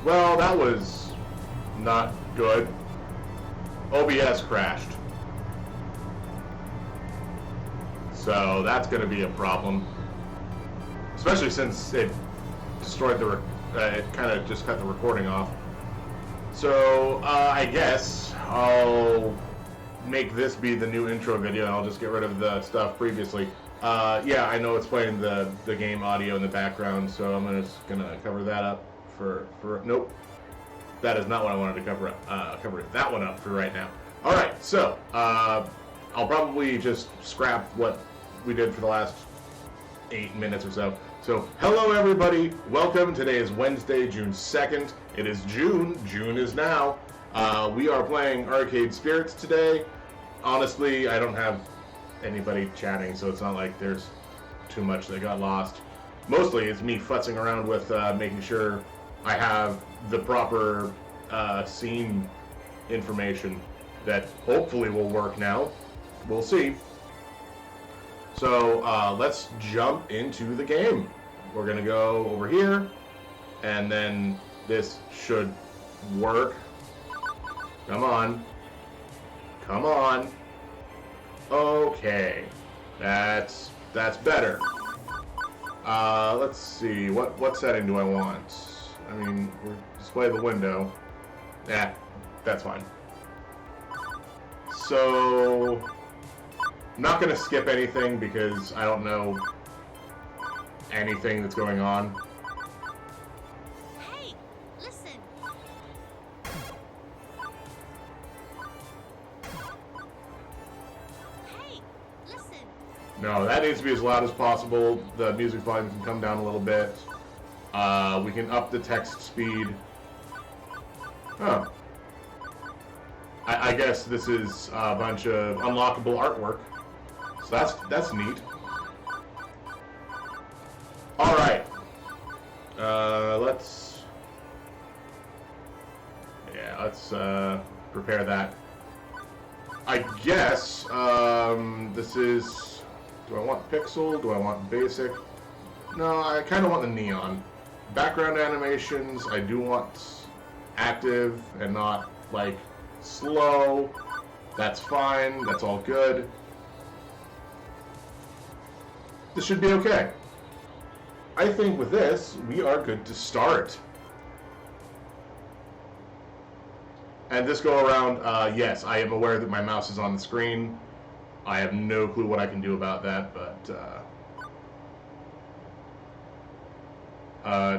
Well, that was not good. OBS crashed. So that's going to be a problem. Especially since it destroyed the... it kind of just cut the recording off. So, I guess I'll make this be the new intro video and I'll just get rid of the stuff previously. Yeah, I know it's playing the game audio in the background, so I'm just gonna cover that up for nope. That is not what I wanted to cover up. Cover that one up for right now. Alright, so, I'll probably just scrap what we did for the last 8 minutes or so. So, hello everybody, welcome. Today is Wednesday, June 2nd. It is June. June is now. We are playing Arcade Spirits today. Honestly, I don't have anybody chatting, so it's not like there's too much that got lost. Mostly it's me futzing around with making sure I have the proper scene information that hopefully will work now. We'll see. So let's jump into the game. We're gonna go over here, and then this should work. Come on. Come on. Okay. That's better. Let's see. What setting do I want? I mean, display the window. Yeah, that's fine. So, I'm not going to skip anything because I don't know anything that's going on. Hey, listen. Hey, listen. No, that needs to be as loud as possible. The music volume can come down a little bit. We can up the text speed. Huh. I guess this is a bunch of unlockable artwork. So that's neat. Alright. Let's prepare that. I guess, this is... Do I want pixel? Do I want basic? No, I kind of want the neon. Background animations, I do want active and not, like, slow. That's fine. That's all good. This should be okay. I think with this, we are good to start. And this go around, yes, I am aware that my mouse is on the screen. I have no clue what I can do about that, but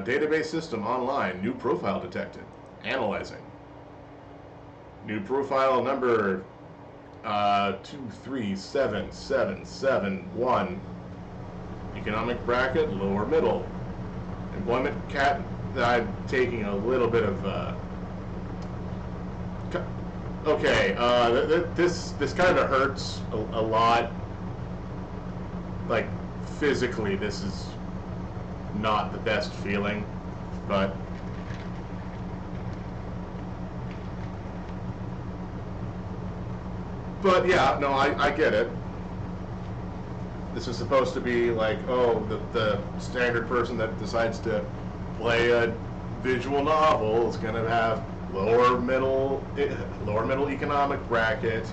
database system online, new profile detected. Analyzing. New profile number 237771. Economic bracket, lower middle. Employment cat, I'm taking a little bit of okay, this kind of hurts a lot. Like, physically, this is not the best feeling, but yeah, no, I get it. This is supposed to be like, oh, the standard person that decides to play a visual novel is going to have lower middle economic bracket,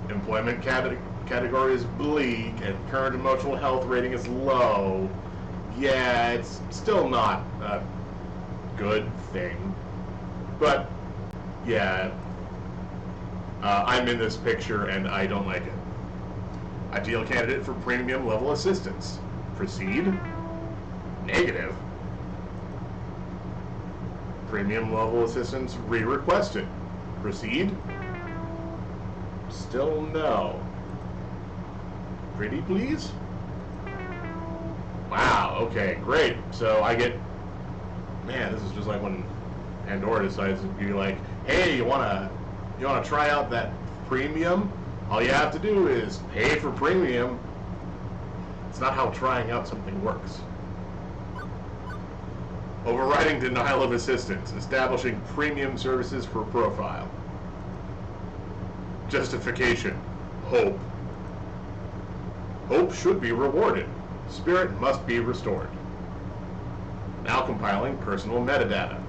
employment category is bleak, and current emotional health rating is low. Yeah, it's still not a good thing, but yeah, I'm in this picture and I don't like it. Ideal candidate for premium level assistance. Proceed. Negative. Premium level assistance re-requested. Proceed. Still no. Pretty please? Wow, okay, great. So I get... Man, this is just like when Pandora decides to be like, hey, you wanna try out that premium? All you have to do is pay for premium. It's not how trying out something works. Overriding denial of assistance. Establishing premium services for profile. Justification. Hope. Hope should be rewarded. Spirit must be restored. Now compiling personal metadata.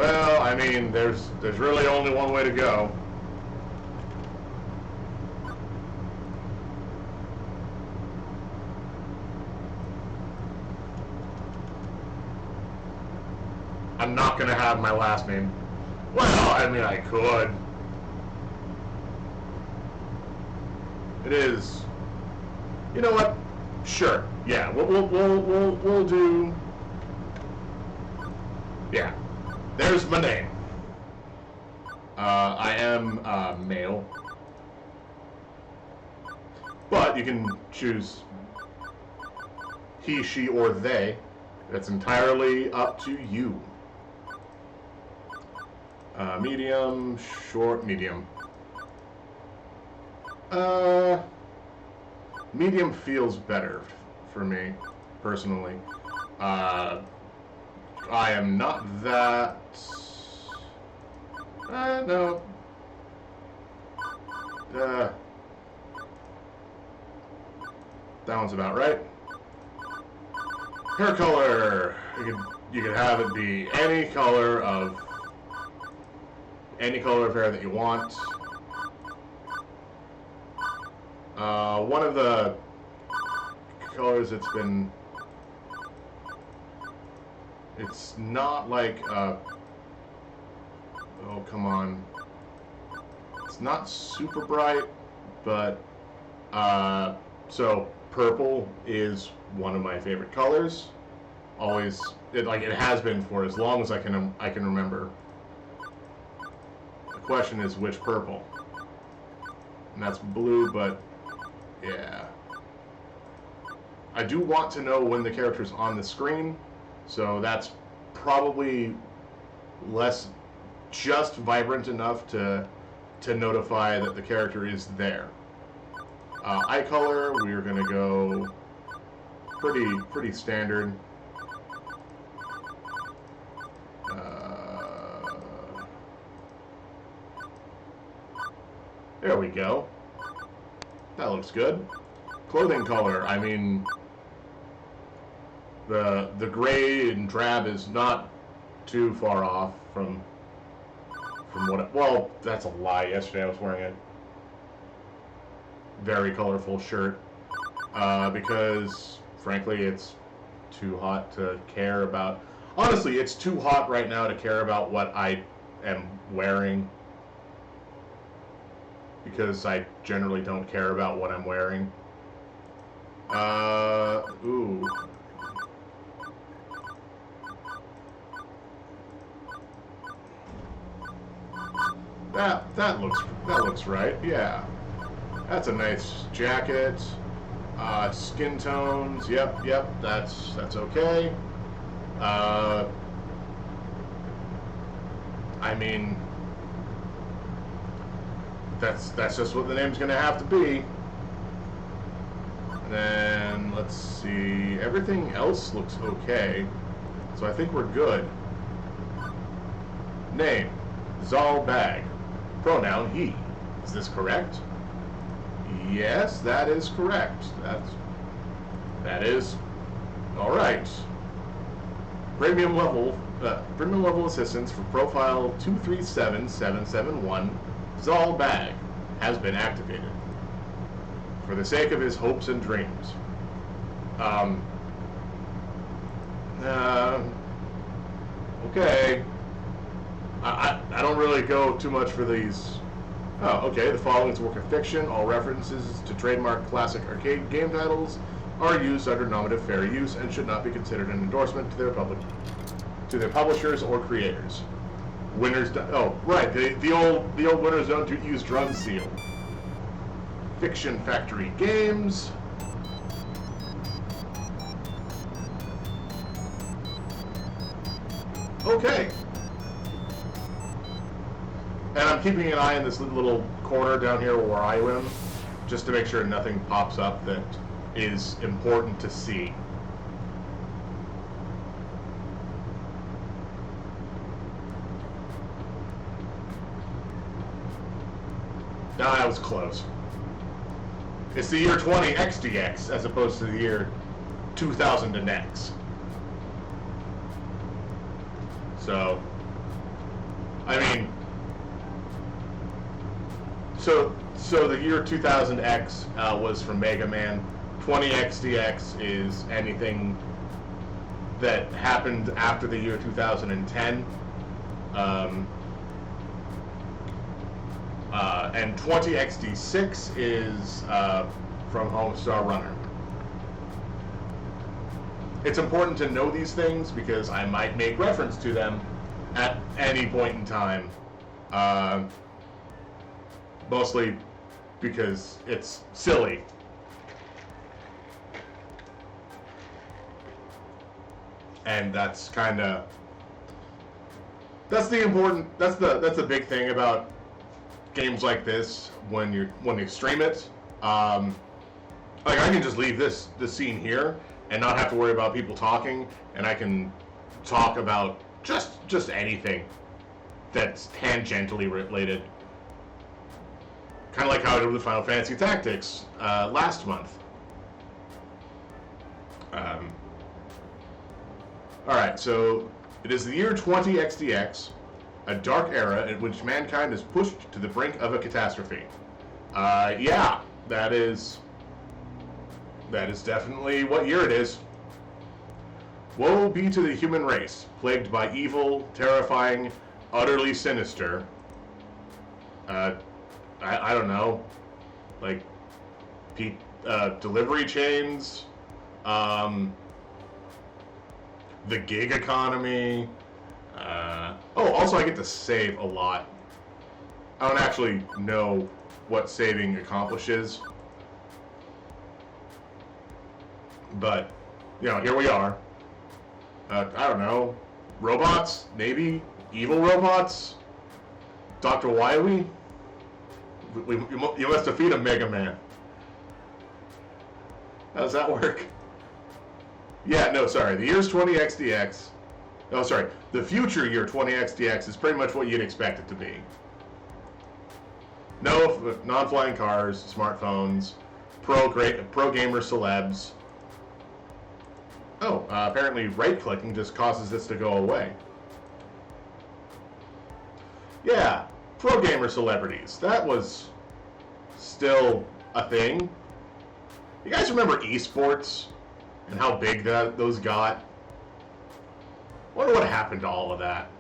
Well, I mean, there's really only one way to go. I'm not gonna have my last name. Well, I mean, I could. It is. You know what? Sure. Yeah. We'll do. Yeah. There's my name. I am male, but you can choose he, she, or they. It's entirely up to you. Medium, short, medium. Medium feels better for me, personally. I am not that... no. That one's about right. Hair color. You could have it be any color of hair that you want. One of the colors it's not like oh, come on. It's not super bright, but so purple is one of my favorite colors. Always, it has been for as long as I can remember. The question is which purple, and that's blue. But yeah, I do want to know when the character's on the screen, so that's probably less just vibrant enough to notify that the character is there. Eye color, we're gonna go pretty standard. There we go. That looks good. Clothing color, I mean, the gray and drab is not too far off from what well, that's a lie. Yesterday I was wearing a very colorful shirt because frankly it's too hot to care about. Honestly, it's too hot right now to care about what I am wearing, because I generally don't care about what I'm wearing. Ooh. That looks right. Yeah. That's a nice jacket. Skin tones. Yep. That's okay. I mean, that's just what the name's gonna have to be. And then let's see. Everything else looks okay, so I think we're good. Name: Zal Bag. Pronoun: he. Is this correct? Yes, that is correct. That is all right. Premium level assistance for profile 237771. Zal Bag has been activated for the sake of his hopes and dreams. Okay. I don't really go too much for these. Oh, okay. The following is a work of fiction. All references to trademark classic arcade game titles are used under nominative fair use and should not be considered an endorsement to their publishers or creators. Winners. Oh, right. The old winners don't use drum seal. Fiction Factory Games. Okay. And I'm keeping an eye in this little corner down here where I am, just to make sure nothing pops up that is important to see. Nah, that was close. It's the year 20 XDX as opposed to the year 2000 and X. So, I mean, so the year 2000X was from Mega Man. 20XDX is anything that happened after the year 2010. And 20XD6 is from Homestar Runner. It's important to know these things because I might make reference to them at any point in time. Mostly because it's silly. And that's the big thing about games like this when you stream it. Like I can just leave this scene here and not have to worry about people talking, and I can talk about just anything that's tangentially related. Kind of like how I did with Final Fantasy Tactics last month. Alright, so it is the year 20XDX, a dark era in which mankind is pushed to the brink of a catastrophe. Yeah, that is definitely what year it is. Woe be to the human race, plagued by evil, terrifying, utterly sinister. I don't know, like delivery chains, the gig economy. Also I get to save a lot. I don't actually know what saving accomplishes, but here we are. I don't know, robots, maybe evil robots. Dr. Wily. You must defeat a Mega Man. How does that work? Yeah, no, sorry. The year's 20XDX. Oh, sorry. The future year 20XDX is pretty much what you'd expect it to be. No non-flying cars, smartphones, pro gamer celebs. Oh, apparently right-clicking just causes this to go away. Yeah, pro gamer celebrities. That was still a thing. You guys remember esports and how big those got? Wonder what happened to all of that.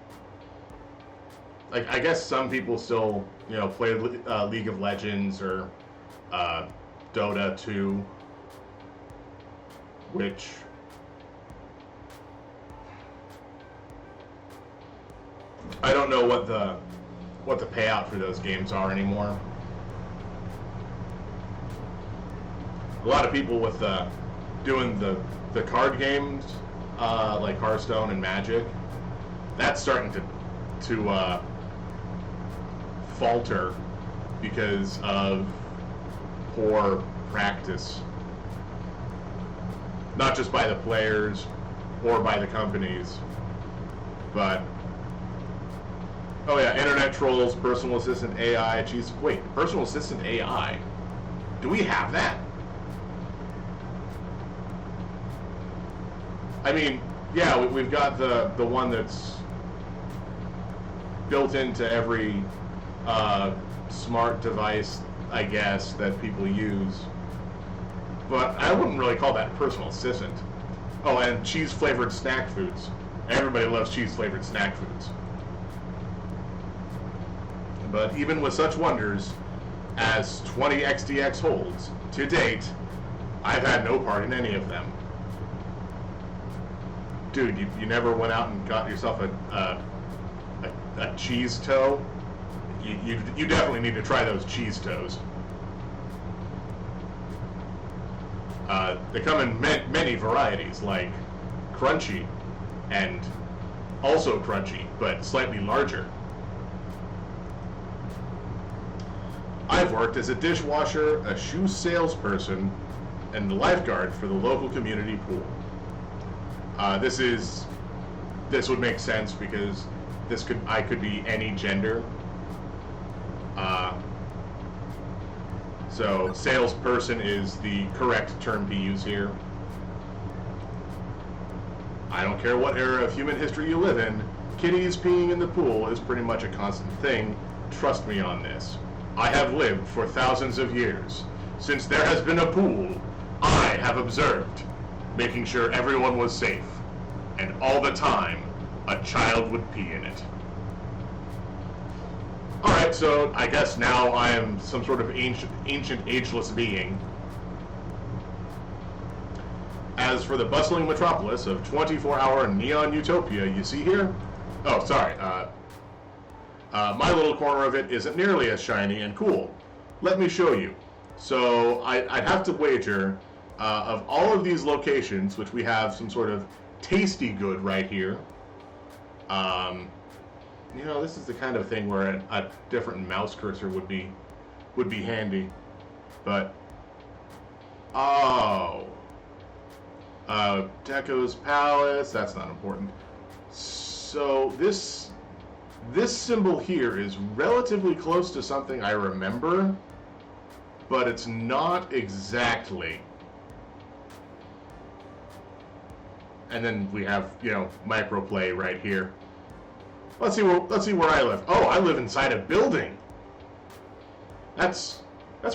Like, I guess some people still, play League of Legends or Dota 2, which I don't know what the payout for those games are anymore. A lot of people with doing the card games like Hearthstone and Magic, that's starting to falter because of poor practice, not just by the players or by the companies, but oh yeah, internet trolls, personal assistant AI. Geez, wait, personal assistant AI? Do we have that? I mean, yeah, we've got the one that's built into every smart device, I guess, that people use. But I wouldn't really call that a personal assistant. Oh, and cheese-flavored snack foods. Everybody loves cheese-flavored snack foods. But even with such wonders as 20XDX holds, to date, I've had no part in any of them. Dude, you never went out and got yourself a cheese toe? You definitely need to try those cheese toes. They come in many varieties, like crunchy, and also crunchy, but slightly larger. I've worked as a dishwasher, a shoe salesperson, and the lifeguard for the local community pool. This would make sense because I could be any gender. So salesperson is the correct term to use here. I don't care what era of human history you live in, kitties peeing in the pool is pretty much a constant thing. Trust me on this. I have lived for thousands of years. Since there has been a pool, I have observed, making sure everyone was safe. And all the time, a child would pee in it. Alright, so I guess now I am some sort of ancient ageless being. As for the bustling metropolis of 24-hour neon utopia you see here, oh, sorry, my little corner of it isn't nearly as shiny and cool. Let me show you. So I'd have to wager, of all of these locations, which we have some sort of tasty good right here, you know, this is the kind of thing where a different mouse cursor would be handy. But, oh, Deco's Palace, that's not important. So this symbol here is relatively close to something I remember, but it's not exactly. And then we have, you know, Microplay right here. Let's see where I live. Oh, I live inside a building. That's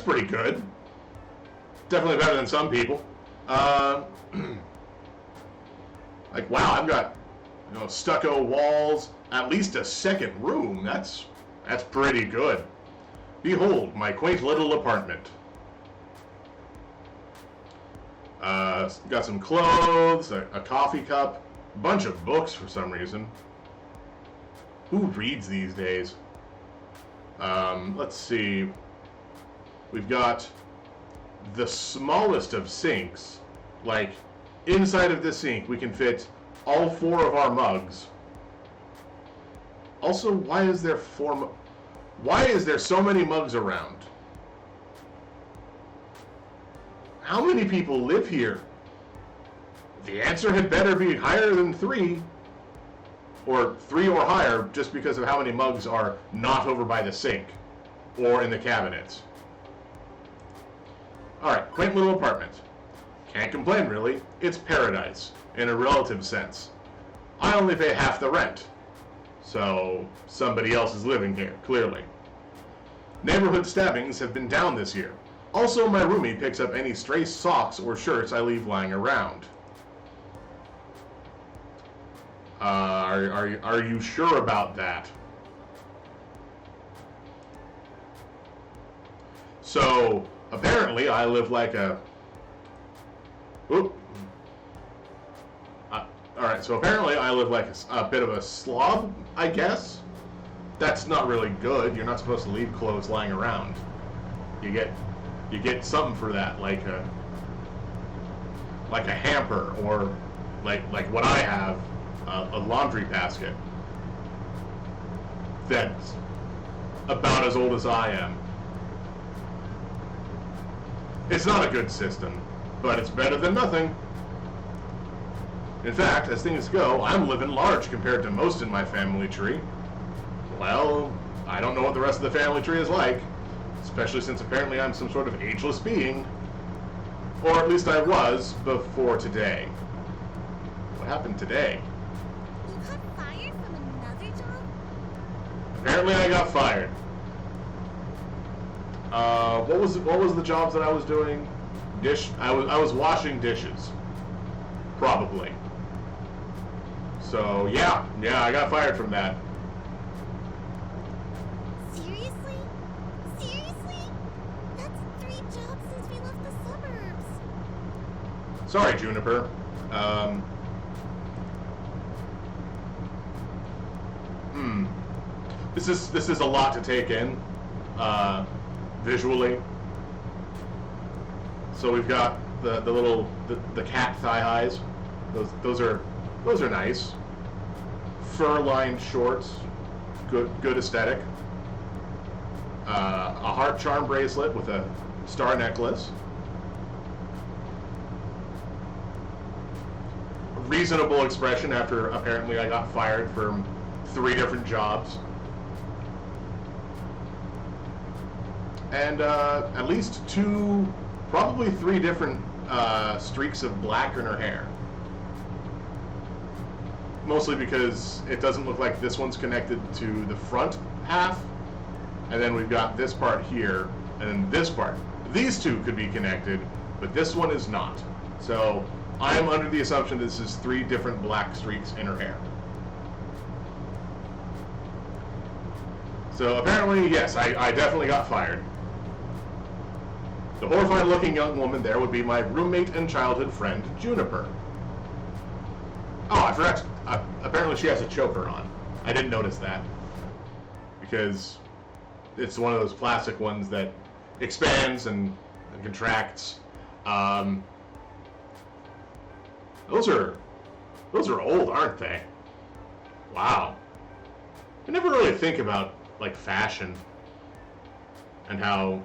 pretty good. Definitely better than some people. Like, wow, I've got, you know, stucco walls, at least a second room. That's pretty good. Behold, my quaint little apartment. Got some clothes, a coffee cup, a bunch of books for some reason. Who reads these days? Let's see. We've got the smallest of sinks. Like, inside of this sink, we can fit all 4 of our mugs. Also, why is there so many mugs around? How many people live here? The answer had better be higher than 3. Or 3 or higher, just because of how many mugs are not over by the sink. Or in the cabinets. Alright, quaint little apartment. Can't complain, really. It's paradise, in a relative sense. I only pay half the rent. So, somebody else is living here, clearly. Neighborhood stabbings have been down this year. Also, my roomie picks up any stray socks or shirts I leave lying around. Are you sure about that? So, apparently I live like a... Oop. Alright, so apparently I live like a bit of a slob, I guess? That's not really good. You're not supposed to leave clothes lying around. You get something for that, like a hamper, or like what I have, a laundry basket that's about as old as I am. It's not a good system, but it's better than nothing. In fact, as things go, I'm living large compared to most in my family tree. Well, I don't know what the rest of the family tree is like, especially since apparently I'm some sort of ageless being. Or at least I was before today. What happened today? You got fired from another job? Apparently I got fired. What was the jobs that I was doing? I was washing dishes. Probably. So yeah, I got fired from that. Seriously? Seriously? That's 3 jobs since we left the suburbs. Sorry, Juniper. This is a lot to take in, visually. So we've got the little cat thigh highs. Those are nice. Fur-lined shorts, good aesthetic. A heart charm bracelet with a star necklace. Reasonable expression after apparently I got fired from 3 different jobs. And at least 2, probably 3 different streaks of black in her hair. mostly because it doesn't look like this one's connected to the front half. And then we've got this part here, and then this part. These two could be connected, but this one is not. So I am under the assumption this is 3 different black streaks in her hair. So apparently, yes, I definitely got fired. The horrified looking young woman there would be my roommate and childhood friend, Juniper. Oh, I forgot. Apparently she has a choker on. I didn't notice that. Because it's one of those plastic ones that expands and contracts. Those are old, aren't they? Wow. I never really think about like fashion and how,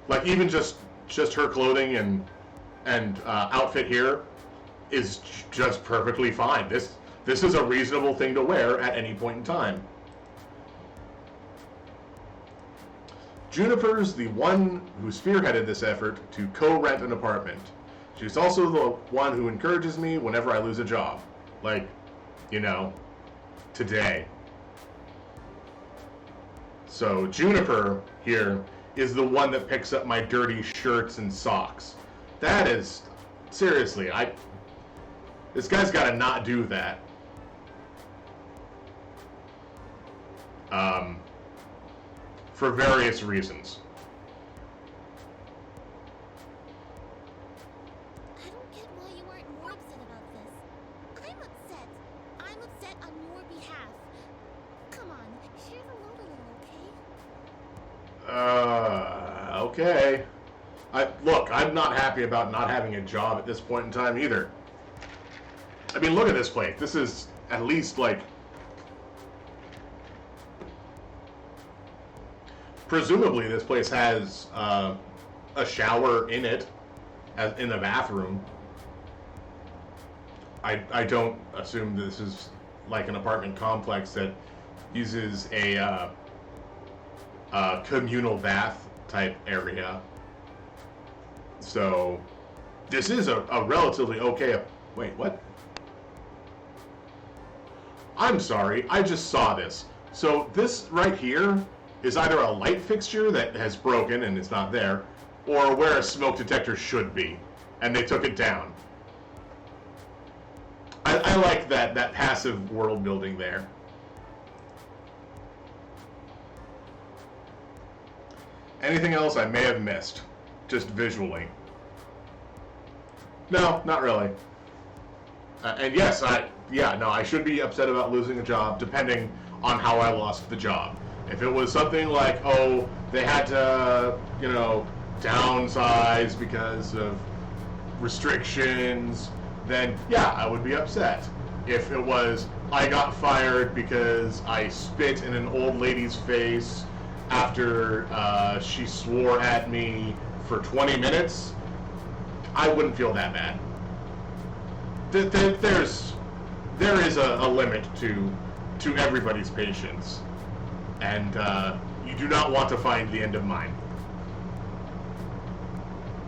like, even just her clothing and outfit here is just perfectly fine. This is a reasonable thing to wear at any point in time. Juniper's the one who spearheaded this effort to co-rent an apartment. She's also the one who encourages me whenever I lose a job. Like, you know, today. So Juniper here is the one that picks up my dirty shirts and socks. That is, seriously, this guy's got to not do that. For various reasons. I don't get why you aren't more upset about this. I'm upset. I'm upset on your behalf. Come on, share the load a little, okay? Okay. Look, I'm not happy about not having a job at this point in time either. I mean, look at this place. This is at least like, presumably this place has a shower in it, as in the bathroom. I don't assume this is like an apartment complex that uses a communal bath type area. So this is a relatively okay. Wait, what? I'm sorry, I just saw this. So this right here is either a light fixture that has broken and it's not there, or where a smoke detector should be, and they took it down. I like that passive world building there. Anything else I may have missed, just visually? No, not really. And yes, I should be upset about losing a job, depending on how I lost the job. If it was something like, oh, they had to, downsize because of restrictions, then yeah, I would be upset. If it was, I got fired because I spit in an old lady's face after she swore at me for 20 minutes, I wouldn't feel that bad. There is a limit to everybody's patience, and you do not want to find the end of mine.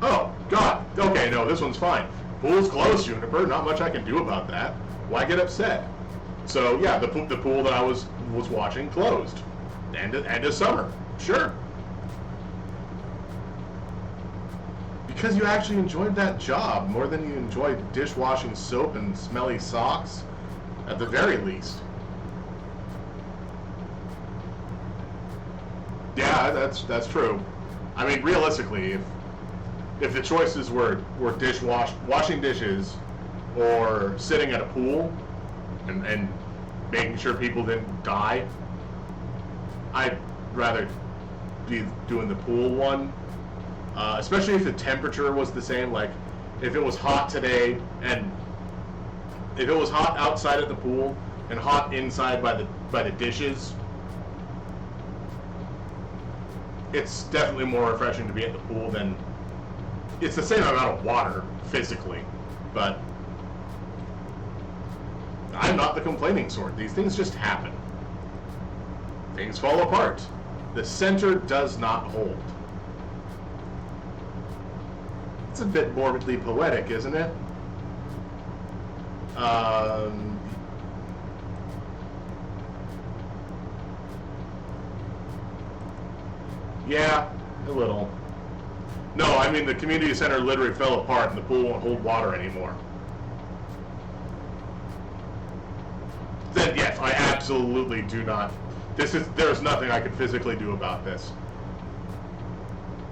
Oh, God. Okay, no, this one's fine. Pool's closed, Juniper. Not much I can do about that. Why get upset? So, yeah, the pool that I was watching closed. End of summer. Sure. Because you actually enjoyed that job more than you enjoyed dishwashing soap and smelly socks, at the very least. Yeah, that's true. I mean, realistically, if the choices were washing dishes or sitting at a pool and making sure people didn't die, I'd rather be doing the pool one. Especially if the temperature was the same. Like, if it was hot today, and if it was hot outside at the pool and hot inside by the dishes, it's definitely more refreshing to be at the pool than. It's the same amount of water physically, but I'm not the complaining sort. These things just happen. Things fall apart. The center does not hold. It's a bit morbidly poetic, isn't it? Um, yeah, a little. No, I mean the community center literally fell apart and the pool won't hold water anymore. Then yes, I absolutely do not. There's nothing I can physically do about this.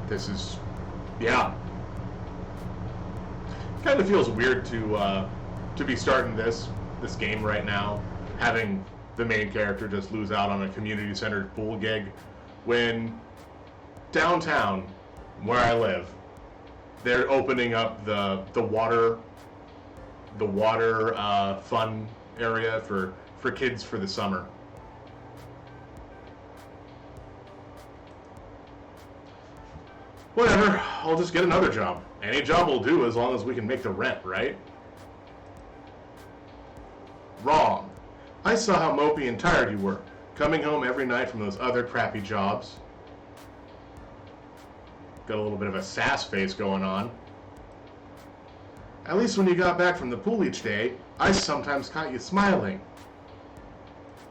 This is, yeah. Kind of feels weird to be starting this game right now, having the main character just lose out on a community-centered pool gig, when downtown, where I live, they're opening up the water fun area for kids for the summer. Whatever, I'll just get another job. Any job will do as long as we can make the rent, right? Wrong. I saw how mopey and tired you were, coming home every night from those other crappy jobs. Got a little bit of a sass face going on. At least when you got back from the pool each day, I sometimes caught you smiling.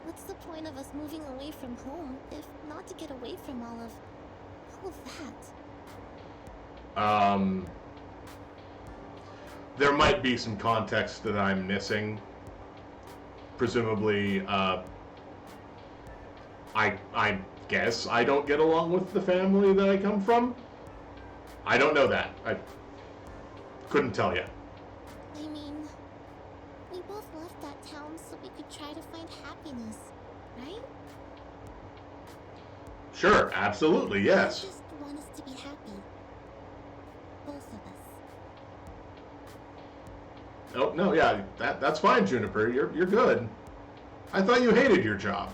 What's the point of us moving away from home if not to get away from all of that? There might be some context that I'm missing. Presumably, I guess I don't get along with the family that I come from. I don't know that. I couldn't tell you. I mean, we both left that town so we could try to find happiness, right? Sure, absolutely, yes. I just want us to be happy. Both of us. Oh, no, yeah, that's fine, Juniper. You're good. I thought you hated your job.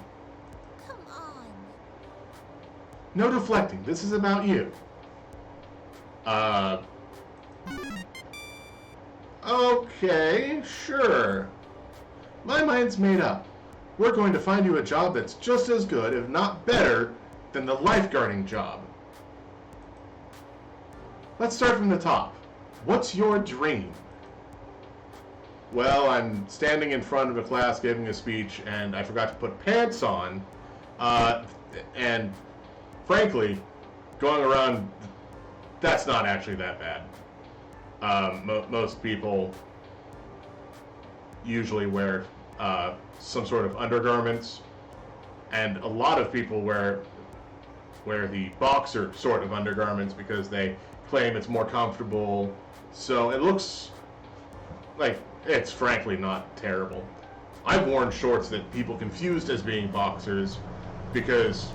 Come on. No deflecting. This is about you. Okay, sure. My mind's made up. We're going to find you a job that's just as good, if not better, than the lifeguarding job. Let's start from the top. What's your dream? Well, I'm standing in front of a class giving a speech, and I forgot to put pants on. And frankly, going around, that's not actually that bad. Most people usually wear some sort of undergarments, and a lot of people wear the boxer sort of undergarments because they claim it's more comfortable. So it looks like it's frankly not terrible. I've worn shorts that people confused as being boxers because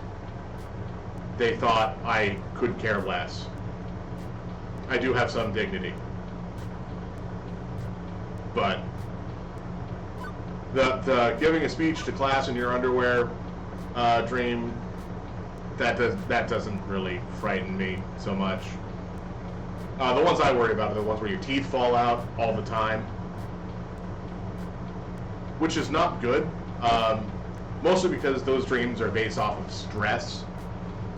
they thought I could care less. I do have some dignity. But the giving a speech to class in your underwear dream, that doesn't really frighten me so much. The ones I worry about are the ones where your teeth fall out all the time, which is not good, mostly because those dreams are based off of stress.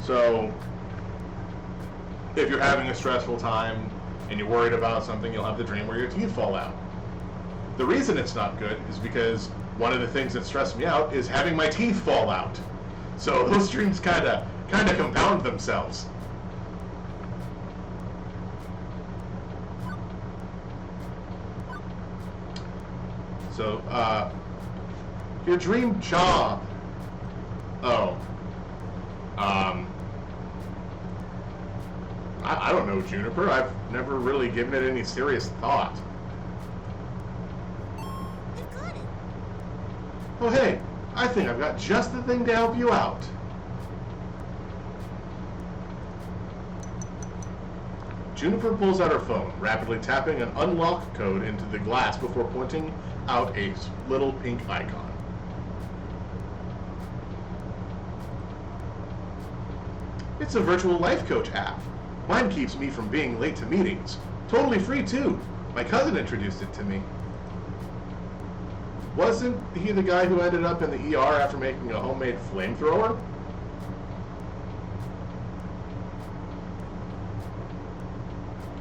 So if you're having a stressful time and you're worried about something, you'll have the dream where your teeth fall out. The reason it's not good is because one of the things that stressed me out is having my teeth fall out. So those dreams kind of compound themselves. So, your dream job. Oh. I don't know, Juniper. I've never really given it any serious thought. I've got it. Oh, hey, I think I've got just the thing to help you out. Juniper pulls out her phone, rapidly tapping an unlock code into the glass before pointing out a little pink icon. It's a virtual life coach app. Mine keeps me from being late to meetings. Totally free, too. My cousin introduced it to me. Wasn't he the guy who ended up in the ER after making a homemade flamethrower?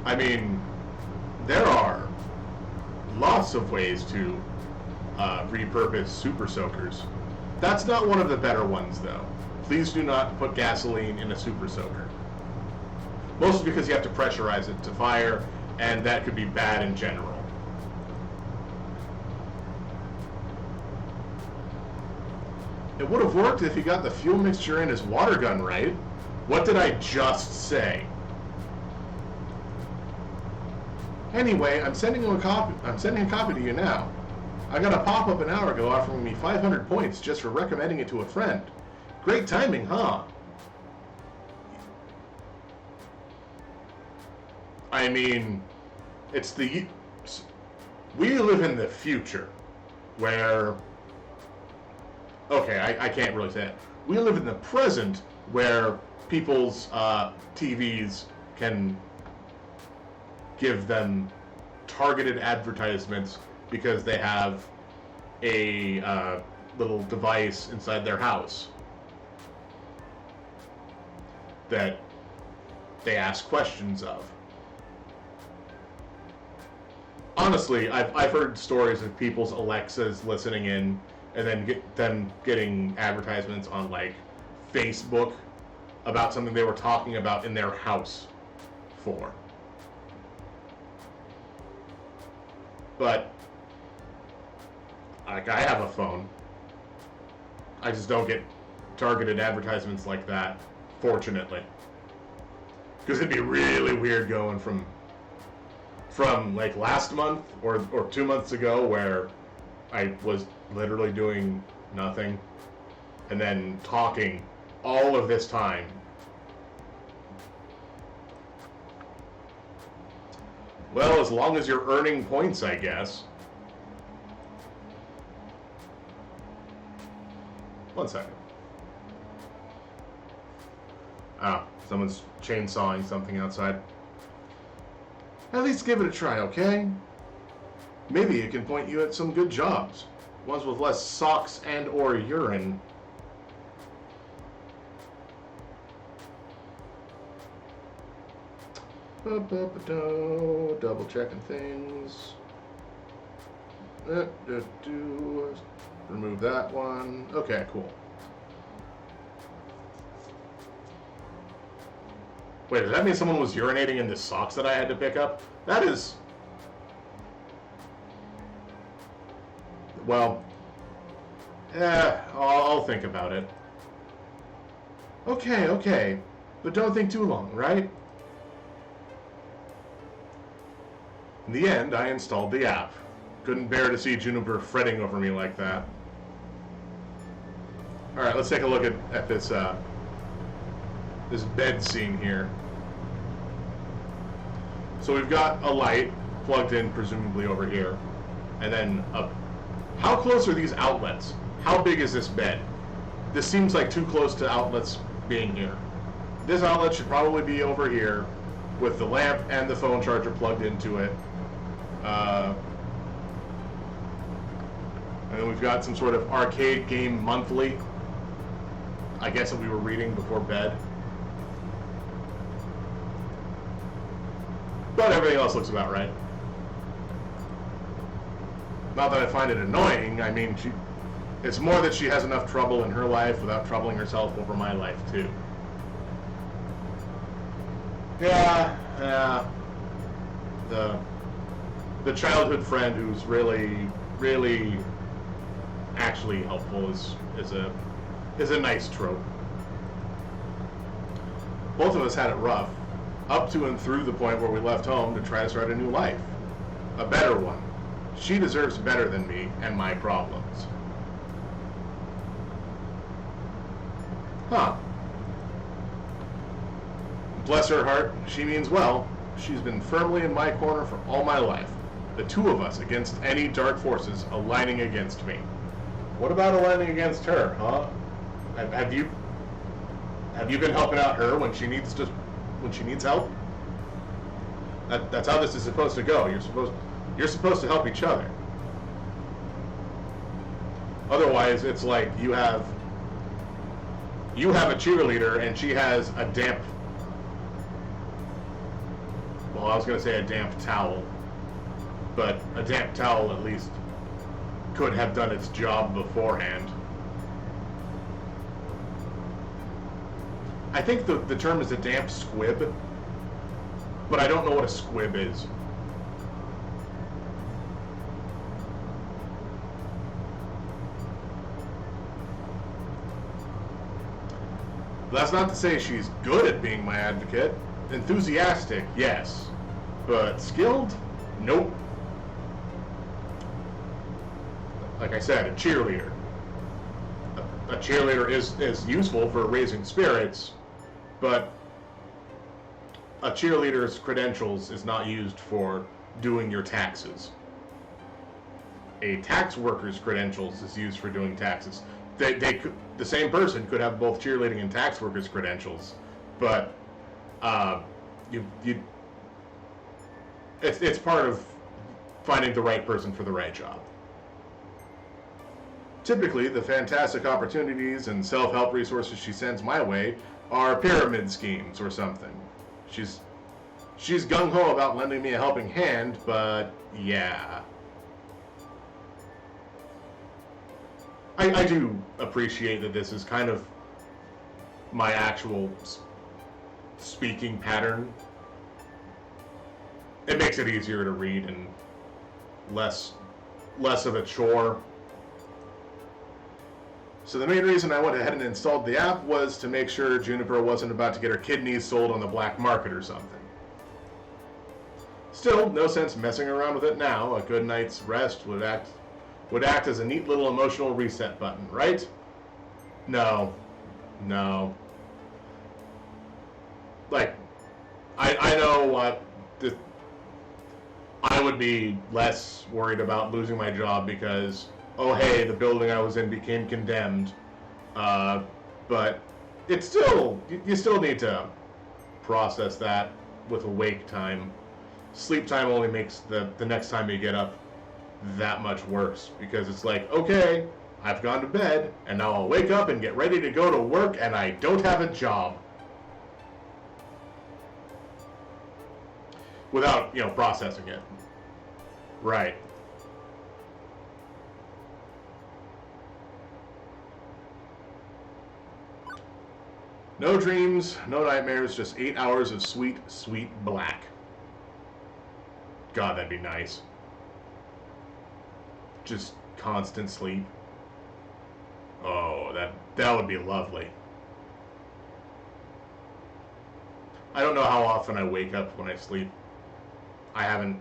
I mean, there are lots of ways to repurpose super soakers. That's not one of the better ones, though. Please do not put gasoline in a super soaker. Mostly because you have to pressurize it to fire, and that could be bad in general. It would have worked if he got the fuel mixture in his water gun right. What did I just say? Anyway, I'm sending a copy to you now. I got a pop-up an hour ago offering me 500 points just for recommending it to a friend. Great timing, huh? I mean, we live in the future where, okay, I can't really say it. We live in the present where people's TVs can give them targeted advertisements because they have a little device inside their house that they ask questions of. Honestly, I've heard stories of people's Alexas listening in and then getting advertisements on like Facebook about something they were talking about in their house for. But like, I have a phone. I just don't get targeted advertisements like that, fortunately. Because it'd be really weird going from like last month or 2 months ago where I was literally doing nothing and then talking all of this time. Well, as long as you're earning points, I guess. 1 second. Ah, someone's chainsawing something outside. At least give it a try, okay? Maybe it can point you at some good jobs. Ones with less socks and or urine. Double checking things. Remove that one. Okay, cool. Wait, does that mean someone was urinating in the socks that I had to pick up? That is... Well... I'll think about it. Okay. But don't think too long, right? In the end, I installed the app. Couldn't bear to see Juniper fretting over me like that. Alright, let's take a look at this, this bed scene here. So we've got a light plugged in, presumably over here. And then, how close are these outlets? How big is this bed? This seems like too close to outlets being here. This outlet should probably be over here with the lamp and the phone charger plugged into it. And then we've got some sort of arcade game monthly. I guess that we were reading before bed. But everything else looks about right. Not that I find it annoying, I mean, it's more that she has enough trouble in her life without troubling herself over my life, too. Yeah. The childhood friend who's really actually helpful is a nice trope. Both of us had it rough, up to and through the point where we left home to try to start a new life. A better one. She deserves better than me and my problems. Huh. Bless her heart, she means well. She's been firmly in my corner for all my life. The two of us against any dark forces aligning against me. What about aligning against her, huh? Have you been helping out her when she needs help? That's how this is supposed to go. You're supposed to help each other. Otherwise, it's like you have a cheerleader and she has a damp. Well, I was gonna say a damp towel. but a damp towel at least could have done its job beforehand. I think the term is a damp squib, but I don't know what a squib is. That's not to say she's good at being my advocate. Enthusiastic, yes. But skilled? Nope. Like I said, a cheerleader. A cheerleader is useful for raising spirits, but a cheerleader's credentials is not used for doing your taxes. A tax worker's credentials is used for doing taxes. The same person could have both cheerleading and tax workers credentials, but it's part of finding the right person for the right job. Typically, the fantastic opportunities and self-help resources she sends my way are pyramid schemes or something. She's gung-ho about lending me a helping hand, but yeah. I do appreciate that this is kind of my actual speaking pattern. It makes it easier to read and less of a chore. So the main reason I went ahead and installed the app was to make sure Juniper wasn't about to get her kidneys sold on the black market or something. Still, no sense messing around with it now. A good night's rest would act as a neat little emotional reset button, right? No. Like, I know what I would be less worried about losing my job because, oh hey, the building I was in became condemned. But it's still, you still need to process that with awake time. Sleep time only makes the next time you get up that much worse, because it's like, okay, I've gone to bed and now I'll wake up and get ready to go to work and I don't have a job. Without, processing it. Right. No dreams, no nightmares, just 8 hours of sweet, sweet black. God, that'd be nice. Just constant sleep. Oh, that would be lovely. I don't know how often I wake up when I sleep. I haven't,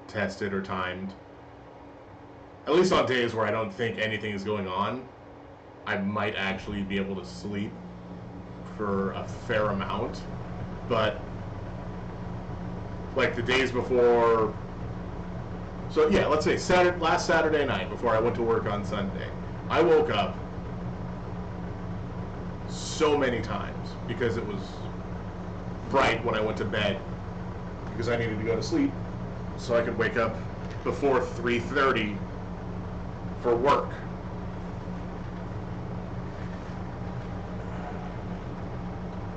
tested or timed. At least on days where I don't think anything is going on, I might actually be able to sleep for a fair amount. But like the days before, so yeah, let's say last Saturday night before I went to work on Sunday, I woke up so many times because it was bright when I went to bed, because I needed to go to sleep so I could wake up before 3:30 for work.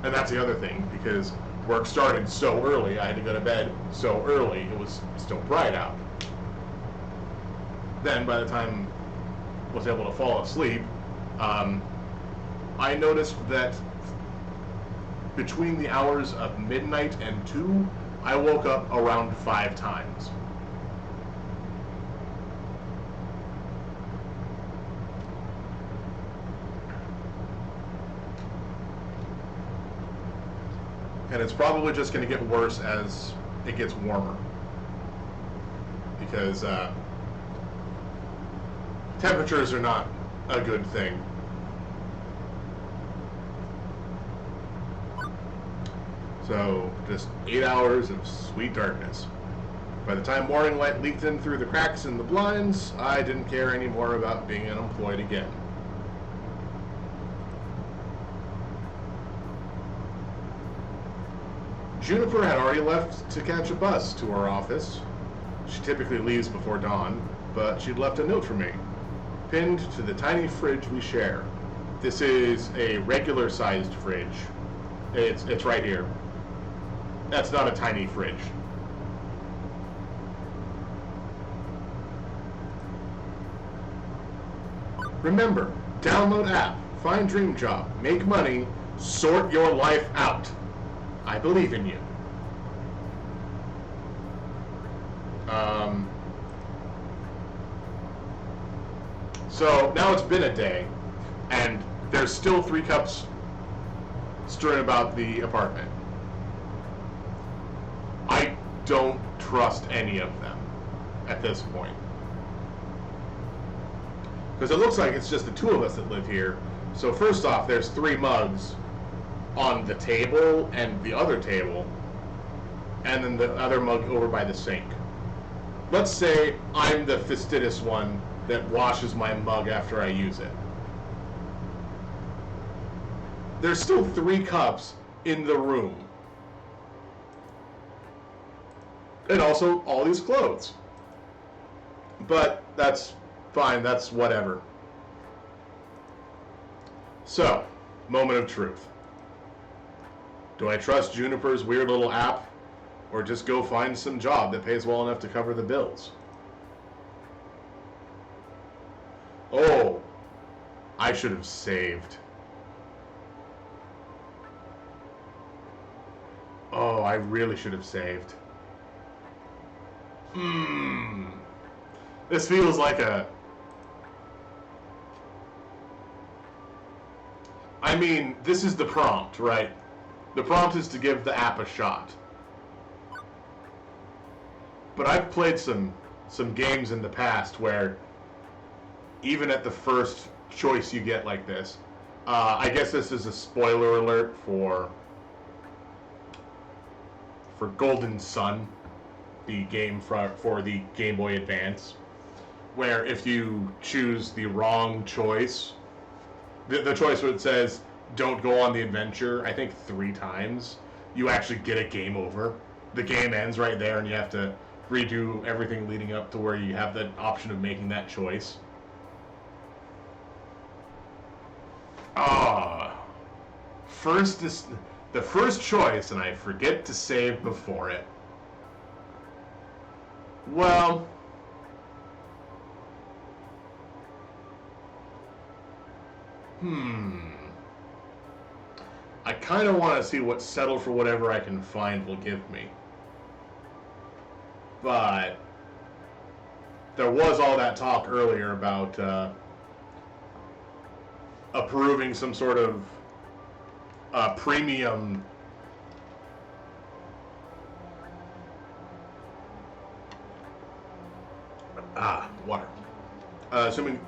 And that's the other thing, because work started so early, I had to go to bed so early, it was still bright out. Then by the time I was able to fall asleep, I noticed that between the hours of midnight and 2, I woke up around 5 times. And it's probably just going to get worse as it gets warmer. Because temperatures are not a good thing. So, just 8 hours of sweet darkness. By the time morning light leaked in through the cracks in the blinds, I didn't care anymore about being unemployed again. Juniper had already left to catch a bus to our office. She typically leaves before dawn, but she'd left a note for me, pinned to the tiny fridge we share. This is a regular-sized fridge. It's right here. That's not a tiny fridge. Remember, download app, find dream job, make money, sort your life out. I believe in you. So now it's been a day, and there's still 3 cups strewn about the apartment. I don't trust any of them at this point. Because it looks like it's just the 2 of us that live here. So first off, there's 3 mugs on the table and the other table, and then the other mug over by the sink. Let's say I'm the fastidious one that washes my mug after I use it. There's still 3 cups in the room. And also all these clothes. But that's fine, that's whatever. So, moment of truth. Do I trust Juniper's weird little app, or just go find some job that pays well enough to cover the bills? Oh, I should have saved. Oh, I really should have saved. This feels like a... I mean, this is the prompt, right? The prompt is to give the app a shot. But I've played some games in the past where even at the first choice you get like this, I guess this is a spoiler alert for Golden Sun, the game for the Game Boy Advance, where if you choose the wrong choice, the choice where it says don't go on the adventure, I think 3 times, you actually get a game over. The game ends right there and you have to redo everything leading up to where you have the option of making that choice. The first choice, and I forget to save before it. Well, I kind of want to see what settle for whatever I can find will give me. But there was all that talk earlier about approving some sort of premium water. Assuming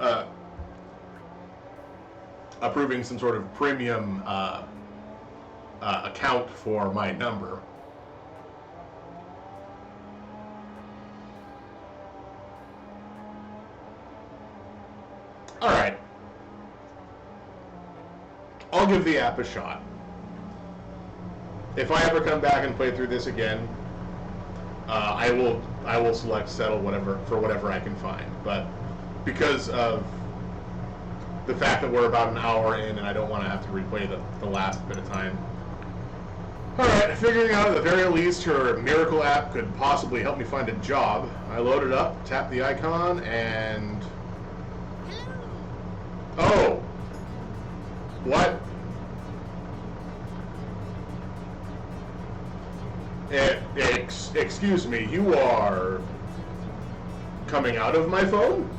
approving some sort of premium account for my number. All right. I'll give the app a shot. If I ever come back and play through this again, I will select settle whatever I can find. But because of the fact that we're about an hour in and I don't want to have to replay the last bit of time. Alright, figuring out at the very least her miracle app could possibly help me find a job. I load it up, tap the icon, and... Oh! What? Excuse me, you are coming out of my phone?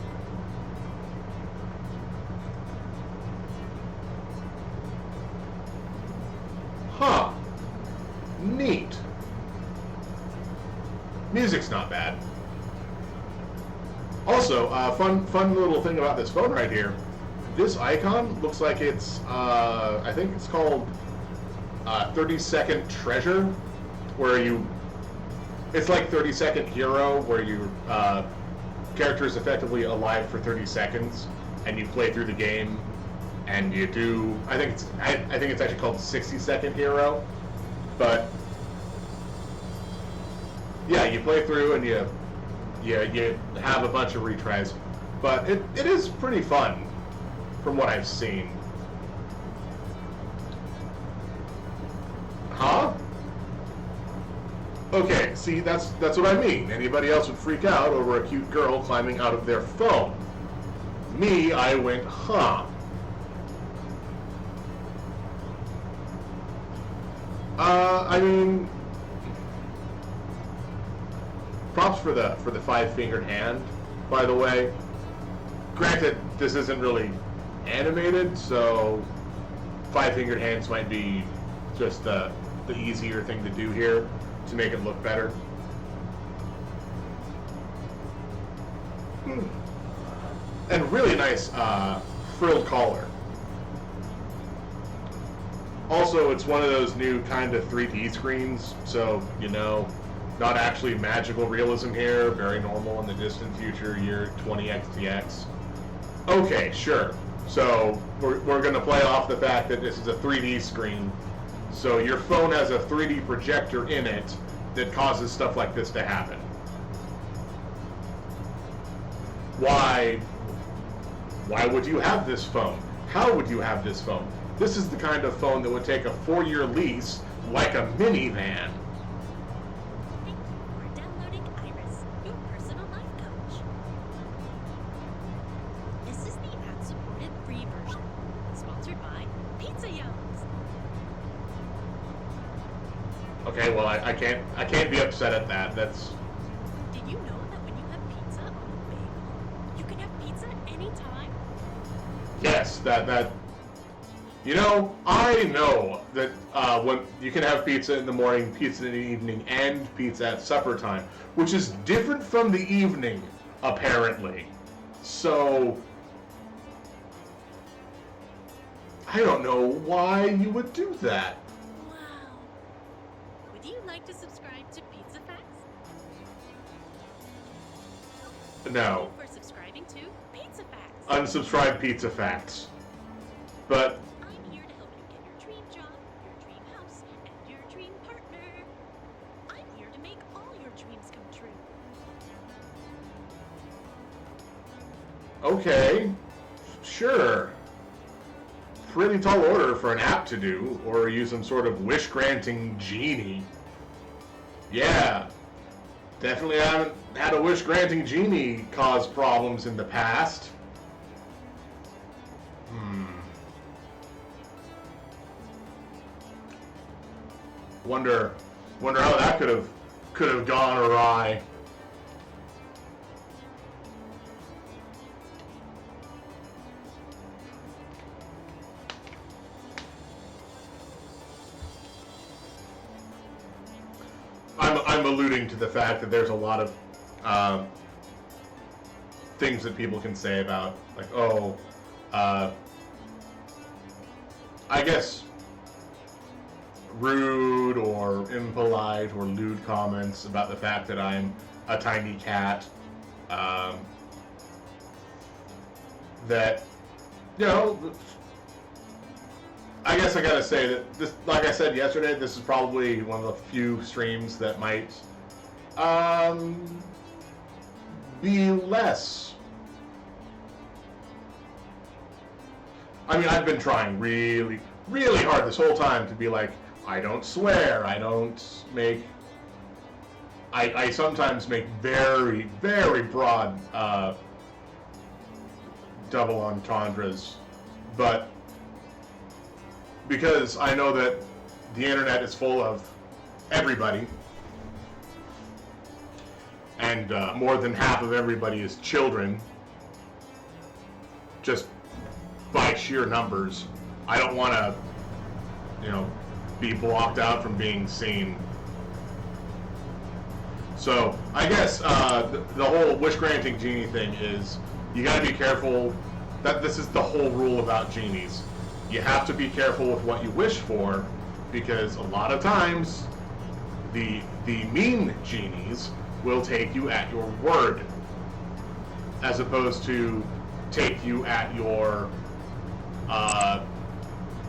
Huh. Neat. Music's not bad. Also, fun little thing about this phone right here. This icon looks like it's, I think it's called 30-second treasure, where it's like 30-second hero, where your character is effectively alive for 30 seconds, and you play through the game, and you do, I think it's actually called 60-second hero, but yeah, you play through and you have a bunch of retries, but it is pretty fun from what I've seen. Huh? Okay, see, that's what I mean. Anybody else would freak out over a cute girl climbing out of their phone. me, I went, huh. I mean, props for the five-fingered hand, by the way. Granted, this isn't really animated, so five-fingered hands might be just the easier thing to do here to make it look better. And really nice frilled collar. Also, it's one of those new kind of 3D screens, so, you know, not actually magical realism here, very normal in the distant future, year 20XTX. Okay, sure. So, we're going to play off the fact that this is a 3D screen, so your phone has a 3D projector in it that causes stuff like this to happen. Why would you have this phone? How would you have this phone? This is the kind of phone that would take a 4-year lease like a minivan. Thank you for downloading Iris, your personal life coach. This is the ad-supported free version, sponsored by Pizza Yums. Okay, well I can't be upset at that. That's. Did you know that when you have pizza on a bagel, you can have pizza anytime? Yes, that. You know, I know that when you can have pizza in the morning, pizza in the evening, and pizza at supper time, which is different from the evening, apparently. So, I don't know why you would do that. Wow. Would you like to subscribe to Pizza Facts? No. Thank you for subscribing to Pizza Facts. Unsubscribe Pizza Facts. But I'm here to help you get your dream job, your dream house, and your dream partner. I'm here to make all your dreams come true. okay, sure. Pretty tall order for an app to do, or use some sort of wish-granting genie. Yeah, definitely haven't had a wish-granting genie cause problems in the past. Wonder how that could have gone awry. I'm alluding to the fact that there's a lot of things that people can say about, like, oh, I guess rude or impolite or lewd comments about the fact that I'm a tiny cat. That, you know, I guess I gotta say that this, like I said yesterday, this is probably one of the few streams that might be less. I mean, I've been trying really, really hard this whole time to be like, I don't swear, I don't make, I sometimes make very, very broad double entendres, but because I know that the internet is full of everybody, and more than half of everybody is children, just by sheer numbers. I don't want to, you know, be blocked out from being seen. So I guess the whole wish-granting genie thing is, you got to be careful. That this is the whole rule about genies. You have to be careful with what you wish for, because a lot of times the mean genies will take you at your word, as opposed to take you at your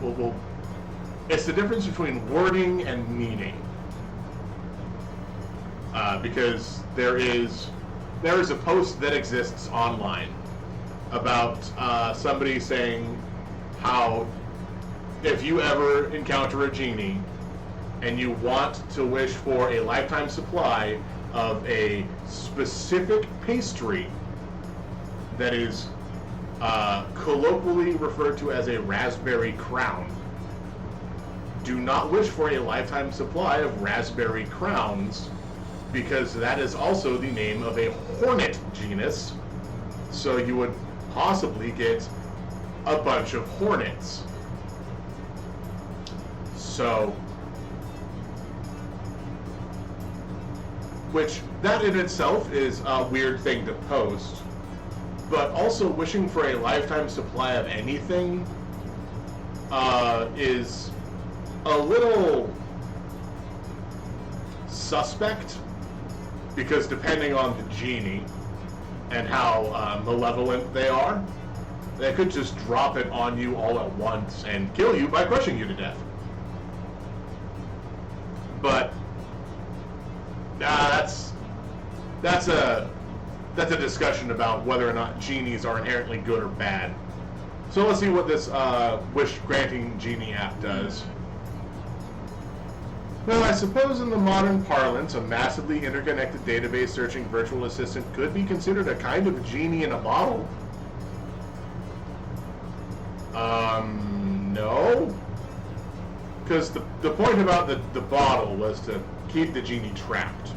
well, it's the difference between wording and meaning, because there is a post that exists online about somebody saying how if you ever encounter a genie and you want to wish for a lifetime supply of a specific pastry that is colloquially referred to as a raspberry crown. Do not wish for a lifetime supply of raspberry crowns, because that is also the name of a hornet genus, so you would possibly get a bunch of hornets. So, which that in itself is a weird thing to post, but also wishing for a lifetime supply of anything is a little suspect, because depending on the genie and how malevolent they are, they could just drop it on you all at once and kill you by crushing you to death. But that's a discussion about whether or not genies are inherently good or bad. So let's see what this wish granting genie app does. Well, I suppose in the modern parlance, a massively interconnected database searching virtual assistant could be considered a kind of genie in a bottle. No. Because the point about the bottle was to keep the genie trapped.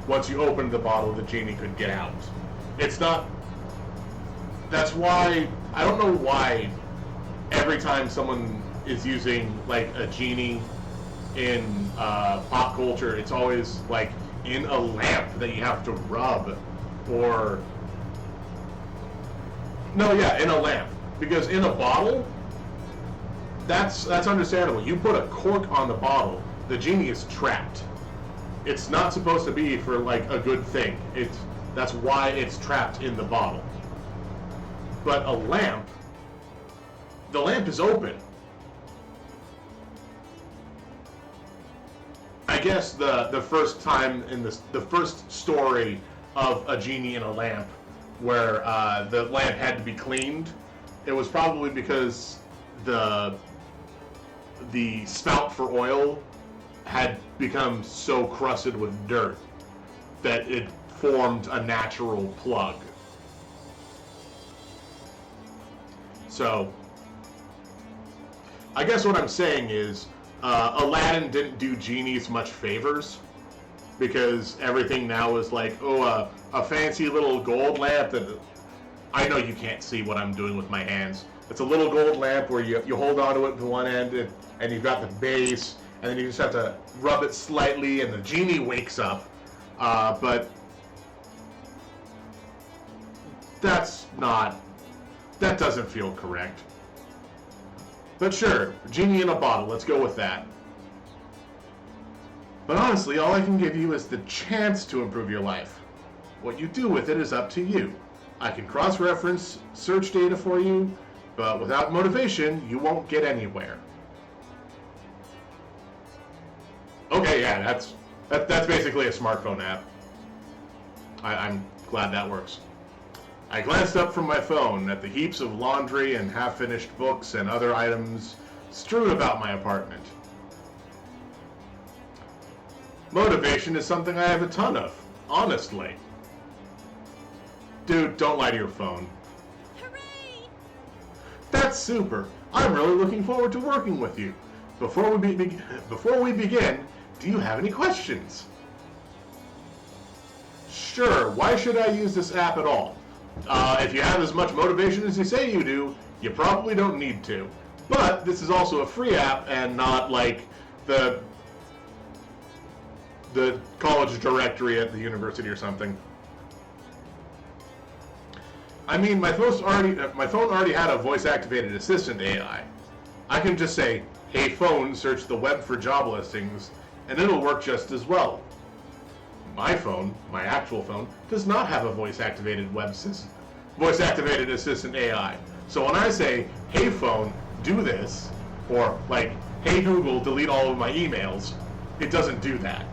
Once you opened the bottle, the genie could get out. It's not... That's why... I don't know why every time someone is using, like, a genie in pop culture, it's always, like, in a lamp that you have to rub, or... No, yeah, in a lamp. Because in a bottle, that's understandable. You put a cork on the bottle, the genie is trapped. It's not supposed to be for, like, a good thing. That's why it's trapped in the bottle. But a lamp, the lamp is open. I guess the first time in the first story of a genie in a lamp, where the lamp had to be cleaned, it was probably because the spout for oil had become so crusted with dirt that it formed a natural plug. So, I guess what I'm saying is, Aladdin didn't do genies much favors, because everything now is like, oh, a fancy little gold lamp that... I know you can't see what I'm doing with my hands. It's a little gold lamp where you hold onto it to one end, and you've got the base, and then you just have to rub it slightly, and the genie wakes up. But that's not... That doesn't feel correct. But sure, genie in a bottle, let's go with that. But honestly, all I can give you is the chance to improve your life. What you do with it is up to you. I can cross-reference search data for you, but without motivation, you won't get anywhere. Okay, yeah, that's basically a smartphone app. I'm glad that works. I glanced up from my phone at the heaps of laundry and half-finished books and other items strewn about my apartment. Motivation is something I have a ton of, honestly. Dude, don't lie to your phone. Hooray! That's super. I'm really looking forward to working with you. Before we begin, do you have any questions? Sure, why should I use this app at all? If you have as much motivation as you say you do, you probably don't need to. But this is also a free app and not like the college directory at the university or something. I mean, my phone already had a voice-activated assistant AI. I can just say, "Hey phone, search the web for job listings," and it'll work just as well. My phone, my actual phone, does not have a voice-activated assistant AI. So when I say, "Hey phone, do this," or like, "Hey Google, delete all of my emails," it doesn't do that.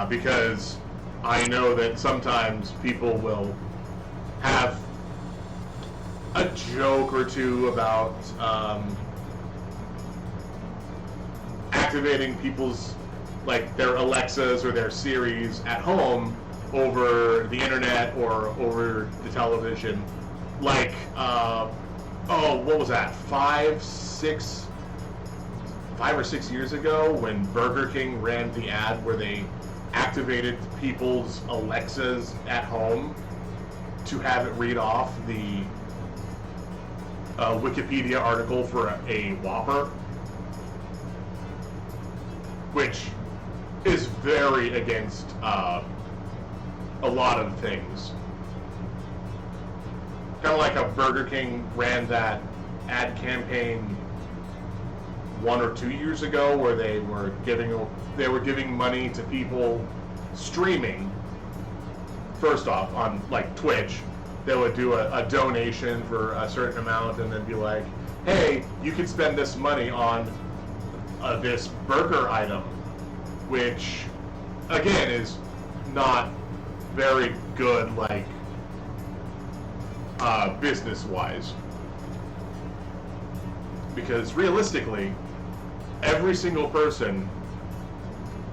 Because I know that sometimes people will have a joke or two about activating people's, like, their Alexas or their Siris at home over the internet or over the television, like what was that? 5 or 6 years ago, when Burger King ran the ad where they activated people's Alexas at home to have it read off the Wikipedia article for a Whopper, which is very against a lot of things. Kind of like how Burger King ran that ad campaign 1 or 2 years ago, where they were giving money to people streaming. First off, on like Twitch, they would do a donation for a certain amount, and then be like, "Hey, you can spend this money on this burger item," which again is not very good, like business-wise, because realistically, every single person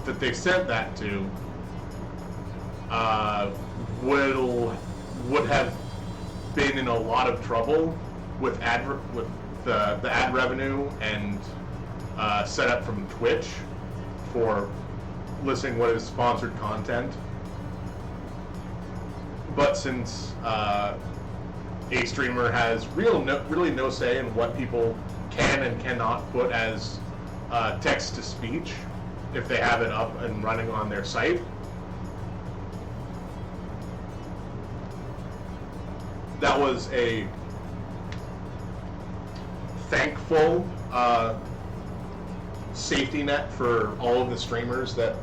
that they sent that to would have been in a lot of trouble with the ad revenue and setup from Twitch for listing what is sponsored content. But since a streamer has really no say in what people can and cannot put as text to speech if they have it up and running on their site, that was a thankful safety net for all of the streamers that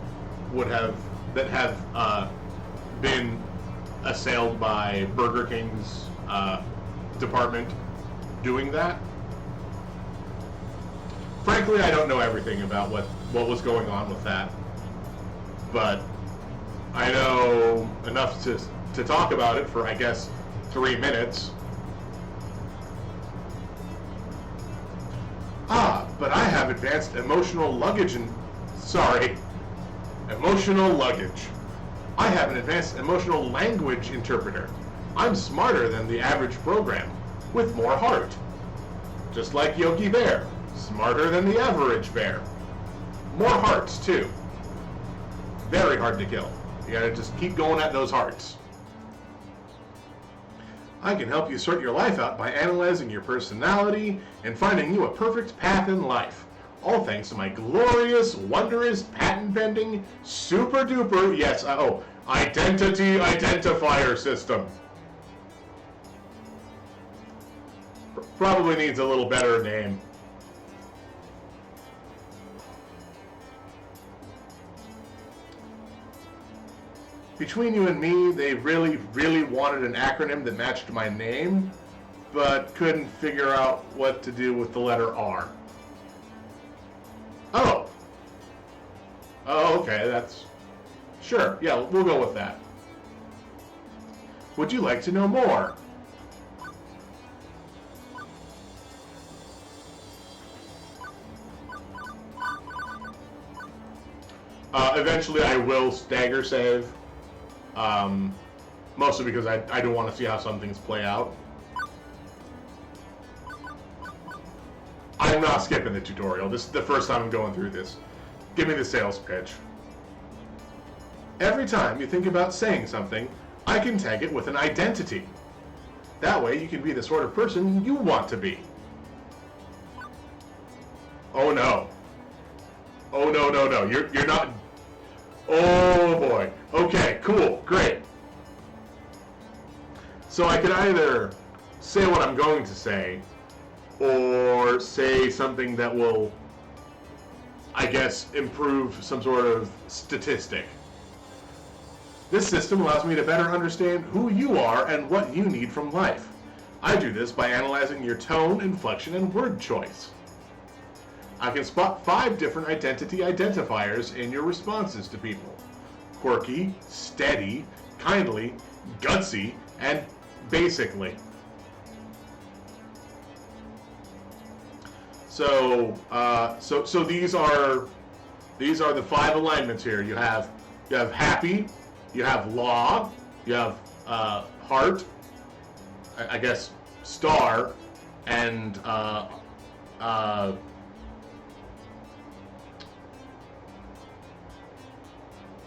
have been assailed by Burger King's department doing that. Frankly, I don't know everything about what was going on with that, but I know enough to talk about it for, I guess, 3 minutes. But I have advanced emotional luggage emotional luggage. I have an advanced emotional language interpreter. I'm smarter than the average program, with more heart. Just like Yogi Bear, smarter than the average bear. More hearts, too. Very hard to kill. You gotta just keep going at those hearts. I can help you sort your life out by analyzing your personality and finding you a perfect path in life. All thanks to my glorious, wondrous, patent-pending, super-duper, identity identifier system. Probably needs a little better name. Between you and me, they really, really wanted an acronym that matched my name, but couldn't figure out what to do with the letter R. Oh, okay, that's... Sure, yeah, we'll go with that. Would you like to know more? Eventually I will stagger save. Mostly because I don't want to see how some things play out. I'm not skipping the tutorial. This is the first time I'm going through this. Give me the sales pitch. Every time you think about saying something, I can tag it with an identity. That way you can be the sort of person you want to be. Oh no. Oh no, no, no. You're not... Oh boy. Okay, cool, great. So I could either say what I'm going to say, or say something that will, I guess, improve some sort of statistic. This system allows me to better understand who you are and what you need from life. I do this by analyzing your tone, inflection, and word choice. I can spot 5 different identity identifiers in your responses to people. Quirky, steady, kindly, gutsy, and basically. So these are the 5 alignments here. You have happy, You have Law, you have Heart, I guess Star, and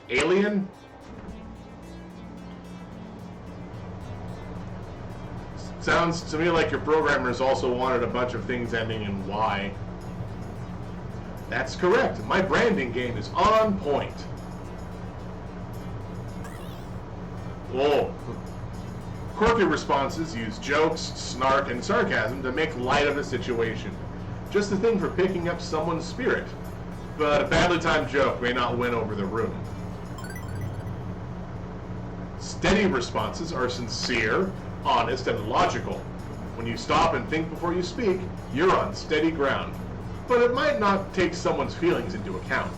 Alien? Sounds to me like your programmers also wanted a bunch of things ending in Y. That's correct. My branding game is on point. Whoa. Quirky responses use jokes, snark, and sarcasm to make light of a situation. Just the thing for picking up someone's spirit. But a badly timed joke may not win over the room. Steady responses are sincere, honest, and logical. When you stop and think before you speak, you're on steady ground. But it might not take someone's feelings into account.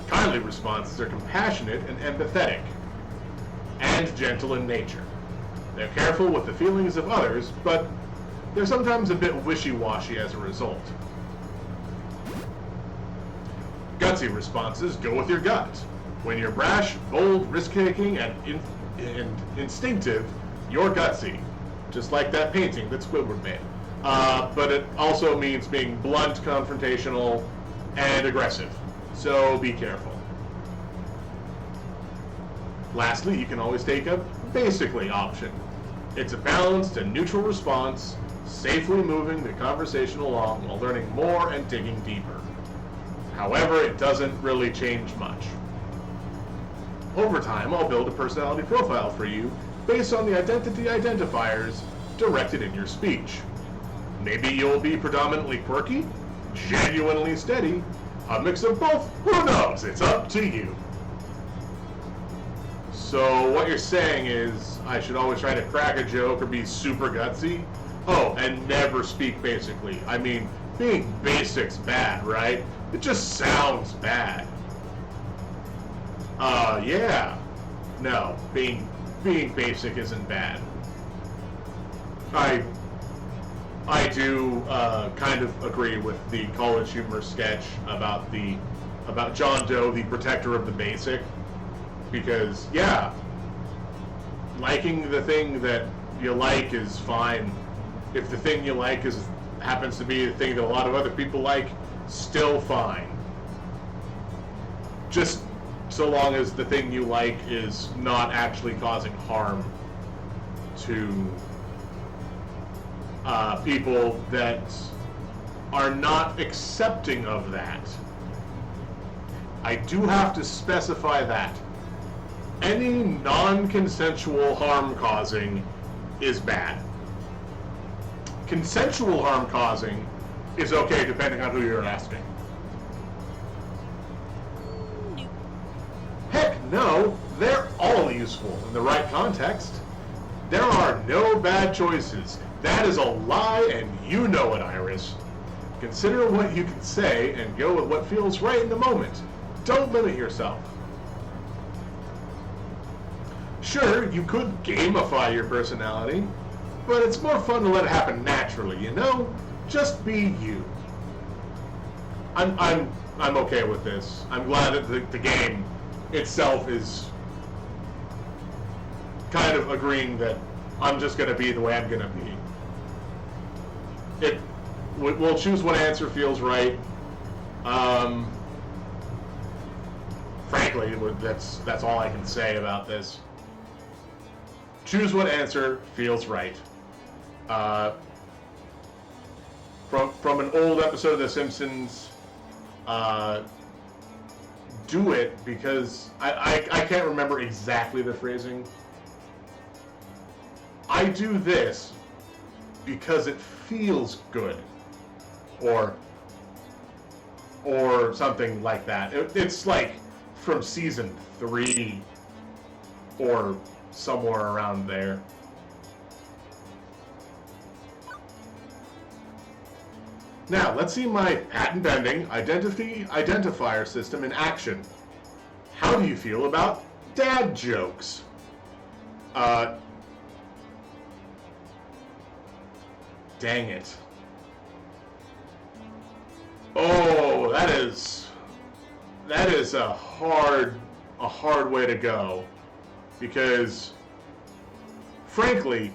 Kindly responses are compassionate and empathetic, and gentle in nature. They're careful with the feelings of others, but they're sometimes a bit wishy-washy as a result. Gutsy responses go with your gut. When you're brash, bold, risk-taking, and instinctive, you're gutsy. Just like that painting that Squidward made. But it also means being blunt, confrontational, and aggressive. So be careful. Lastly, you can always take a basically option. It's a balanced and neutral response, safely moving the conversation along while learning more and digging deeper. However, it doesn't really change much. Over time, I'll build a personality profile for you based on the identity identifiers directed in your speech. Maybe you'll be predominantly quirky, genuinely steady, a mix of both, who knows, it's up to you. So what you're saying is I should always try to crack a joke or be super gutsy? Oh, and never speak basically. I mean, being basic's bad, right? It just sounds bad. Yeah. No, being basic isn't bad. I do kind of agree with the College Humor sketch about John Doe, the protector of the basic, because yeah, liking the thing that you like is fine. If the thing you like happens to be the thing that a lot of other people like, still fine. Just so long as the thing you like is not actually causing harm to people that are not accepting of that. I do have to specify that. Any non-consensual harm causing is bad. Consensual harm causing is okay depending on who you're asking. Heck no, they're all useful in the right context. There are no bad choices. That is a lie, and you know it, Iris. Consider what you can say and go with what feels right in the moment. Don't limit yourself. Sure, you could gamify your personality, but it's more fun to let it happen naturally, you know? Just be you. I'm okay with this. I'm glad that the game itself is kind of agreeing that I'm just going to be the way I'm going to be. We'll choose what answer feels right. Frankly, that's all I can say about this. Choose what answer feels right. From an old episode of The Simpsons, do it because I can't remember exactly the phrasing. I do this because it feels good, or something like that. It's like from season 3 or somewhere around there. Now, let's see my patent-pending identity identifier system in action. How do you feel about dad jokes? Dang it. Oh, that is a hard a hard way to go, because frankly,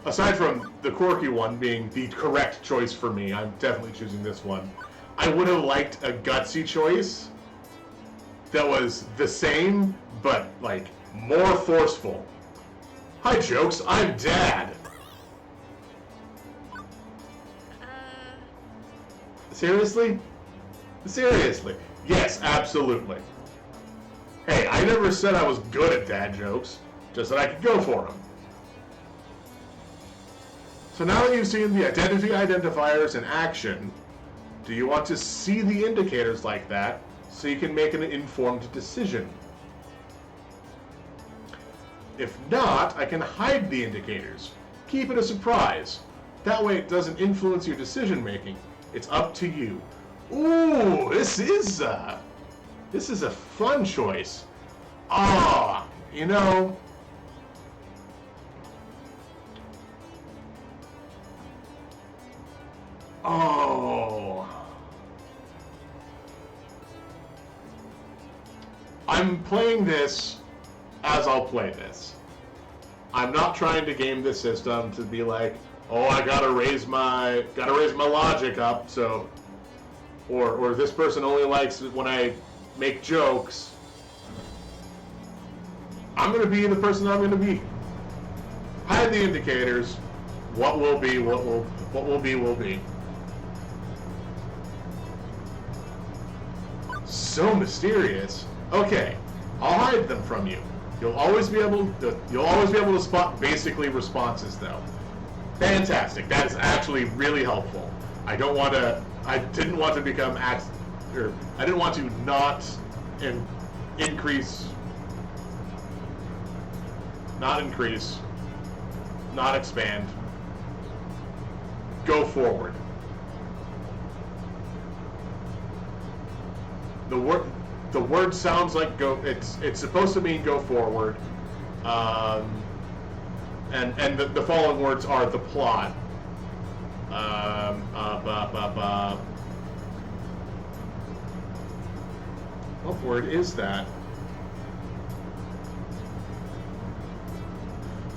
aside from the quirky one being the correct choice for me, I'm definitely choosing this one. I would have liked a gutsy choice that was the same, but like more forceful. Hi, Jokes, I'm Dad. Seriously? Seriously? Yes, absolutely. Hey, I never said I was good at dad jokes, just that I could go for them. So now that you've seen the identity identifiers in action, do you want to see the indicators like that so you can make an informed decision? If not, I can hide the indicators. Keep it a surprise. That way it doesn't influence your decision making. It's up to you. Ooh, this is a fun choice. Ah, you know, oh, I'm playing this as I'll play this. I'm not trying to game the system to be like, oh, I gotta raise my logic up, so, or this person only likes it when I make jokes. I'm gonna be the person I'm gonna be. Hide the indicators. What will be, what will be, will be. So mysterious. Okay, I'll hide them from you. You'll always be able to spot basically responses though. Fantastic. That is actually really helpful. I didn't want to not expand. Go forward. The word sounds like go. It's supposed to mean go forward. And the following words are the plot. What word is that?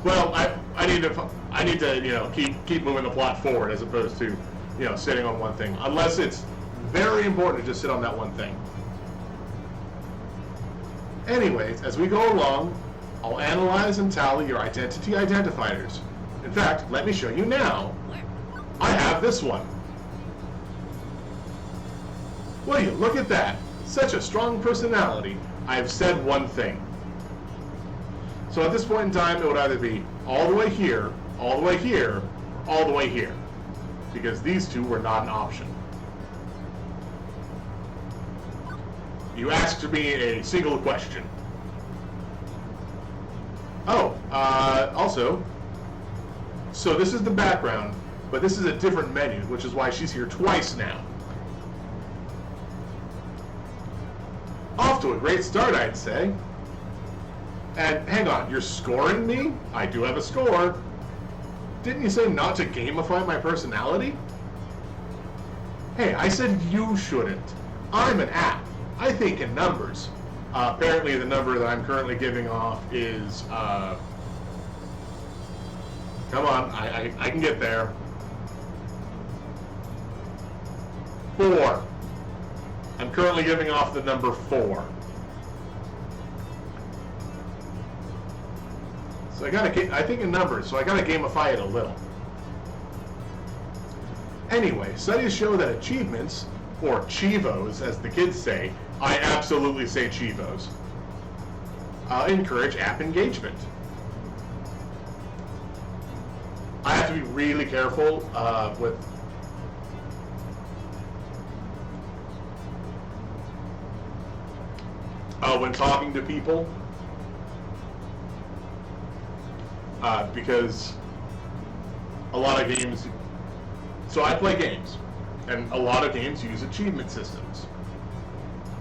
Well, I need to keep moving the plot forward as opposed to sitting on one thing. Unless it's very important to just sit on that one thing. Anyways, as we go along, I'll analyze and tally your identity identifiers. In fact, let me show you now. I have this one. Will you look at that? Such a strong personality. I have said one thing. So at this point in time, it would either be all the way here, all the way here, all the way here. Because these two were not an option. You asked me a single question. Oh, also, so this is the background, but this is a different menu, which is why she's here twice now. Off to a great start, I'd say. And hang on, you're scoring me? I do have a score. Didn't you say not to gamify my personality? Hey, I said you shouldn't. I'm an app. I think in numbers. Apparently the number that I'm currently giving off is, come on, I can get there. 4. I'm currently giving off the number 4. So I think in numbers, so I gotta gamify it a little. Anyway, studies show that achievements, or Chivos as the kids say, I absolutely say Chivos, encourage app engagement. I have to be really careful with when talking to people, because a lot of games, so I play games, and a lot of games use achievement systems.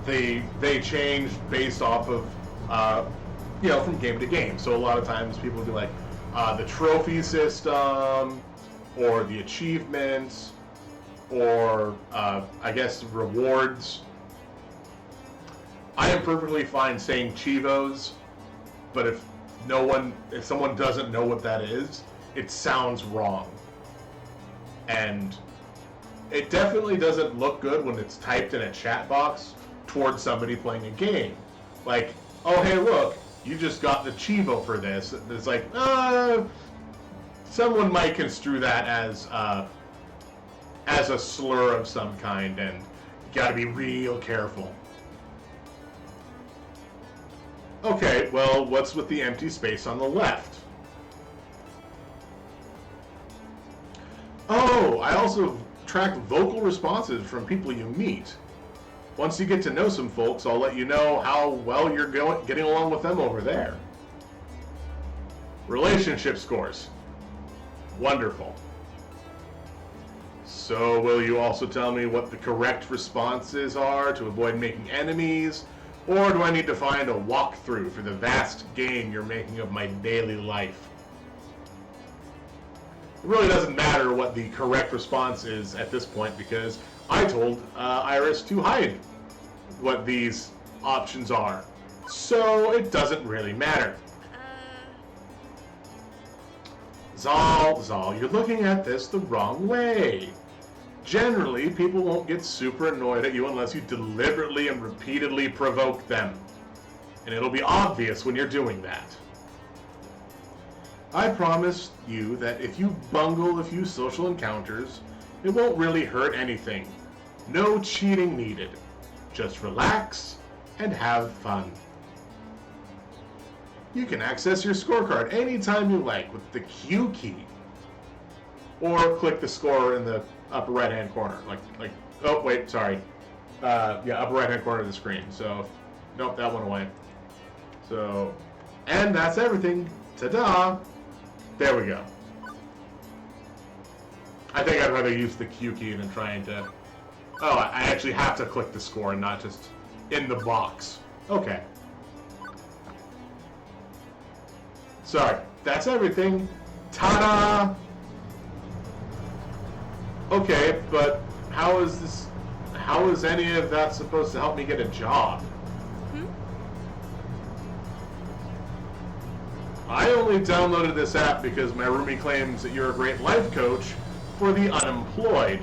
They change based off of, from game to game. So a lot of times people will be like, the trophy system, or the achievements, or I guess rewards. I am perfectly fine saying Chivos, but if someone doesn't know what that is, it sounds wrong. And it definitely doesn't look good when it's typed in a chat box towards somebody playing a game. Like, oh hey look, you just got the Chivo for this. It's like, someone might construe that as a slur of some kind, and you gotta be real careful. Okay, well, what's with the empty space on the left? Oh, I also track vocal responses from people you meet. Once you get to know some folks, I'll let you know how well you're getting along with them over there. Relationship scores. Wonderful. So will you also tell me what the correct responses are to avoid making enemies? Or do I need to find a walkthrough for the vast game you're making of my daily life? It really doesn't matter what the correct response is at this point, because I told Iris to hide what these options are. So it doesn't really matter. Zal, you're looking at this the wrong way. Generally, people won't get super annoyed at you unless you deliberately and repeatedly provoke them. And it'll be obvious when you're doing that. I promise you that if you bungle a few social encounters, it won't really hurt anything. No cheating needed. Just relax and have fun. You can access your scorecard anytime you like with the Q key. Or click the score in the upper right hand corner. Oh wait, sorry. Upper right hand corner of the screen. So, nope, that went away. So, and that's everything. Ta-da! There we go. I think I'd rather use the Q key than trying to... Oh, I actually have to click the score and not just in the box. Okay. Sorry, that's everything. Ta-da! Okay, but how is any of that supposed to help me get a job? I only downloaded this app because my roomie claims that you're a great life coach for the unemployed.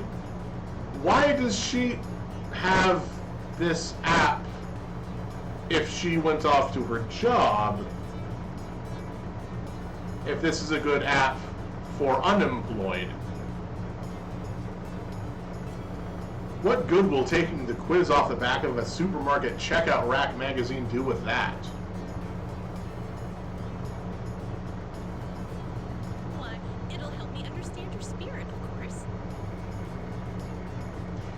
Why does she have this app if she went off to her job? If this is a good app for unemployed? What good will taking the quiz off the back of a supermarket checkout rack magazine do with that? It'll help me understand your spirit, of course.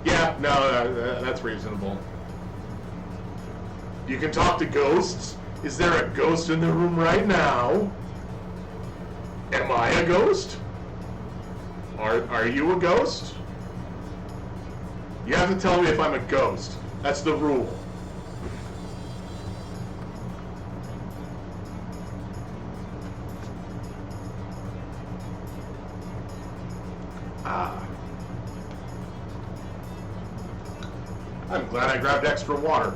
Yeah, no, that's reasonable. You can talk to ghosts? Is there a ghost in the room right now? Am I a ghost? Are you a ghost? You have to tell me if I'm a ghost. That's the rule. I'm glad I grabbed extra water.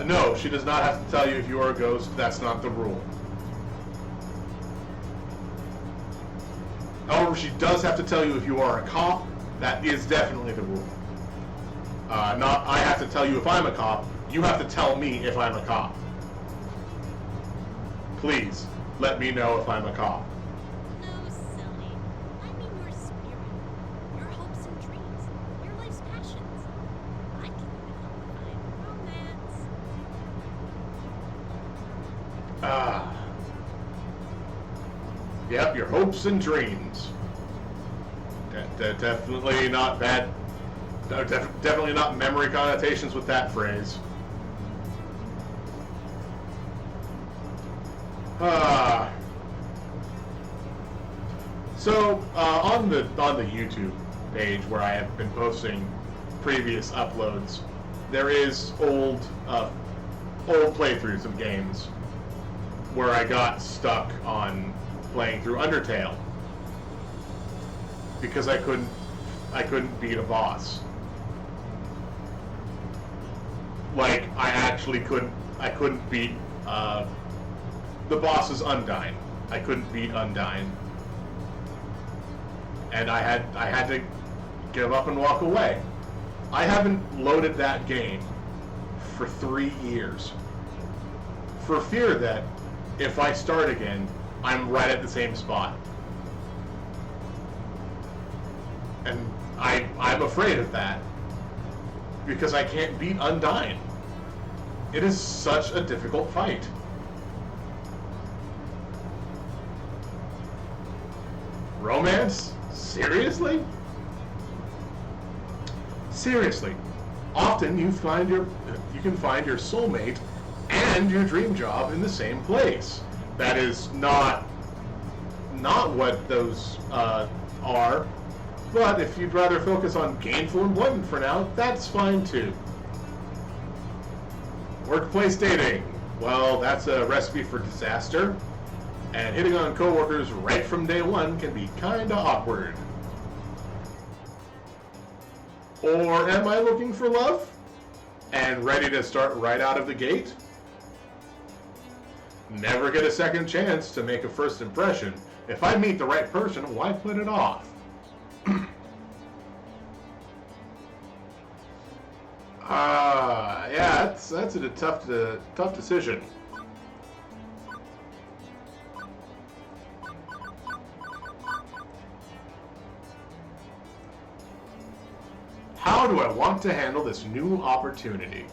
No, she does not have to tell you if you are a ghost. That's not the rule. However, she does have to tell you if you are a cop. That is definitely the rule. Not I have to tell you if I'm a cop. You have to tell me if I'm a cop. Please, let me know if I'm a cop. No, silly. I mean your spirit, your hopes and dreams, your life's passions. I can even help find romance. Yep, your hopes and dreams. Definitely not bad. Definitely not memory connotations with that phrase. So on the YouTube page where I have been posting previous uploads, there is old playthroughs of games where I got stuck on playing through Undertale because I couldn't beat a boss. Like, I couldn't beat the boss's Undyne. I couldn't beat Undyne. And I had to give up and walk away. I haven't loaded that game for 3 years. For fear that if I start again, I'm right at the same spot. And I'm afraid of that. Because I can't beat Undyne. It is such a difficult fight. Romance? Seriously? Seriously. Often you can find your soulmate and your dream job in the same place. That is not what those are. But if you'd rather focus on gainful employment for now, that's fine too. Workplace dating. Well, that's a recipe for disaster. And hitting on coworkers right from day one can be kinda awkward. Or am I looking for love? And ready to start right out of the gate? Never get a second chance to make a first impression. If I meet the right person, why put it off? Yeah, that's a tough decision. How do I want to handle this new opportunity?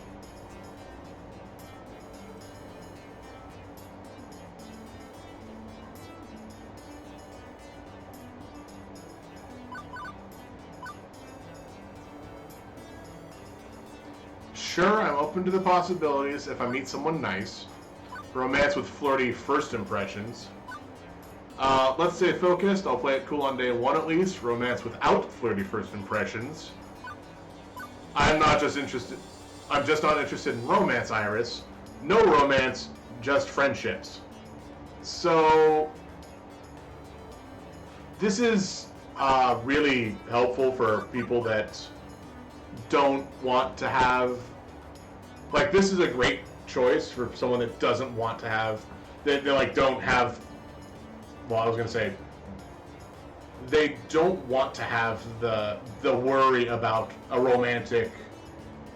Sure, I'm open to the possibilities if I meet someone nice. Romance with flirty first impressions. Let's stay focused. I'll play it cool on day one at least. Romance without flirty first impressions. I'm just not interested in romance, Iris. No romance, just friendships. So this is really helpful for people that don't want to have, like, this is a great choice for someone that doesn't want to have, they like don't have, well, I was gonna say, they don't want to have the worry about a romantic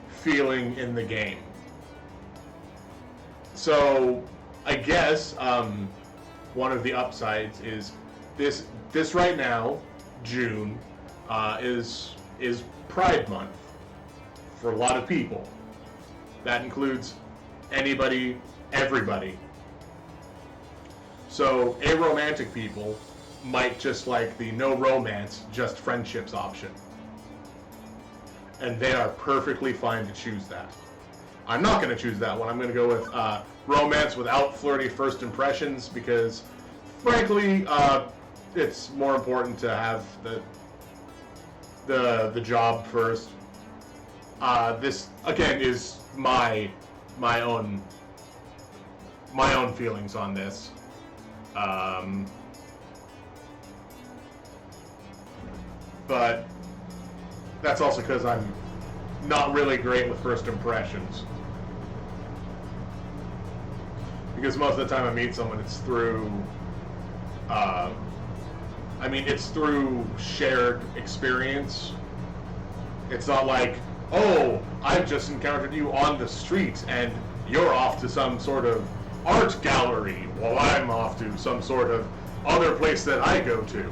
feeling in the game. So I guess one of the upsides is this right now, June, is Pride Month for a lot of people. That includes anybody, everybody. So aromantic people might just like the no romance, just friendships option. And they are perfectly fine to choose that. I'm not going to choose that one. I'm going to go with romance without flirty first impressions because, frankly, it's more important to have the job first. This again is my own feelings on this. But that's also because I'm not really great with first impressions. Because most of the time I meet someone, it's through, it's through shared experience. It's not like, oh, I've just encountered you on the street and you're off to some sort of art gallery while I'm off to some sort of other place that I go to.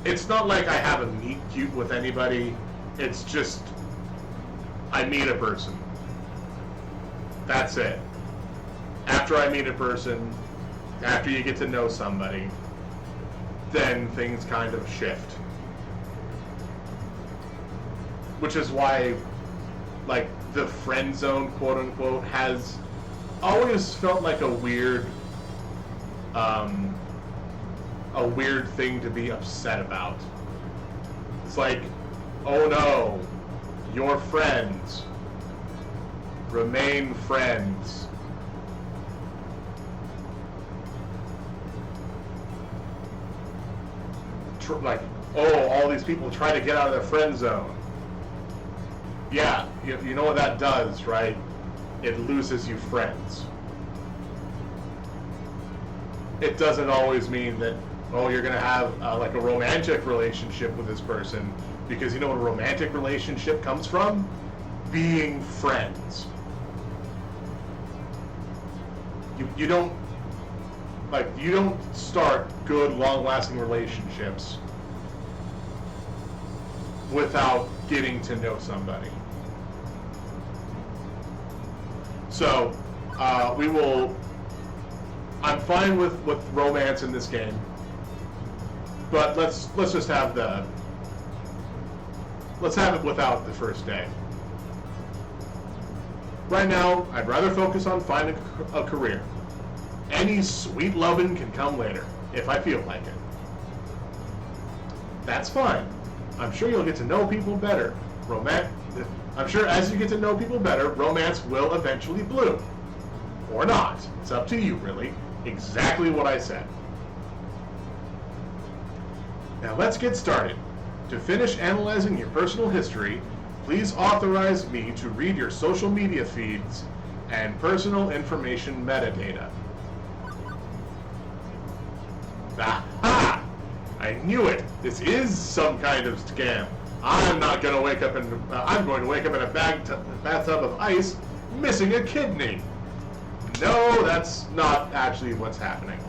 It's not like I have a meet cute with anybody. It's just I meet a person. That's it. After I meet a person, after you get to know somebody, then things kind of shift. Which is why, like, the friend zone, quote unquote, has always felt like a weird thing to be upset about. It's like, oh no, you're friends. Remain friends. Like, oh, all these people try to get out of their friend zone. Yeah, you know what that does, right? It loses you friends. It doesn't always mean that, oh, you're going to have like a romantic relationship with this person, because you know what a romantic relationship comes from? Being friends. You don't start good, long-lasting relationships without getting to know somebody. So I'm fine with romance in this game, but let's just have let's have it without the first day. Right now, I'd rather focus on finding a career. Any sweet loving can come later, if I feel like it. That's fine. I'm sure you'll get to know people better. I'm sure as you get to know people better, romance will eventually bloom. Or not. It's up to you, really. Exactly what I said. Now let's get started. To finish analyzing your personal history, please authorize me to read your social media feeds and personal information metadata. Aha! I knew it. This is some kind of scam. I'm going to wake up in a bathtub of ice, missing a kidney. No, that's not actually what's happening.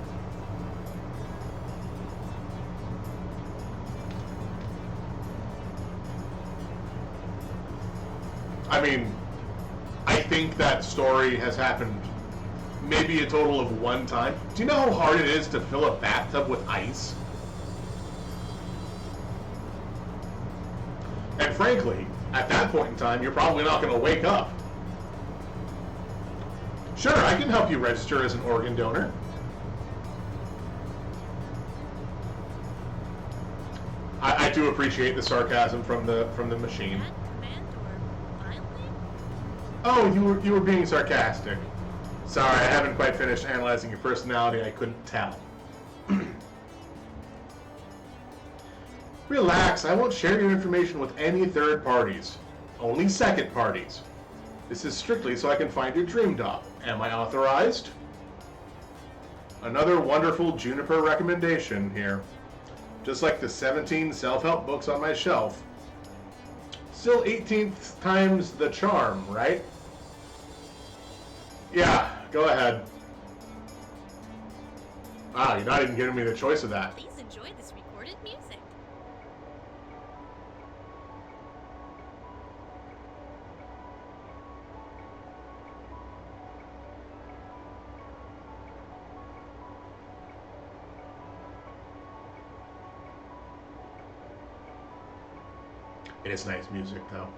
I mean, I think that story has happened maybe a total of one time. Do you know how hard it is to fill a bathtub with ice? And frankly, at that point in time, you're probably not going to wake up. Sure, I can help you register as an organ donor. I do appreciate the sarcasm from the machine. Command or violently? Oh, you were being sarcastic. Sorry, I haven't quite finished analyzing your personality. I couldn't tell. Relax, I won't share your information with any third parties. Only second parties. This is strictly so I can find your dream job. Am I authorized? Another wonderful Juniper recommendation here. Just like the 17 self-help books on my shelf. Still 18th times the charm, right? Yeah, go ahead. Wow, you're not even giving me the choice of that. Please enjoy this recorded music. It is nice music, though.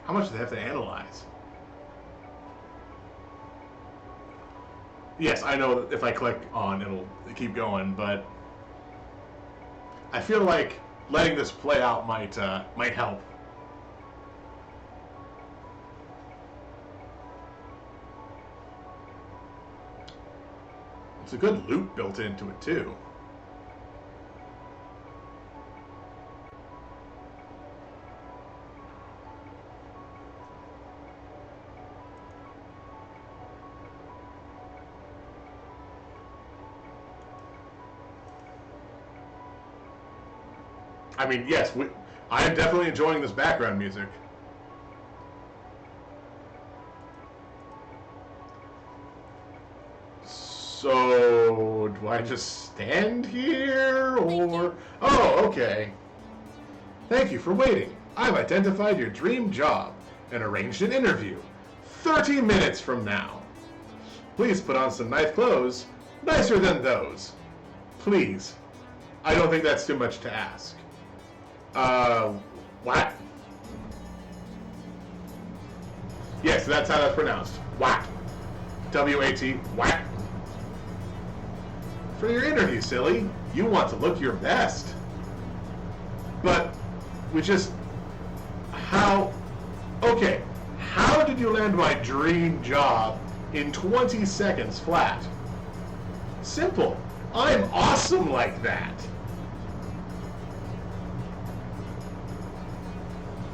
How much do they have to analyze? Yes, I know that if I click on, it'll keep going, but I feel like letting this play out might help. It's a good loop built into it too. I mean, yes, I am definitely enjoying this background music. So, do I just stand here, or... Oh, okay. Thank you for waiting. I've identified your dream job and arranged an interview. 30 minutes from now. Please put on some nice clothes, nicer than those. Please. I don't think that's too much to ask. What? Yes, that's how that's pronounced. Whack. W-A-T, whack. for your interview, silly. You want to look your best. But we just... Okay, how did you land my dream job in 20 seconds flat? Simple. I'm awesome like that.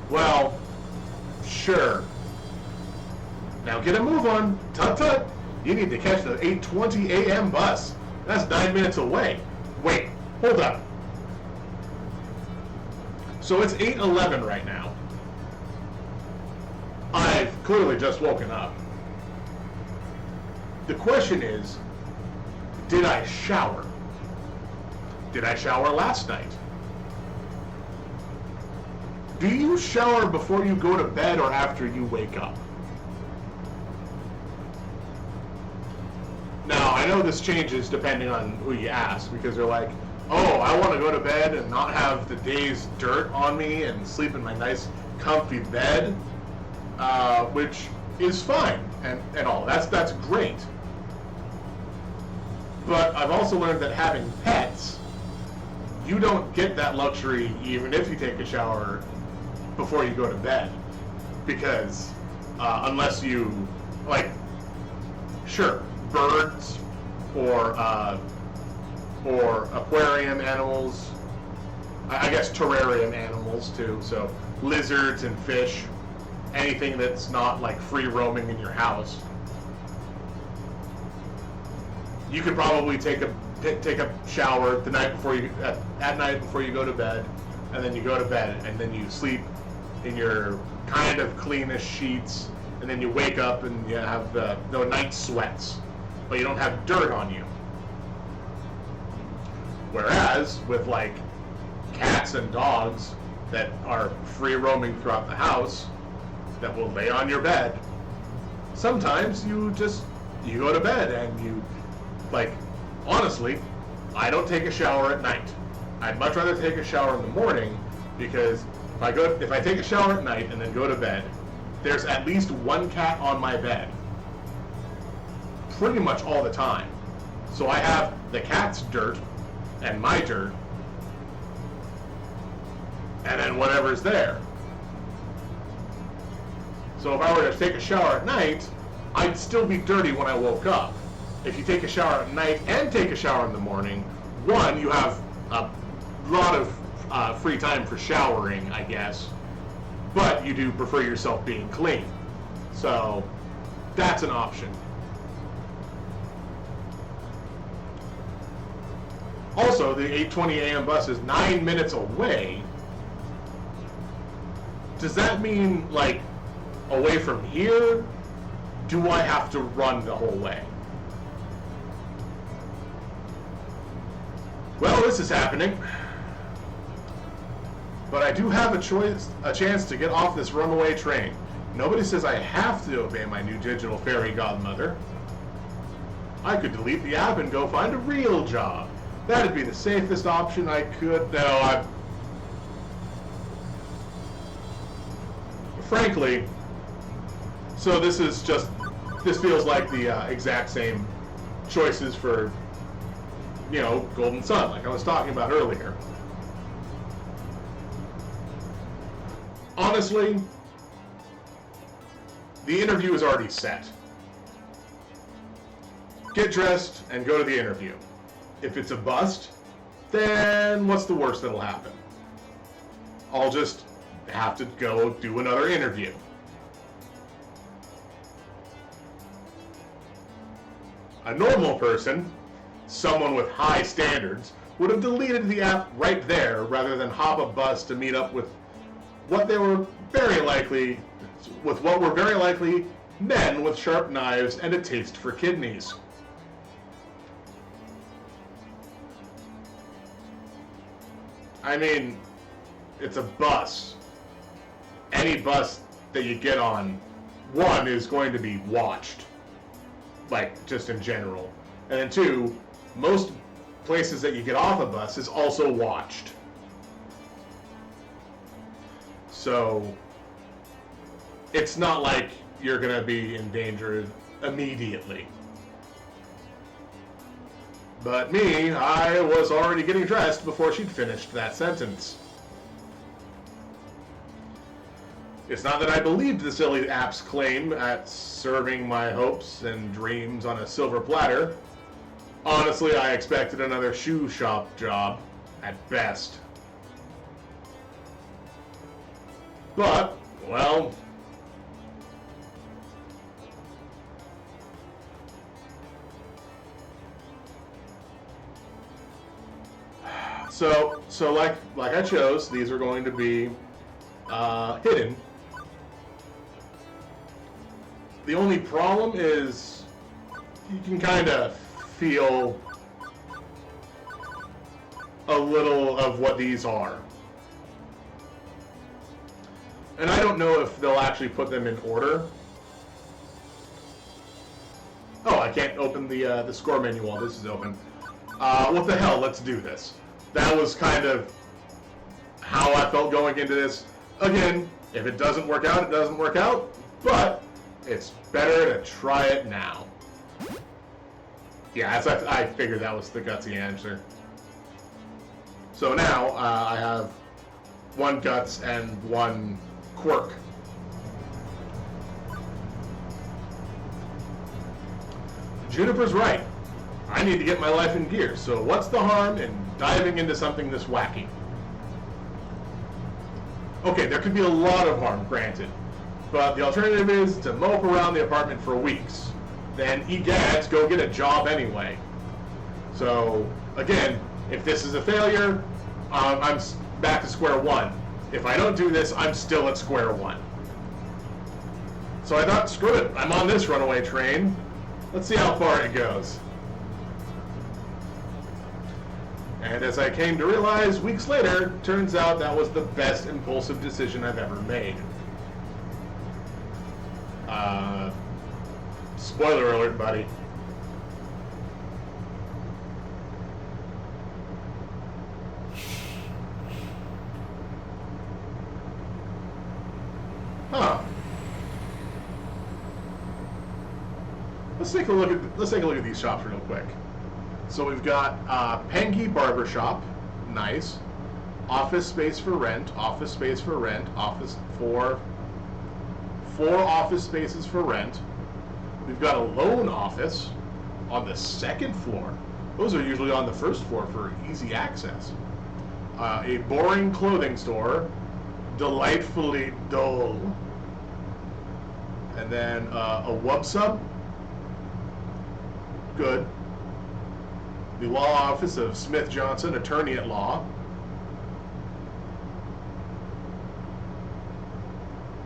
Well, sure. Now get a move on. Tut tut. You need to catch the 8:20 a.m. bus. That's 9 minutes away. Wait, hold up. So it's 8:11 right now. I've clearly just woken up. The question is, did I shower? Did I shower last night? Do you shower before you go to bed or after you wake up? Now, I know this changes depending on who you ask, because they're like, oh, I want to go to bed and not have the day's dirt on me and sleep in my nice, comfy bed, which is fine and all. That's great. But I've also learned that having pets, you don't get that luxury even if you take a shower before you go to bed, because unless you, like, sure, birds or aquarium animals, I guess terrarium animals too, so lizards and fish, anything that's not like free roaming in your house, you could probably take a shower the night before you at night before you go to bed, and then you go to bed and then you sleep in your kind of cleanish sheets, and then you wake up and you have the night sweats, but you don't have dirt on you. Whereas with like cats and dogs that are free roaming throughout the house, that will lay on your bed, sometimes you go to bed and you, like, honestly, I don't take a shower at night. I'd much rather take a shower in the morning, because if I take a shower at night and then go to bed, there's at least one cat on my bed pretty much all the time. So I have the cat's dirt and my dirt, and then whatever's there. So if I were to take a shower at night, I'd still be dirty when I woke up. If you take a shower at night and take a shower in the morning, one, you have a lot of free time for showering, I guess, but you do prefer yourself being clean. So that's an option. Also, the 8:20 a.m. bus is 9 minutes away. Does that mean, like, away from here? Do I have to run the whole way? Well, this is happening. But I do have a chance to get off this runaway train. Nobody says I have to obey my new digital fairy godmother. I could delete the app and go find a real job. That'd be the safest option I could. No, frankly, so this feels like the exact same choices for, Golden Sun, like I was talking about earlier. Honestly, the interview is already set. Get dressed and go to the interview. If it's a bust, then what's the worst that'll happen? I'll just have to go do another interview. A normal person, someone with high standards, would have deleted the app right there rather than hop a bus to meet up with what were very likely men with sharp knives and a taste for kidneys. I mean, it's a bus. Any bus that you get on, one, is going to be watched. Like, just in general. And then two, most places that you get off a bus is also watched. So, it's not like you're going to be in danger immediately. But me, I was already getting dressed before she'd finished that sentence. It's not that I believed the silly app's claim at serving my hopes and dreams on a silver platter. Honestly, I expected another shoe shop job, at best. But, well... So like I chose, these are going to be hidden. The only problem is you can kind of feel a little of what these are. And I don't know if they'll actually put them in order. Oh, I can't open the score menu while this is open. What the hell, let's do this. That was kind of how I felt going into this. Again, if it doesn't work out, it doesn't work out. But it's better to try it now. Yeah, I figured that was the gutsy answer. So now I have one guts and one quirk. Juniper's right. I need to get my life in gear, so what's the harm in diving into something this wacky? Okay, there could be a lot of harm, granted, but the alternative is to mope around the apartment for weeks. Then egads, go get a job anyway. So, again, if this is a failure, I'm back to square one. If I don't do this, I'm still at square one. So I thought, screw it, I'm on this runaway train. Let's see how far it goes. And as I came to realize weeks later, turns out that was the best impulsive decision I've ever made. Spoiler alert, buddy. Huh. Let's take a look at these shops real quick. So we've got Pengy Barbershop, nice. Office space for rent, office space for rent, four office spaces for rent. We've got a loan office on the second floor. Those are usually on the first floor for easy access. A boring clothing store, delightfully dull. And then a wub sub, good. The law office of Smith Johnson, attorney at law.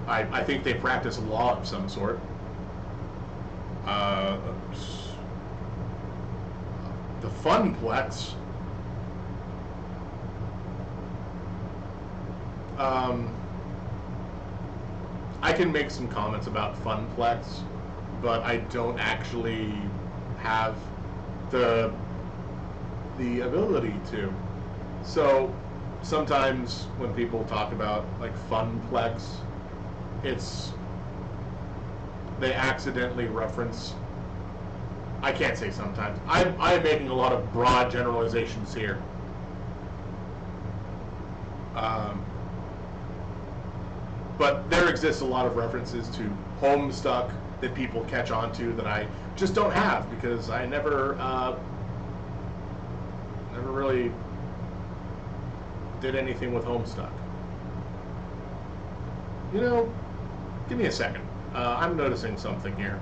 I think they practice law of some sort. The Funplex. I can make some comments about Funplex, but I don't actually have the ability to. So sometimes when people talk about like Funplex, they accidentally reference. I can't say sometimes. I'm making a lot of broad generalizations here. But there exists a lot of references to Homestuck that people catch on to that I just don't have because I never really did anything with Homestuck. You know, give me a second. I'm noticing something here.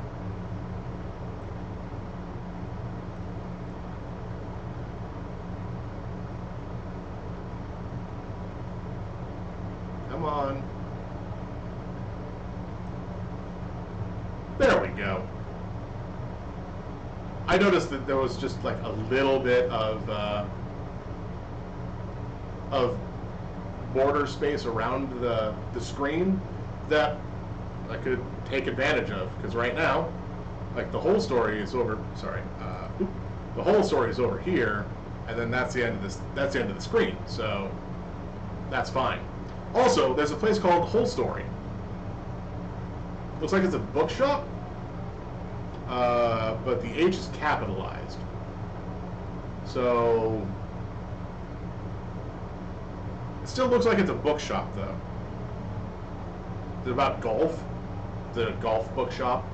Come on. There we go. I noticed that there was just like a little bit of border space around the screen that I could take advantage of, because right now, like the whole story is over. Sorry, the whole story is over here, and then that's the end of this. That's the end of the screen. So that's fine. Also, there's a place called Whole Story. Looks like it's a bookshop, but the H is capitalized. So it still looks like it's a bookshop, though. Is it about golf? Is it a golf bookshop?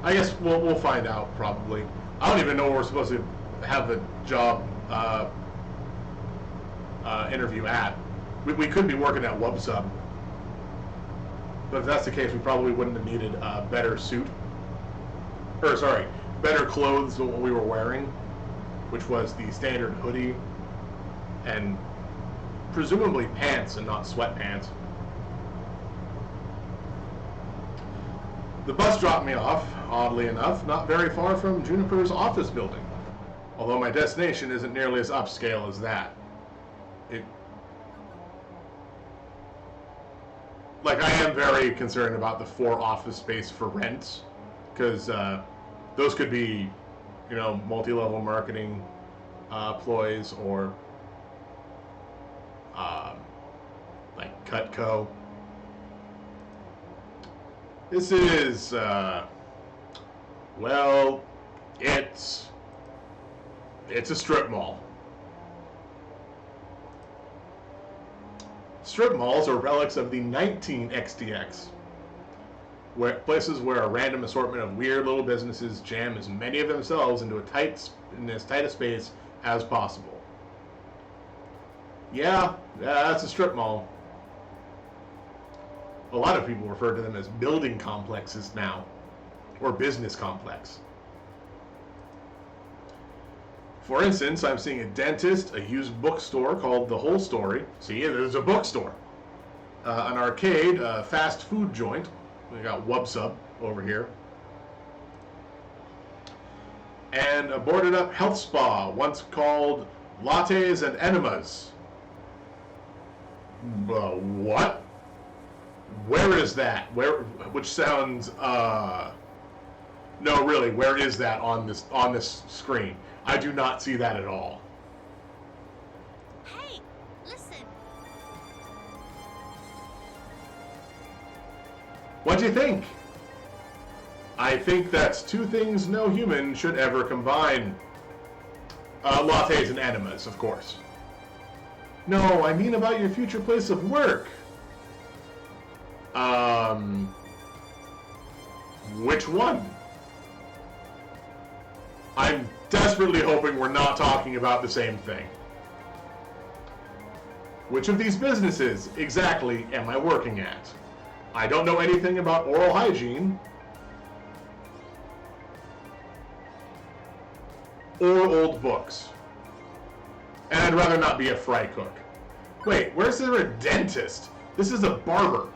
I guess we'll find out probably. I don't even know where we're supposed to have the job interview at. We could be working at WubSub, but if that's the case, we probably wouldn't have needed a better suit, or sorry, better clothes than what we were wearing, which was the standard hoodie and presumably pants and not sweatpants. The bus dropped me off, oddly enough, not very far from Juniper's office building, although my destination isn't nearly as upscale as that. Like, I am very concerned about the 4 office space for rents, because those could be, you know, multi-level marketing ploys or like Cutco. This is, well, it's a strip mall. Strip malls are relics of the 19XDX, places where a random assortment of weird little businesses jam as many of themselves into as tight a space as possible. Yeah, that's a strip mall. A lot of people refer to them as building complexes now, or business complex. For instance, I'm seeing a dentist, a used bookstore called The Whole Story. See, there's a bookstore. An arcade, a fast food joint. We got WubSub over here. And a boarded up health spa, once called Lattes and Enemas. What? Where is that? Which sounds, no, really, where is that on this screen? I do not see that at all. Hey, listen. What'd you think? I think that's 2 things no human should ever combine. Lattes and enemas, of course. No, I mean about your future place of work. Which one? I'm desperately hoping we're not talking about the same thing. Which of these businesses exactly am I working at? I don't know anything about oral hygiene or old books. And I'd rather not be a fry cook. Wait, where's there a dentist? This is a barber.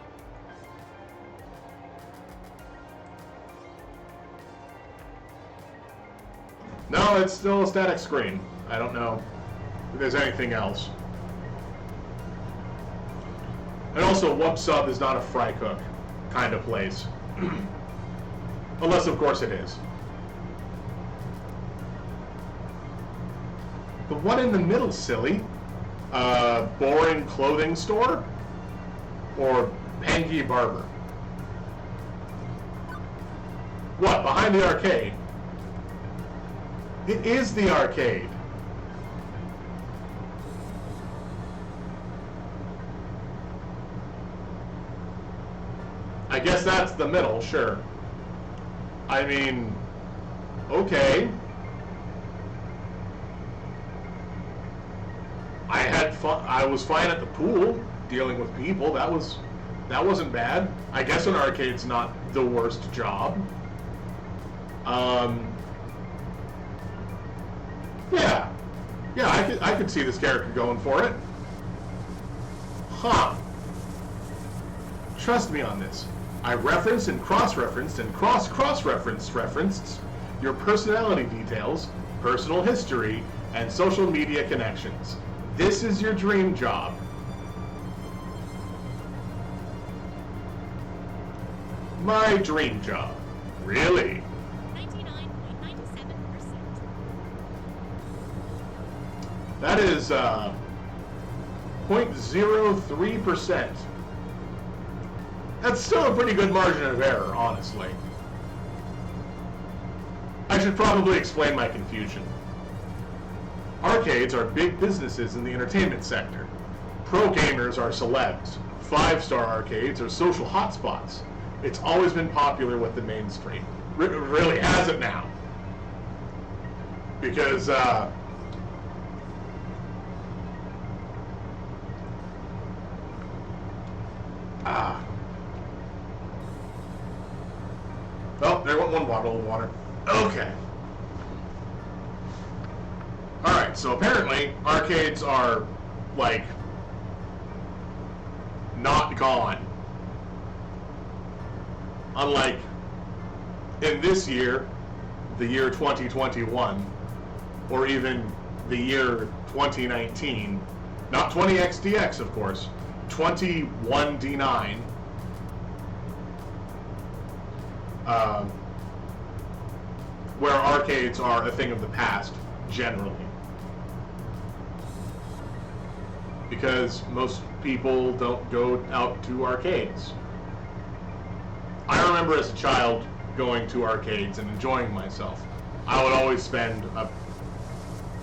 No, it's still a static screen. I don't know if there's anything else. And also, WubSub is not a fry cook kind of place. Unless, of course, it is. The one in the middle, silly. Boring clothing store? Or Panky Barber? What, behind the arcade? It is the arcade. I guess that's the middle, sure. I mean, okay. I had fun. I was fine at the pool dealing with people. That wasn't bad. I guess an arcade's not the worst job. Yeah, I could see this character going for it. Huh. Trust me on this. I referenced and cross-referenced and cross-referenced your personality details, personal history, and social media connections. This is your dream job. My dream job. Really? 99.97%. That is 0.03%. That's still a pretty good margin of error, honestly. I should probably explain my confusion. Arcades are big businesses in the entertainment sector. Pro gamers are celebs. Five-star arcades are social hotspots. It's always been popular with the mainstream. Really hasn't now. Because, oh, there went one bottle of water. Okay. Alright, so apparently arcades are, like, not gone. Unlike in this year, the year 2021, or even the year 2019, not 20XDX, of course, 21D9, where arcades are a thing of the past, generally. Because most people don't go out to arcades. I remember as a child going to arcades and enjoying myself. I would always spend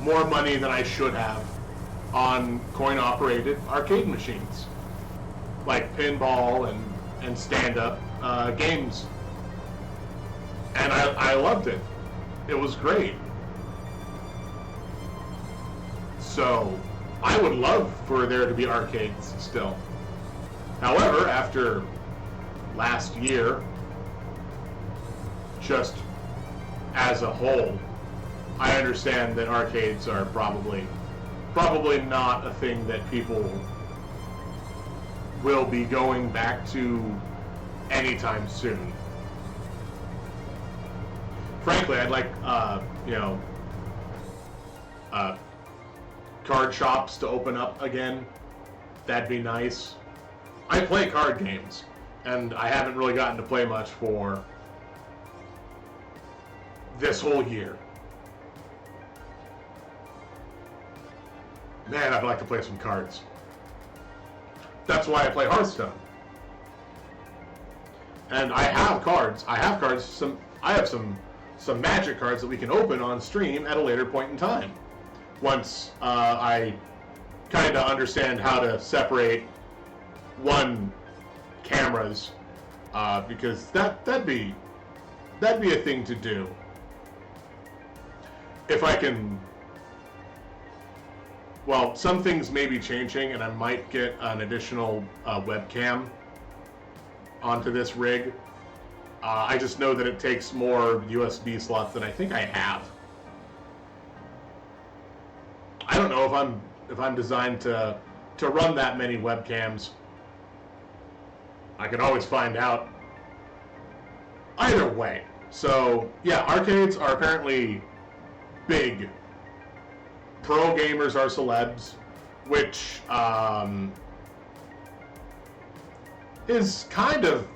more money than I should have on coin-operated arcade machines, like pinball and stand-up games. And I loved it. It was great. So I would love for there to be arcades still. However, after last year, just as a whole, I understand that arcades are probably not a thing that people will be going back to anytime soon. Frankly, I'd like, card shops to open up again. That'd be nice. I play card games, and I haven't really gotten to play much for this whole year. Man, I'd like to play some cards. That's why I play Hearthstone. And I have cards. I have some Magic cards that we can open on stream at a later point in time. Once I kind of understand how to separate cameras, because that'd be a thing to do. If I can, well, some things may be changing, and I might get an additional webcam onto this rig. I just know that it takes more USB slots than I think I have. I don't know if I'm designed to run that many webcams. I could always find out. Either way. So yeah, arcades are apparently big. Pro gamers are celebs, which is kind of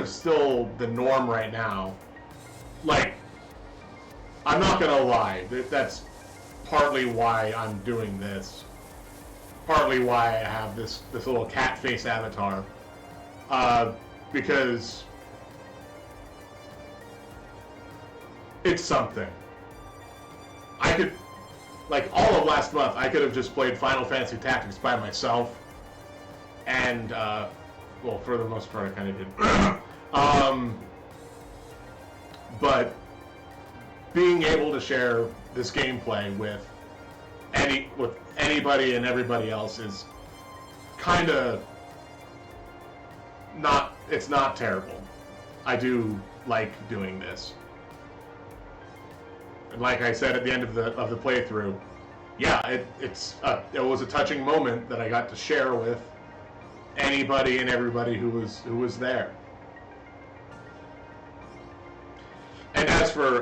still the norm right now. Like, I'm not gonna lie, that's partly why I'm doing this. Partly why I have this little cat face avatar. Because it's something. I could, like, all of last month, I could have just played Final Fantasy Tactics by myself. And, well, for the most part, I kind of did. But being able to share this gameplay with anybody and everybody else is kind of it's not terrible. I do like doing this. And like I said at the end of the playthrough, yeah, it was a touching moment that I got to share with anybody and everybody who was there. And as for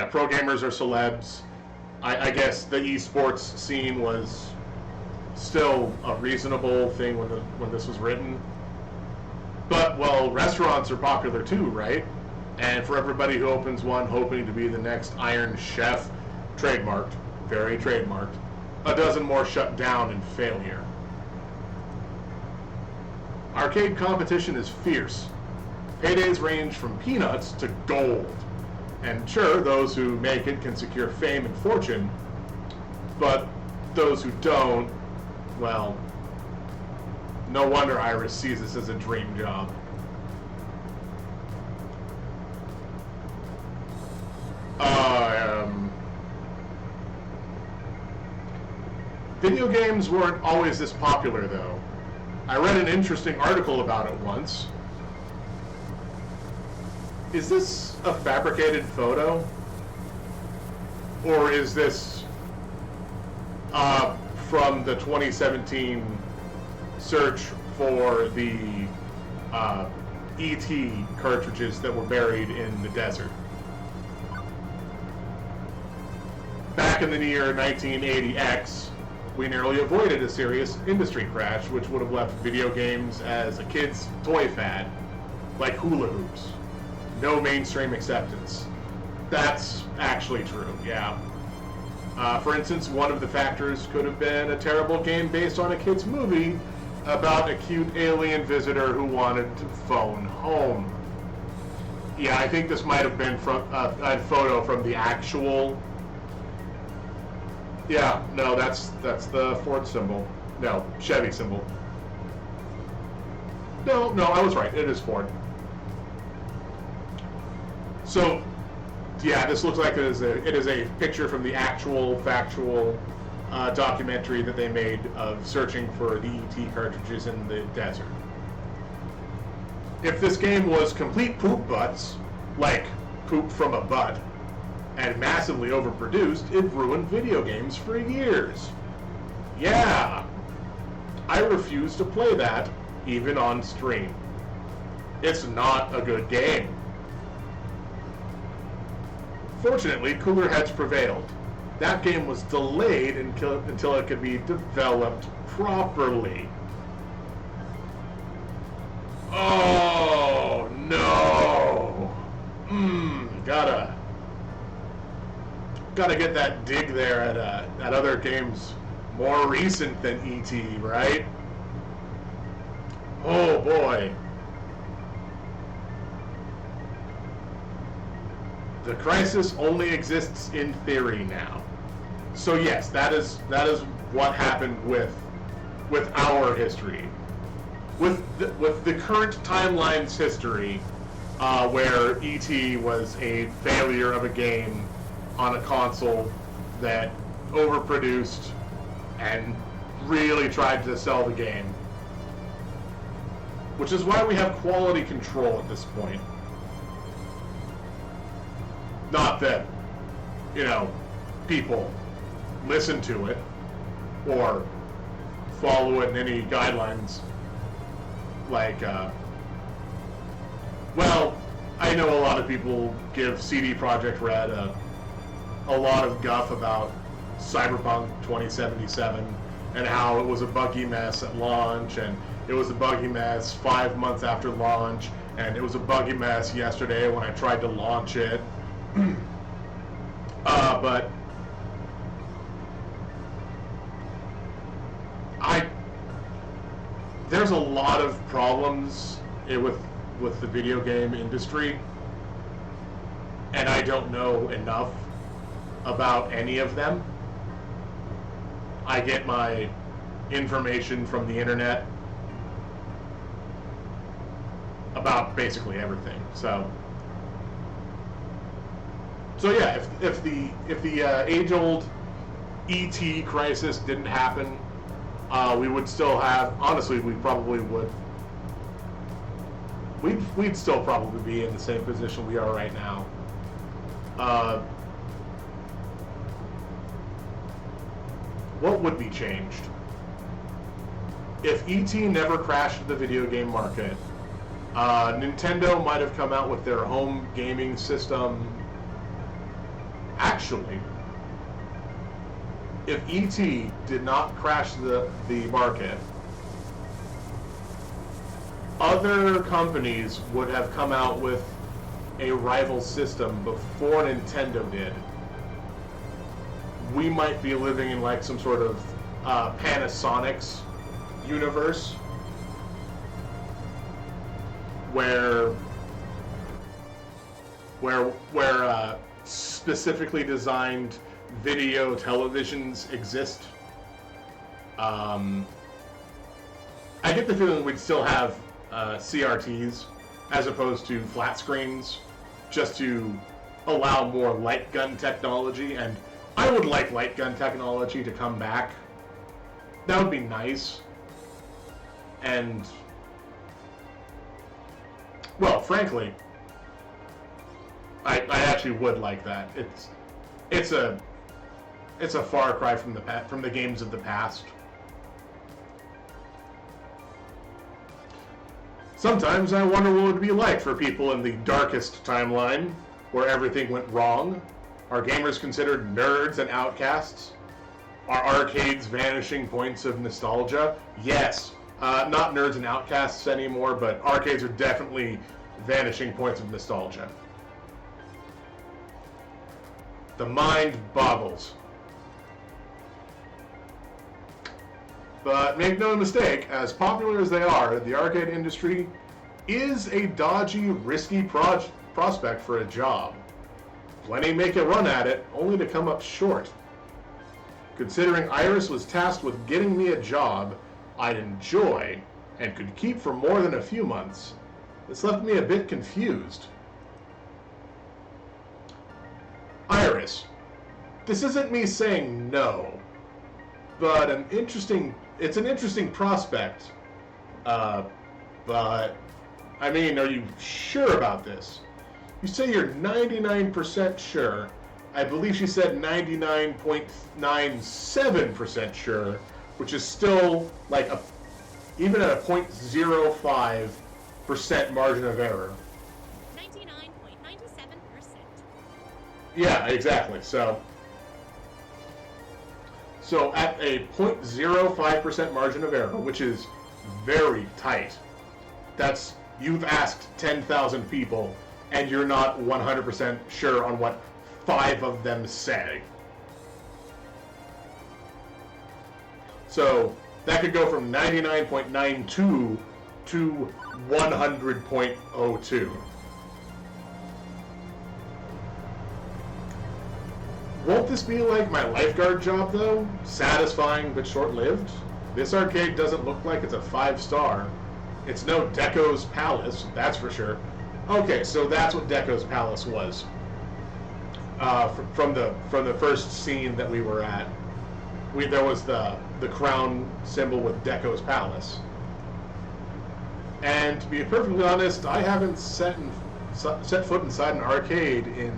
pro gamers are celebs, I guess the esports scene was still a reasonable thing when this was written. But, well, restaurants are popular too, right? And for everybody who opens one hoping to be the next Iron Chef, trademarked, very trademarked, a dozen more shut down in failure. Arcade competition is fierce. Paydays range from peanuts to gold. And sure, those who make it can secure fame and fortune, but those who don't, well, no wonder Iris sees this as a dream job. Video games weren't always this popular, though. I read an interesting article about it once. Is this a fabricated photo? Or is this from the 2017 search for the E.T. cartridges that were buried in the desert? Back in the year 1980X, we narrowly avoided a serious industry crash, which would have left video games as a kid's toy fad, like hula hoops. No mainstream acceptance. That's actually true, yeah. For instance, one of the factors could have been a terrible game based on a kid's movie about a cute alien visitor who wanted to phone home. Yeah, I think this might have been from a photo from the actual... Yeah, no, that's the Ford symbol. No, Chevy symbol. No, I was right. It is Ford. So, yeah, this looks like it is a picture from the actual factual documentary that they made of searching for the E.T. cartridges in the desert. If this game was complete poop butts, like poop from a butt, and massively overproduced, it ruined video games for years. Yeah, I refuse to play that, even on stream. It's not a good game. Fortunately, cooler heads prevailed. That game was delayed until it could be developed properly. Oh, no. Gotta get that dig there at other games more recent than E.T., right? Oh boy. The crisis only exists in theory now. So yes, that is what happened with our history. With the current timeline's history, where E.T. was a failure of a game on a console that overproduced and really tried to sell the game. Which is why we have quality control at this point. Not that, people listen to it or follow it in any guidelines. Like, well, I know a lot of people give CD Projekt Red a lot of guff about Cyberpunk 2077 and how it was a buggy mess at launch, and it was a buggy mess 5 months after launch, and it was a buggy mess yesterday when I tried to launch it. But there's a lot of problems with the video game industry, and I don't know enough about any of them. I get my information from the internet about basically everything. So yeah, if the age-old E.T. crisis didn't happen, we would still have. Honestly, we probably would. We'd still probably be in the same position we are right now. What would be changed? If E.T. never crashed the video game market, Nintendo might have come out with their home gaming system. Actually, if E.T. did not crash the market, other companies would have come out with a rival system before Nintendo did. We might be living in like some sort of Panasonic's universe where specifically designed video televisions exist. I get the feeling we'd still have CRTs as opposed to flat screens, just to allow more light gun technology, and I would like light gun technology to come back. That would be nice. And, well, frankly, I actually would like that. It's a far cry from the games of the past. Sometimes I wonder what it would be like for people in the darkest timeline, where everything went wrong. Are gamers considered nerds and outcasts? Are arcades vanishing points of nostalgia? Yes. Not nerds and outcasts anymore, but arcades are definitely vanishing points of nostalgia. The mind boggles. But make no mistake, as popular as they are, the arcade industry is a dodgy, risky prospect for a job. Plenty make a run at it, only to come up short. Considering Iris was tasked with getting me a job I'd enjoy and could keep for more than a few months, this left me a bit confused. Iris, this isn't me saying no, but it's an interesting prospect. But, I mean, are you sure about this? You say you're 99% sure. I believe she said 99.97% sure, which is still like even at a 0.05% margin of error. 99.97%. Yeah, exactly. So at a 0.05% margin of error, which is very tight, that's, you've asked 10,000 people and you're not 100% sure on what 5 of them say. So that could go from 99.92 to 100.02. Won't this be like my lifeguard job, though? Satisfying but short-lived? This arcade doesn't look like it's a 5-star. It's no Deco's Palace, that's for sure. Okay, so that's what Deco's Palace was. From the first scene that we were at, there was the crown symbol with Deco's Palace. And to be perfectly honest, I haven't set foot inside an arcade in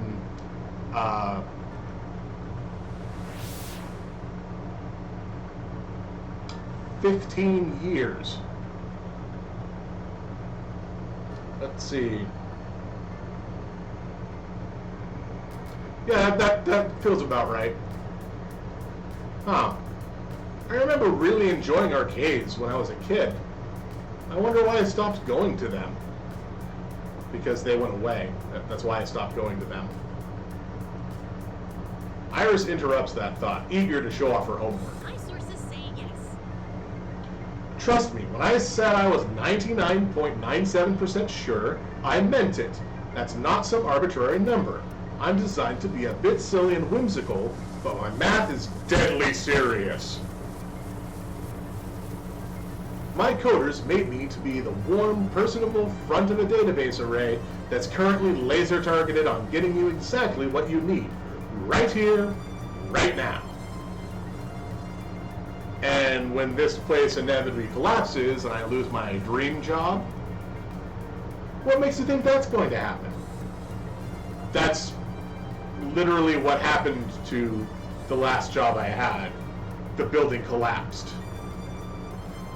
15 years. Let's see. Yeah, that feels about right. Huh. I remember really enjoying arcades when I was a kid. I wonder why I stopped going to them. Because they went away. That's why I stopped going to them. Iris interrupts that thought, eager to show off her homework. My sources say yes. Trust me, when I said I was 99.97% sure, I meant it. That's not some arbitrary number. I'm designed to be a bit silly and whimsical, but my math is deadly serious. My coders made me to be the warm, personable front of a database array that's currently laser targeted on getting you exactly what you need, right here, right now. And when this place inevitably collapses and I lose my dream job, what makes you think that's going to happen? That's literally what happened to the last job I had. The building collapsed.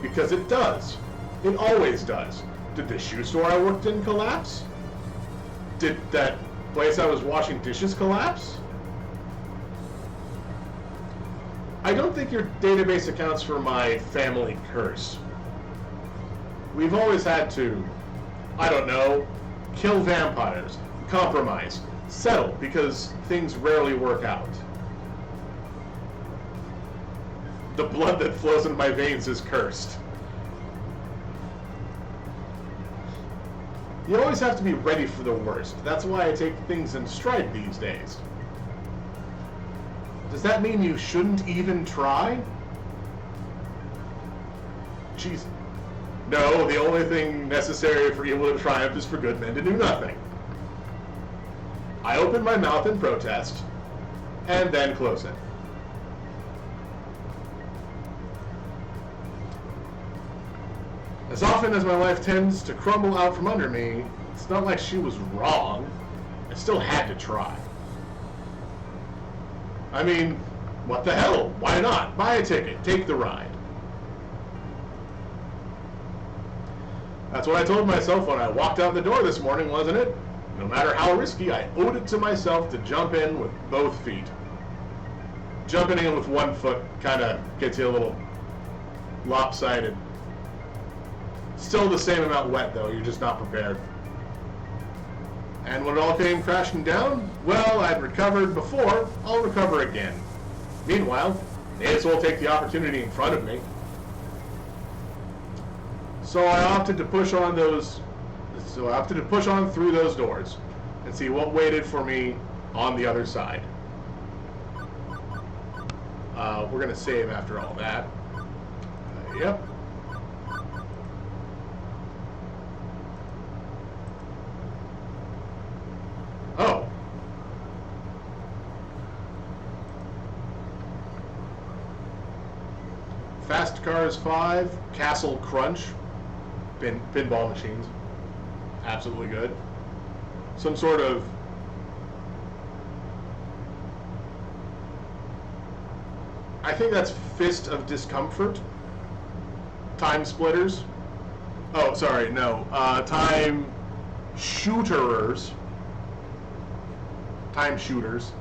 Because it does. It always does. Did the shoe store I worked in collapse? Did that place I was washing dishes collapse? I don't think your database accounts for my family curse. We've always had to, I don't know, kill vampires, compromise, settle because things rarely work out. The blood that flows in my veins is cursed. You always have to be ready for the worst. That's why I take things in stride these days. Does that mean you shouldn't even try? Jeez. No, the only thing necessary for evil to triumph is for good men to do nothing. I open my mouth in protest, and then close it. As often as my life tends to crumble out from under me, it's not like she was wrong. I still had to try. I mean, what the hell? Why not? Buy a ticket, take the ride. That's what I told myself when I walked out the door this morning, wasn't it? No matter how risky, I owed it to myself to jump in with both feet. Jumping in with one foot kind of gets you a little lopsided. Still the same amount wet, though. You're just not prepared. And when it all came crashing down, well, I'd recovered before. I'll recover again. Meanwhile, may as well take the opportunity in front of me. So I opted to push on through those doors and see what waited for me on the other side. We're going to save after all that. Yep. Oh. Fast Cars 5, Castle Crunch, pinball machines. Absolutely good. Some sort of I think that's Fist of Discomfort. Time Splitters. Oh, sorry, no. Time Shooterers. Time Shooters.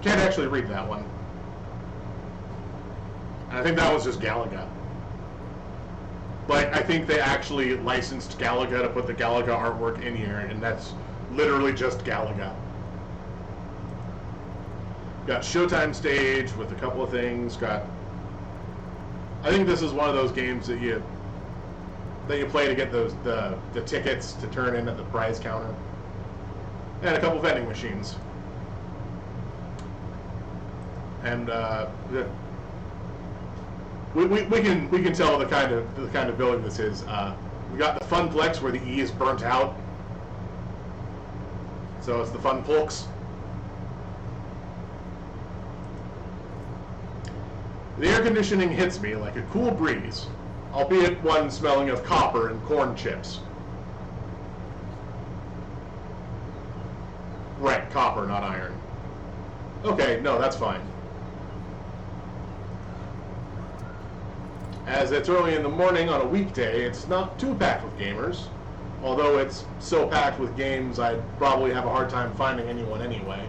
Can't actually read that one. And I think that was just Galaga. Like, I think they actually licensed Galaga to put the Galaga artwork in here, and that's literally just Galaga. Got Showtime stage with a couple of things. I think this is one of those games that you play to get the tickets to turn in at the prize counter, and a couple vending machines. And we can tell the kind of building this is. We got the Funplex where the E is burnt out, so it's the Funplex. The air conditioning hits me like a cool breeze, albeit one smelling of copper and corn chips. Right, copper, not iron. Okay, no, that's fine. As it's early in the morning on a weekday, it's not too packed with gamers, although it's so packed with games I'd probably have a hard time finding anyone anyway.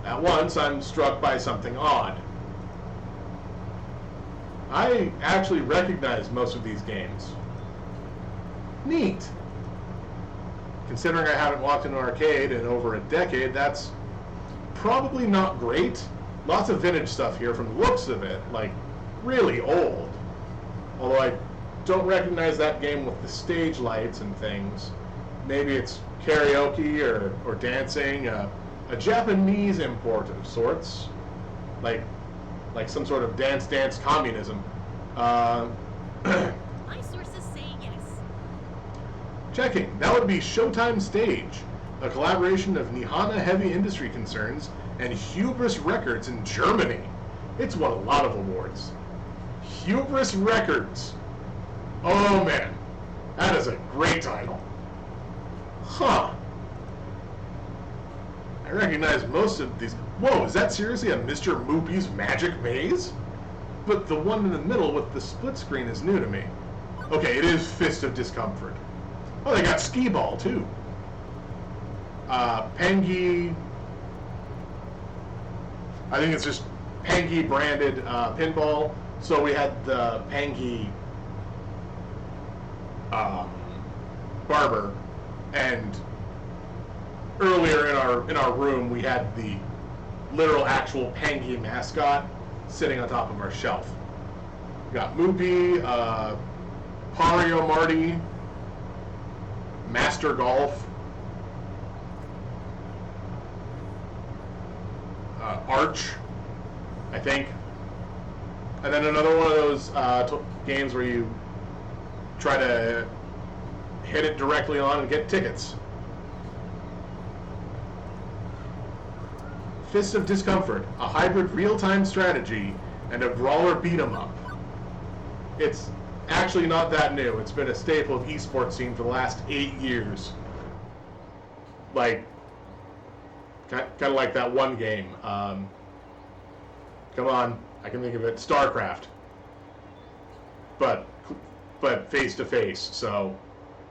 At once, I'm struck by something odd. I actually recognize most of these games. Neat. Considering I haven't walked into an arcade in over a decade, that's probably not great. Lots of vintage stuff here from the looks of it, like really old. Although I don't recognize that game with the stage lights and things. Maybe it's karaoke or dancing, a Japanese import of sorts, like some sort of dance communism. My sources say yes. Checking. That would be Showtime Stage, a collaboration of Nihana Heavy Industry Concerns and Hubris Records in Germany. It's won a lot of awards. Hubris Records. Oh man, that is a great title. Huh. I recognize most of these. Whoa, is that seriously a Mr. Moopy's Magic Maze? But the one in the middle with the split screen is new to me. Okay, it is Fist of Discomfort. Oh, they got Skee Ball too. Pengy. I think it's just Pengy branded pinball. So we had the Pengy Barber, and earlier in our room we had the literal actual Pengy mascot sitting on top of our shelf. We got Moopy, Mario Marty, Master Golf, Arch, I think, and then another one of those games where you try to hit it directly on and get tickets. Fist of Discomfort, a hybrid real-time strategy and a brawler beat-em-up. It's actually not that new. It's been a staple of esports scene for the last 8 years. Like, kind of like that one game. Come on, I can think of it. StarCraft. But face to face. So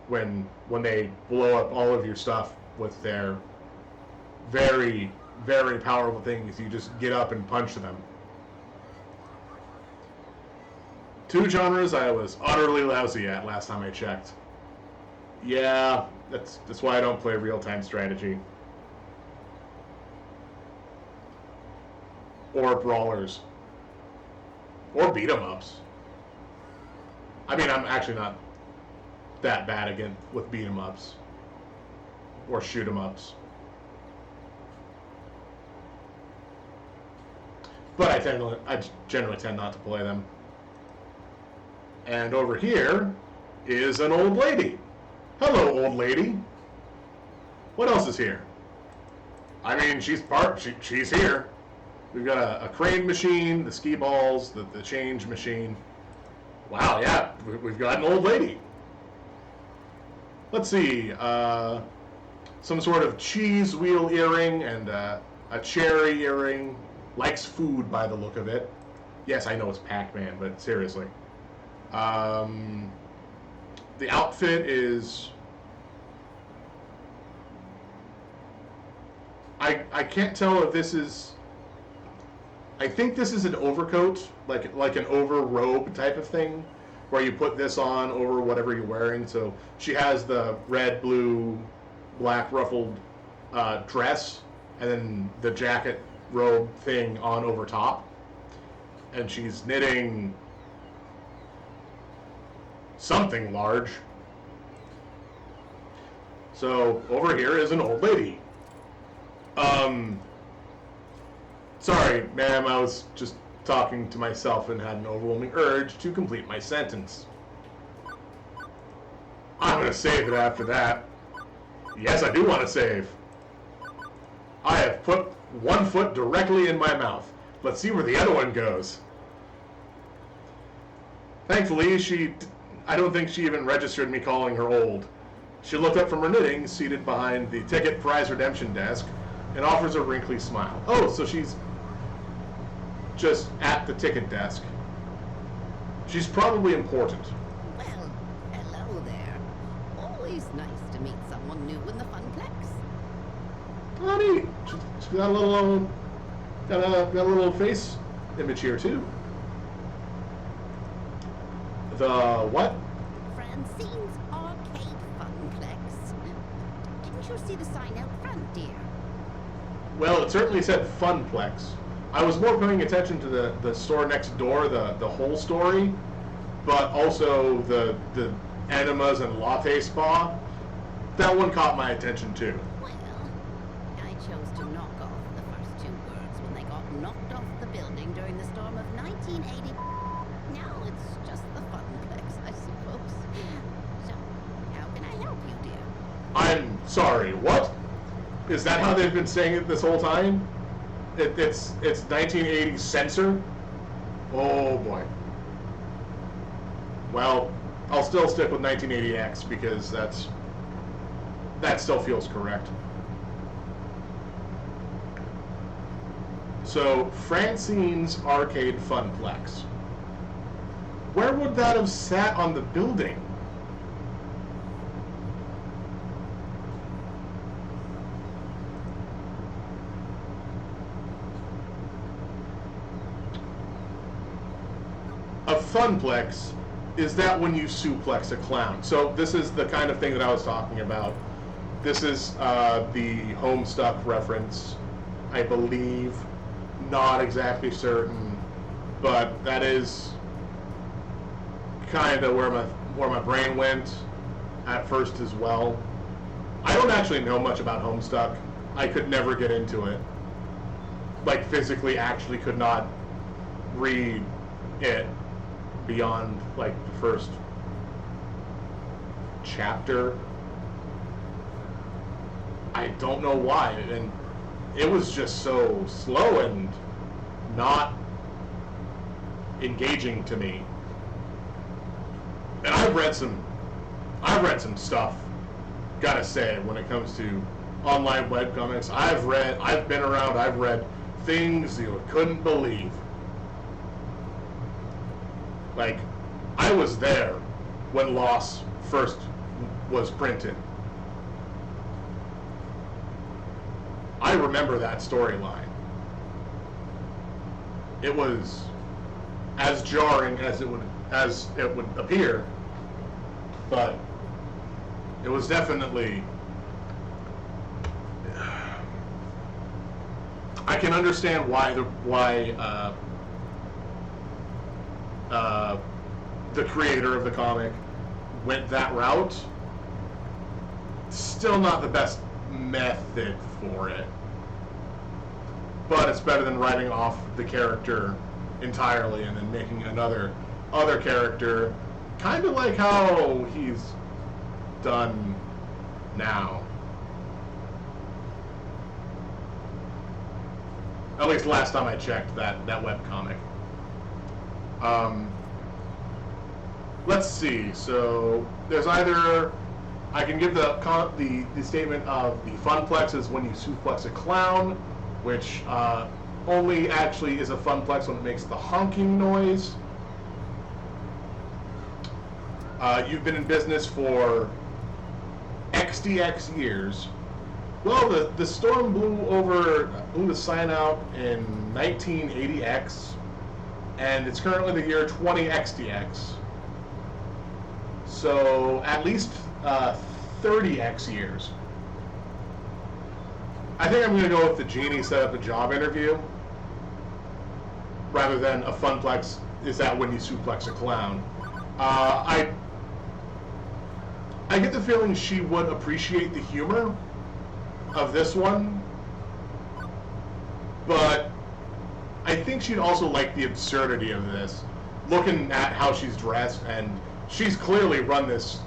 when they blow up all of your stuff with their very, very powerful things, you just get up and punch them. 2 genres I was utterly lousy at last time I checked. Yeah, that's why I don't play real-time strategy. Or brawlers. Or beat-em-ups. I mean, I'm actually not that bad again with beat-em-ups. Or shoot-em-ups. But I generally tend not to play them. And over here is an old lady. Hello, old lady. What else is here? I mean, she's here. We've got a crane machine, the ski balls, the change machine. Wow, yeah, we've got an old lady. Let's see, some sort of cheese wheel earring and a cherry earring. Likes food by the look of it. Yes, I know it's Pac-Man, but seriously. The outfit is... I can't tell if this is... I think this is an overcoat, like an over robe type of thing, where you put this on over whatever you're wearing. So she has the red, blue, black ruffled dress, and then the jacket robe thing on over top. And she's knitting something large. So over here is an old lady. Sorry, ma'am, I was just talking to myself and had an overwhelming urge to complete my sentence. I'm gonna save it after that. Yes, I do want to save. I have put one foot directly in my mouth. Let's see where the other one goes. Thankfully, I don't think she even registered me calling her old. She looked up from her knitting, seated behind the ticket prize redemption desk, and offers a wrinkly smile. Oh, so she's just at the ticket desk. She's probably important. Well, hello there. Always nice to meet someone new in the Funplex. Oh, neat. She's got a little, got a little face image here too. The what? Francine's Arcade Funplex. Didn't you see the sign out front, dear? Well, it certainly said Funplex. I was more paying attention to the store next door, the whole story, but also the enemas and latte spa. That one caught my attention too. Well, I chose to knock off the first 2 words when they got knocked off the building during the storm of 1980. Now it's just the Funplex, I suppose. So, how can I help you, dear? I'm sorry, what? Is that how they've been saying it this whole time? It's 1980 censor? Oh boy. Well, I'll still stick with 1980X because that still feels correct. So, Francine's Arcade Funplex. Where would that have sat on the building? A funplex is that when you suplex a clown. So this is the kind of thing that I was talking about. This is the Homestuck reference. I believe. Not exactly certain, but that is kind of where my brain went at first as well. I don't actually know much about Homestuck. I could never get into it. Like, physically, actually could not read it beyond, like, the first chapter. I don't know why, and it was just so slow and not engaging to me. And I've read some stuff, gotta say, when it comes to online webcomics. I've been around, I've read things you couldn't believe. Like, I was there when Lost first was printed. I remember that storyline. It was as jarring as it would appear, but it was definitely. I can understand why the creator of the comic went that route. Still not the best method for it, but it's better than writing off the character entirely and then making other character, kind of like how he's done now. At least last time I checked that webcomic. Let's see. So there's either I can give the statement of the funplex is when you suplex a clown, which only actually is a funplex when it makes the honking noise. You've been in business for XDX years. Well, the storm blew the sign out in 1980X, and it's currently the year 20XDX. So at least 30X years. I think I'm going to go with the genie set up a job interview rather than a funplex. Is that when you suplex a clown? I get the feeling she would appreciate the humor of this one, but I think she'd also like the absurdity of this, looking at how she's dressed, and she's clearly run this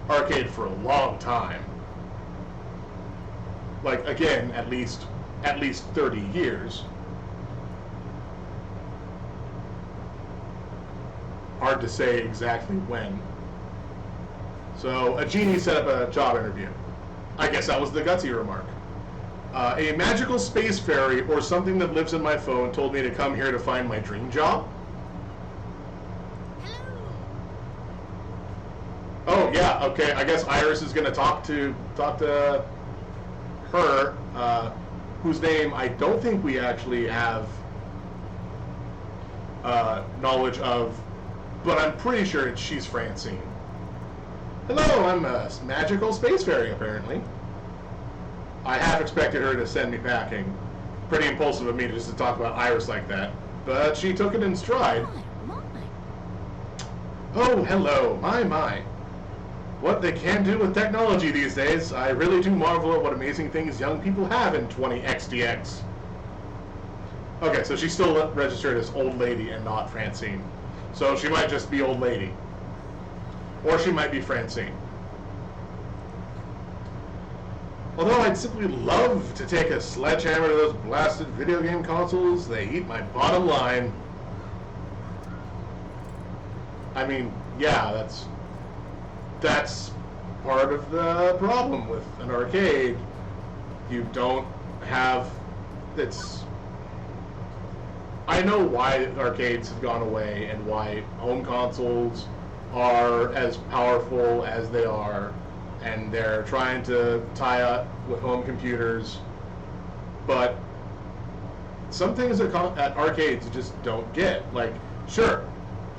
arcade for a long time. Like, again, at least 30 years. Hard to say exactly when. So a genie set up a job interview. I guess that was the gutsy remark. A magical space fairy or something that lives in my phone told me to come here to find my dream job. Oh yeah, okay. I guess Iris is gonna talk to her, whose name I don't think we actually have knowledge of, but I'm pretty sure she's Francine. Hello, I'm a magical space fairy, apparently. I half expected her to send me packing. Pretty impulsive of me just to talk about Iris like that, but she took it in stride. Oh, hello, my. What they can do with technology these days, I really do marvel at what amazing things young people have in 20XDX. Okay, so she's still registered as Old Lady and not Francine. So she might just be Old Lady. Or she might be Francine. Although I'd simply love to take a sledgehammer to those blasted video game consoles, they eat my bottom line. I mean, yeah, that's part of the problem with an arcade. You don't have... I know why arcades have gone away and why home consoles are as powerful as they are, and they're trying to tie up with home computers, but some things at arcades you just don't get. Like, sure,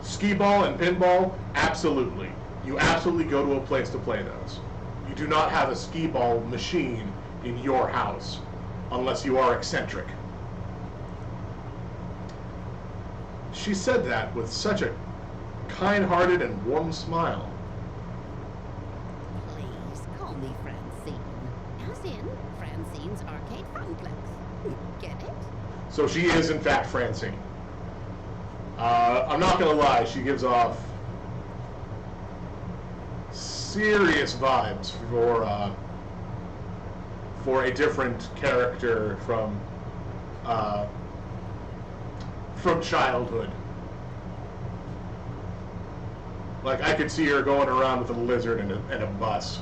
skee-ball and pinball, absolutely. You absolutely go to a place to play those. You do not have a skee-ball machine in your house. unless you are eccentric. She said that with such a kind-hearted and warm smile. Please call me Francine. As in Francine's Arcade Funplex. Get it? So she is, in fact, Francine. I'm not gonna lie, she gives off serious vibes for a different character from childhood. Like, I could see her going around with a lizard and a bus.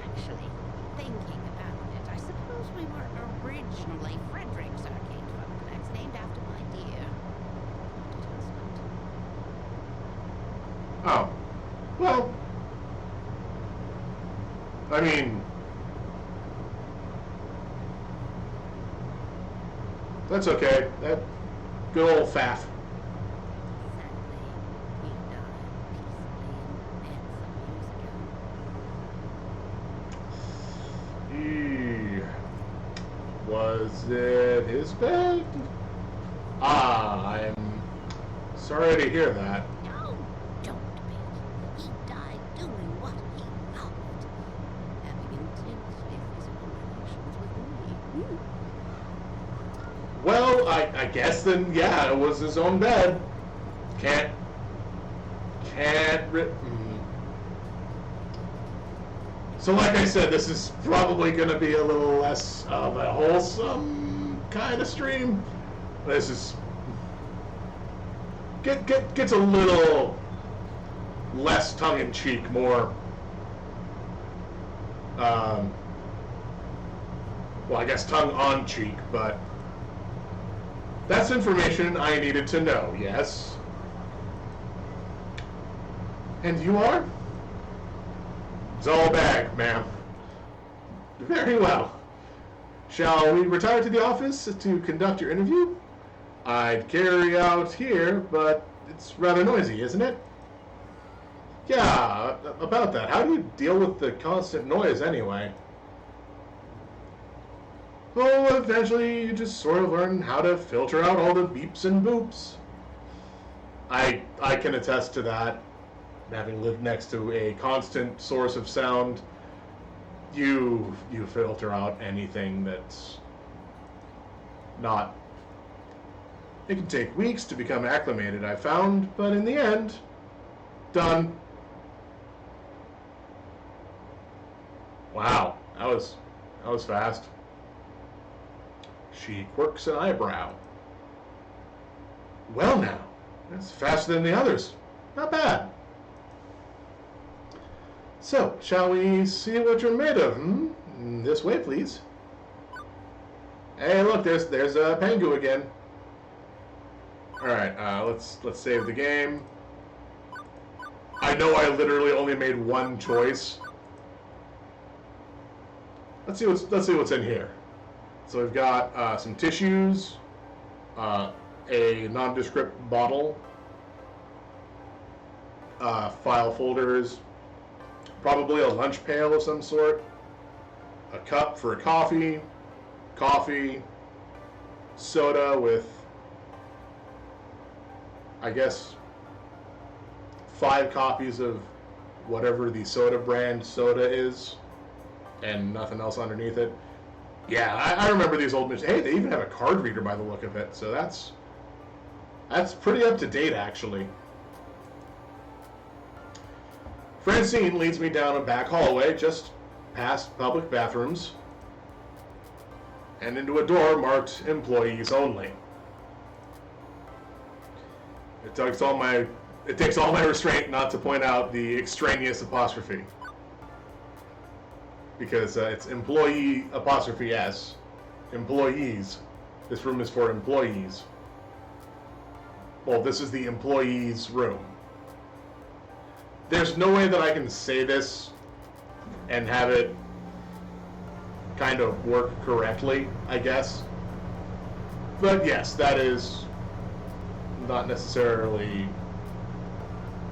Actually, thinking about it, I suppose we were originally Frederick's Arcade Funplex, named after my dear husband. Oh. Well, I mean, that's okay. That good old Faff. Sadly, he died peacefully in bed some years ago. Was it his bed? I'm sorry to hear that. No, don't be. He died doing what he loved. Having intensely physical relations with me. Well, I guess then, yeah, it was his own bed. Can't So like I said, this is probably going to be a little less of a wholesome kind of stream. This is gets a little less tongue-in-cheek, more well, I guess tongue-on-cheek, but that's information I needed to know, yes? And you are? Zolbag, ma'am. Very well. Shall we retire to the office to conduct your interview? I'd carry out here, but it's rather noisy, isn't it? Yeah, about that. How do you deal with the constant noise anyway? Oh, eventually you just sort of learn how to filter out all the beeps and boops. I can attest to that. Having lived next to a constant source of sound, you filter out anything that's not. It can take weeks to become acclimated, I found, but in the end, done. Wow, that was fast. She quirks an eyebrow. Well now, that's faster than the others. Not bad. So, shall we see what you're made of, This way, please. Hey, look, there's Pengu again. Alright, let's save the game. I know I literally only made one choice. Let's see what's in here. So we've got some tissues, a nondescript bottle, file folders, probably a lunch pail of some sort, a cup for coffee, soda with, I guess, 5 copies of whatever the soda brand soda is, and nothing else underneath it. Yeah, I remember these old machines. Hey, they even have a card reader by the look of it, so that's pretty up to date, actually. Francine leads me down a back hallway just past public bathrooms and into a door marked employees only. It takes all my restraint not to point out the extraneous apostrophe. Because it's employee apostrophe S, employees. This room is for employees. Well, this is the employees' room. There's no way that I can say this and have it kind of work correctly, I guess. But yes, that is not necessarily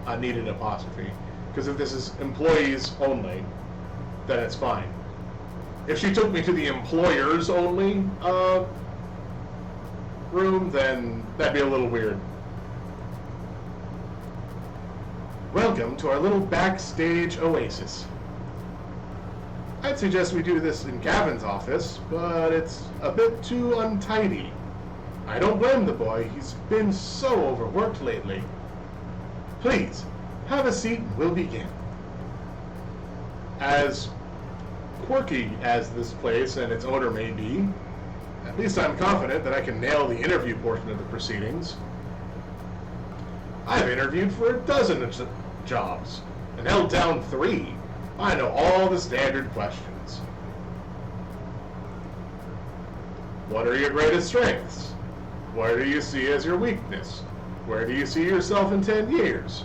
a needed apostrophe. Because if this is employees only, then it's fine. If she took me to the employers only room, then that'd be a little weird. Welcome to our little backstage oasis. I'd suggest we do this in Gavin's office, but it's a bit too untidy. I don't blame the boy, he's been so overworked lately. Please, have a seat and we'll begin. As quirky as this place and its owner may be, at least I'm confident that I can nail the interview portion of the proceedings. I've interviewed for 12 jobs and held down 3. I know all the standard questions. What are your greatest strengths? Where do you see as your weakness? Where do you see yourself in 10 years?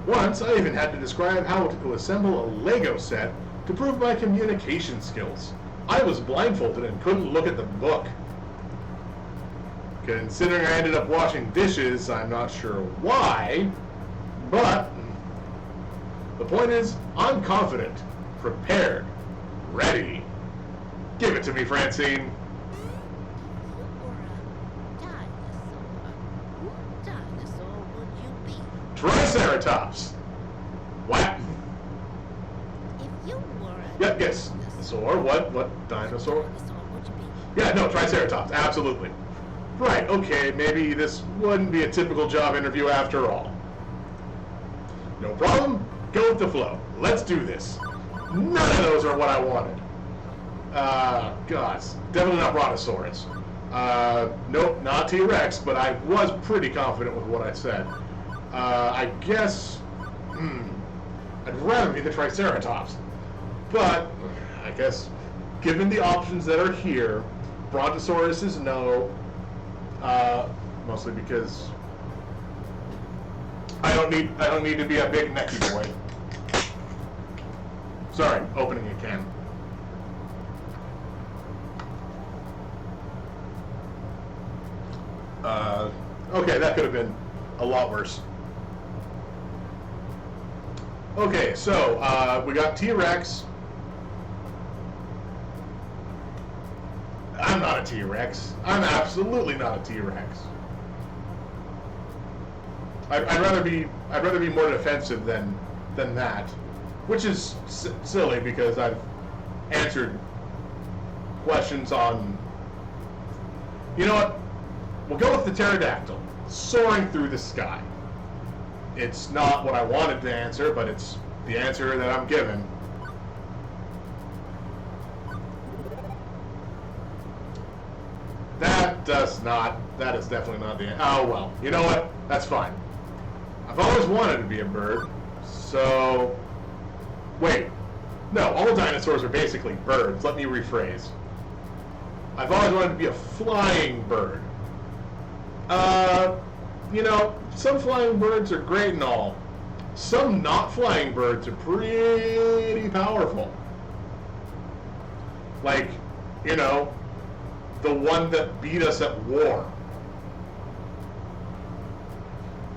Once, I even had to describe how to assemble a Lego set to prove my communication skills. I was blindfolded and couldn't look at the book. Considering I ended up washing dishes, I'm not sure why, but the point is, I'm confident, prepared, ready. Give it to me, Francine. What dinosaur would you be? Triceratops. What? If you were a Yes. Dinosaur. What dinosaur? dinosaur would you be? Yeah, no, Triceratops. Absolutely. Right. Okay. Maybe this wouldn't be a typical job interview after all. No problem. Go with the flow. Let's do this. None of those are what I wanted. Gosh, definitely not Brontosaurus. Nope, not T-Rex, but I was pretty confident with what I said. I guess, I'd rather be the Triceratops. But, I guess, given the options that are here, Brontosaurus is no, mostly because I don't need to be a big necky boy. Sorry, opening a can. Okay, that could have been a lot worse. Okay, so we got T-Rex. I'm not a T-Rex. I'm absolutely not a T-Rex. I'd rather be more defensive than that, which is silly because I've answered questions on. You know what? We'll go with the pterodactyl, soaring through the sky. It's not what I wanted to answer, but it's the answer that I'm given. That is definitely not the answer. Oh well, you know what? That's fine. I've always wanted to be a bird, so... Wait. No, all dinosaurs are basically birds. Let me rephrase. I've always wanted to be a flying bird. You know, some flying birds are great and all. Some not flying birds are pretty powerful. Like, you know, the one that beat us at war.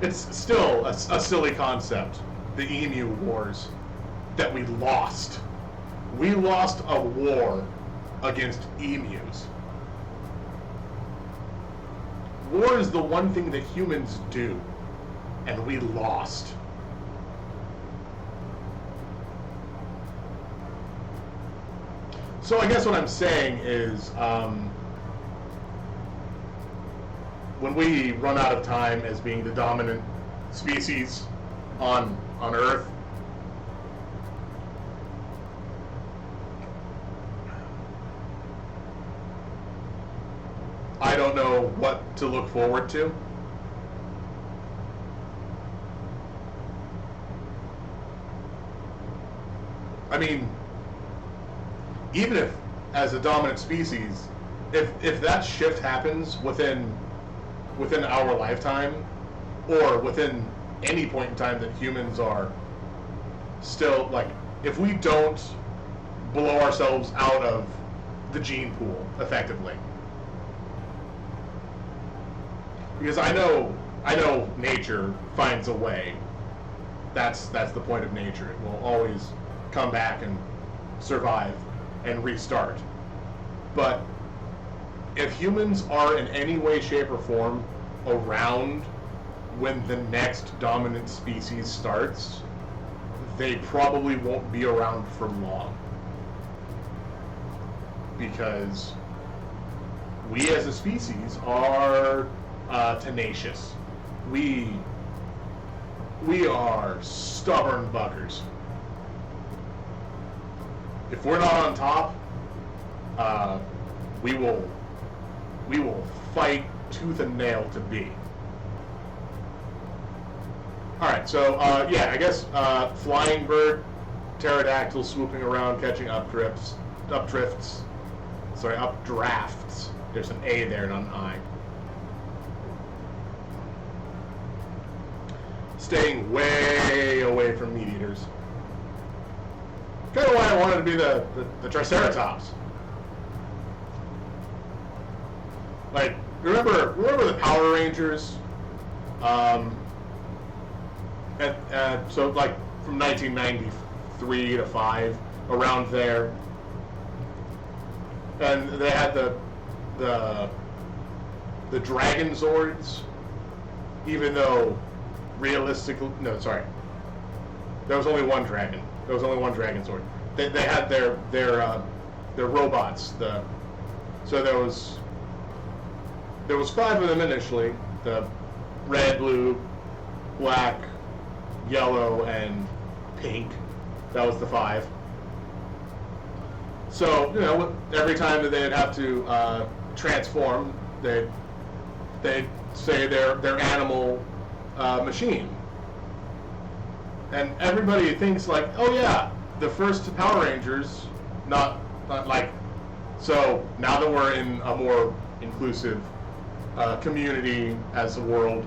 It's still a silly concept, the Emu Wars, that we lost. We lost a war against emus. War is the one thing that humans do, and we lost. So I guess what I'm saying is, when we run out of time as being the dominant species on Earth, I don't know what to look forward to. I mean, even if, as a dominant species, if that shift happens within our lifetime, or within any point in time that humans are still, like, if we don't blow ourselves out of the gene pool, effectively. Because I know nature finds a way. That's the point of nature. It will always come back and survive. and restart. But if humans are in any way, shape, or form around when the next dominant species starts, they probably won't be around for long. Because we as a species are tenacious. We are stubborn buggers. If we're not on top, we will fight tooth and nail to be. All right, so yeah, I guess flying bird, pterodactyl swooping around, catching updrafts. There's an A there, not an I. Staying way away from meat eaters. Kind of why I wanted to be the Triceratops. Like, remember the Power Rangers? So like from 1993 to 5, around there, and they had the Dragon Zords, even though realistically, no, sorry, there was only one dragon. There was only one Dragon Zord. They had their robots. So there was 5 of them initially. The red, blue, black, yellow, and pink. That was the 5. So, you know, every time that they'd have to transform, they'd say their animal machine. And everybody thinks like, oh yeah, the first Power Rangers, not like. So now that we're in a more inclusive community as a world,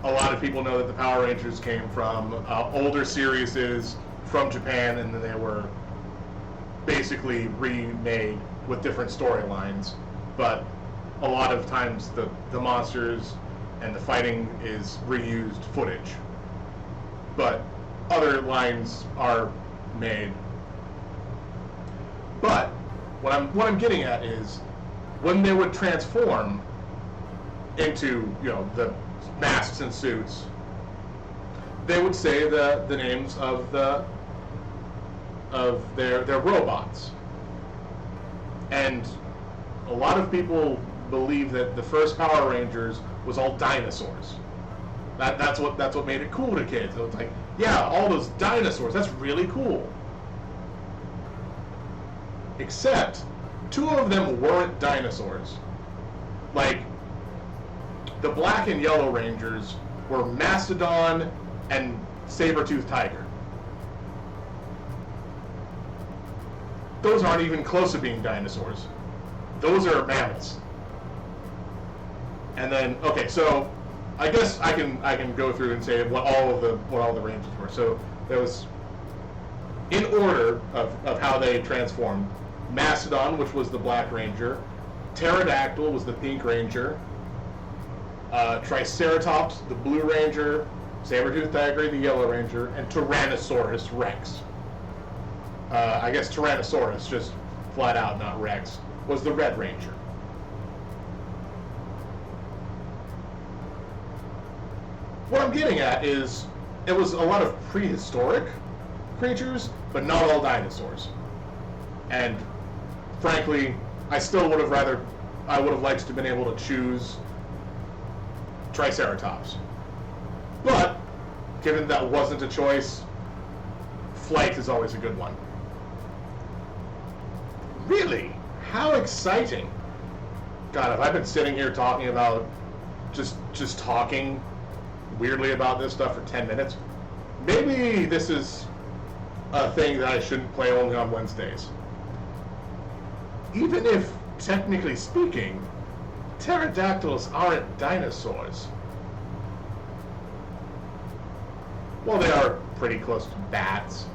a lot of people know that the Power Rangers came from older series from Japan, and then they were basically remade with different storylines. But a lot of times the monsters and the fighting is reused footage. But other lines are made. But what I'm getting at is when they would transform into, you know, the masks and suits, they would say the names of their robots. And a lot of people believe that the first Power Rangers was all dinosaurs. That's what made it cool to kids. It was like, yeah, all those dinosaurs, that's really cool. Except 2 of them weren't dinosaurs. Like, the black and yellow Rangers were Mastodon and Saber-toothed Tiger. Those aren't even close to being dinosaurs. Those are mammals. And then, okay, so I guess I can go through and say what all the Rangers were. So there was, in order of how they transformed, Mastodon, which was the Black Ranger, Pterodactyl was the Pink Ranger, Triceratops, the Blue Ranger, Saber-toothed Tiger, the Yellow Ranger, and Tyrannosaurus Rex. I guess Tyrannosaurus, just flat out, not Rex, was the Red Ranger. What I'm getting at is, it was a lot of prehistoric creatures, but not all dinosaurs. And frankly, I would have liked to have been able to choose Triceratops. But, given that wasn't a choice, Flight is always a good one. Really? How exciting! God, have I been sitting here talking about, just talking weirdly about this stuff for 10 minutes? Maybe this is a thing that I shouldn't play only on Wednesdays. Even if, technically speaking, pterodactyls aren't dinosaurs. Well, they are pretty close to bats.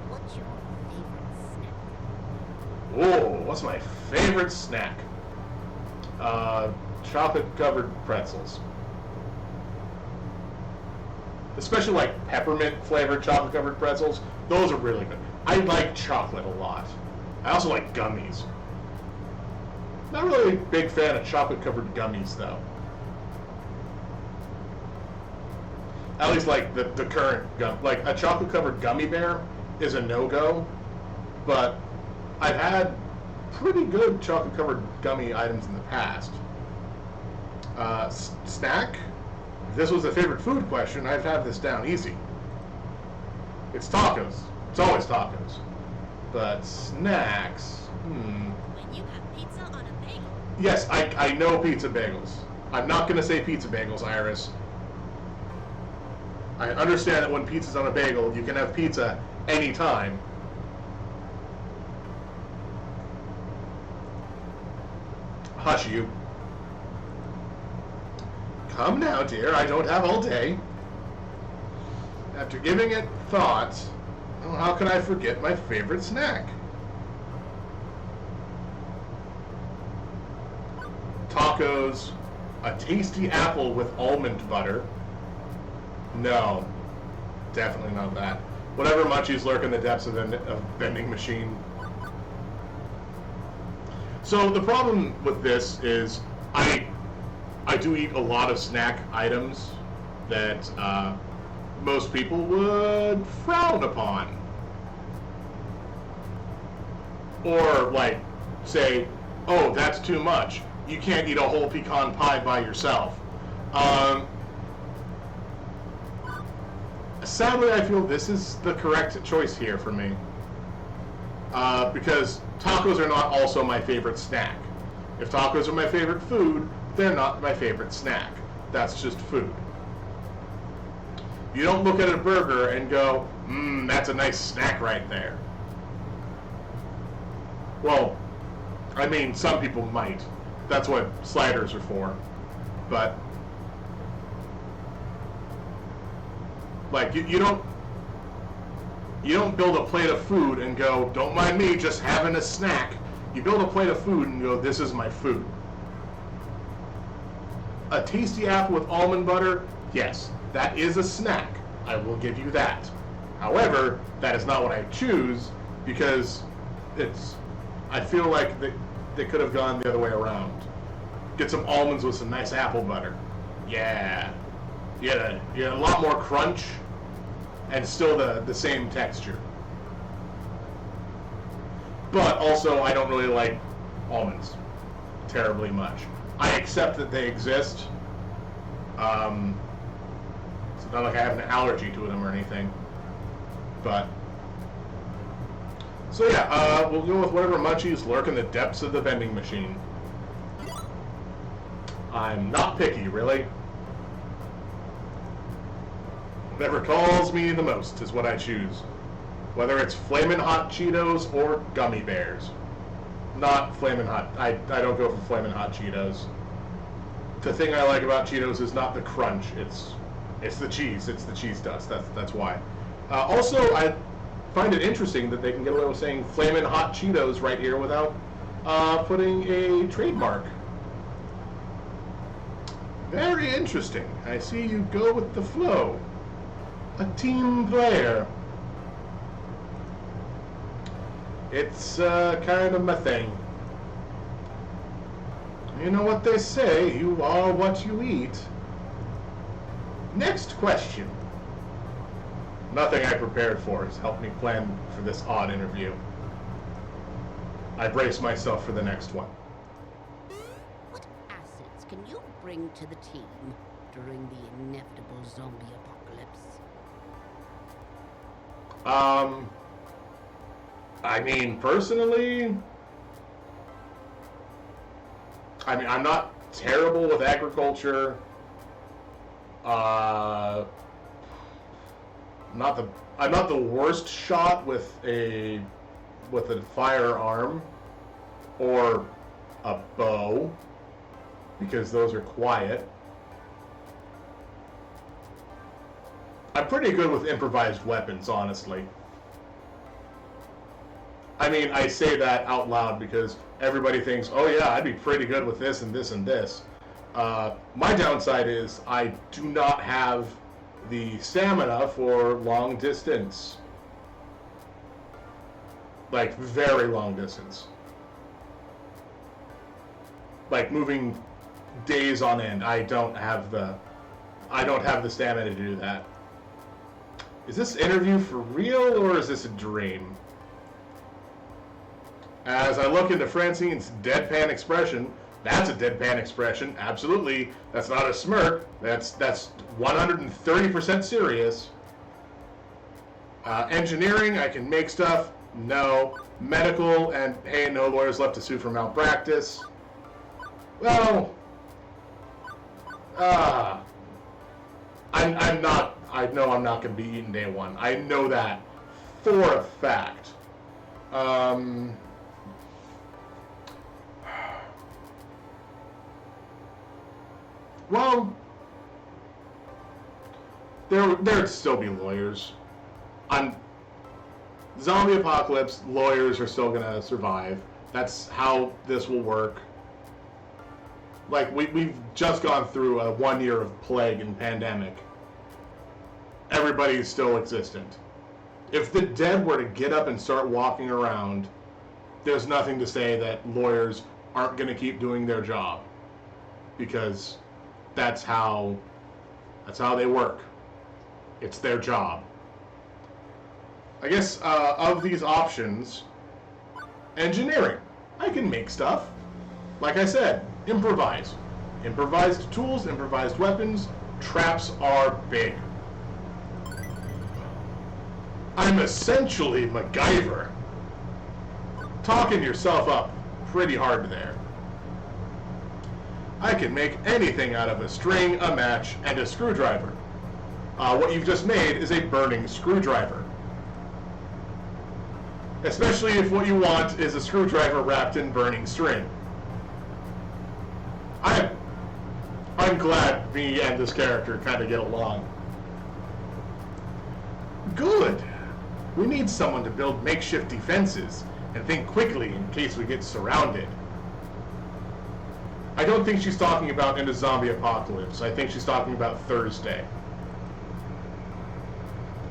What's your favorite snack? Oh, what's my favorite snack? Chocolate-covered pretzels. Especially like peppermint-flavored chocolate-covered pretzels. Those are really good. I like chocolate a lot. I also like gummies. Not really a big fan of chocolate-covered gummies, though. At least, like, the current gum. Like, a chocolate-covered gummy bear is a no-go, but I've had pretty good chocolate-covered gummy items in the past. Snack? If this was a favorite food question, I'd have this down easy. It's tacos. It's always tacos. But snacks... When you have pizza on a bagel. Yes, I know pizza bagels. I'm not going to say pizza bagels, Iris. I understand that when pizza's on a bagel, you can have pizza anytime. Hush you. Come now, dear, I don't have all day. After giving it thought, oh, how can I forget my favorite snack? Tacos, a tasty apple with almond butter. No, definitely not that. Whatever munchies lurk in the depths of a vending machine. So the problem with this is I do eat a lot of snack items that most people would frown upon. Or like say, oh, that's too much. You can't eat a whole pecan pie by yourself. Sadly, I feel this is the correct choice here for me. Because tacos are not also my favorite snack. If tacos are my favorite food, they're not my favorite snack. That's just food. You don't look at a burger and go, that's a nice snack right there. Well, I mean, some people might. That's what sliders are for. But, like, you don't build a plate of food and go, don't mind me, just having a snack. You build a plate of food and go, this is my food. A tasty apple with almond butter, yes, that is a snack. I will give you that. However, that is not what I choose because I feel like they could have gone the other way around. Get some almonds with some nice apple butter. Yeah. You get a lot more crunch and still the same texture. But also, I don't really like almonds terribly much. I accept that they exist. It's not like I have an allergy to them or anything. But, so yeah, we'll go with whatever munchies lurk in the depths of the vending machine. I'm not picky, really. Whatever calls me the most is what I choose. Whether it's Flamin' Hot Cheetos or Gummy Bears. Not Flamin' Hot. I don't go for Flamin' Hot Cheetos. The thing I like about Cheetos is not the crunch. It's the cheese. It's the cheese dust. That's why. Also, I find it interesting that they can get away with saying Flamin' Hot Cheetos right here without putting a trademark. Very interesting. I see you go with the flow. A team player. It's kind of my thing. You know what they say, you are what you eat. Next question. Nothing I prepared for has helped me plan for this odd interview. I brace myself for the next one. What assets can you bring to the team during the inevitable zombie apocalypse? I mean, personally, I'm not terrible with agriculture. I'm not the worst shot with a firearm or a bow, because those are quiet. I'm pretty good with improvised weapons, honestly. I mean, I say that out loud because everybody thinks, oh yeah, I'd be pretty good with this and this and this. My downside is I do not have the stamina for long distance. Like, very long distance. Like, moving days on end. I don't have the stamina to do that. Is this interview for real, or is this a dream? As I look into Francine's deadpan expression, that's a deadpan expression, absolutely. That's not a smirk. That's 130% serious. Engineering, I can make stuff. No. Medical, and hey, no lawyers left to sue for malpractice. Well, I'm not. I know I'm not going to be eaten day one. I know that for a fact. Well, there'd still be lawyers. On zombie apocalypse, lawyers are still gonna survive. That's how this will work. Like, we've just gone through a 1 year of plague and pandemic. Everybody's still existent. If the dead were to get up and start walking around, there's nothing to say that lawyers aren't gonna keep doing their job. Because that's how they work. It's their job. I guess of these options, engineering. I can make stuff. Like I said, improvise. Improvised tools, improvised weapons. Traps are big. I'm essentially MacGyver. Talking yourself up pretty hard there. I can make anything out of a string, a match, and a screwdriver. What you've just made is a burning screwdriver. Especially if what you want is a screwdriver wrapped in burning string. I'm glad me and this character kind of get along. Good. We need someone to build makeshift defenses and think quickly in case we get surrounded. I don't think she's talking about in a zombie apocalypse. I think she's talking about Thursday.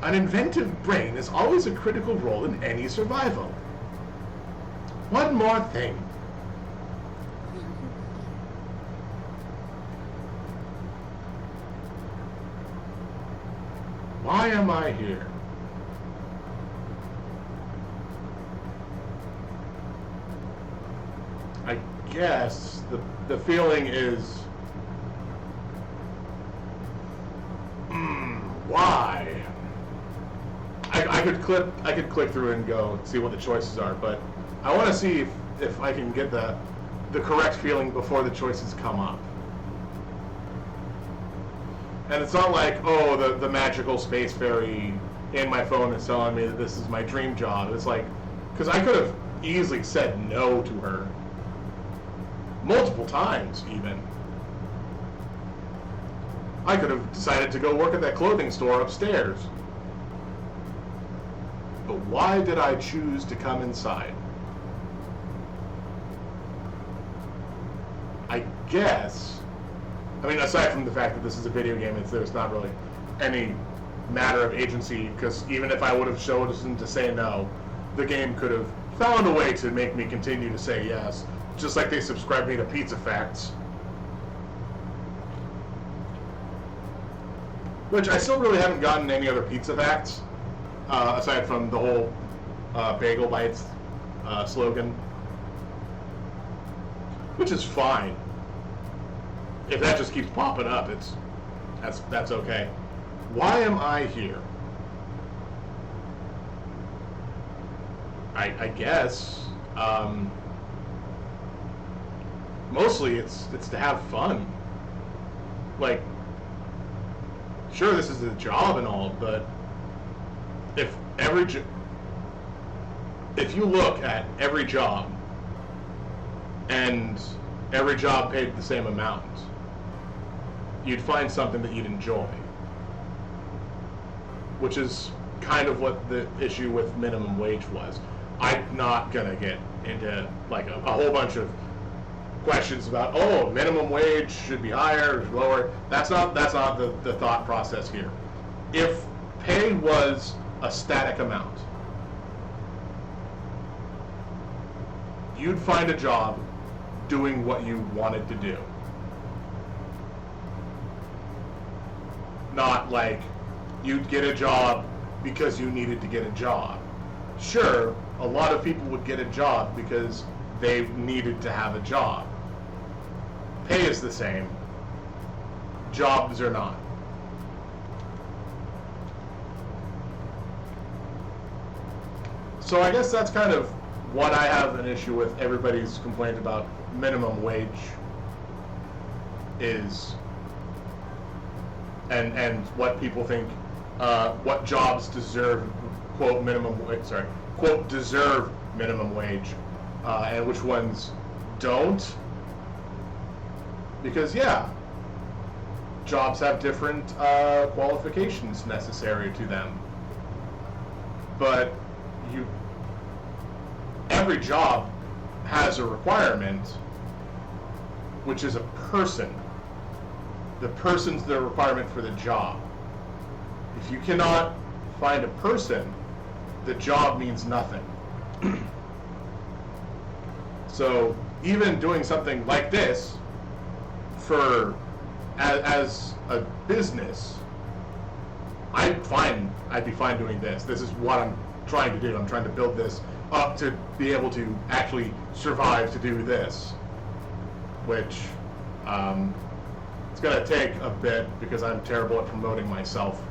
An inventive brain is always a critical role in any survival. One more thing. Why am I here? I guess the feeling is, why? I could click through and go see what the choices are, but I want to see if I can get the correct feeling before the choices come up. And it's not like, oh, the magical space fairy in my phone is telling me that this is my dream job. It's like, because I could have easily said no to her. Multiple times, even. I could have decided to go work at that clothing store upstairs. But why did I choose to come inside? I guess, I mean, aside from the fact that this is a video game, there's not really any matter of agency, because even if I would have chosen to say no, the game could have found a way to make me continue to say yes, just like they subscribed me to Pizza Facts. Which I still really haven't gotten any other Pizza Facts, aside from the whole Bagel Bites slogan. Which is fine. If that just keeps popping up, that's okay. Why am I here? I guess mostly it's to have fun. Like, sure, this is a job and all, but if you look at every job and every job paid the same amount, you'd find something that you'd enjoy. Which is kind of what the issue with minimum wage was. I'm not gonna get into like a whole bunch of questions about, oh, minimum wage should be higher or lower. That's not the thought process here. If pay was a static amount, you'd find a job doing what you wanted to do. Not like you'd get a job because you needed to get a job. Sure, a lot of people would get a job because they needed to have a job. Pay is the same. Jobs are not. So I guess that's kind of what I have an issue with everybody's complaint about minimum wage is, and what people think, what jobs deserve quote minimum wage, quote deserve minimum wage, and which ones don't. Because yeah, jobs have different qualifications necessary to them, but every job has a requirement, which is a person. The person's the requirement for the job. If you cannot find a person, the job means nothing. So even doing something like this for as a business, I'd be fine doing this. This is what I'm trying to do. I'm trying to build this up to be able to actually survive to do this, which it's gonna take a bit because I'm terrible at promoting myself.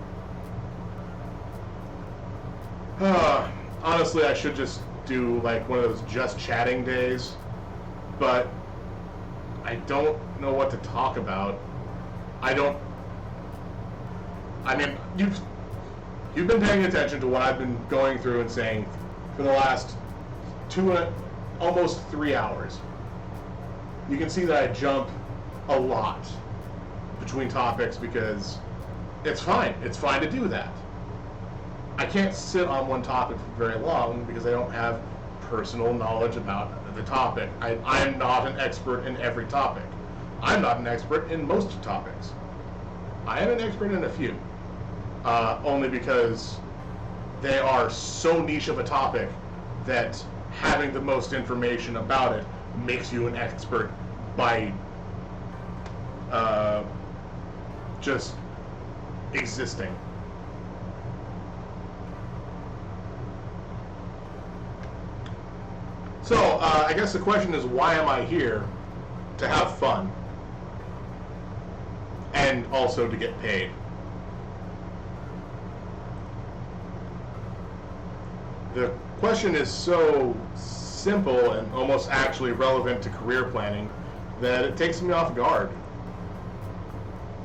Honestly, I should just do like one of those just chatting days, but I don't know what to talk about. I mean, you've been paying attention to what I've been going through and saying for the last almost 3 hours. You can see that I jump a lot between topics because it's fine. It's fine to do that. I can't sit on one topic for very long because I don't have personal knowledge about the topic. I'm not an expert in every topic. I'm not an expert in most topics. I am an expert in a few. Only because they are so niche of a topic that having the most information about it makes you an expert by just existing. So, I guess the question is, why am I here? To have fun. And also to get paid. The question is so simple and almost actually relevant to career planning that it takes me off guard.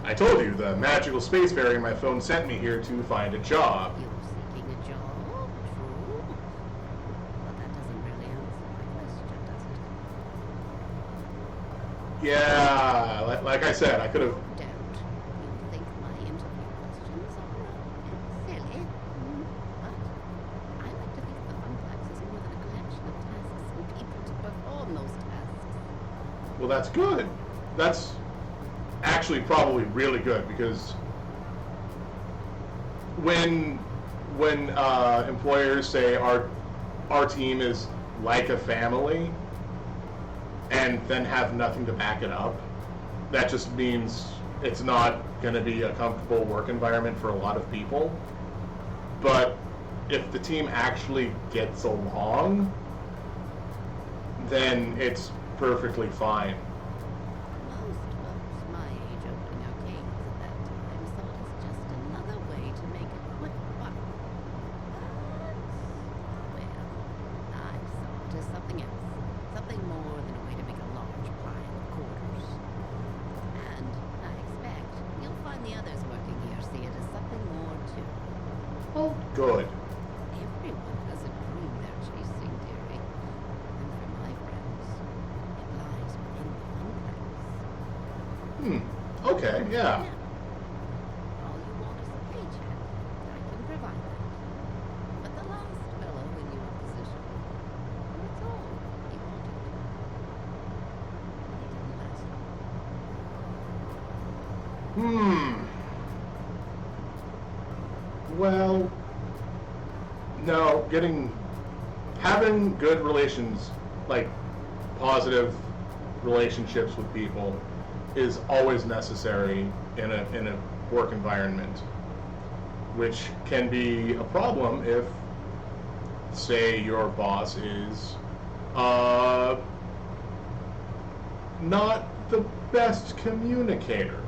I told you, the magical space fairy in my phone sent me here to find a job. You're seeking a job, true. But that doesn't really answer my question, does it? Yeah, like I said, I could have... Don't you think my interview questions are silly? But I like to think the Funplex is more than a collection of tasks and people to perform those tasks. Well, that's good. That's actually probably really good because when employers say our team is like a family and then have nothing to back it up, that just means it's not going to be a comfortable work environment for a lot of people. But if the team actually gets along, then it's perfectly fine. Most folks my age opening arcades at that time saw it as just another way to make a quick buck. But, well, I saw it as something else. Something more than a way to make a large pile of quarters. And I expect you'll find the others working here see it as something more too. Oh, good. Everyone has a dream they're chasing, dearie. And for my friends, it lies within the Funplex. Okay, yeah. Now, all you want is a paycheck. I can provide that. But the last fellow in your position, that's all he wanted. And it didn't last long. Well, no, having good relations, like positive relationships with people is always necessary in a work environment, which can be a problem if, say, your boss is not the best communicator.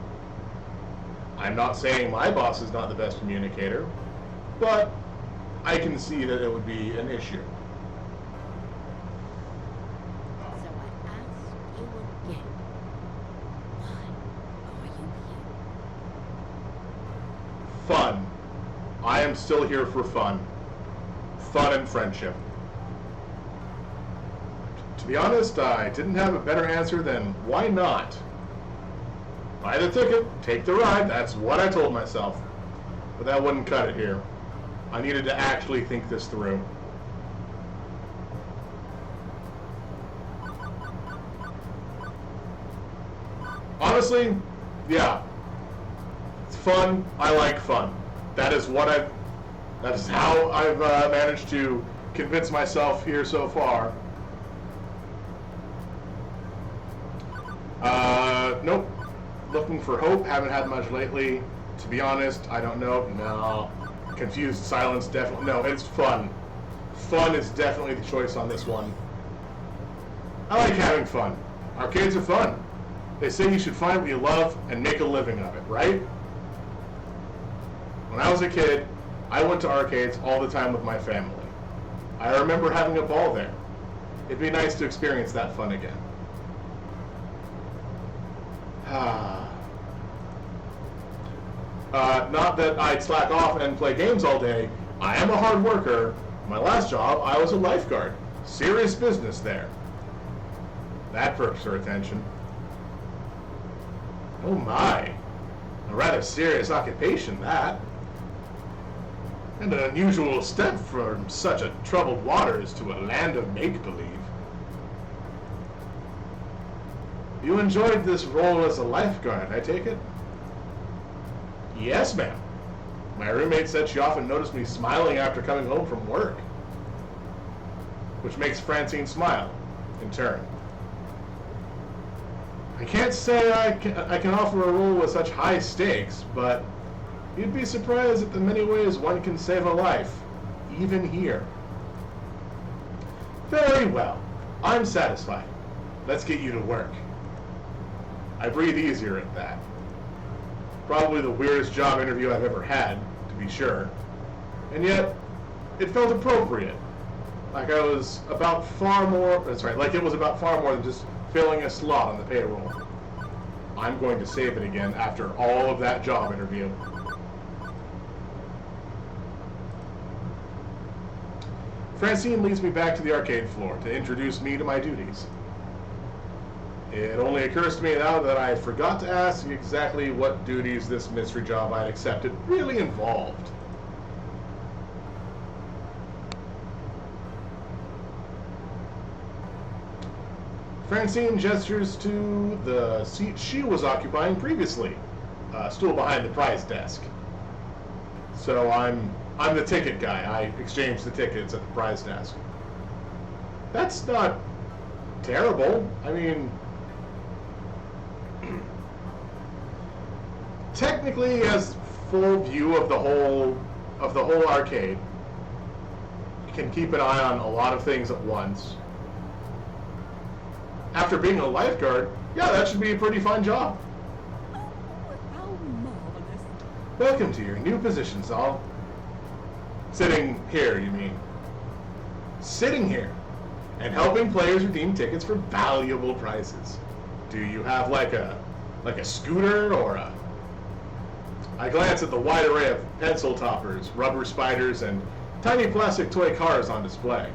I'm not saying my boss is not the best communicator, but I can see that it would be an issue. So I ask you again, why are you here? Fun. I am still here for fun. Fun and friendship. To be honest, I didn't have a better answer than why not? Buy the ticket, take the ride, that's what I told myself. But that wouldn't cut it here. I needed to actually think this through. Honestly, yeah. It's fun. I like fun. That is how I've managed to convince myself here so far. Nope. Looking for hope. Haven't had much lately. To be honest, I don't know. No. Confused silence, definitely. No, it's fun. Fun is definitely the choice on this one. I like having fun. Arcades are fun. They say you should find what you love and make a living of it, right? When I was a kid, I went to arcades all the time with my family. I remember having a ball there. It'd be nice to experience that fun again. Not that I'd slack off and play games all day. I am a hard worker. My last job, I was a lifeguard. Serious business there. That perks her attention. Oh my. A rather serious occupation, that. And an unusual step from such a troubled waters to a land of make-believe. You enjoyed this role as a lifeguard, I take it? Yes, ma'am. My roommate said she often noticed me smiling after coming home from work. Which makes Francine smile, in turn. I can't say I can offer a role with such high stakes, but you'd be surprised at the many ways one can save a life, even here. Very well. I'm satisfied. Let's get you to work. I breathe easier at that. Probably the weirdest job interview I've ever had, to be sure. And yet, it felt appropriate. Like it was about far more than just filling a slot on the payroll. I'm going to save it again after all of that job interview. Francine leads me back to the arcade floor to introduce me to my duties. It only occurs to me now that I forgot to ask exactly what duties this mystery job I'd accepted really involved. Francine gestures to the seat she was occupying previously, a stool behind the prize desk. So I'm the ticket guy. I exchange the tickets at the prize desk. That's not terrible. I mean, technically, has full view of the whole arcade. You can keep an eye on a lot of things at once. After being a lifeguard, yeah, that should be a pretty fun job. Oh, how marvelous. Welcome to your new position, Saul. Sitting here, you mean? Sitting here and helping players redeem tickets for valuable prizes. Do you have like a scooter or a... I glance at the wide array of pencil toppers, rubber spiders, and tiny plastic toy cars on display.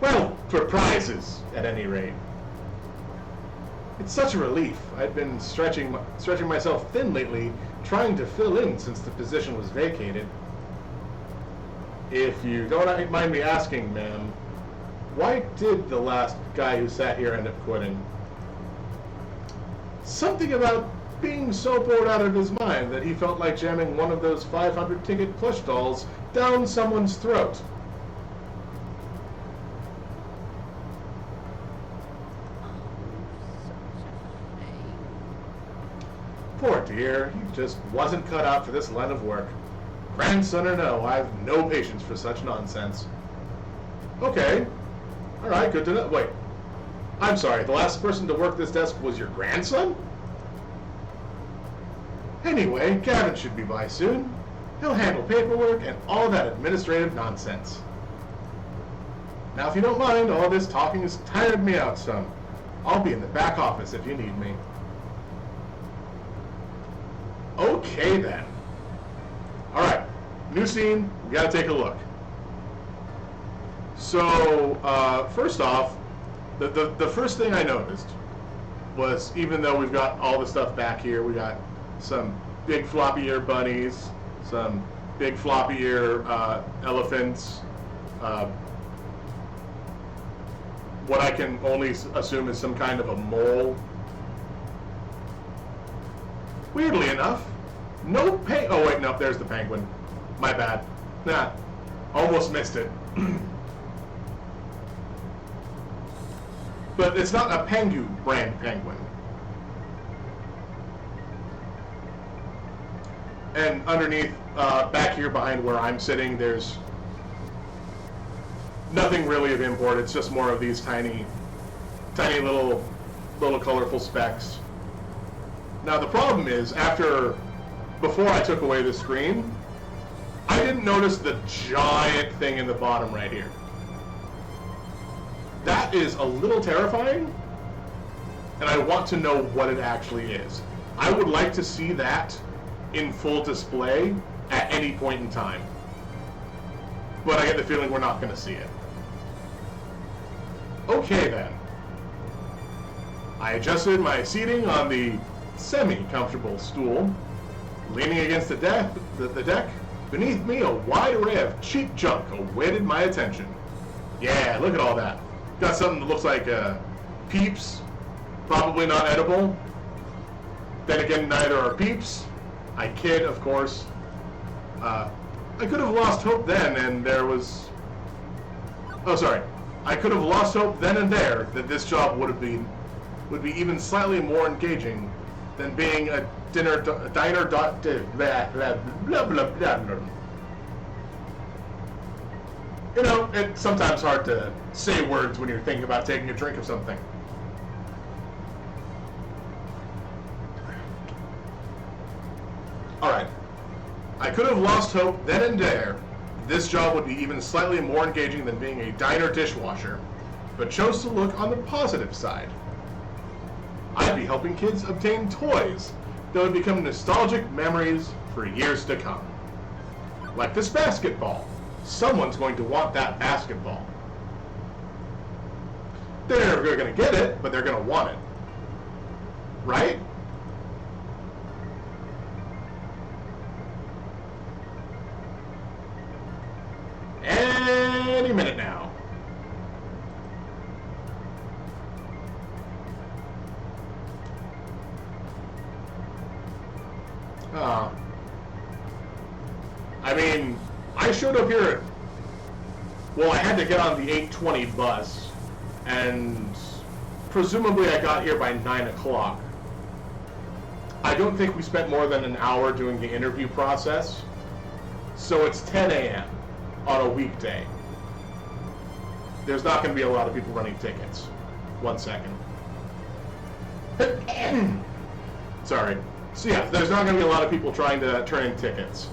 Well, for prizes, at any rate. It's such a relief. I'd been stretching myself thin lately, trying to fill in since the position was vacated. If you don't mind me asking, ma'am, why did the last guy who sat here end up quitting? Something about being so bored out of his mind that he felt like jamming one of those 500-ticket plush dolls down someone's throat. Poor dear, he just wasn't cut out for this line of work. Grandson or no, I have no patience for such nonsense. Okay. Alright, good to know. Wait. I'm sorry, the last person to work this desk was your grandson? Anyway, Gavin should be by soon. He'll handle paperwork and all that administrative nonsense. Now, if you don't mind, all this talking has tired me out some. I'll be in the back office if you need me. Okay, then. Alright, new scene, we gotta take a look. So, first off, the first thing I noticed was, even though we've got all the stuff back here, we got some big floppy ear bunnies, some big floppy ear elephants, what I can only assume is some kind of a mole. Weirdly enough, no oh wait, no, there's the penguin. My bad. Nah, almost missed it. But it's not a Pengu brand penguin. And underneath, back here behind where I'm sitting, there's nothing really of import. It's just more of these tiny little colorful specks. Now the problem is, before I took away the screen, I didn't notice the giant thing in the bottom right here. That is a little terrifying, and I want to know what it actually is. I would like to see that in full display at any point in time. But I get the feeling we're not going to see it. Okay then. I adjusted my seating on the semi-comfortable stool. Leaning against the deck, beneath me a wide array of cheap junk awaited my attention. Yeah, look at all that. Got something that looks like Peeps, probably not edible. Then again, neither are Peeps. I kid, of course. I could have lost hope then, and there was... Oh, sorry. I could have lost hope then and there that this job would be even slightly more engaging than being a diner dot blah blah blah blah blah. You know, it's sometimes hard to say words when you're thinking about taking a drink of something. Alright. I could have lost hope then and there. This job would be even slightly more engaging than being a diner dishwasher, but chose to look on the positive side. I'd be helping kids obtain toys that would become nostalgic memories for years to come. Like this basketball. Someone's going to want that basketball. They're never going to get it, but they're going to want it. Right? Any minute now. I mean, I showed up here well, I had to get on the 8:20 bus, and presumably I got here by 9 o'clock. I don't think we spent more than an hour doing the interview process, so it's 10 a.m. on a weekday. There's not going to be a lot of people running tickets. 1 second. Sorry. So yeah, there's not going to be a lot of people trying to turn in tickets.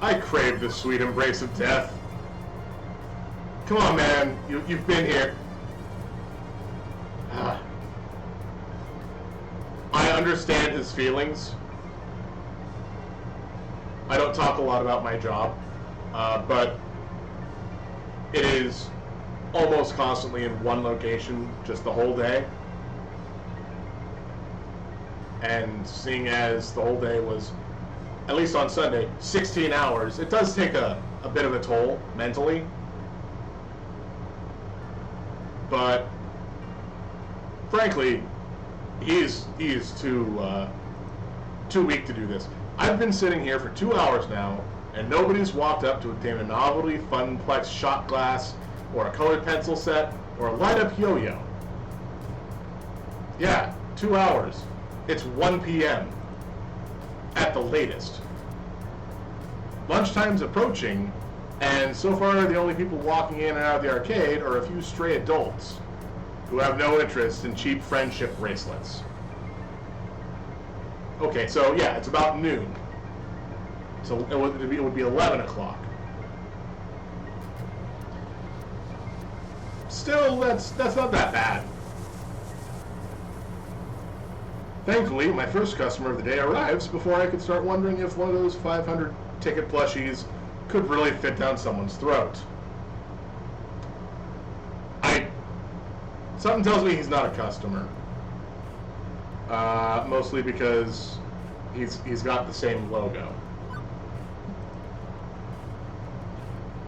I crave the sweet embrace of death. Come on, man. You've been here. I understand his feelings. I don't talk a lot about my job, but it is almost constantly in one location, just the whole day. And seeing as the whole day was, at least on Sunday, 16 hours, it does take a bit of a toll mentally. But frankly, he is too weak to do this. I've been sitting here for 2 hours now, and nobody's walked up to obtain a novelty Funplex shot glass, or a colored pencil set, or a light-up yo-yo. Yeah, 2 hours. It's 1 p.m. at the latest. Lunchtime's approaching, and so far the only people walking in and out of the arcade are a few stray adults who have no interest in cheap friendship bracelets. Okay, so yeah, it's about noon. So it would be 11 o'clock. Still, that's not that bad. Thankfully, my first customer of the day arrives before I could start wondering if one of those 500 ticket plushies could really fit down someone's throat. Something tells me he's not a customer. Mostly because he's got the same logo.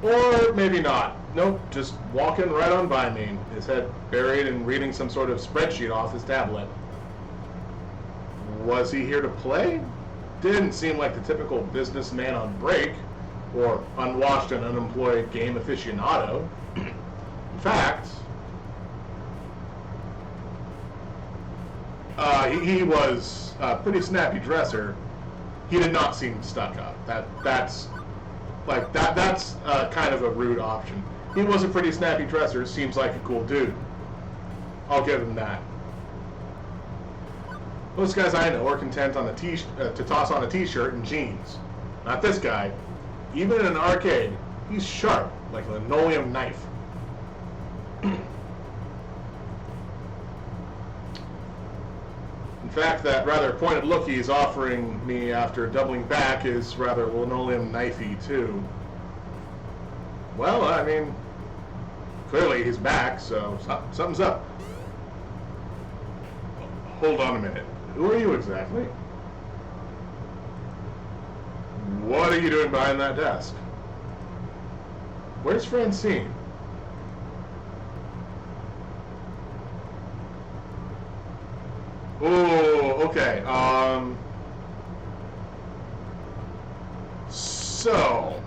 Or maybe not. Nope, just walking right on by me, his head buried and reading some sort of spreadsheet off his tablet. Was he here to play? Didn't seem like the typical businessman on break, or unwashed and unemployed game aficionado. In fact, he was a pretty snappy dresser. He did not seem stuck up. That's kind of a rude option. He was a pretty snappy dresser. Seems like a cool dude. I'll give him that. Most guys I know are content on to toss on a t-shirt and jeans. Not this guy. Even in an arcade, he's sharp like a linoleum knife. In fact, that rather pointed look he's offering me after doubling back is rather linoleum knifey, too. Well, I mean, clearly he's back, so something's up. Hold on a minute. Who are you exactly? What are you doing behind that desk? Where's Francine? Oh, okay. So,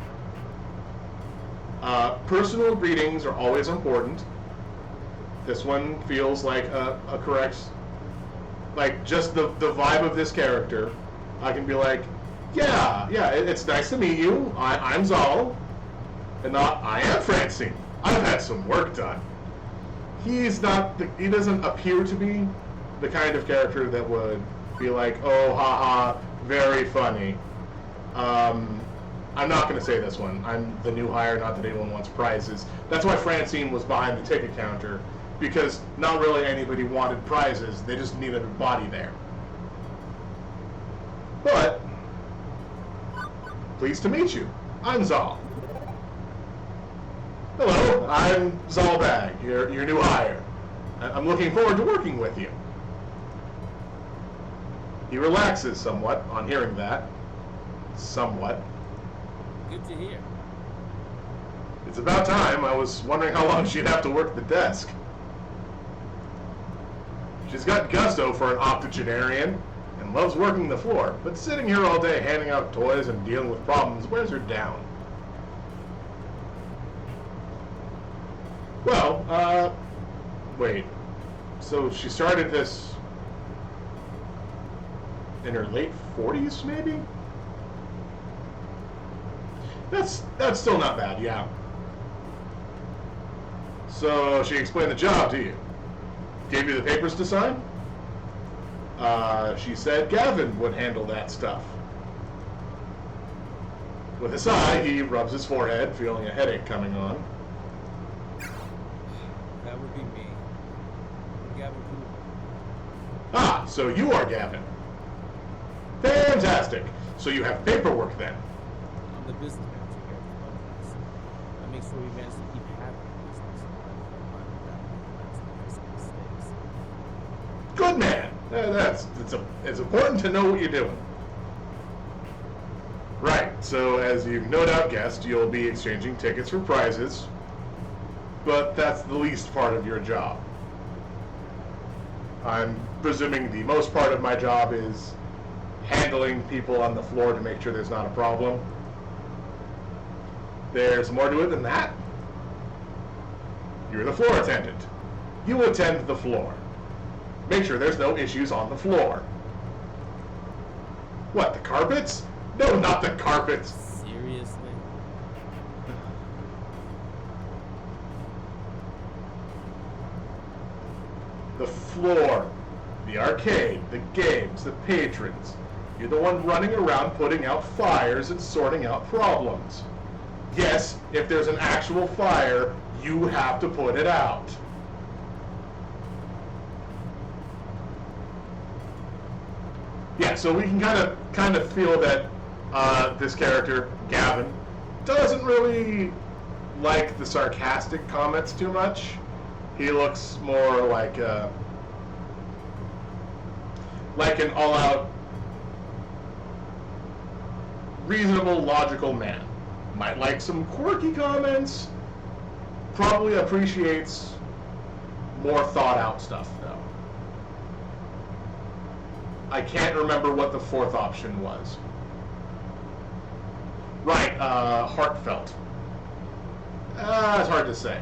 personal greetings are always important. This one feels like a correct, like just the vibe of this character. I can be like, yeah, it's nice to meet you. I'm Zal, and not I am Francine. I've had some work done. He doesn't appear to be the kind of character that would be like, oh, haha, very funny. I'm not going to say this one. I'm the new hire, not that anyone wants prizes. That's why Francine was behind the ticket counter, because not really anybody wanted prizes. They just needed a body there. But, pleased to meet you. I'm Zal. Hello, I'm Zal Bag, your new hire. I'm looking forward to working with you. He relaxes somewhat on hearing that. Somewhat. Good to hear. It's about time. I was wondering how long she'd have to work the desk. She's got gusto for an octogenarian and loves working the floor, but sitting here all day handing out toys and dealing with problems wears her down. Well, wait. So she started this in her late 40s, maybe? That's still not bad, yeah. So she explained the job to you. Gave you the papers to sign? She said Gavin would handle that stuff. With a sigh, he rubs his forehead, feeling a headache coming on. That would be me. Gavin Cooper. Ah, so you are Gavin. Fantastic. So you have paperwork then. I'm the business manager here at the Funplex. I make sure we manage to keep having the business without mistakes. Good man. It's important to know what you're doing. Right, so as you've no doubt guessed, you'll be exchanging tickets for prizes, but that's the least part of your job. I'm presuming the most part of my job is handling people on the floor to make sure there's not a problem. There's more to it than that. You're the floor attendant. You attend the floor. Make sure there's no issues on the floor. What, the carpets? No, not the carpets. Seriously? The floor. The arcade, the games, the patrons. You're the one running around putting out fires and sorting out problems. Yes, if there's an actual fire, you have to put it out. Yeah, so we can kind of feel that this character, Gavin, doesn't really like the sarcastic comments too much. He looks more like an all-out, reasonable, logical man. Might like some quirky comments. Probably appreciates more thought-out stuff, though. I can't remember what the fourth option was. Right, heartfelt. It's hard to say.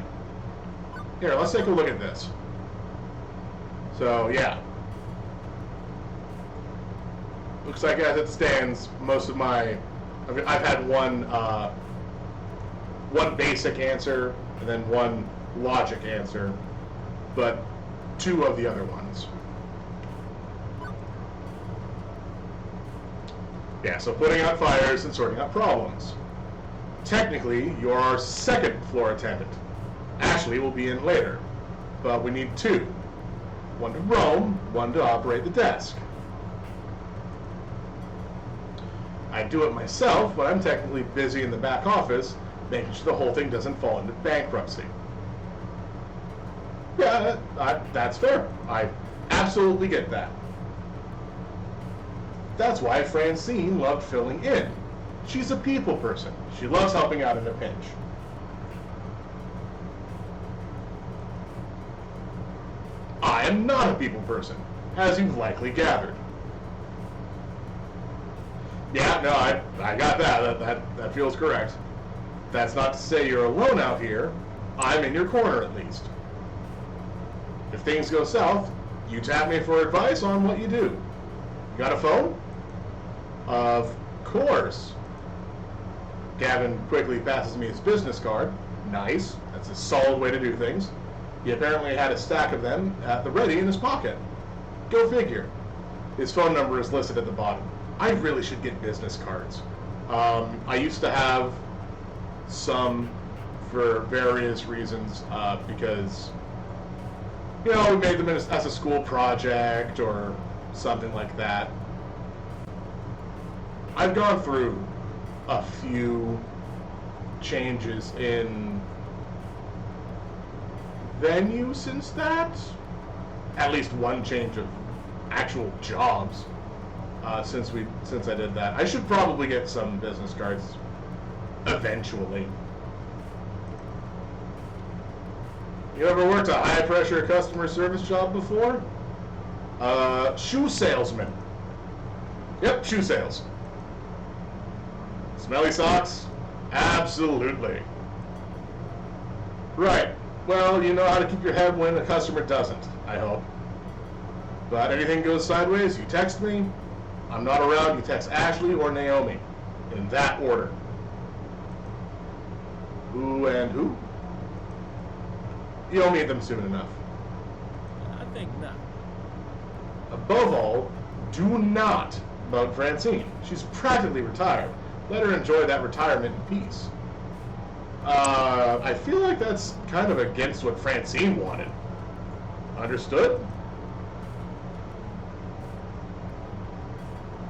Here, let's take a look at this. So, yeah. Looks like as it stands, most of my... I've had one basic answer, and then one logic answer, but 2 of the other ones. Yeah, so putting out fires and sorting out problems. Technically, you're our second floor attendant. Ashley will be in later, but we need 2. 1 to roam, 1 to operate the desk. I do it myself, but I'm technically busy in the back office, making sure the whole thing doesn't fall into bankruptcy. Yeah, that's fair. I absolutely get that. That's why Francine loved filling in. She's a people person. She loves helping out in a pinch. I am not a people person, as you've likely gathered. Yeah, no, I got that. That feels correct. That's not to say you're alone out here. I'm in your corner, at least. If things go south, you tap me for advice on what you do. You got a phone? Of course. Gavin quickly passes me his business card. Nice. That's a solid way to do things. He apparently had a stack of them at the ready in his pocket. Go figure. His phone number is listed at the bottom. I really should get business cards. I used to have some for various reasons because, you know, we made them as a school project or something like that. I've gone through a few changes in venue since that. At least one change of actual jobs since I did that. I should probably get some business cards eventually. You ever worked a high pressure customer service job before? Shoe salesman. Yep, shoe sales. Smelly socks? Absolutely. Right. Well, you know how to keep your head when a customer doesn't, I hope. But anything goes sideways, you text me. I'm not around, you text Ashley or Naomi. In that order. Who and who? You'll meet them soon enough. I think not. Above all, do not bug Francine. She's practically retired. Let her enjoy that retirement in peace. I feel like that's kind of against what Francine wanted. Understood?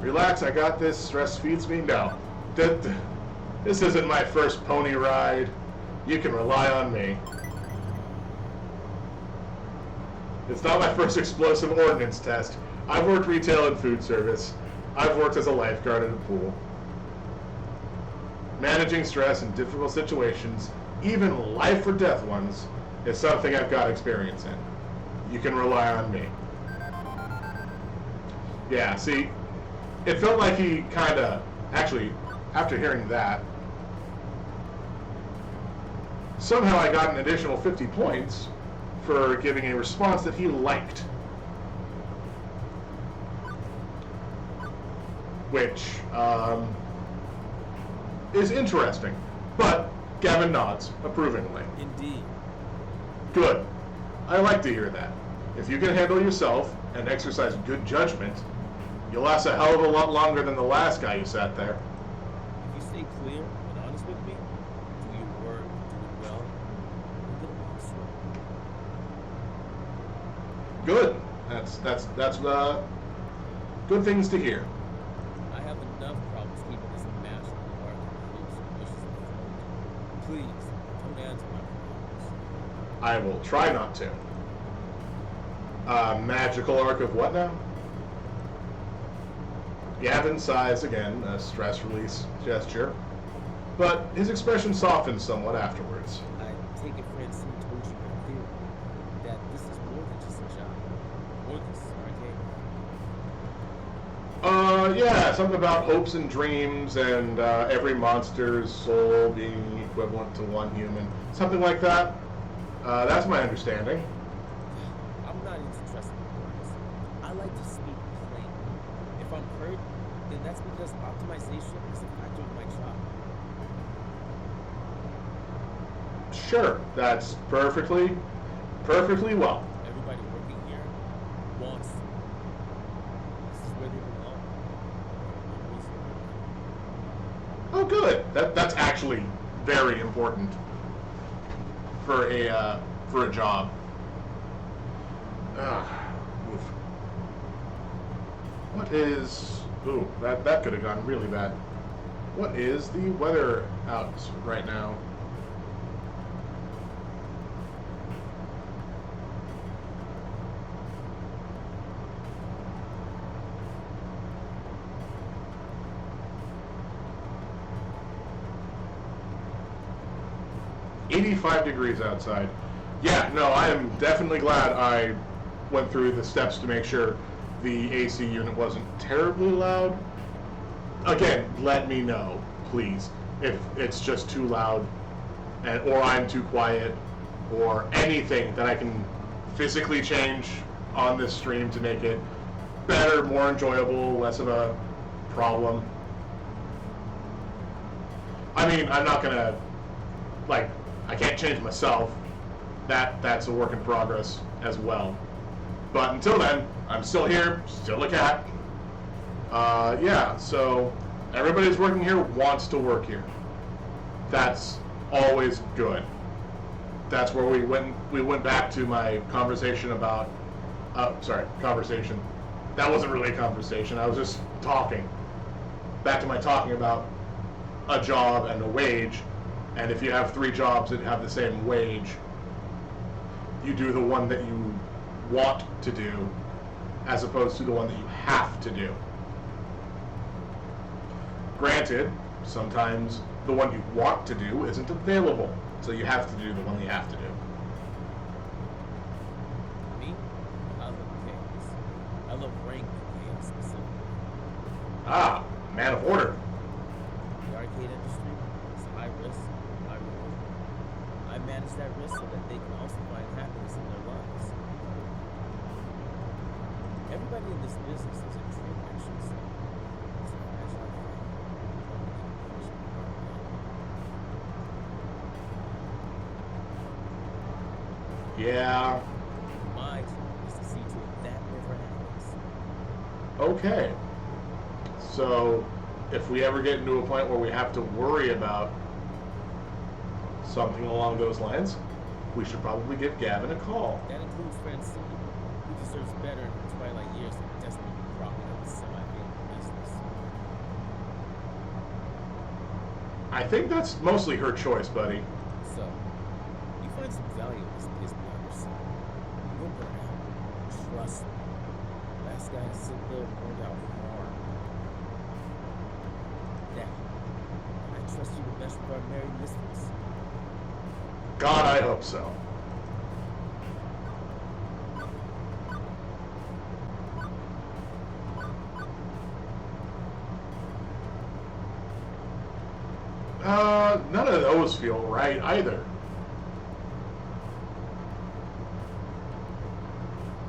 Relax, I got this. Stress feeds me. No. This isn't my first pony ride. You can rely on me. It's not my first explosive ordnance test. I've worked retail and food service. I've worked as a lifeguard in a pool. Managing stress in difficult situations, even life or death ones, is something I've got experience in. You can rely on me. Yeah, see, it felt like he kind of, actually, after hearing that, somehow I got an additional 50 points for giving a response that he liked. Which is interesting. But Gavin nods approvingly. Indeed. Good. I like to hear that. If you can handle yourself and exercise good judgment, you'll last a hell of a lot longer than the last guy who sat there. If you stay clear and honest with me, do your work, do it well, you'll get along swell. Good. That's good things to hear. I have enough problems keeping this match on the market for wishes of the moment. Please, don't add to my problems. I will try not to. Magical arc of what now? Gavin sighs again, a stress release gesture, but his expression softens somewhat afterwards. I take it Francine told you her theory, that this is more than just a job. More than just an arcade. Yeah, something about hopes and dreams and every monster's soul being equivalent to one human. Something like that. That's my understanding. I'm not into trusting words. I like to speak plain. If I'm hurt, then that's because optimization is a factor of my job. Sure, that's perfectly well. Everybody working here wants to. This is where they belong. Oh, good. That's actually very important for a job. Oof. What is? Ooh, that could have gone really bad. What is the weather out right now? "85 degrees outside." Yeah, no, I am definitely glad I went through the steps to make sure the AC unit wasn't terribly loud. Again, let me know, please, if it's just too loud, or I'm too quiet, or anything that I can physically change on this stream to make it better, more enjoyable, less of a problem. I mean, I'm not gonna, I can't change myself. That's a work in progress as well. But until then, I'm still here, still a cat. Yeah, so everybody's working here wants to work here. That's always good. That's where we went back to my conversation about, conversation. That wasn't really a conversation, I was just talking. Back to my talking about a job and a wage, and if you have 3 jobs that have the same wage, you do the one that you want to do as opposed to the one that you have to do. Granted, sometimes the one you want to do isn't available, so you have to do the one you have to do. Me? I love chaos. I love rank chaos specifically. Ah, man of order. The arcade industry is high risk, high reward. I manage that risk so that they can also find happiness in their lives. Everybody in this business is a dream actions. It's a fragile thing. Yeah, My job is to see to it that never happens. okay. So, if we ever get into a point where we have to worry about something along those lines, we should probably give Gavin a call. That includes Francine, who deserves better in her twilight years than desperately propping up a semi-family business. I think that's mostly her choice, buddy. So, you find some value in this piss beyond yourself. You won't burn out. Trust me. Last guy to sit there burned out hard. Now, I trust you to mesh with our married misfits. God, I hope so. None of those feel right either.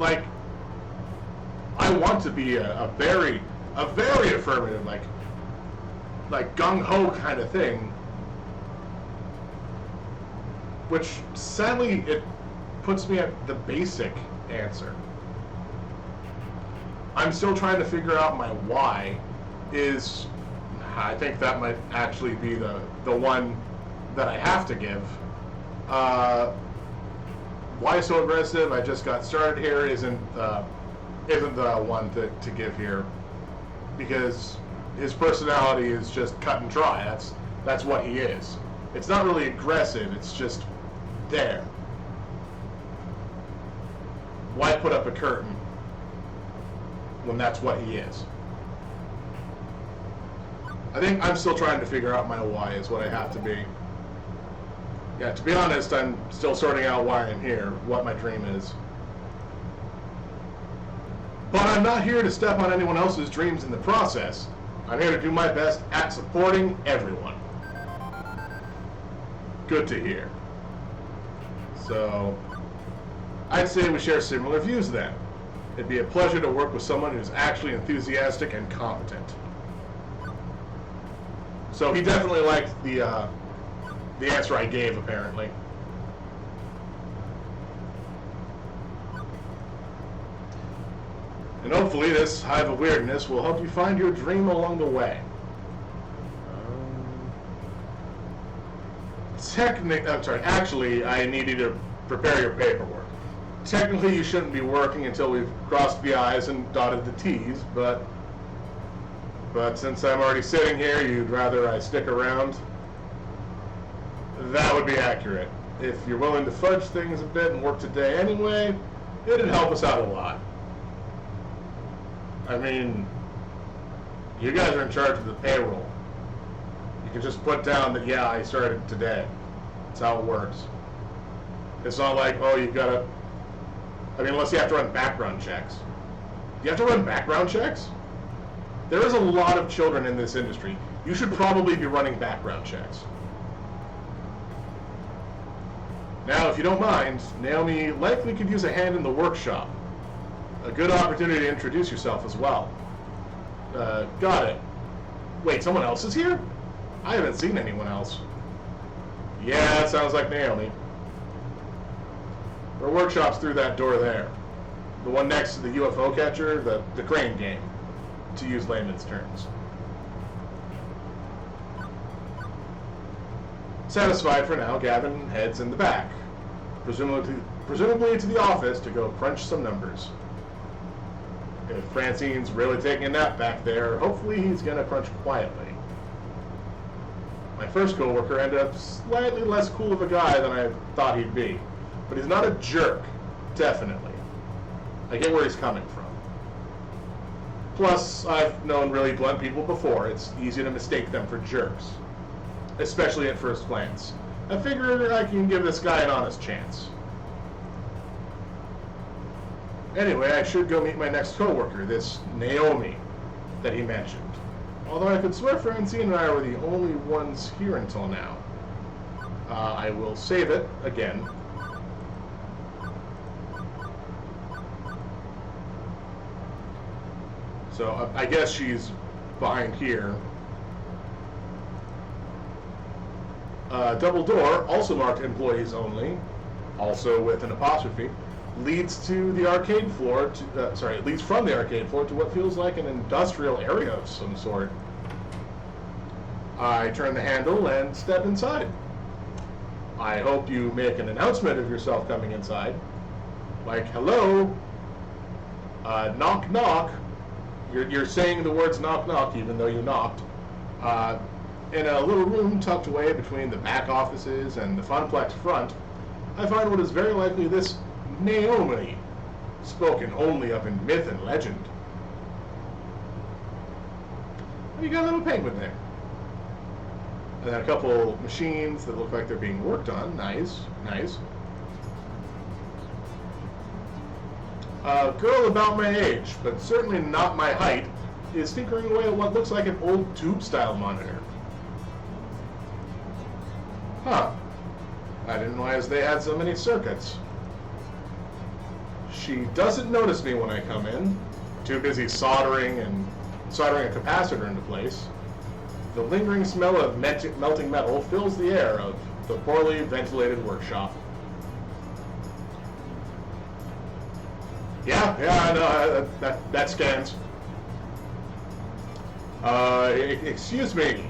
like, I want to be a very affirmative, like gung-ho kind of thing, which sadly it puts me at the basic answer. I'm still trying to figure out my why. I think that might actually be the one that I have to give. Why so aggressive? I just got started here isn't the one to give here, because his personality is just cut and dry. That's what he is. It's not really aggressive. It's just there. Why put up a curtain when that's what he is? I think I'm still trying to figure out my why is what I have to be. Yeah, to be honest, I'm still sorting out why I'm here, what my dream is. But I'm not here to step on anyone else's dreams in the process. I'm here to do my best at supporting everyone. Good to hear. So, I'd say we share similar views then. It'd be a pleasure to work with someone who's actually enthusiastic and competent. So he definitely liked the answer I gave, apparently. And hopefully this hive of weirdness will help you find your dream along the way. Actually, I need you to prepare your paperwork. Technically, you shouldn't be working until we've crossed the I's and dotted the T's, but since I'm already sitting here, you'd rather I stick around? That would be accurate. If you're willing to fudge things a bit and work today anyway, it'd help us out a lot. I mean, you guys are in charge of the payroll. You can just put down that, yeah, I started today. That's how it works. It's not like, oh, you've got to... I mean, unless you have to run background checks. You have to run background checks? There is a lot of children in this industry. You should probably be running background checks. Now, if you don't mind, Naomi likely could use a hand in the workshop. A good opportunity to introduce yourself as well. Got it. Wait, someone else is here? I haven't seen anyone else. Yeah, it sounds like Naomi. Her workshop's through that door there. The one next to the UFO catcher, the crane game, to use layman's terms. Satisfied for now, Gavin heads in the back, presumably to the office to go crunch some numbers. If Francine's really taking a nap back there, hopefully he's gonna crunch quietly. My first coworker ended up slightly less cool of a guy than I thought he'd be, but he's not a jerk, definitely. I get where he's coming from. Plus, I've known really blunt people before. It's easy to mistake them for jerks, especially at first glance. I figure I can give this guy an honest chance. Anyway, I should go meet my next coworker, this Naomi that he mentioned. Although I could swear Francine and I were the only ones here until now. I will save it again. So I guess she's behind here. Double door, also marked employees only, also with an apostrophe, leads to the arcade floor. Leads from the arcade floor to what feels like an industrial area of some sort. I turn the handle and step inside. I hope you make an announcement of yourself coming inside, like hello, knock knock. You're saying the words knock knock even though you knocked. In a little room tucked away between the back offices and the Funplex front, I find what is very likely this Naomi, spoken only of in myth and legend. You got a little penguin there. And then a couple machines that look like they're being worked on. Nice, nice. A girl about my age, but certainly not my height, is tinkering away at what looks like an old tube-style monitor. Huh. I didn't realize they had so many circuits. She doesn't notice me when I come in, too busy soldering a capacitor into place. The lingering smell of melting metal fills the air of the poorly ventilated workshop. Yeah, I know, that scans. Excuse me,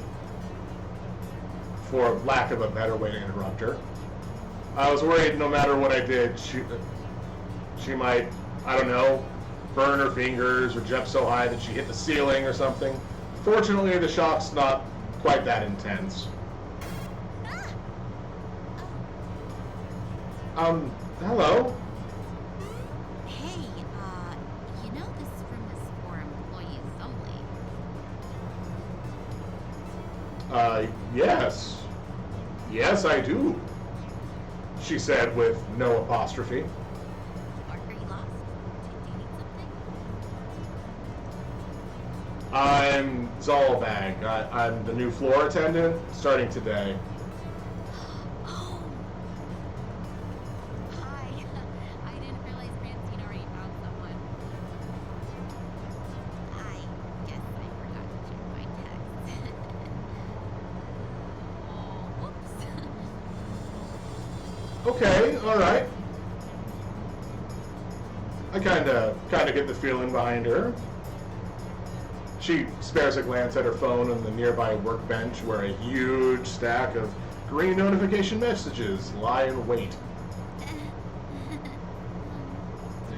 for lack of a better way to interrupt her. I was worried no matter what I did, she might, I don't know, burn her fingers or jump so high that she hit the ceiling or something. Fortunately, the shock's not quite that intense. Hello? Hey, you know this room is for employees only. Yes. Yes, I do, she said with no apostrophe. Are you lost? Do you need something? I'm Zalbag. I'm the new floor attendant, starting today. Oh. Hi. I didn't realize Francine already found someone. I guess I forgot to check my text. Oh, whoops. Okay, all right. I kind of get the feeling behind her. She spares a glance at her phone on the nearby workbench where a huge stack of green notification messages lie in wait.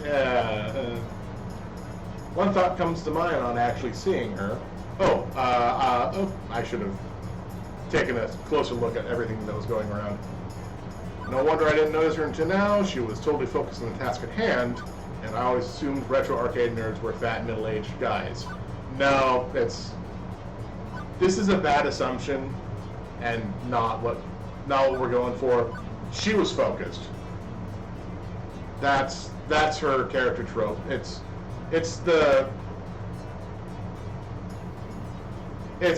Yeah. One thought comes to mind on actually seeing her. I should have taken a closer look at everything that was going around. No wonder I didn't notice her until now. She was totally focused on the task at hand, and I always assumed retro arcade nerds were fat, middle-aged guys. No, this is a bad assumption, and not what we're going for. She was focused. That's her character trope. It's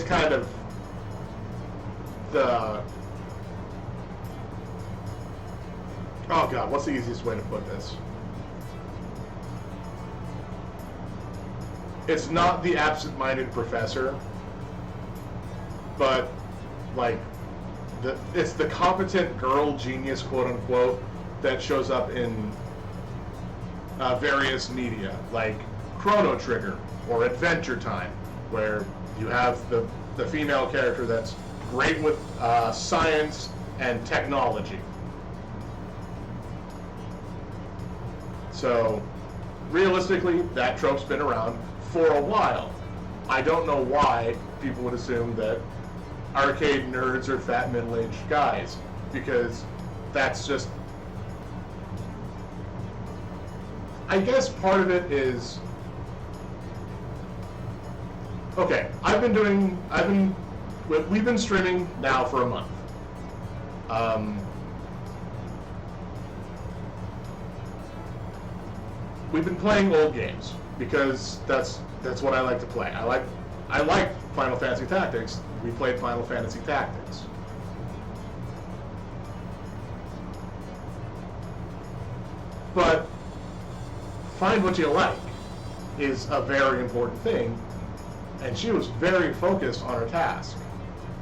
kind of the, oh god, what's the easiest way to put this? It's not the absent-minded professor, but like it's the competent girl genius, quote unquote, that shows up in various media, like Chrono Trigger or Adventure Time, where you have the female character that's great with science and technology. So, realistically, that trope's been around for a while. I don't know why people would assume that arcade nerds are fat middle-aged guys, because that's just, I guess part of it is, okay, we've been streaming now for a month. We've been playing old games because that's what I like to play. I like Final Fantasy Tactics. We played Final Fantasy Tactics. But find what you like is a very important thing, and she was very focused on her task.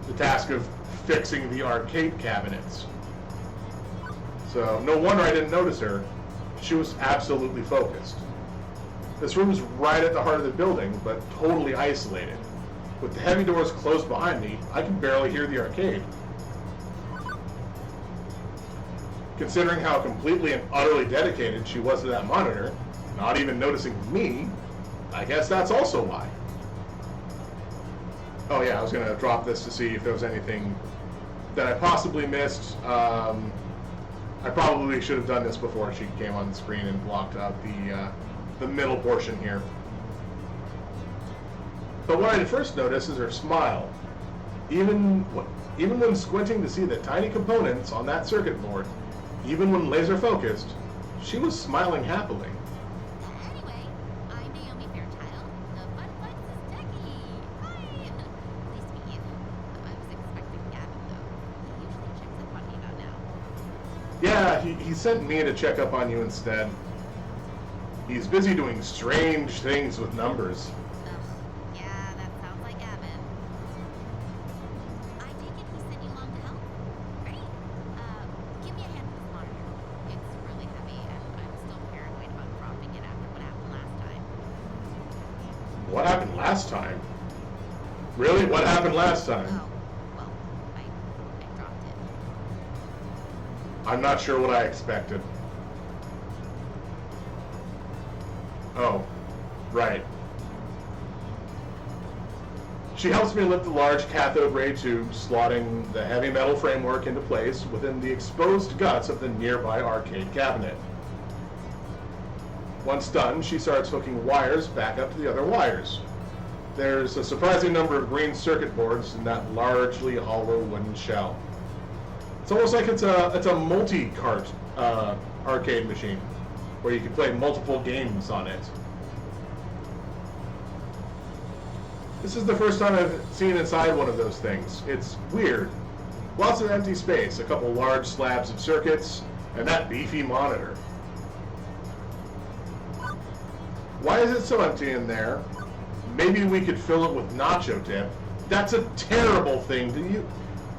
The task of fixing the arcade cabinets. So no wonder I didn't notice her. She was absolutely focused. This room is right at the heart of the building, but totally isolated. With the heavy doors closed behind me, I can barely hear the arcade. Considering how completely and utterly dedicated she was to that monitor, not even noticing me, I guess that's also why. Oh yeah, I was going to drop this to see if there was anything that I possibly missed. I probably should have done this before she came on the screen and blocked out the middle portion here. But what I first noticed is her smile. Even when squinting to see the tiny components on that circuit board, even when laser focused, she was smiling happily. Anyway, I'm Naomi Fairchild, the Fun Flex Techie. Hi! Nice to meet you. I was expecting Gavin, though. He usually checks up on me about now. Yeah, he sent me to check up on you instead. He's busy doing strange things with numbers. Ugh, yeah, that sounds like Evan. I take it he sent you along to help? Right? Give me a hand with this monitor. It's really heavy, and I'm still paranoid about dropping it after what happened last time. What happened last time? Really? What happened last time? Oh, well, I dropped it. I'm not sure what I expected. Oh, right. She helps me lift the large cathode ray tube, slotting the heavy metal framework into place within the exposed guts of the nearby arcade cabinet. Once done, she starts hooking wires back up to the other wires. There's a surprising number of green circuit boards in that largely hollow wooden shell. It's almost like it's a multi-cart arcade machine, where you can play multiple games on it. This is the first time I've seen inside one of those things. It's weird. Lots of empty space, a couple large slabs of circuits, and that beefy monitor. Why is it so empty in there? Maybe we could fill it with nacho dip. That's a terrible thing to use.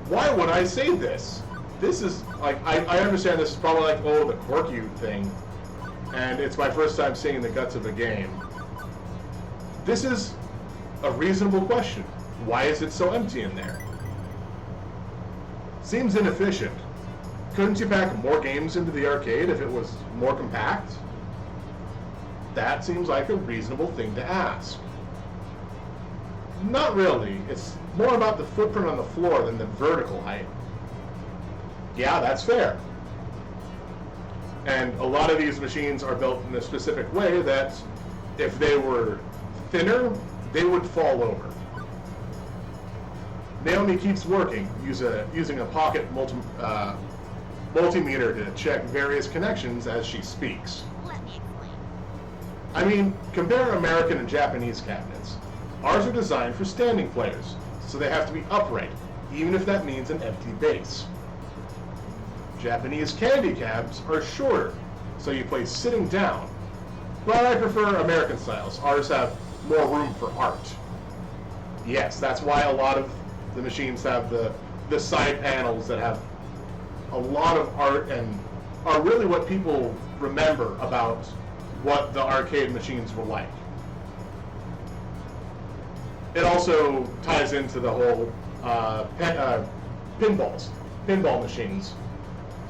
Why would I say this? This is, like, I understand this is probably like, oh, the Corku thing, and it's my first time seeing the guts of a game. This is a reasonable question. Why is it so empty in there? Seems inefficient. Couldn't you pack more games into the arcade if it was more compact? That seems like a reasonable thing to ask. Not really. It's more about the footprint on the floor than the vertical height. Yeah, that's fair. And a lot of these machines are built in a specific way that if they were thinner, they would fall over. Naomi keeps working, using a pocket multimeter to check various connections as she speaks. Let me explain. I mean, compare American and Japanese cabinets. Ours are designed for standing players, so they have to be upright, even if that means an empty base. Japanese candy cabs are shorter, so you play sitting down. But I prefer American styles. Ours have more room for art. Yes, that's why a lot of the machines have the side panels that have a lot of art and are really what people remember about what the arcade machines were like. It also ties into the whole pinball machines.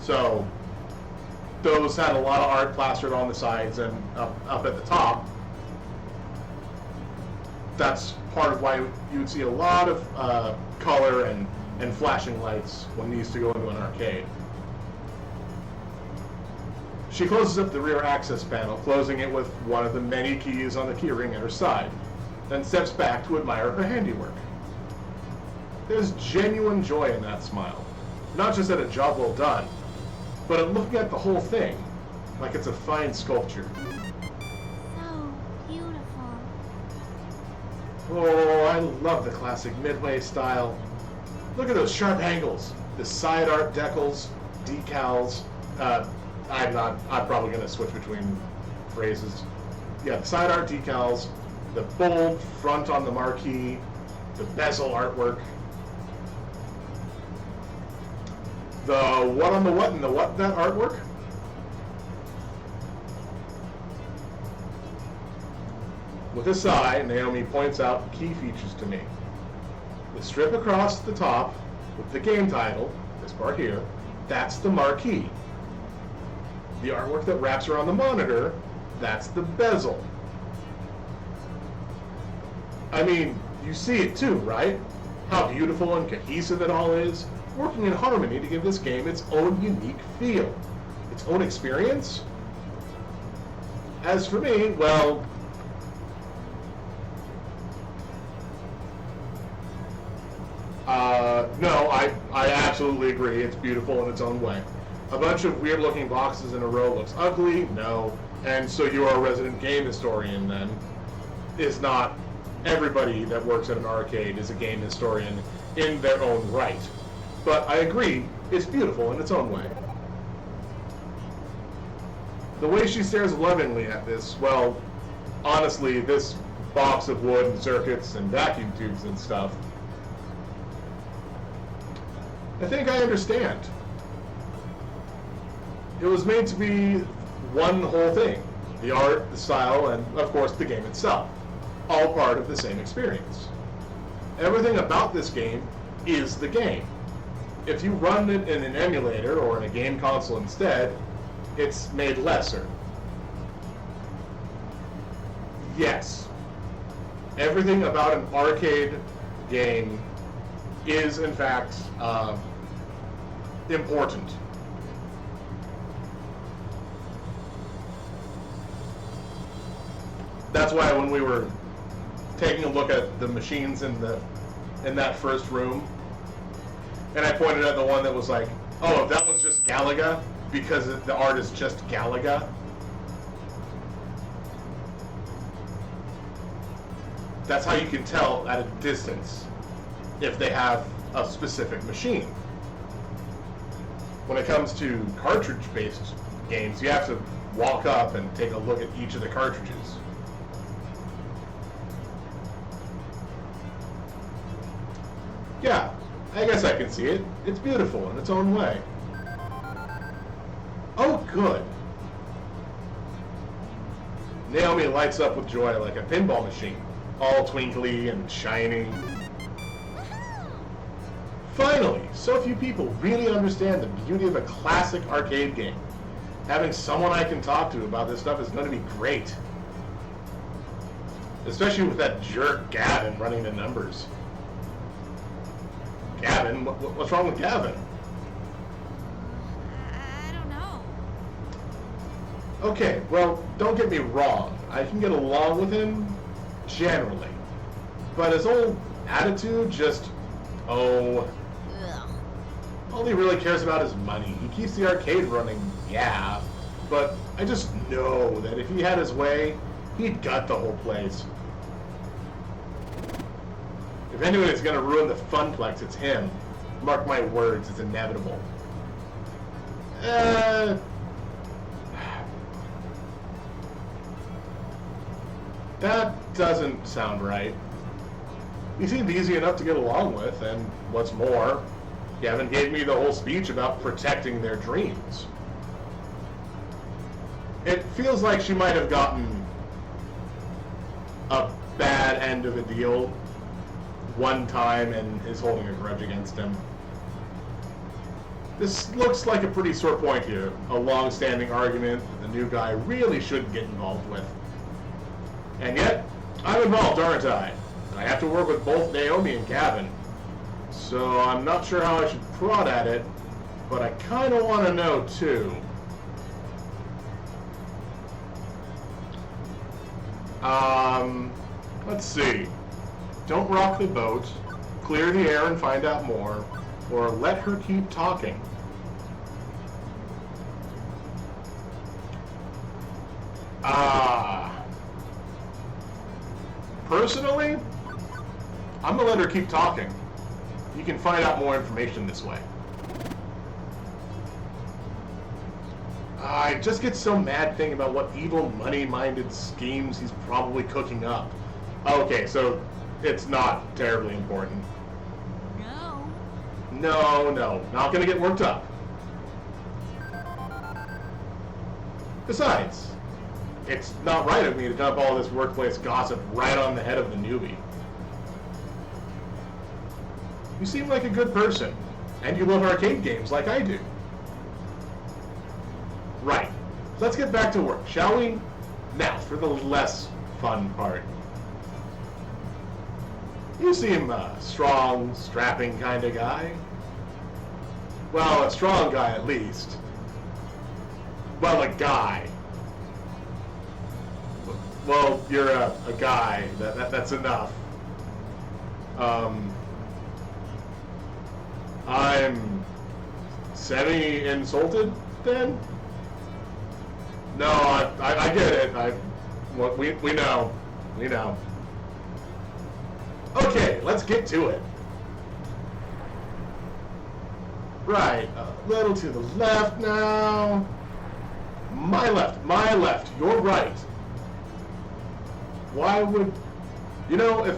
So those had a lot of art plastered on the sides and up at the top. That's part of why you would see a lot of color and flashing lights when these to go into an arcade. She closes up the rear access panel, closing it with one of the many keys on the keyring at her side, then steps back to admire her handiwork. There's genuine joy in that smile, not just at a job well done, but at looking at the whole thing, like it's a fine sculpture. So beautiful. Oh, I love the classic Midway style. Look at those sharp angles, the side art decals, decals. I'm probably going to switch between phrases. Yeah, the side art decals, the bold front on the marquee, the bezel artwork. The what on the what and the what that artwork? With a sigh, Naomi points out key features to me. The strip across the top with the game title, this part here, that's the marquee. The artwork that wraps around the monitor, that's the bezel. I mean, you see it too, right? How beautiful and cohesive it all is, working in harmony to give this game its own unique feel, its own experience. As for me, well, no, I absolutely agree. It's beautiful in its own way. A bunch of weird-looking boxes in a row looks ugly? No. And so you are a resident game historian, then. Is not everybody that works at an arcade is a game historian in their own right. But I agree, it's beautiful in its own way. The way she stares lovingly at this, well, honestly, this box of wood and circuits and vacuum tubes and stuff, I think I understand. It was made to be one whole thing. The art, the style, and of course the game itself. All part of the same experience. Everything about this game is the game. If you run it in an emulator or in a game console instead, it's made lesser. Yes, everything about an arcade game is in fact important. That's why when we were taking a look at the machines in that first room, and I pointed at the one that was like, oh, that one's just Galaga because the art is just Galaga. That's how you can tell at a distance if they have a specific machine. When it comes to cartridge-based games, you have to walk up and take a look at each of the cartridges. Yeah, I guess I can see it. It's beautiful in its own way. Oh, good. Naomi lights up with joy like a pinball machine, all twinkly and shining. Finally, so few people really understand the beauty of a classic arcade game. Having someone I can talk to about this stuff is going to be great. Especially with that jerk Gavin running the numbers. Gavin? What's wrong with Gavin? I don't know. Okay, well, don't get me wrong. I can get along with him, generally. But his whole attitude just, Ugh. all he really cares about is money. He keeps the arcade running, yeah, but I just know that if he had his way, he'd gut the whole place. If anyone is going to ruin the Funplex, it's him. Mark my words, it's inevitable. That doesn't sound right. He seemed easy enough to get along with, and what's more, Gavin gave me the whole speech about protecting their dreams. It feels like she might have gotten a bad end of a deal one time and is holding a grudge against him. This looks like a pretty sore point here, a long-standing argument that the new guy really shouldn't get involved with. And yet, I'm involved, aren't I? I have to work with both Naomi and Gavin. So I'm not sure how I should prod at it, but I kind of want to know too. Let's see. Don't rock the boat, clear the air and find out more, or let her keep talking. Personally, I'm gonna let her keep talking. You can find out more information this way. I just get so mad thinking about what evil, money-minded schemes he's probably cooking up. Okay, so it's not terribly important. No. No, not gonna get worked up. Besides, it's not right of me to dump all this workplace gossip right on the head of the newbie. You seem like a good person, and you love arcade games like I do. Right. Let's get back to work, shall we? Now, for the less fun part. You seem a strong, strapping kind of guy. Well, a strong guy at least. Well, a guy. Well, you're a guy. That's enough. I'm semi-insulted then? No, I get it. We know. We know. Okay, let's get to it. Right, a little to the left now. My left, you're right. Why would... You know,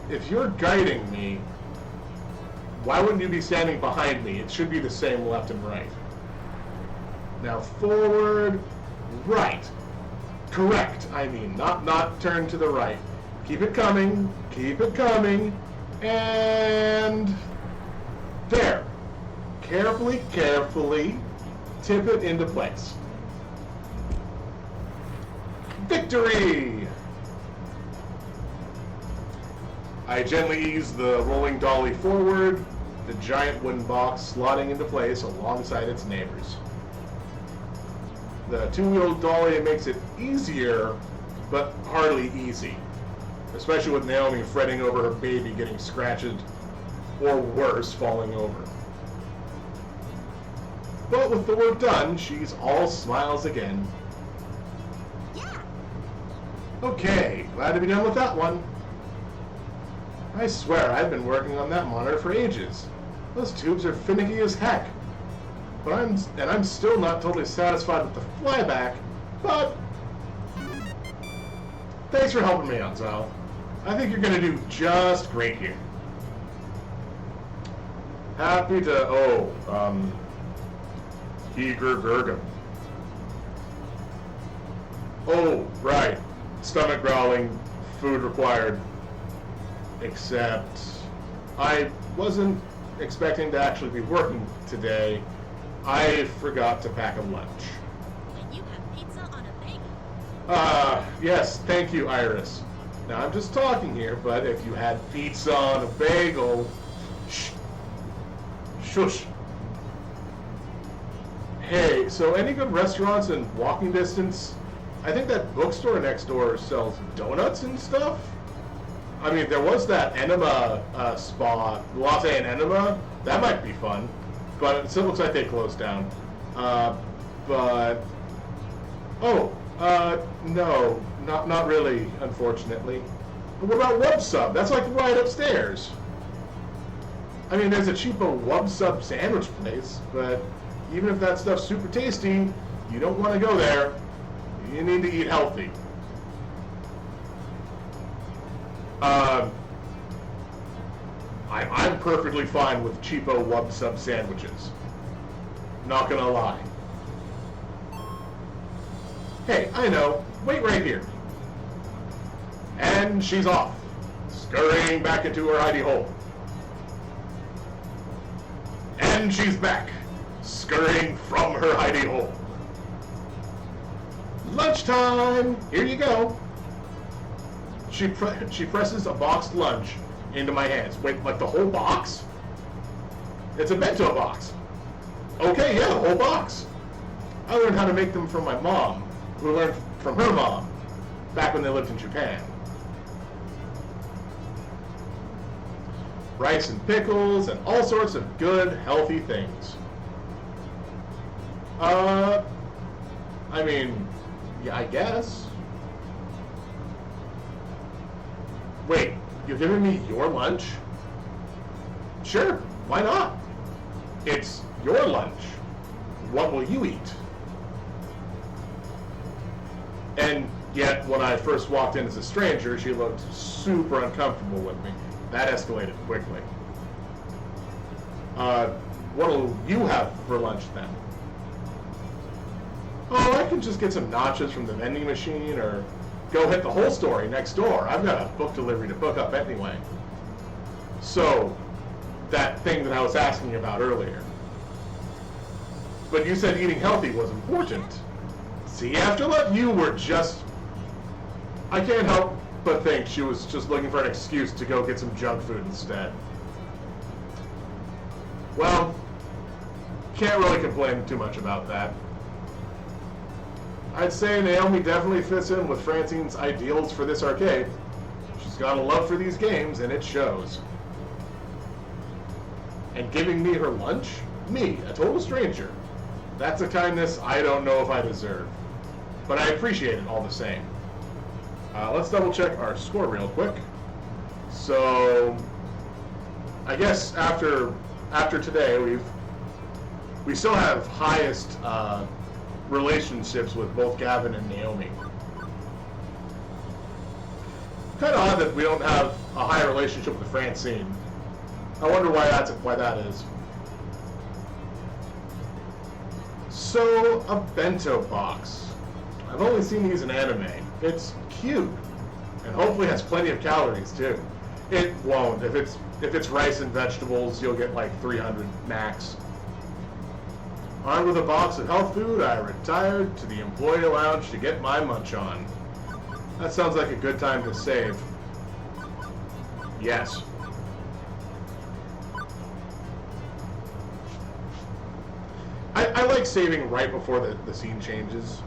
if you're guiding me, why wouldn't you be standing behind me? It should be the same left and right. Now forward, right. Correct, I mean, not turn to the right. Keep it coming, and there. Carefully, tip it into place. Victory! I gently ease the rolling dolly forward, the giant wooden box slotting into place alongside its neighbors. The two-wheeled dolly makes it easier, but hardly easy, especially with Naomi fretting over her baby getting scratched, or worse, falling over. But with the work done, she's all smiles again. Yeah. Okay, glad to be done with that one. I swear I've been working on that monitor for ages. Those tubes are finicky as heck. But I'm still not totally satisfied with the flyback, but thanks for helping me out, Zal. I think you're gonna do just great here. Happy to Eager Gurgum. Oh, right. Stomach growling, food required. Except I wasn't expecting to actually be working today. I forgot to pack a lunch. And you have pizza on a bagel. Yes, thank you, Iris. Now, I'm just talking here, but if you had pizza on a bagel... Shush. Hey, so any good restaurants in walking distance? I think that bookstore next door sells donuts and stuff. I mean, there was that enema spa, latte and enema. That might be fun. But it still looks like they closed down. No, not really, unfortunately. But what about Wub Sub? That's like right upstairs. I mean, there's a cheapo Wub Sub sandwich place, but even if that stuff's super tasty, you don't want to go there. You need to eat healthy. I'm perfectly fine with cheapo Wub Sub sandwiches. Not gonna lie. Hey, I know. Wait right here. And she's off, scurrying back into her hidey hole. And she's back, scurrying from her hidey hole. Lunchtime! Here you go. She presses a boxed lunch into my hands. Wait, like the whole box? It's a bento box. Okay, yeah, the whole box. I learned how to make them from my mom, who learned from her mom, back when they lived in Japan. Rice and pickles and all sorts of good, healthy things. I mean, yeah, I guess. Wait, you're giving me your lunch? Sure, why not? It's your lunch. What will you eat? And yet, when I first walked in as a stranger, she looked super uncomfortable with me. That escalated quickly. What'll you have for lunch then? Oh, I can just get some nachos from the vending machine or go hit the whole story next door. I've got a book delivery to book up anyway. So, that thing that I was asking about earlier. But you said eating healthy was important. See, after that, you were just... I can't help but think she was just looking for an excuse to go get some junk food instead. Well, can't really complain too much about that. I'd say Naomi definitely fits in with Francine's ideals for this arcade. She's got a love for these games, and it shows. And giving me her lunch? Me, a total stranger. That's a kindness I don't know if I deserve. But I appreciate it all the same. Let's double check our score real quick. So, I guess after today, we still have highest relationships with both Gavin and Naomi. Kind of odd that we don't have a high relationship with Francine. I wonder why that is. So, a bento box. I've only seen these in anime. It's cute, and hopefully has plenty of calories too. It won't. If it's rice and vegetables, you'll get like 300 max. Armed with a box of health food, I retired to the employee lounge to get my munch on. That sounds like a good time to save. Yes. I like saving right before the scene changes.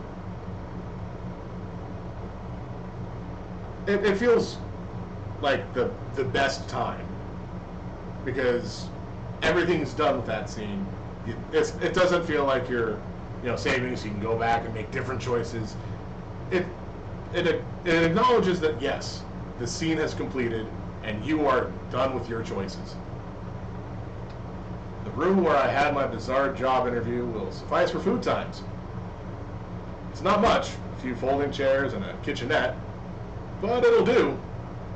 It feels like the best time, because everything's done with that scene. It doesn't feel like you're saving so you can go back and make different choices. It acknowledges that yes, the scene has completed and you are done with your choices. The room where I had my bizarre job interview will suffice for food times. It's not much, a few folding chairs and a kitchenette, but it'll do.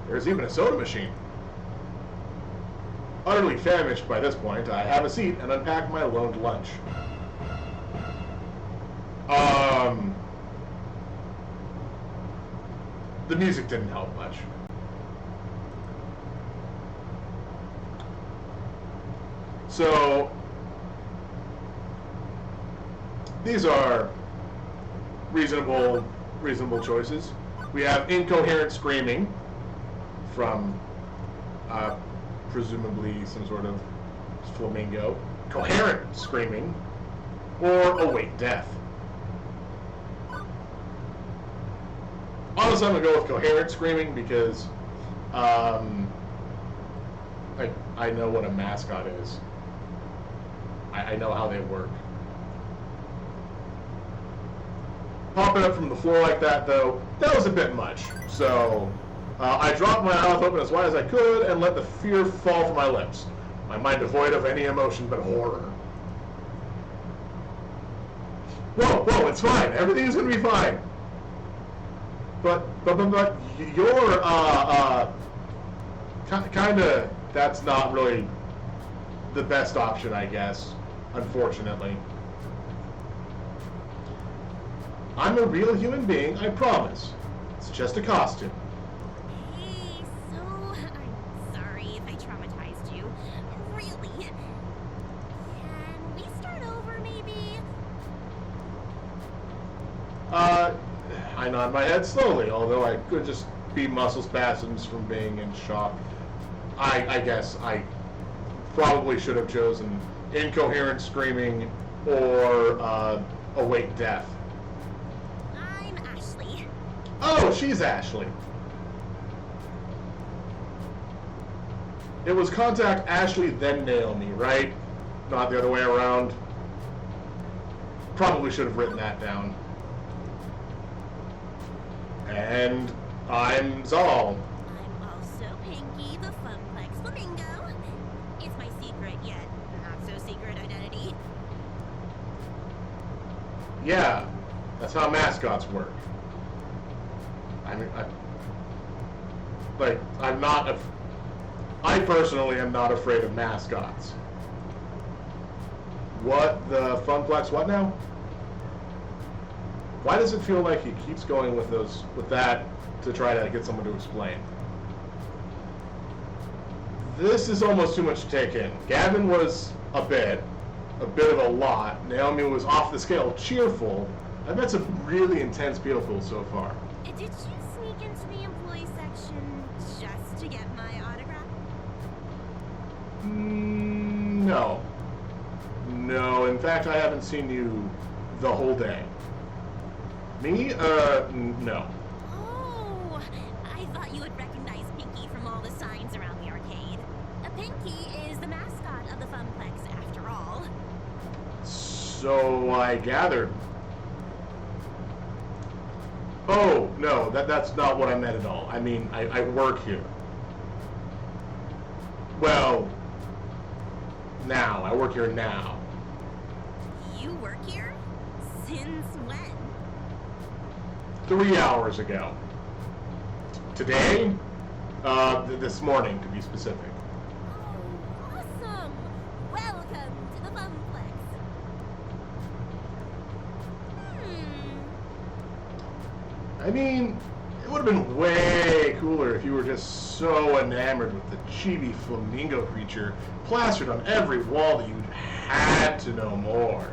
There's even a soda machine. Utterly famished by this point, I have a seat and unpack my loaned lunch. The music didn't help much. So, these are reasonable choices. We have incoherent screaming from presumably some sort of flamingo. Coherent screaming, or await death. Honestly, I'm gonna go with coherent screaming because I know what a mascot is. I know how they work. Popping up from the floor like that, though, that was a bit much. So I dropped my mouth open as wide as I could and let the fear fall from my lips. My mind devoid of any emotion but horror. Whoa, it's fine. Everything's gonna be fine. But you're kind of, that's not really the best option, I guess, unfortunately. I'm a real human being, I promise. It's just a costume. Hey, so I'm sorry if I traumatized you. Really. Can we start over, maybe? I nod my head slowly, although I could just be muscle spasms from being in shock. I guess I probably should have chosen incoherent screaming or await death. I'm Ashley. Oh, she's Ashley. It was contact Ashley, then Naomi, right? Not the other way around. Probably should have written that down. And I'm Zal. I'm also Pinky, the Funplex Flamingo. It's my secret yet not so secret identity. Yeah, that's how mascots work. I personally am not afraid of mascots. What the Funplex? What now? Why does it feel like he keeps going with that to try to get someone to explain? This is almost too much to take in. Gavin was a bit of a lot. Naomi was off the scale, cheerful. I've met some really intense people so far. Did you sneak into the employee section just to get my autograph? No. No, in fact, I haven't seen you the whole day. Me? No. Oh, I thought you would recognize Pinky from all the signs around the arcade. Pinky is the mascot of the Funplex, after all. So I gathered. Oh, no, that's not what I meant at all. I mean, I work here. Well, now. I work here now. You work here? Since when? 3 hours ago. Today? This morning, to be specific. Oh, awesome! Welcome to the Funplex. I mean, it would have been way cooler if you were just so enamored with the chibi flamingo creature plastered on every wall that you had to know more.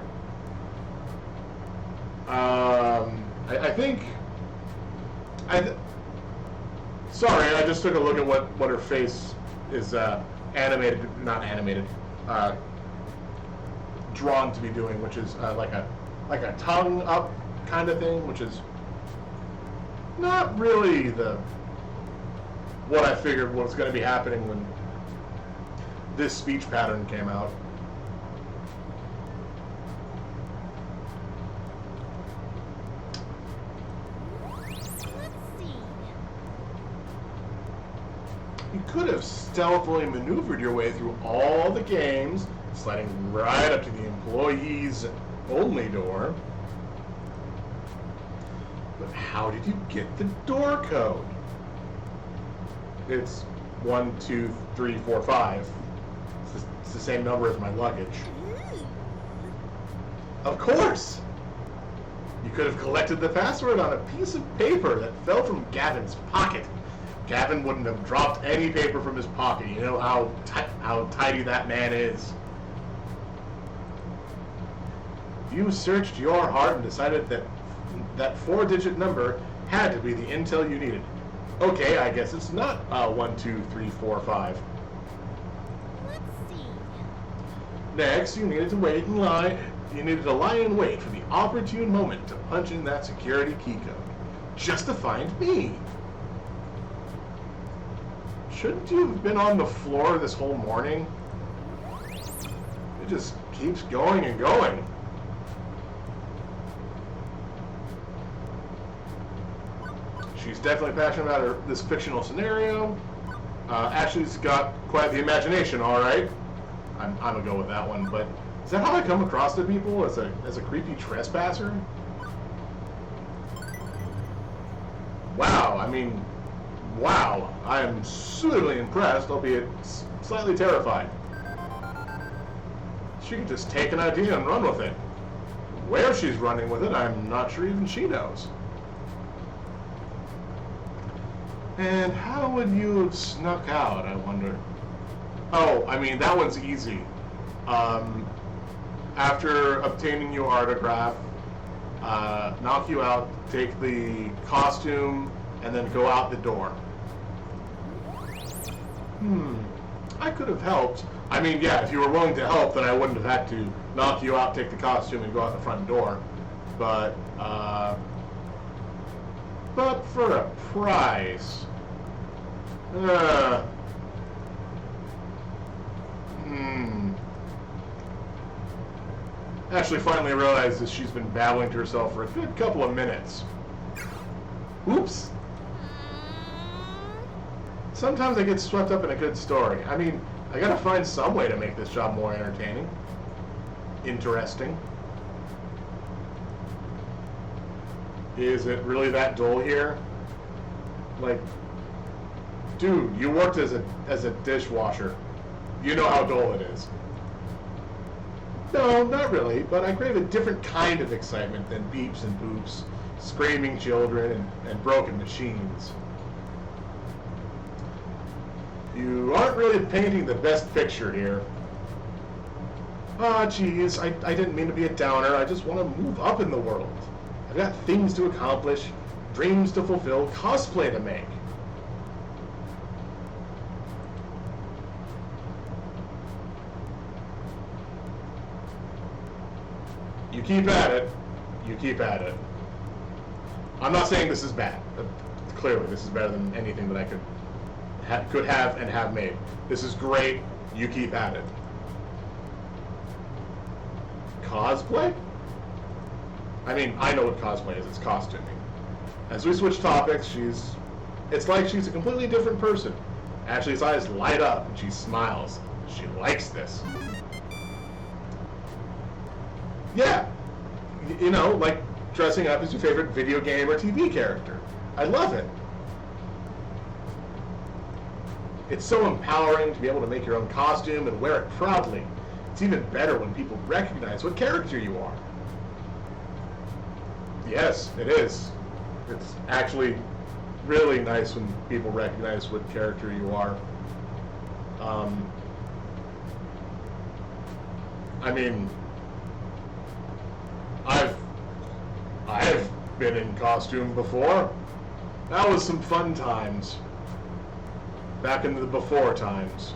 I think... Sorry, I just took a look at what her face is animated, not animated, drawn to be doing, which is like a tongue up kind of thing, which is not really what I figured was going to be happening when this speech pattern came out. Let's see. You could have stealthily maneuvered your way through all the games, sliding right up to the employees only door. But how did you get the door code? It's 1, 2, 3, 4, 5. It's the same number as my luggage. Of course! You could have collected the password on a piece of paper that fell from Gavin's pocket. Gavin wouldn't have dropped any paper from his pocket. You know how tidy that man is. You searched your heart and decided that 4-digit number had to be the intel you needed. Okay, I guess it's not 1, 2, 3, 4, 5. Let's see. Next, you needed to wait in line. You needed to lie in wait for the opportune moment to punch in that security key code, just to find me. Shouldn't you have been on the floor this whole morning? It just keeps going and going. She's definitely passionate about this fictional scenario. Ashley's got quite the imagination, all right. I'm gonna go with that one, but is that how I come across to people, as a creepy trespasser? Wow, I mean, wow. I am suitably impressed, albeit slightly terrified. She can just take an idea and run with it. Where she's running with it, I'm not sure even she knows. And how would you have snuck out, I wonder? Oh, I mean, that one's easy. After obtaining your autograph, knock you out, take the costume, and then go out the door. I could have helped. I mean, yeah, if you were willing to help, then I wouldn't have had to knock you out, take the costume, and go out the front door. But for a price. Ashley finally realizes she's been babbling to herself for a good couple of minutes. Oops. Sometimes I get swept up in a good story. I mean, I gotta find some way to make this job more entertaining. Interesting. Is it really that dull here? Like, dude, you worked as a dishwasher. You know how dull it is. No, not really, but I crave a different kind of excitement than beeps and boops, screaming children, and broken machines. You aren't really painting the best picture here. Ah, geez, I didn't mean to be a downer. I just want to move up in the world. I've got things to accomplish, dreams to fulfill, cosplay to make. You keep at it. You keep at it. I'm not saying this is bad. Clearly, this is better than anything that I could have and have made. This is great. You keep at it. Cosplay? I mean, I know what cosplay is. It's costuming. As we switch topics, it's like she's a completely different person. Ashley's eyes light up and she smiles. She likes this. Yeah, You know, like dressing up as your favorite video game or TV character. I love it. It's so empowering to be able to make your own costume and wear it proudly. It's even better when people recognize what character you are. Yes, it is. It's actually really nice when people recognize what character you are. I mean, I've been in costume before. That was some fun times. Back in the before times.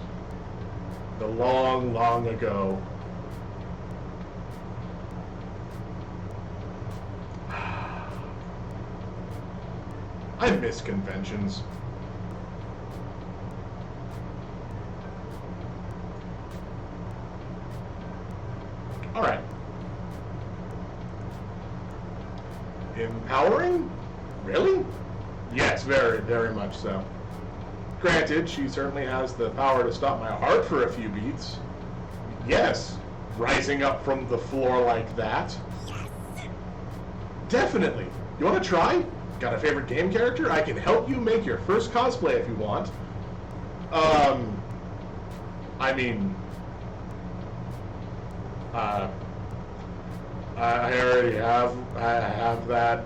The long, long ago. I miss conventions. All right. Empowering? Really? Yes, very, very much so. Granted, she certainly has the power to stop my heart for a few beats. Yes, rising up from the floor like that. Yes! Definitely. You want to try? Got a favorite game character? I can help you make your first cosplay if you want. I mean, I already have. I have that.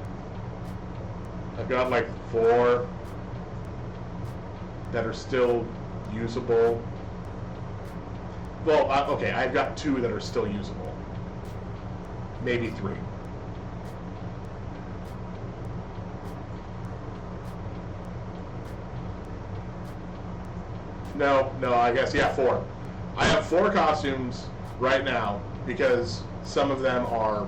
I've got like 4 that are still usable. Well, okay, I've got 2 that are still usable. Maybe 3. No, I guess, yeah, 4. I have 4 costumes right now because some of them are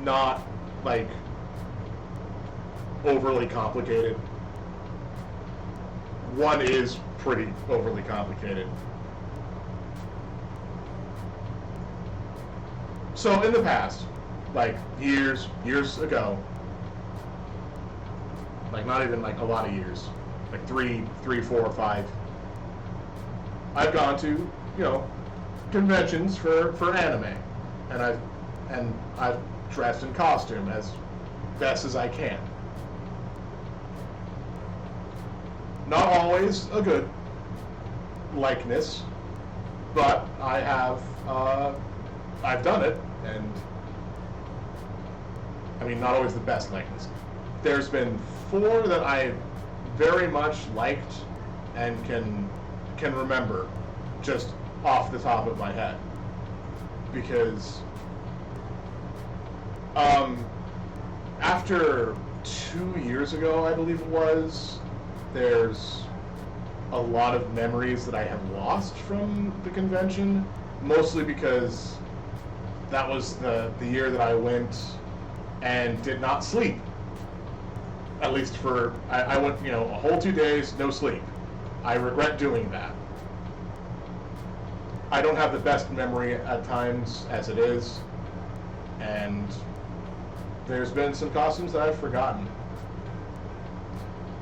not, like, overly complicated. One is pretty overly complicated. So in the past, like years ago, like not even like a lot of years, like 3, 4, 5, I've gone to, you know, conventions for anime, and I've dressed in costume as best as I can. Not always a good likeness, but I have I've done it, and I mean, not always the best likeness. There's been 4 that I very much liked and can remember just off the top of my head, because after 2 years ago, I believe it was, there's a lot of memories that I have lost from the convention, mostly because that was the year that I went and did not sleep. At least for, I went, you know, a whole 2 days, no sleep. I regret doing that. I don't have the best memory at times as it is, and there's been some costumes that I've forgotten.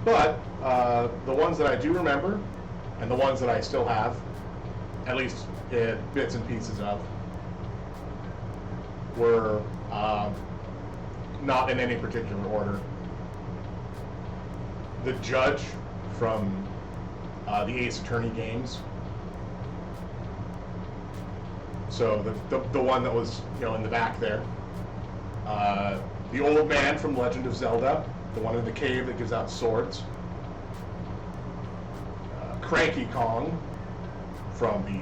But the ones that I do remember, and the ones that I still have, at least bits and pieces of, were not in any particular order. The Judge from the Ace Attorney games. So the one that was, you know, in the back there. The Old Man from Legend of Zelda, the one in the cave that gives out swords. Cranky Kong from the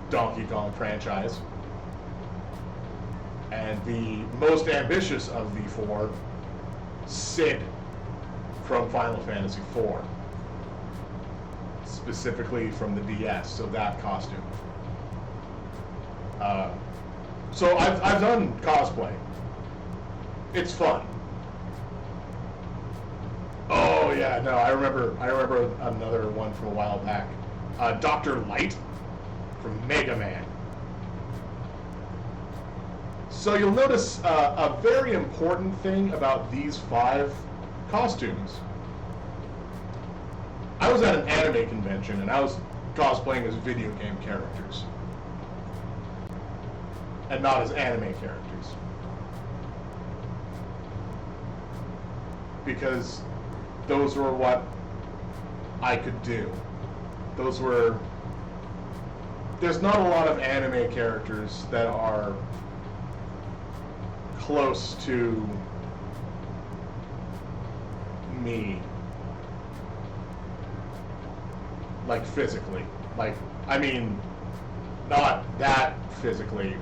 Donkey Kong franchise. And the most ambitious of the 4, Sid from Final Fantasy IV. Specifically from the DS, so that costume. So I've done cosplay. It's fun. Oh yeah, no, I remember another one from a while back. Dr. Light from Mega Man. So you'll notice a very important thing about these 5 costumes. I was at an anime convention and I was cosplaying as video game characters. and not as anime characters. Because those were what I could do. Those were... There's not a lot of anime characters that are close to me. Like physically. Like, I mean, not that physically.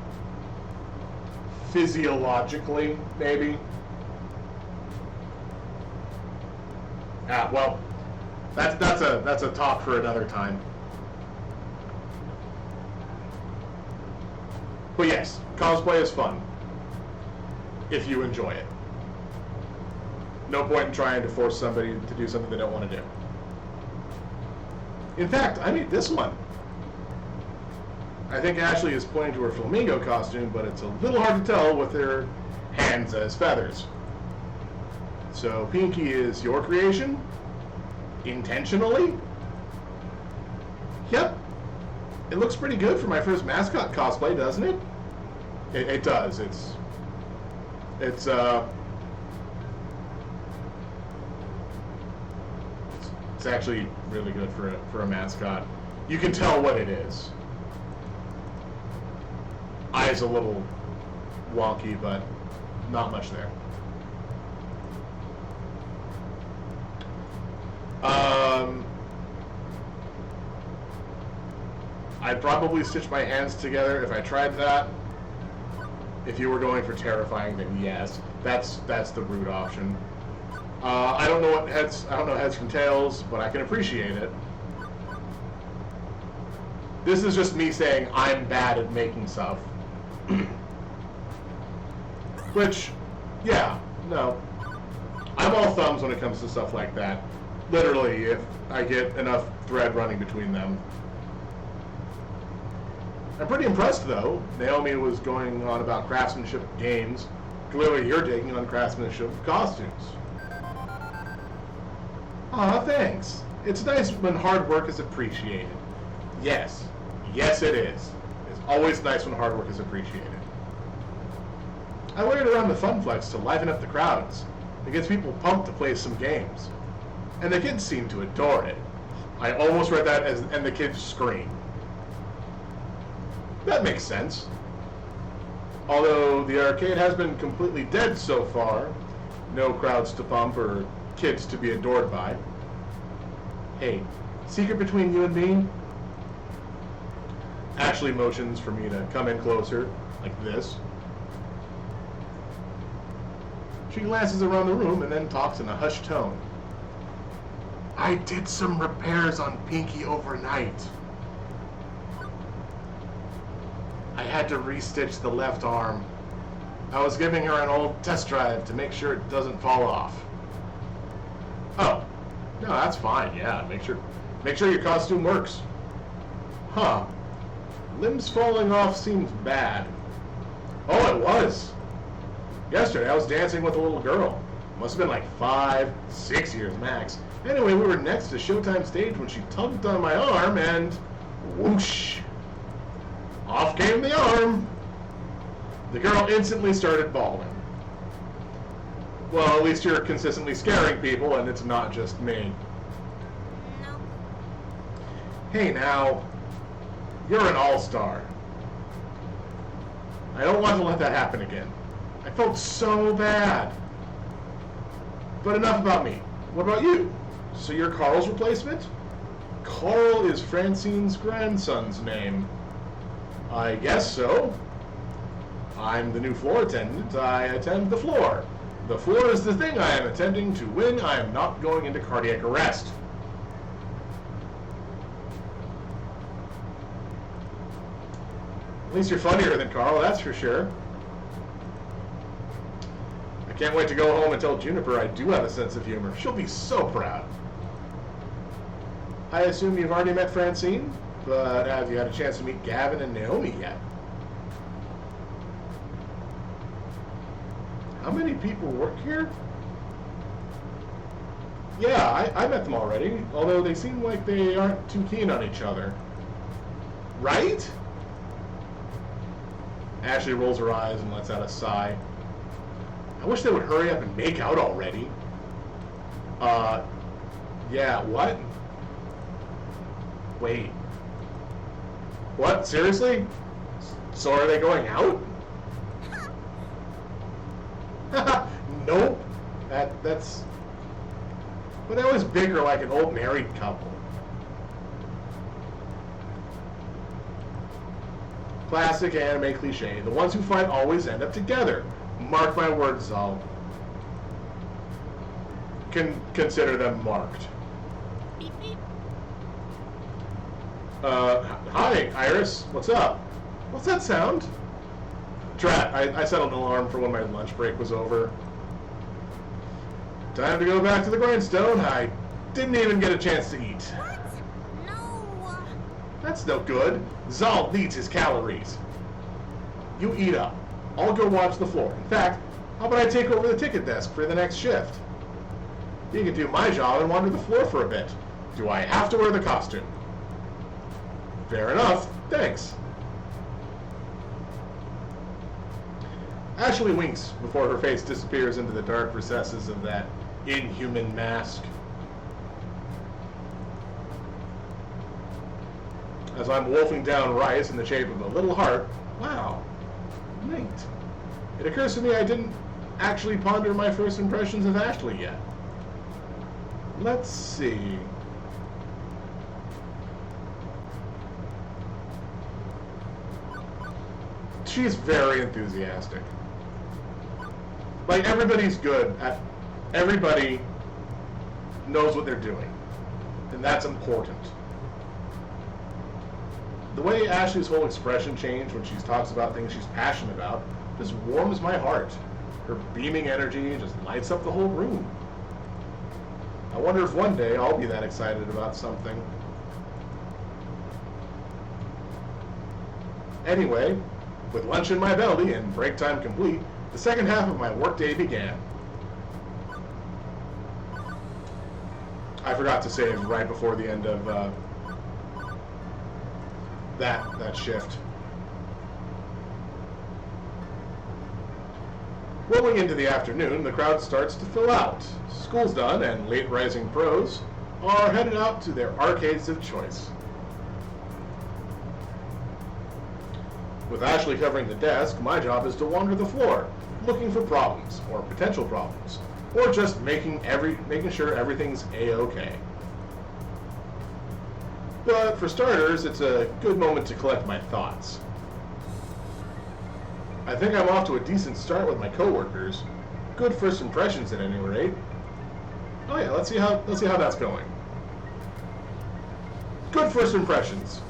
Physiologically, maybe. Ah, well, that's a talk for another time. But yes, cosplay is fun if you enjoy it. No point in trying to force somebody to do something they don't want to do. In fact, I made this one. I think Ashley is pointing to her flamingo costume, but it's a little hard to tell with her hands as feathers. So Pinky is your creation? Intentionally? Yep. It looks pretty good for my first mascot cosplay, doesn't it? It does. It's actually really good for a mascot. You can tell what it is. Eyes a little wonky, but not much there. I'd probably stitch my hands together if I tried that. If you were going for terrifying, then yes, that's the root option. I don't know heads from tails, but I can appreciate it. This is just me saying I'm bad at making stuff. Which, yeah, no. I'm all thumbs when it comes to stuff like that. Literally, if I get enough thread running between them. I'm pretty impressed, though. Naomi was going on about craftsmanship of games. Clearly, you're taking on craftsmanship of costumes. Aw, thanks. It's nice when hard work is appreciated. Yes. Yes, it is. It's always nice when hard work is appreciated. I wear it around the Funflex to liven up the crowds. It gets people pumped to play some games. And the kids seem to adore it. I almost read that as, and the kids scream. That makes sense. Although the arcade has been completely dead so far, no crowds to pump or kids to be adored by. Hey, secret between you and me? Ashley motions for me to come in closer, like this. She glances around the room and then talks in a hushed tone. I did some repairs on Pinky overnight. I had to restitch the left arm. I was giving her an old test drive to make sure it doesn't fall off. Oh, no, that's fine. Yeah, make sure your costume works. Huh. Limbs falling off seems bad. Oh, it was. Yesterday I was dancing with a little girl. Must have been like 5, 6 years max. Anyway, we were next to Showtime stage when she tugged on my arm and whoosh. Off came the arm. The girl instantly started bawling. Well, at least you're consistently scaring people and it's not just me. No. Hey now, you're an all-star. I don't want to let that happen again. I felt so bad. But enough about me. What about you? So you're Carl's replacement? Carl is Francine's grandson's name. I guess so. I'm the new floor attendant. I attend the floor. The floor is the thing I am attending to when I am not going into cardiac arrest. At least you're funnier than Carl, that's for sure. I can't wait to go home and tell Juniper I do have a sense of humor. She'll be so proud. I assume you've already met Francine, but have you had a chance to meet Gavin and Naomi yet? How many people work here? Yeah, I met them already, although they seem like they aren't too keen on each other. Right? Ashley rolls her eyes and lets out a sigh. I wish they would hurry up and make out already. Yeah, what? Wait. What? Seriously? So are they going out? Nope. That's... But they always bicker like an old married couple. Classic anime cliche. The ones who fight always end up together. Mark my words, Zal. Consider them marked. Beep beep. Hi, Iris. What's up? What's that sound? Drat, I set an alarm for when my lunch break was over. Time to go back to the grindstone. I didn't even get a chance to eat. What? No. That's no good. Zal needs his calories. You eat up. I'll go watch the floor. In fact, how about I take over the ticket desk for the next shift? You can do my job and wander the floor for a bit. Do I have to wear the costume? Fair enough. Thanks. Ashley winks before her face disappears into the dark recesses of that inhuman mask. As I'm wolfing down rice in the shape of a little heart, wow, neat. It occurs to me I didn't actually ponder my first impressions of Ashley yet. Let's see. She's very enthusiastic. Like, everybody's good at... Everybody knows what they're doing. And that's important. The way Ashley's whole expression changed when she talks about things she's passionate about just warms my heart. Her beaming energy just lights up the whole room. I wonder if one day I'll be that excited about something. Anyway, with lunch in my belly and break time complete, the second half of my workday began. I forgot to save right before the end of that shift. Rolling into the afternoon, the crowd starts to fill out. School's done, and late-rising pros are headed out to their arcades of choice. With Ashley covering the desk, my job is to wander the floor, looking for problems, or potential problems, or just making sure everything's A-okay. But for starters, it's a good moment to collect my thoughts. I think I'm off to a decent start with my coworkers. Good first impressions at any rate. Oh yeah, let's see how that's going. Good first impressions.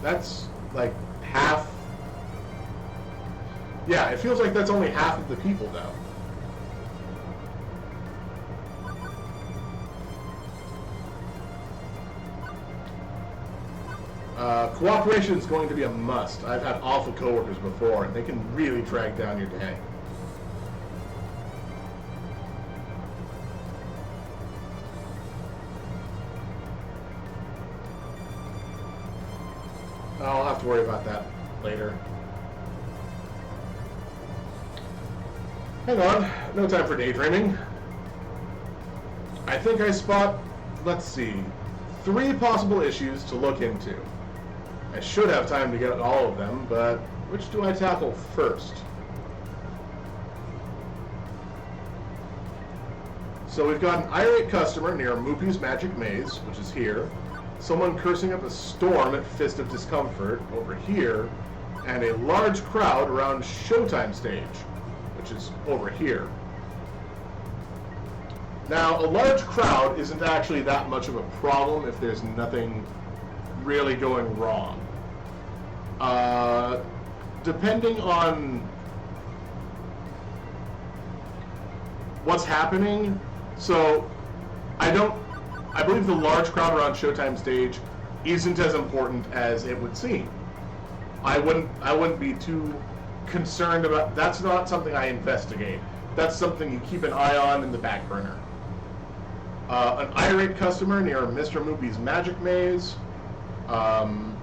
That's like half. Yeah, it feels like that's only half of the people though. Cooperation is going to be a must. I've had awful coworkers before, and they can really drag down your day. I'll have to worry about that later. Hang on, no time for daydreaming. I think I spot, let's see, 3 possible issues to look into. I should have time to get all of them, but which do I tackle first? So we've got an irate customer near Moopy's Magic Maze, which is here. Someone cursing up a storm at Fist of Discomfort over here, and a large crowd around Showtime stage, which is over here. Now, a large crowd isn't actually that much of a problem if there's nothing really going wrong. Depending on what's happening, so I believe the large crowd around Showtime stage isn't as important as it would seem. I wouldn't be too concerned about. That's not something I investigate. That's something you keep an eye on in the back burner. an irate customer near Mr. Moopy's Magic Maze,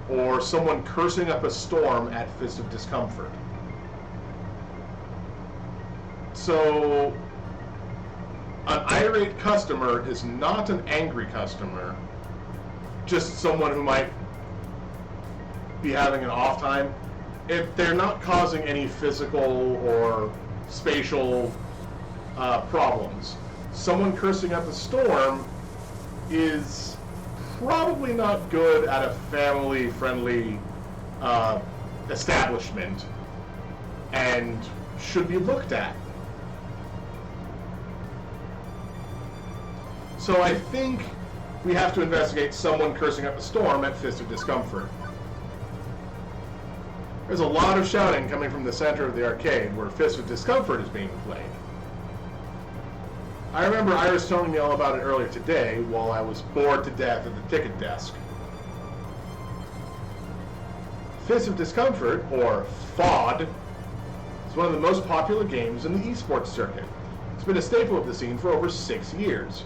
or someone cursing up a storm at Fist of Discomfort. So, an irate customer is not an angry customer, just someone who might be having an off time. If they're not causing any physical or spatial problems. Someone cursing up a storm is probably not good at a family-friendly establishment and should be looked at. So I think we have to investigate someone cursing up a storm at Fist of Discomfort. There's a lot of shouting coming from the center of the arcade where Fist of Discomfort is being played. I remember Iris telling me all about it earlier today while I was bored to death at the ticket desk. Fist of Discomfort, or FOD, is one of the most popular games in the esports circuit. It's been a staple of the scene for over 6 years.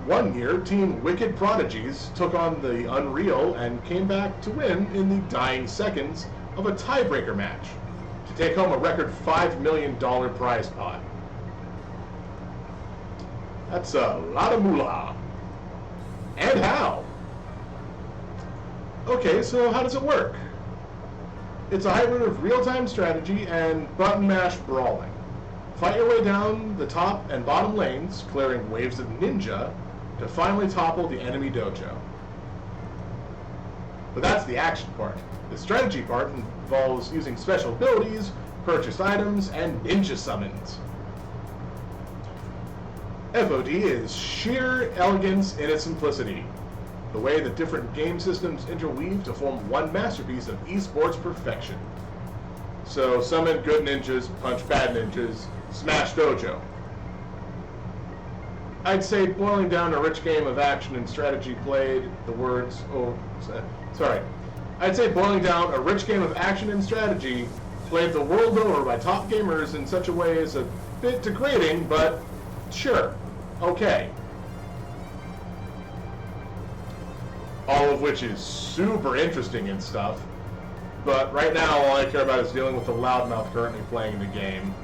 One year, Team Wicked Prodigies took on the Unreal and came back to win in the dying seconds of a tiebreaker match to take home a record $5 million prize pot. That's a lot of moolah. And how? Okay, so how does it work? It's a hybrid of real-time strategy and button mash brawling. Fight your way down the top and bottom lanes, clearing waves of ninja, to finally topple the enemy dojo. But that's the action part. The strategy part involves using special abilities, purchased items, and ninja summons. FOD is sheer elegance in its simplicity. The way the different game systems interweave to form one masterpiece of esports perfection. So summon good ninjas, punch bad ninjas, smash dojo. I'd say boiling down a rich game of action and strategy played, I'd say boiling down a rich game of action and strategy played the world over by top gamers in such a way is a bit degrading, but sure, okay. All of which is super interesting and stuff, but right now all I care about is dealing with the loudmouth currently playing the game.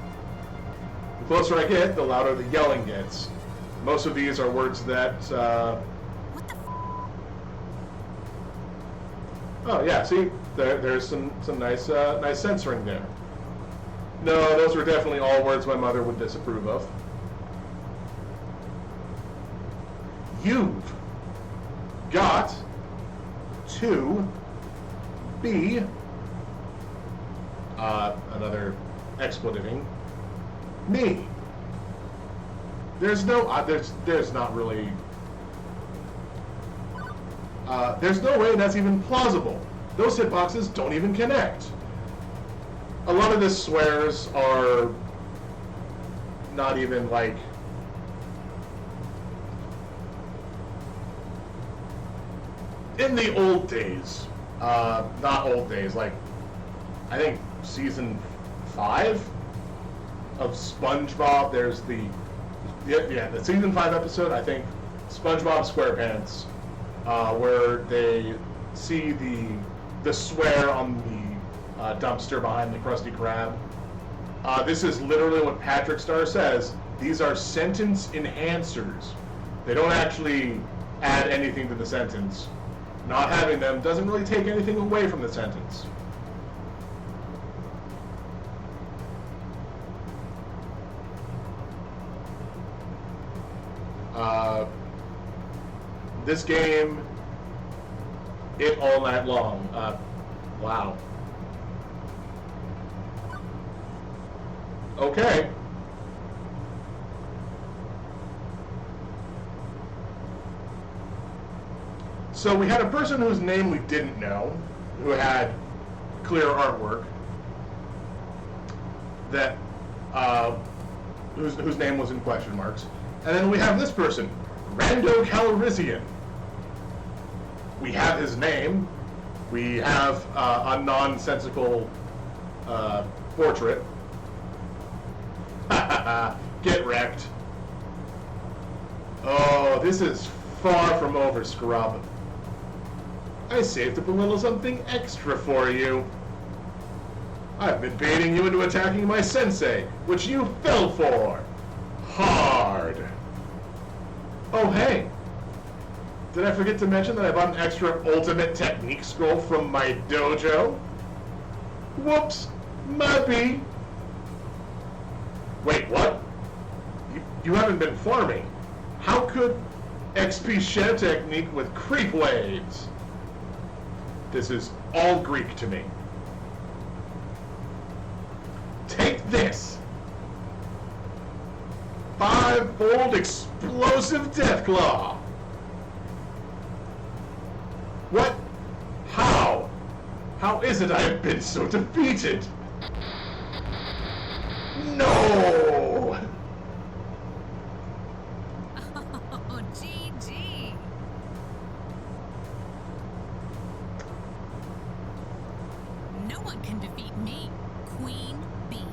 The closer I get, the louder the yelling gets. Most of these are words that, What the oh yeah, see, there's some nice censoring there. No, those were definitely all words my mother would disapprove of. You've got to be, another expletiving, me. There's no, there's not really, there's no way that's even plausible. Those hitboxes don't even connect. A lot of the swears are not even like, in the old days, not old days, like, I think season 5 of SpongeBob, there's the season 5 episode, I think, SpongeBob SquarePants, where they see the swear on the dumpster behind the Krusty Krab. This is literally what Patrick Star says. These are sentence enhancers. They don't actually add anything to the sentence. Not having them doesn't really take anything away from the sentence. This game, it all night long. Wow. Okay. So we had a person whose name we didn't know, who had clear artwork, that whose name was in question marks. And then we have this person, Rando Calrissian. We have his name. We have a nonsensical portrait. Get wrecked. Oh, this is far from over, Scrub. I saved up a little something extra for you. I've been baiting you into attacking my sensei, which you fell for. Hard. Oh, hey. Did I forget to mention that I bought an extra ultimate technique scroll from my dojo? Whoops. Maybe. Wait, what? You haven't been farming. How could XP share technique with creep waves? This is all Greek to me. Take this! 5-fold explosive death claw! What? How? How is it I have been so defeated? No! Oh, GG. No one can defeat me, Queen Bee.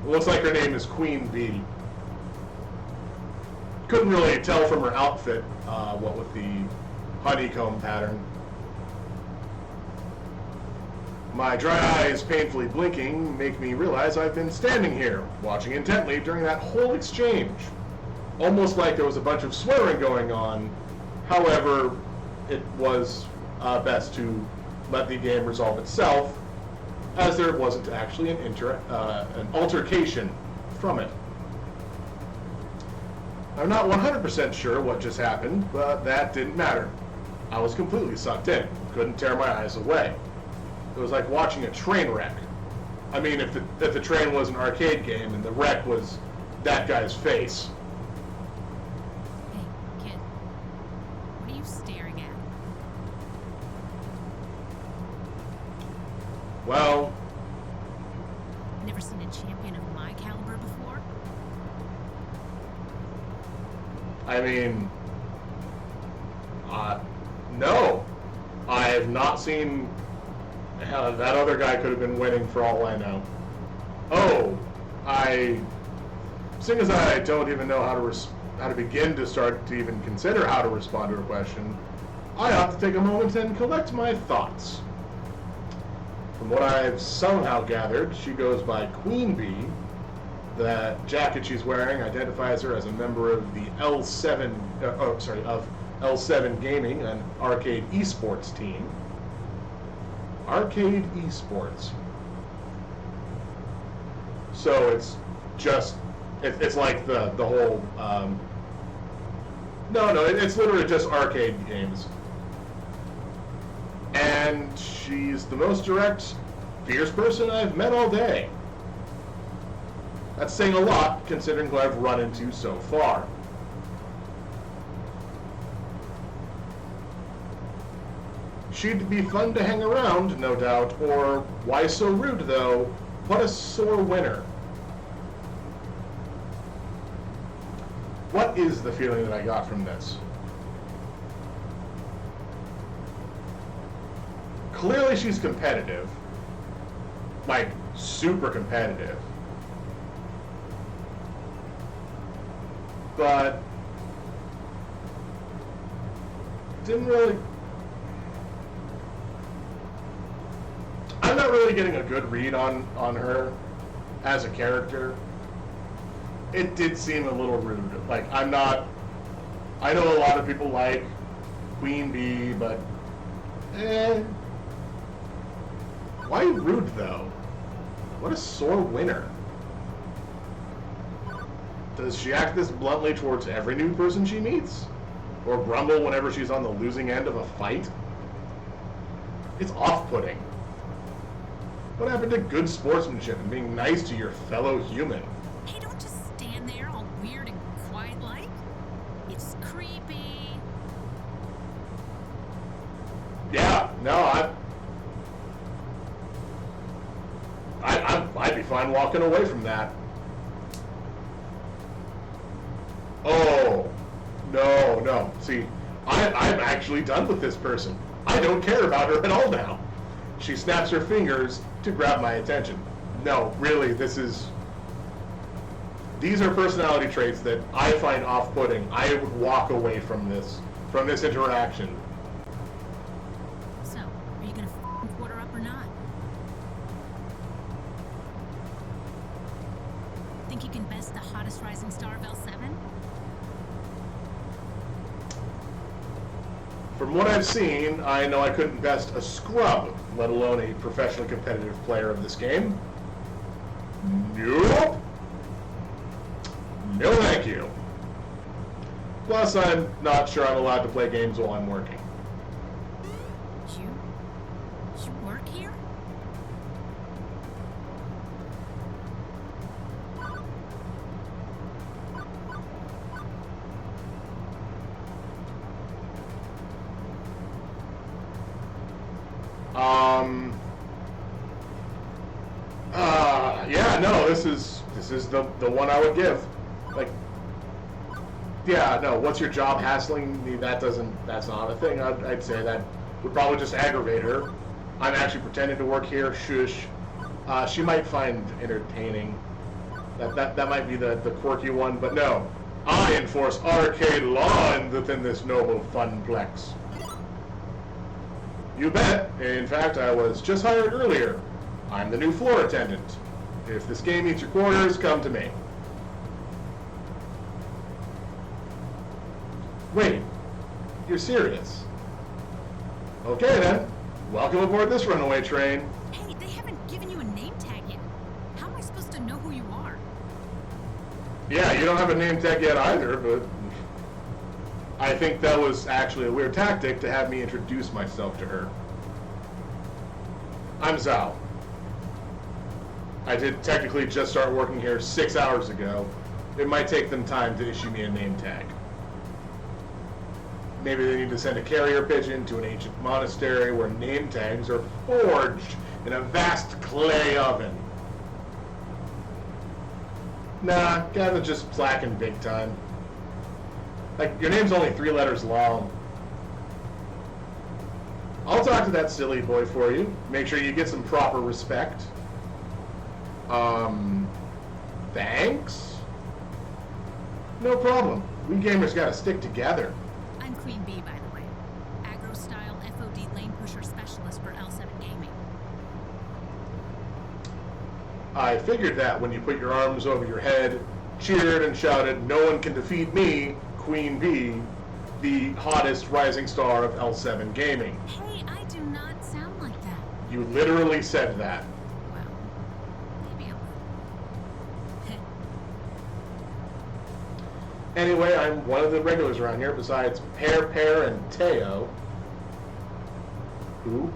Looks like her name is Queen Bee. Couldn't really tell from her outfit, what with the honeycomb pattern. My dry eyes painfully blinking make me realize I've been standing here, watching intently during that whole exchange. Almost like there was a bunch of swearing going on. However, it was best to let the game resolve itself, as there wasn't actually an altercation from it. I'm not 100% sure what just happened, but that didn't matter. I was completely sucked in, couldn't tear my eyes away. It was like watching a train wreck. I mean, if the train was an arcade game and the wreck was that guy's face. Hey, kid. What are you staring at? Well, Never seen a champion of my caliber before? I mean, no. I have not seen. That other guy could have been winning for all I know. Oh, seeing as I don't even know how to begin to start to even consider how to respond to a question, I ought to take a moment and collect my thoughts. From what I've somehow gathered, she goes by Queen Bee. That jacket she's wearing identifies her as a member of the L7, of L7 Gaming, an arcade esports team. Arcade esports. So it's just, it's like the whole, no, it's literally just arcade games. And she's the most direct, fierce person I've met all day. That's saying a lot, considering who I've run into so far. She'd be fun to hang around, no doubt, or why so rude, though? What a sore winner. What is the feeling that I got from this? Clearly she's competitive. Like, super competitive. But didn't really. I'm not really getting a good read on her as a character. It did seem a little rude. Like, I know a lot of people like Queen Bee, but why rude though? What a sore winner. Does she act this bluntly towards every new person she meets? Or grumble whenever she's on the losing end of a fight? It's off-putting. What happened to good sportsmanship and being nice to your fellow human? Hey, don't just stand there all weird and quiet-like. It's creepy. Yeah, no, I'd be fine walking away from that. Oh, no. See, I'm actually done with this person. I don't care about her at all now. She snaps her fingers to grab my attention. No, really, this is... These are personality traits that I find off-putting. I would walk away from this interaction. So, are you gonna f***ing quarter up or not? Think you can best the hottest rising star of L7? From what I've seen, I know I couldn't best a scrub, let alone a professionally competitive player of this game. Nope. No thank you. Plus, I'm not sure I'm allowed to play games while I'm working. You work here? Yeah, no, this is the one I would give. Like, yeah, no, what's your job hassling me? That's not a thing. I'd say that would probably just aggravate her. I'm actually pretending to work here. Shush. She might find entertaining. That might be the quirky one, but no. I enforce arcade law within this noble funplex. You bet. In fact, I was just hired earlier. I'm the new floor attendant. If this game eats your quarters, come to me. Wait, you're serious? Okay then. Welcome aboard this runaway train. Hey, they haven't given you a name tag yet. How am I supposed to know who you are? Yeah, you don't have a name tag yet either, but I think that was actually a weird tactic to have me introduce myself to her. I'm Zhao. I did technically just start working here 6 hours ago. It might take them time to issue me a name tag. Maybe they need to send a carrier pigeon to an ancient monastery where name tags are forged in a vast clay oven. Nah, gotta just plaque big time. Like, your name's only 3 letters long. I'll talk to that silly boy for you. Make sure you get some proper respect. Thanks? No problem. We gamers gotta stick together. I'm Queen Bee, by the way. Aggro-style FOD lane pusher specialist for L7 Gaming. I figured that when you put your arms over your head, cheered and shouted, "No one can defeat me, Queen Bee, the hottest rising star of L7 Gaming." Hey, I do not sound like that. You literally said that. Well, maybe a little. Anyway, I'm one of the regulars around here besides Pear, and Teo. Who?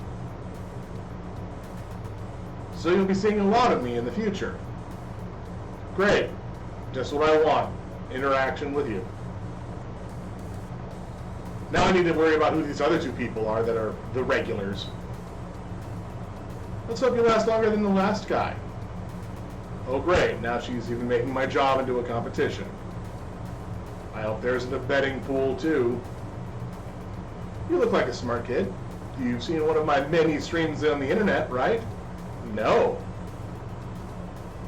So you'll be seeing a lot of me in the future. Great. Just what I want. Interaction with you. Now I need to worry about who these other 2 people are that are the regulars. Let's hope you last longer than the last guy. Oh great, now she's even making my job into a competition. I hope there's a betting pool too. You look like a smart kid. You've seen one of my many streams on the internet, right? No.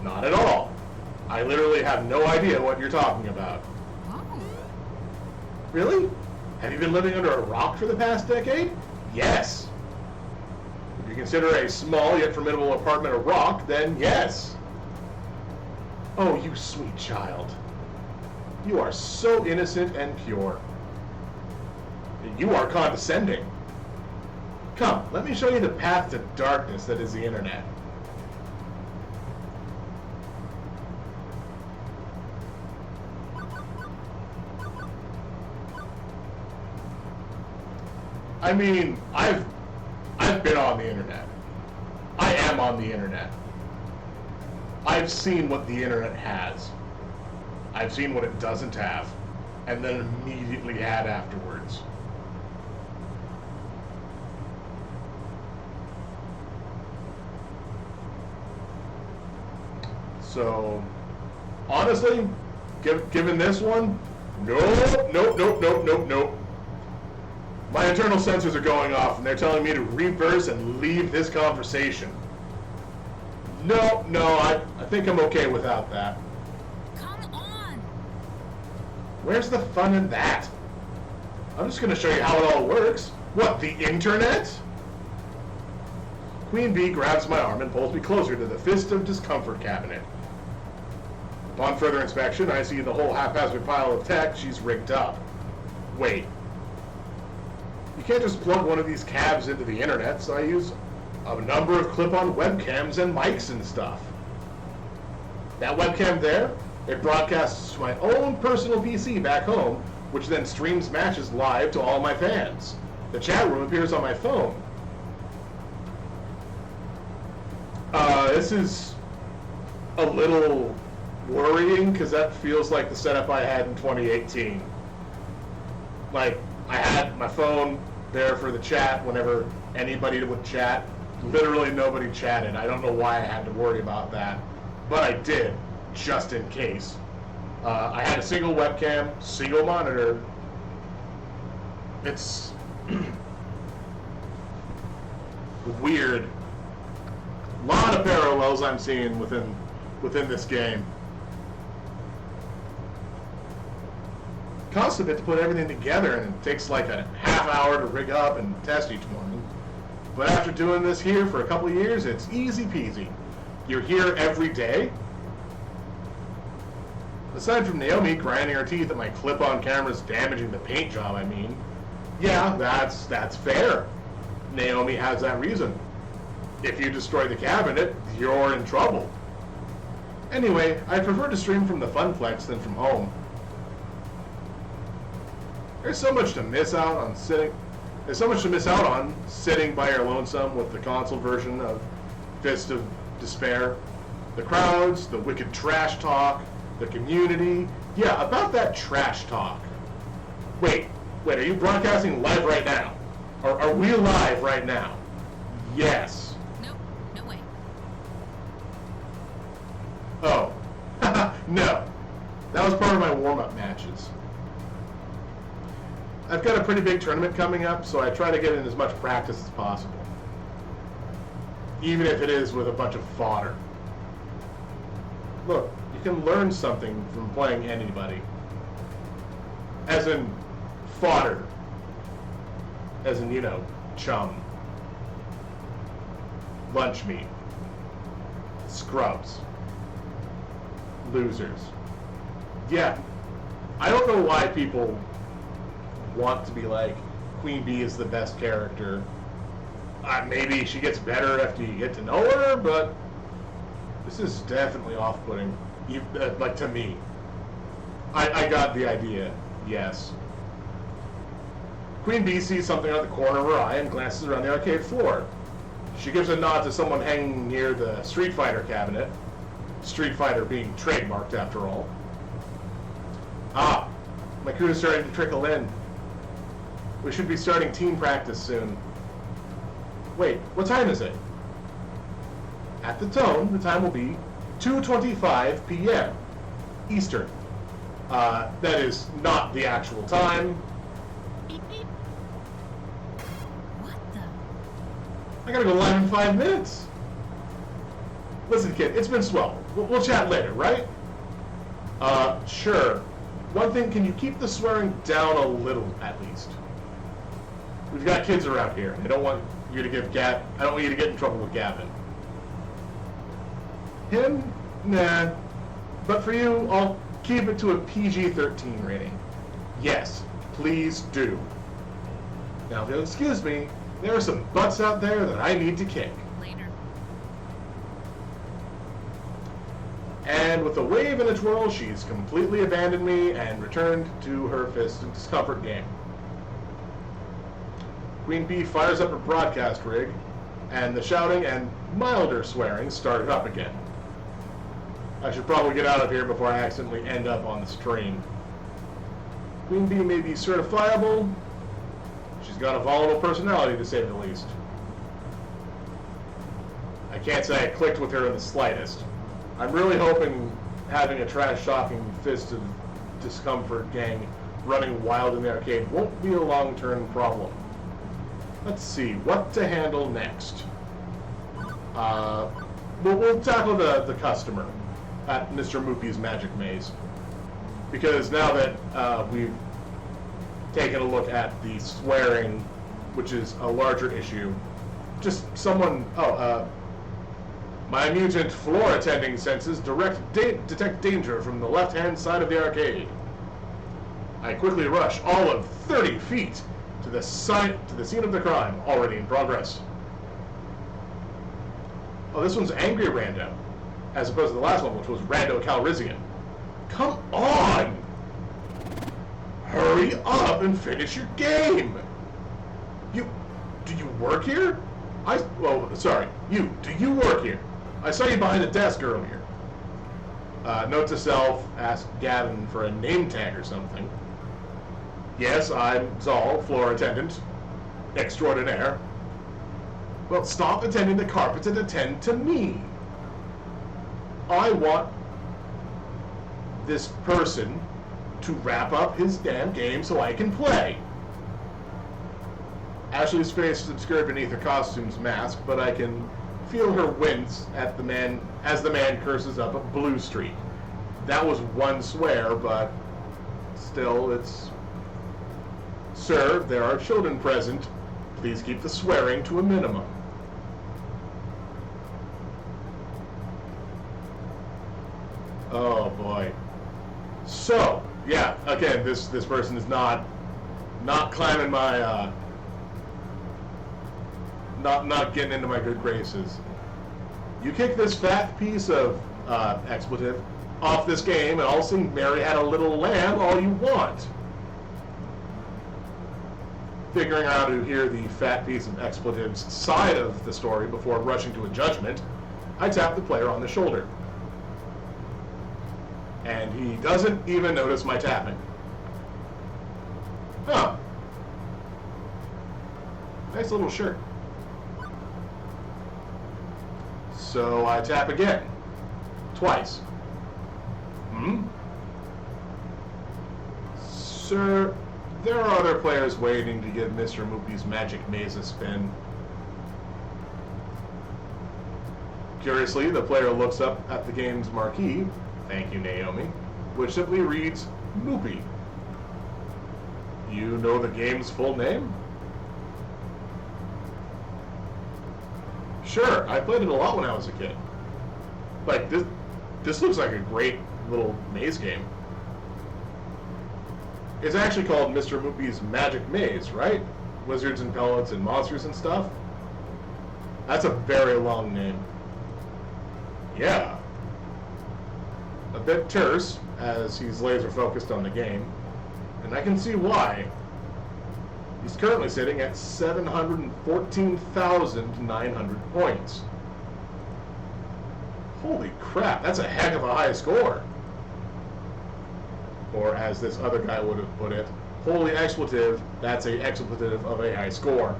Not at all. I literally have no idea what you're talking about. Oh. Really? Have you been living under a rock for the past decade? Yes. If you consider a small yet formidable apartment a rock, then yes. Oh, you sweet child. You are so innocent and pure. You are condescending. Come, let me show you the path to darkness that is the internet. I mean, I've been on the internet. I am on the internet. I've seen what the internet has. I've seen what it doesn't have, and then immediately add afterwards. So, honestly, given this one, nope. My internal sensors are going off, and they're telling me to reverse and leave this conversation. No, I think I'm okay without that. Come Where's the fun in that? I'm just gonna show you how it all works. What, the internet? Queen Bee grabs my arm and pulls me closer to the Fist of Discomfort cabinet. Upon further inspection, I see the whole haphazard pile of tech she's rigged up. Wait. You can't just plug one of these cabs into the internet, so I use a number of clip-on webcams and mics and stuff. That webcam there, it broadcasts to my own personal PC back home, which then streams matches live to all my fans. The chat room appears on my phone. This is a little worrying because that feels like the setup I had in 2018. Like, I had my phone there for the chat whenever anybody would chat. Literally nobody chatted. I don't know why I had to worry about that, but I did, just in case. I had a single webcam, single monitor. It's weird. A lot of parallels I'm seeing within this game. Costs a bit to put everything together, and it takes like a half hour to rig up and test each morning. But after doing this here for a couple of years, it's easy peasy. You're here every day. Aside from Naomi grinding her teeth at my clip-on cameras damaging the paint job, I mean, yeah, that's fair. Naomi has that reason. If you destroy the cabinet, you're in trouble. Anyway, I prefer to stream from the Funplex than from home. There's so much to miss out on sitting by your lonesome with the console version of Fist of Despair. The crowds, the wicked trash talk, the community. Yeah, about that trash talk. Wait, are you broadcasting live right now? Are we live right now? Yes. Nope, no way. Oh. No. That was part of my warm-up matches. I've got a pretty big tournament coming up, so I try to get in as much practice as possible. Even if it is with a bunch of fodder. Look, you can learn something from playing anybody. As in, fodder. As in, you know, chum. Lunch meat. Scrubs. Losers. Yeah. I don't know why people want to be like, Queen Bee is the best character. Maybe she gets better after you get to know her, but this is definitely off-putting. Like, to me. I got the idea, yes. Queen Bee sees something out the corner of her eye and glances around the arcade floor. She gives a nod to someone hanging near the Street Fighter cabinet. Street Fighter being trademarked, after all. Ah, my crew is starting to trickle in. We should be starting team practice soon. Wait, what time is it? At the tone, the time will be 2:25 p.m. Eastern. That is not the actual time. Beep, beep. What the? I gotta go live in 5 minutes. Listen, kid, it's been swell. We'll chat later, right? Sure. One thing, can you keep the swearing down a little, at least? We've got kids around here. I don't want you to get in trouble with Gavin. Him? Nah. But for you, I'll keep it to a PG-13 rating. Yes, please do. Now, if you'll excuse me, there are some butts out there that I need to kick. Later. And with a wave and a twirl, she's completely abandoned me and returned to her Fist of Discomfort game. Queen Bee fires up her broadcast rig, and the shouting and milder swearing started up again. I should probably get out of here before I accidentally end up on the stream. Queen Bee may be certifiable. She's got a volatile personality, to say the least. I can't say I clicked with her in the slightest. I'm really hoping having a trash-talking Fist of Discomfort gang running wild in the arcade won't be a long-term problem. Let's see, what to handle next. We'll tackle the customer at Mr. Moopy's Magic Maze. because now that we've taken a look at the swearing, which is a larger issue, just someone, my mutant floor attending senses detect danger from the left-hand side of the arcade. I quickly rush all of 30 feet to the scene of the crime, already in progress. Oh, this one's Angry Rando, as opposed to the last one, which was Rando Calrissian. Come on! Hurry up and finish your game! Do you work here? Do you work here? I saw you behind the desk earlier. Note to self, ask Gavin for a name tag or something. Yes, I'm Zal, floor attendant extraordinaire. Well, stop attending the carpets and attend to me. I want this person to wrap up his damn game so I can play. Ashley's face is obscured beneath her costume's mask, but I can feel her wince at the man as the man curses up a Blue Street. That was one swear, but still, it's... Sir, there are children present. Please keep the swearing to a minimum. Oh boy. So, yeah, again, this person is not climbing my not getting into my good graces. You kick this fat piece of expletive off this game, and I'll sing Mary Had a Little Lamb all you want. Figuring out how to hear the fat piece of expletive's side of the story before rushing to a judgment, I tap the player on the shoulder. And he doesn't even notice my tapping. Huh. Nice little shirt. So I tap again. Twice. Sir, there are other players waiting to give Mr. Moopy's magic maze a spin. Curiously, the player looks up at the game's marquee, thank you, Naomi, which simply reads Moopy. You know the game's full name? Sure, I played it a lot when I was a kid. Like, this looks like a great little maze game. It's actually called Mr. Moopy's Magic Maze, right? Wizards and pellets and monsters and stuff? That's a very long name. Yeah. A bit terse, as he's laser focused on the game, and I can see why. He's currently sitting at 714,900 points. Holy crap, that's a heck of a high score. Or as this other guy would have put it, holy expletive, that's a expletive of a high score.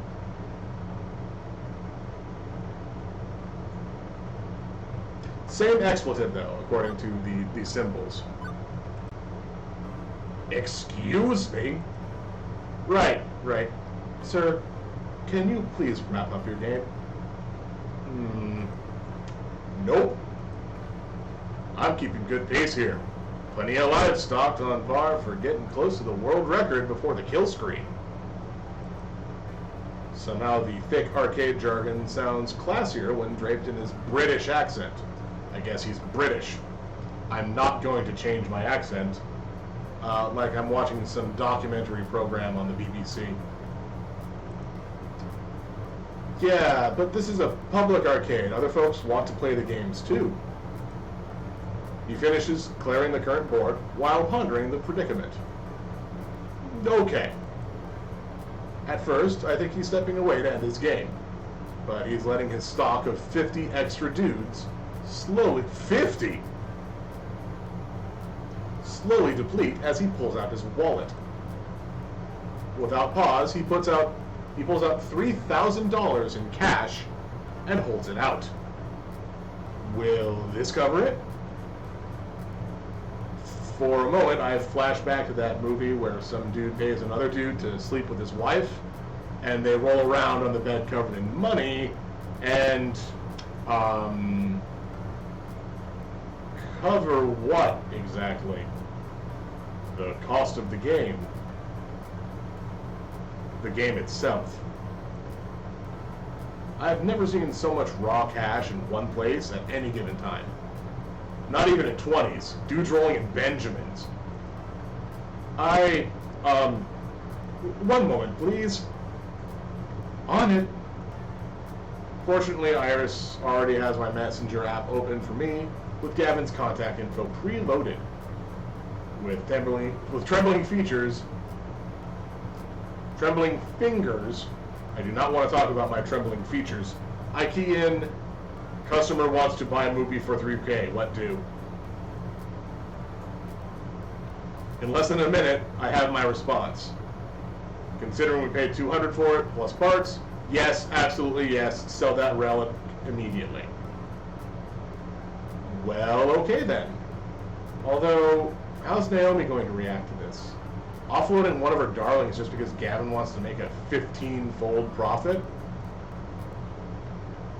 Same expletive though, according to the symbols. Excuse me? Right. Sir, can you please wrap up your game? Nope. I'm keeping good pace here. Plenty of livestock on par for getting close to the world record before the kill screen. Somehow the thick arcade jargon sounds classier when draped in his British accent. I guess he's British. I'm not going to change my accent, like I'm watching some documentary program on the BBC. Yeah, but this is a public arcade. Other folks want to play the games too. He finishes clearing the current board while pondering the predicament. Okay. At first, I think he's stepping away to end his game, but he's letting his stock of 50 extra dudes slowly deplete as he pulls out his wallet. Without pause, he pulls out $3,000 in cash and holds it out. Will this cover it? For a moment, I flash back to that movie where some dude pays another dude to sleep with his wife, and they roll around on the bed covered in money, and cover what exactly? the cost of the game itself. I've never seen so much raw cash in one place at any given time. Not even at 20s. Dudes rolling in Benjamins. One moment, please. On it. Fortunately, Iris already has my Messenger app open for me, with Gavin's contact info preloaded. With trembling fingers, I do not want to talk about my trembling features. I key in, customer wants to buy a movie for $3K, what do? In less than a minute, I have my response. Considering we paid $200 for it, plus parts, yes, absolutely yes, sell that relic immediately. Well, okay then. Although, how's Naomi going to react to this? Offloading one of her darlings just because Gavin wants to make a 15-fold profit?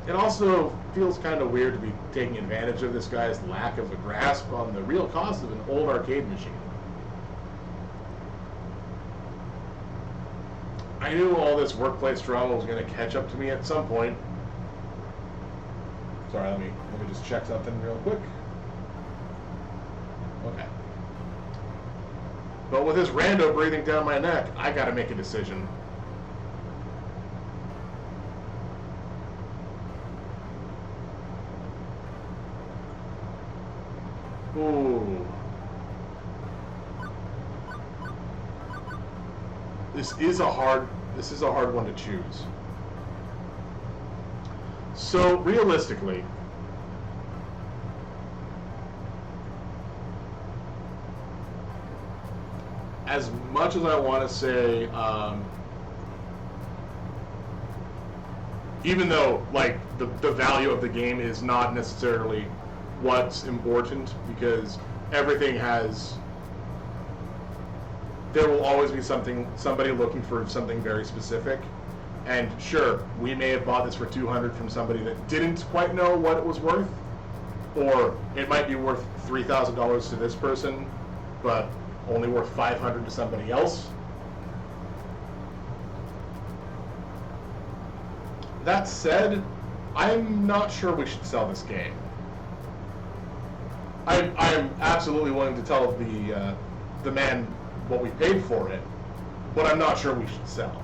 It also feels kind of weird to be taking advantage of this guy's lack of a grasp on the real cost of an old arcade machine. I knew all this workplace drama was going to catch up to me at some point. Sorry, let me just check something real quick. Okay. But with this rando breathing down my neck, I gotta make a decision. Ooh. This is a hard one to choose. So realistically, as much as I want to say, even though like the value of the game is not necessarily what's important, because everything has, there will always be somebody looking for something very specific. And sure, we may have bought this for $200 from somebody that didn't quite know what it was worth, or it might be worth $3,000 to this person, but only worth $500 to somebody else. That said, I'm not sure we should sell this game. I'm absolutely willing to tell the man what we paid for it, but I'm not sure we should sell.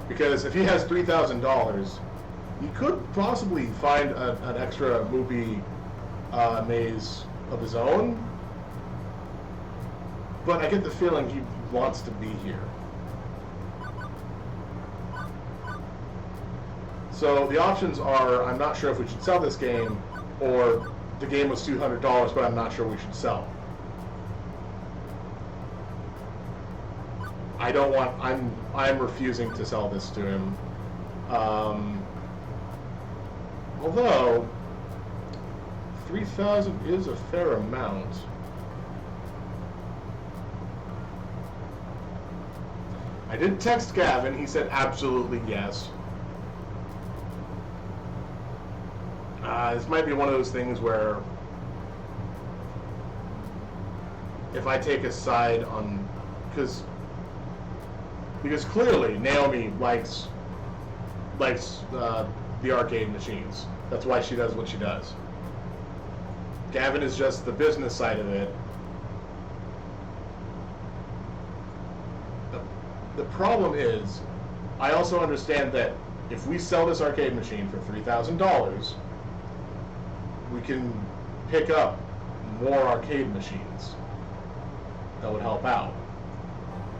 Because if he has $3,000, he could possibly find an extra movie maze of his own. But I get the feeling he wants to be here. So the options are, I'm not sure if we should sell this game, or the game was $200, but I'm not sure we should sell. I'm refusing to sell this to him. Although, 3,000 is a fair amount. I did text Gavin, he said absolutely yes. This might be one of those things where if I take a side on, because clearly Naomi likes the arcade machines. That's why she does what she does. Gavin is just the business side of it. The problem is, I also understand that if we sell this arcade machine for $3,000, we can pick up more arcade machines that would help out.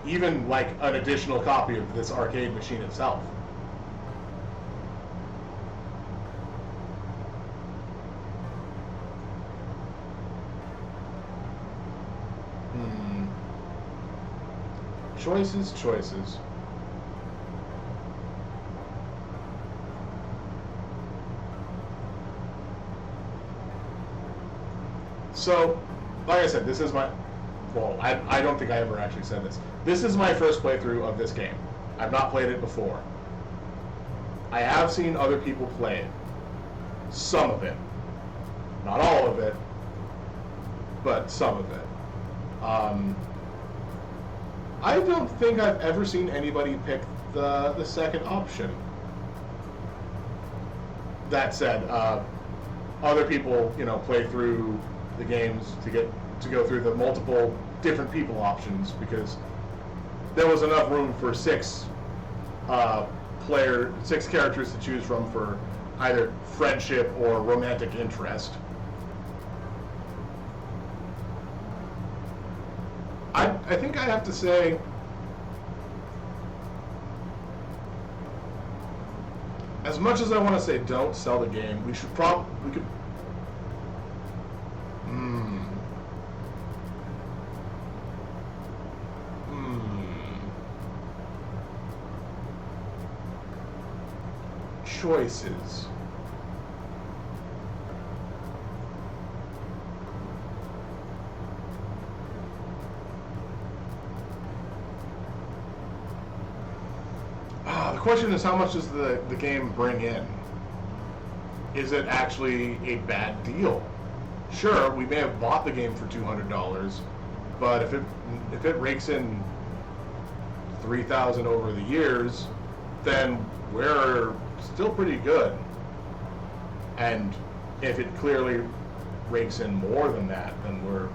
Even like an additional copy of this arcade machine itself. Choices. So, like I said, this is my... Well, I don't think I ever actually said this. This is my first playthrough of this game. I've not played it before. I have seen other people play it. some of it. Not all of it, but some of it. I don't think I've ever seen anybody pick the second option. That said, other people, play through the games to go through the multiple different people options because there was enough room for six characters to choose from for either friendship or romantic interest. I think I have to say, as much as I want to say don't sell the game, we could choices. The question is, how much does the game bring in? Is it actually a bad deal? Sure, we may have bought the game for $200, but if it rakes in $3,000 over the years, then we're still pretty good. And if it clearly rakes in more than that, then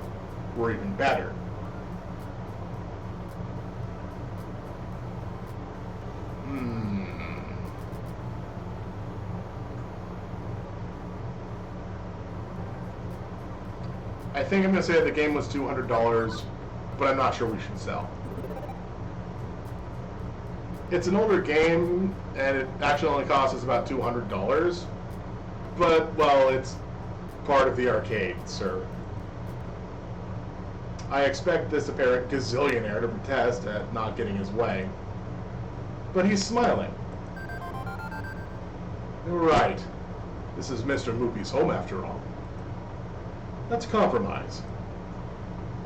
we're even better. I think I'm going to say the game was $200, but I'm not sure we should sell. It's an older game, and it actually only costs us about $200. But, well, it's part of the arcade, sir. I expect this apparent gazillionaire to protest at not getting his way. But he's smiling. You're right. This is Mr. Moopy's home, after all. Let's compromise.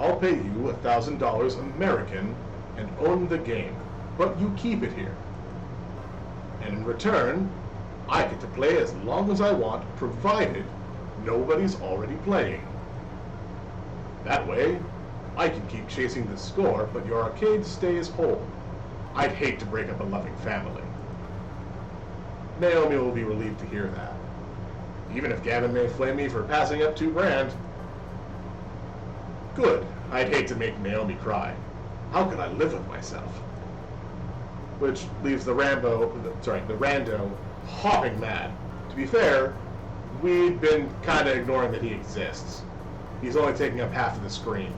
I'll pay you $1,000 American and own the game, but you keep it here. And in return, I get to play as long as I want, provided nobody's already playing. That way, I can keep chasing the score, but your arcade stays whole. I'd hate to break up a loving family. Naomi will be relieved to hear that. Even if Gavin may flame me for passing up $2,000. Good. I'd hate to make Naomi cry. How could I live with myself? Which leaves the rando hopping mad. To be fair, we've been kind of ignoring that he exists. He's only taking up half of the screen.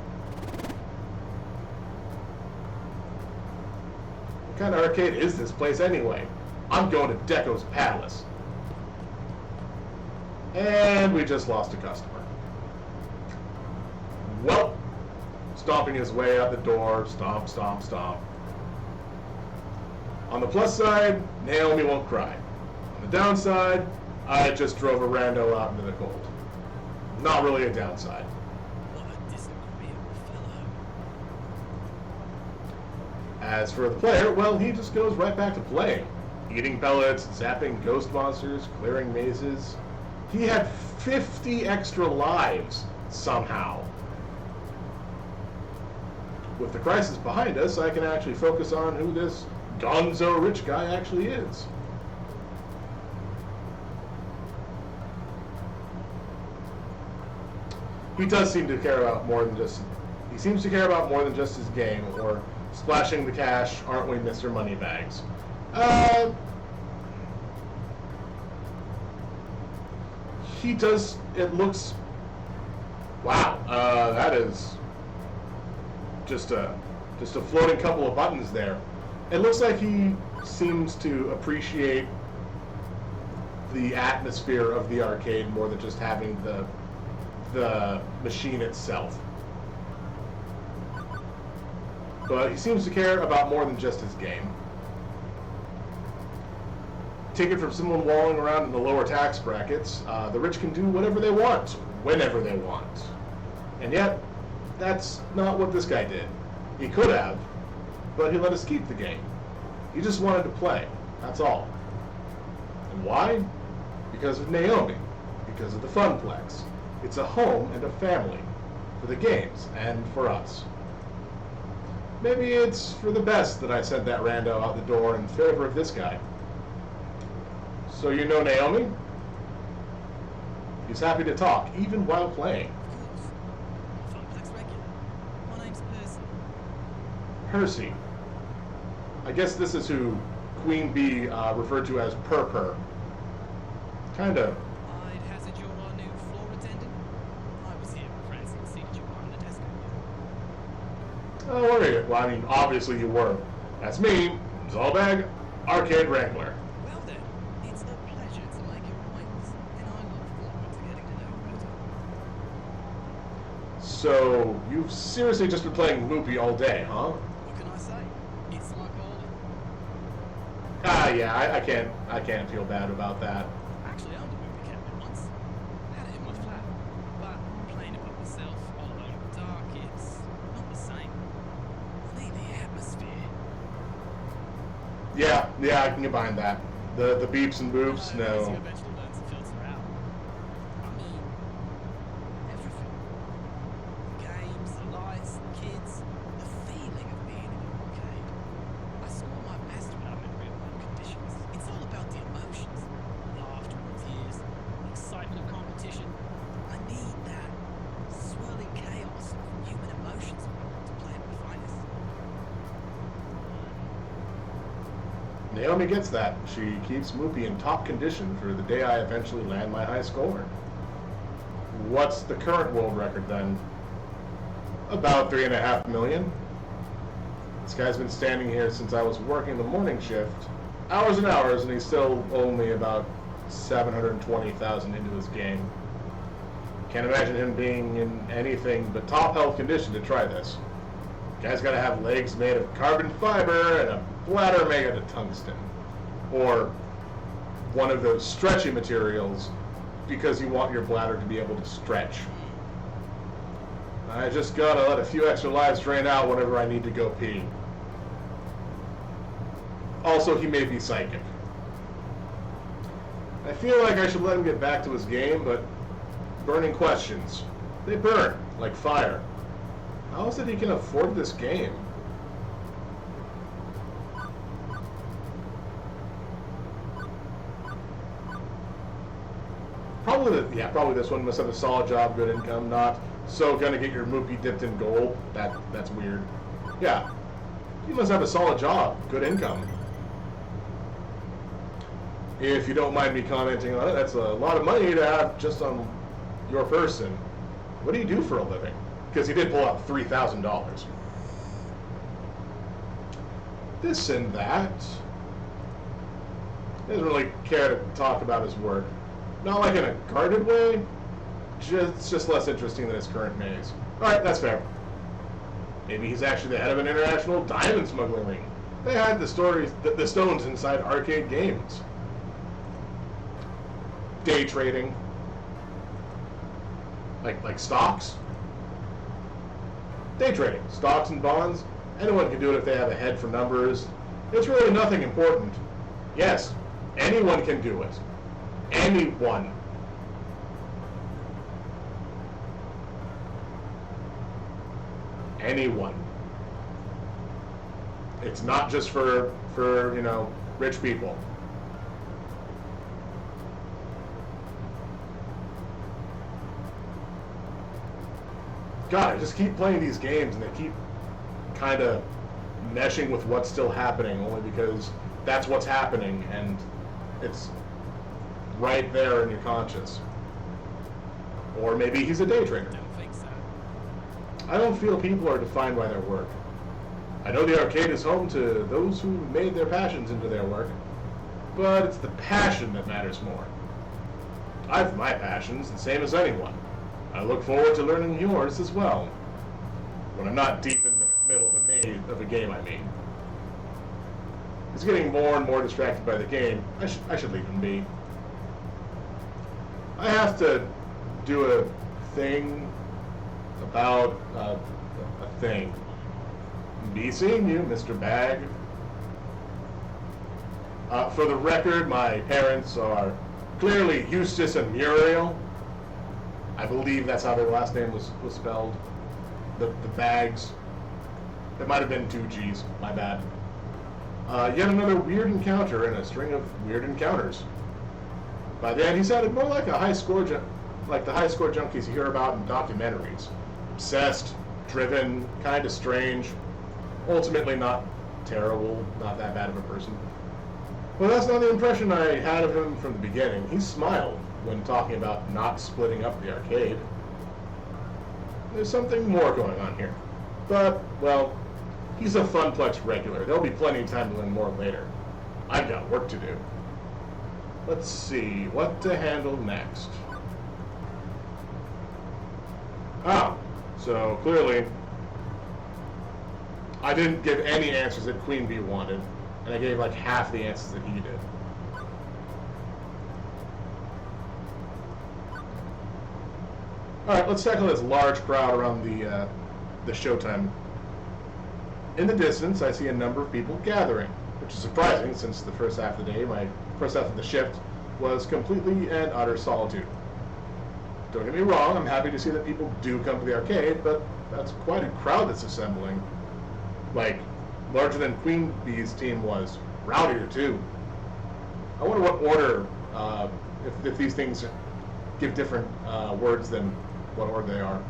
What kind of arcade is this place anyway? I'm going to Deco's Palace. And we just lost a customer. Well, stomping his way out the door, stomp, stomp, stomp. On the plus side, Naomi won't cry. On the downside, I just drove a rando out into the cold. Not really a downside. What a disagreeable fellow. As for the player, well, he just goes right back to playing. Eating pellets, zapping ghost monsters, clearing mazes. He had 50 extra lives, somehow. With the crisis behind us, I can actually focus on who this gonzo rich guy actually is. He does seem to care about more than just... He seems to care about more than just his game, or splashing the cash, aren't we, Mr. Moneybags? He does... It looks... Wow, that is... Just a floating couple of buttons there. It looks like he seems to appreciate the atmosphere of the arcade more than just having the machine itself. But he seems to care about more than just his game. Take it from someone walling around in the lower tax brackets, the rich can do whatever they want, whenever they want. And yet, that's not what this guy did. He could have, but he let us keep the game. He just wanted to play, that's all. And why? Because of Naomi. because of the Funplex. It's a home and a family for the games and for us. Maybe it's for the best that I sent that rando out the door in favor of this guy. So you know Naomi? He's happy to talk, even while playing. Of course. Funplex regular. My name's Percy. Percy. I guess this is who Queen Bee referred to as Purr. Kinda. I'd hazard you're our new floor attendant. I was here with friends and see that you were on the desk. Oh, were you? Well, I mean, obviously you were. That's me, Zolbag, Arcade Wrangler. Well then, it's a pleasure to make your acquaintance, and I look forward to getting to know you better. So, you've seriously just been playing Loopy all day, huh? What can I say? It's like all. Yeah, I can't feel bad about that. Actually owned a movie cabinet once. Had it in my flat. But playing it by myself, all alone in the dark, it's not the same. I need the atmosphere. Yeah, I can combine that. The beeps and boops, You no. eventually learn to filter out. I mean, everything. The games, the lights, the kids, the feeling of being in an arcade. I saw my best when I'm in real world conditions. It's all about the emotions. Laughter and tears, the excitement of competition. I need that swirling chaos of human emotions to play at my finest. Naomi gets that. She keeps Moopy in top condition for the day I eventually land my high score. What's the current world record then? About 3.5 million. This guy's been standing here since I was working the morning shift, hours and hours, and he's still only about 720,000 into his game. Can't imagine him being in anything but top health condition to try this. Guy's gotta have legs made of carbon fiber and a bladder made of tungsten. Or one of those stretchy materials because you want your bladder to be able to stretch. I just gotta let a few extra lives drain out whenever I need to go pee. Also, he may be psychic. I feel like I should let him get back to his game, but burning questions. They burn like fire. How is it he can afford this game? Probably this one must have a solid job, good income, not so gonna get your Moopy dipped in gold. That's weird. Yeah, you must have a solid job, good income. If you don't mind me commenting on it, that's a lot of money to have just on your person. What do you do for a living? Because he did pull out $3,000. This and that. He doesn't really care to talk about his work. Not like in a guarded way, it's just less interesting than his current maze. Alright, that's fair. Maybe he's actually the head of an international diamond smuggling ring. They had the stones inside arcade games. Day trading. Like stocks? Day trading. Stocks and bonds. Anyone can do it if they have a head for numbers. It's really nothing important. Yes, anyone can do it. Anyone. Anyone. It's not just for rich people. God, I just keep playing these games and they keep kind of meshing with what's still happening only because that's what's happening and it's right there in your conscience. Or maybe he's a day trader. Don't think so. I don't feel people are defined by their work. I know the arcade is home to those who made their passions into their work, but it's the passion that matters more. I've my passions, the same as anyone. I look forward to learning yours as well. When I'm not deep in the middle of a maze of a game, I mean. He's getting more and more distracted by the game. I should leave him be. I have to do a thing about a thing. Be seeing you, Mr. Bag. For the record, my parents are clearly Eustace and Muriel. I believe that's how their last name was spelled. The Bags. It might have been 2 G's. My bad. Yet another weird encounter in a string of weird encounters. By the end, he sounded more like a like the high score junkies you hear about in documentaries. Obsessed, driven, kind of strange. Ultimately not terrible, not that bad of a person. Well, that's not the impression I had of him from the beginning. He smiled when talking about not splitting up the arcade. There's something more going on here. But, well, he's a Funplex regular. There'll be plenty of time to learn more later. I've got work to do. Let's see, what to handle next. Ah, so clearly, I didn't give any answers that Queen Bee wanted, and I gave like half the answers that he did. Alright, let's tackle this large crowd around the Showtime. In the distance, I see a number of people gathering, which is surprising since the first half of the day, my first half of the shift, was completely and utter solitude. Don't get me wrong, I'm happy to see that people do come to the arcade, but that's quite a crowd that's assembling. Like, larger than Queen Bee's team was. Rowdier, too. I wonder what order, if these things give different words than what order they are.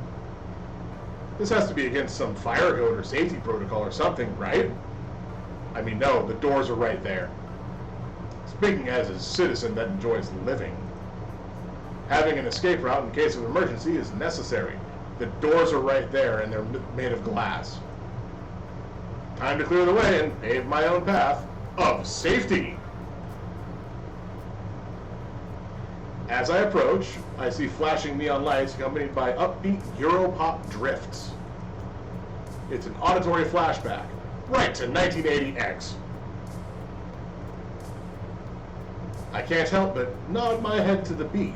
This has to be against some fire code or safety protocol or something, right? I mean, no, the doors are right there. Speaking as a citizen that enjoys living, having an escape route in case of emergency is necessary. The doors are right there and they're made of glass. Time to clear the way and pave my own path of safety. As I approach, I see flashing neon lights accompanied by upbeat Europop drifts. It's an auditory flashback, right to 1980X. I can't help but nod my head to the beat.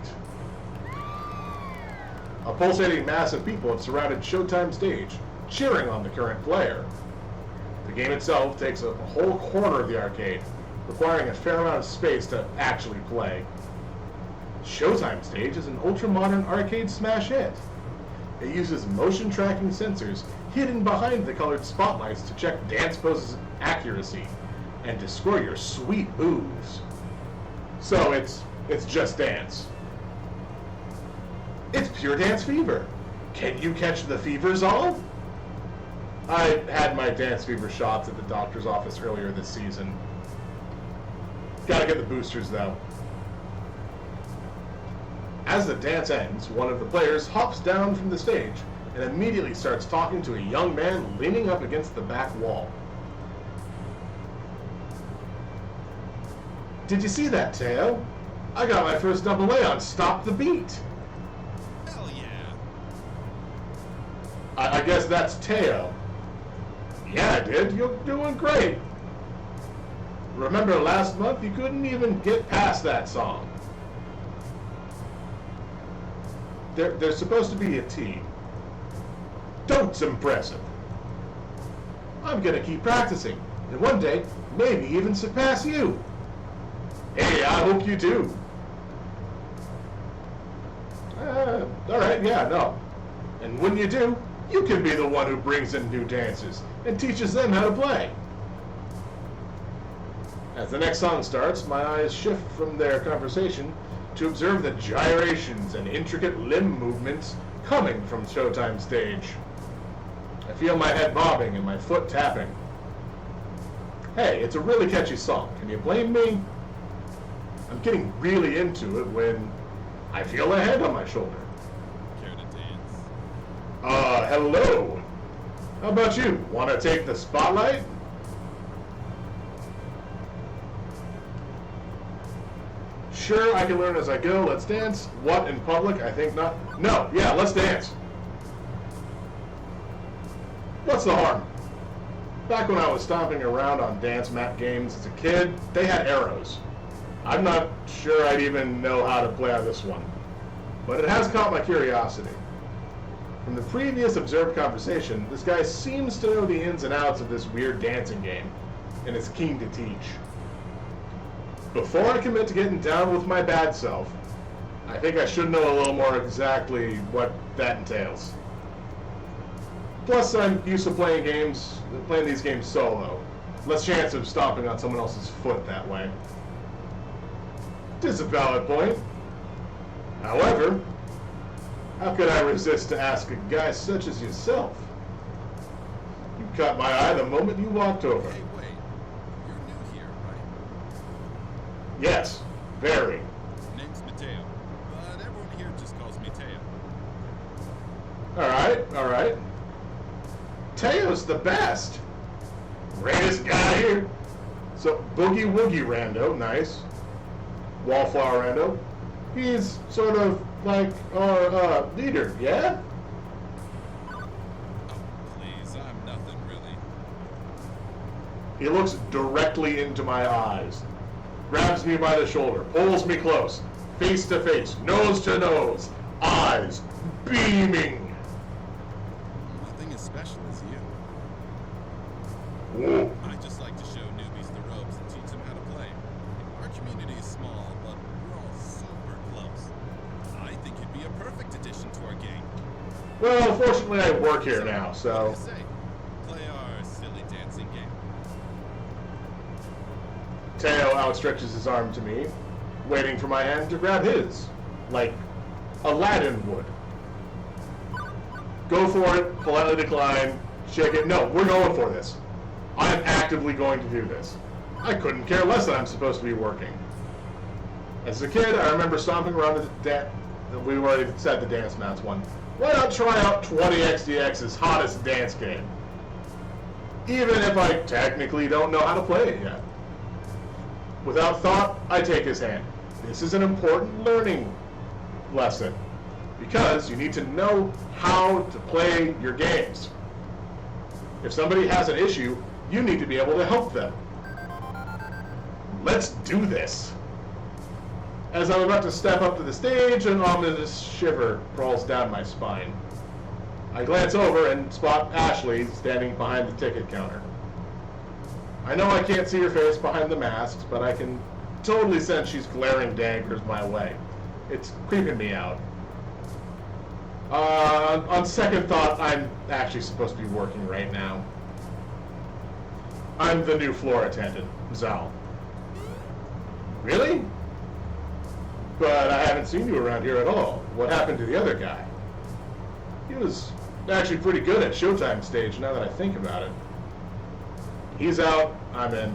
A pulsating mass of people have surrounded Showtime stage, cheering on the current player. The game itself takes up a whole corner of the arcade, requiring a fair amount of space to actually play. Showtime stage is an ultra-modern arcade smash hit. It uses motion tracking sensors hidden behind the colored spotlights to check dance poses' accuracy and to score your sweet moves. So it's just dance. It's pure dance fever. Can you catch the fever, Zol? I had my dance fever shots at the doctor's office earlier this season. Gotta get the boosters, though. As the dance ends, one of the players hops down from the stage and immediately starts talking to a young man leaning up against the back wall. Did you see that, Teo? I got my first AA on Stop the Beat. Hell yeah. I guess that's Teo. Yeah, I did. You're doing great. Remember last month you couldn't even get past that song. There's supposed to be a T. Don't impress him. I'm gonna keep practicing, and one day, maybe even surpass you. Hey, I hope you do. Alright, yeah, no. And when you do, you can be the one who brings in new dancers and teaches them how to play. As the next song starts, my eyes shift from their conversation to observe the gyrations and intricate limb movements coming from Showtime stage. I feel my head bobbing and my foot tapping. Hey, it's a really catchy song. Can you blame me? I'm getting really into it when I feel a hand on my shoulder. Care to dance? Hello. How about you? Want to take the spotlight? Sure, I can learn as I go. Let's dance. What, in public? I think not. No, yeah, let's dance. What's the harm? Back when I was stomping around on dance mat games as a kid, they had arrows. I'm not sure I'd even know how to play on this one, but it has caught my curiosity. From the previous observed conversation, this guy seems to know the ins and outs of this weird dancing game, and is keen to teach. Before I commit to getting down with my bad self, I think I should know a little more exactly what that entails. Plus, I'm used to playing these games solo. Less chance of stomping on someone else's foot that way. It is a valid point. However, how could I resist to ask a guy such as yourself? You caught my eye the moment you walked over. Hey, wait. You're new here, right? Yes, very. Name's Mateo, but everyone here just calls me Teo. Alright. Teo's the best. Greatest guy here. So, Boogie Woogie Rando, nice. Wallflower Rando. He's sort of like our leader, yeah? Oh, please, I'm nothing really. He looks directly into my eyes, grabs me by the shoulder, pulls me close, face to face, nose to nose, eyes beaming. Nothing as special as you. Whoa. I just like to show newbies the ropes and teach them how to play. Our community is small, but we're all super close. I think you'd be a perfect addition to our gang. Well, fortunately I work here now, What so... do you say? Play our silly dancing game. Teo outstretches his arm to me, waiting for my hand to grab his, like Aladdin would. Go for it, politely decline, shake it. No, we're going for this. I am actively going to do this. I couldn't care less that I'm supposed to be working. As a kid, I remember stomping around we already said the Dance Mounts one. Why not try out 20XDX's hottest dance game? Even if I technically don't know how to play it yet. Without thought, I take his hand. This is an important learning lesson, because you need to know how to play your games. If somebody has an issue, you need to be able to help them. Let's do this. As I'm about to step up to the stage, an ominous shiver crawls down my spine. I glance over and spot Ashley standing behind the ticket counter. I know I can't see her face behind the mask, but I can totally sense she's glaring daggers my way. It's creeping me out. On second thought, I'm actually supposed to be working right now. I'm the new floor attendant, Zal. Really? But I haven't seen you around here at all. What happened to the other guy? He was actually pretty good at Showtime stage, now that I think about it. He's out, I'm in.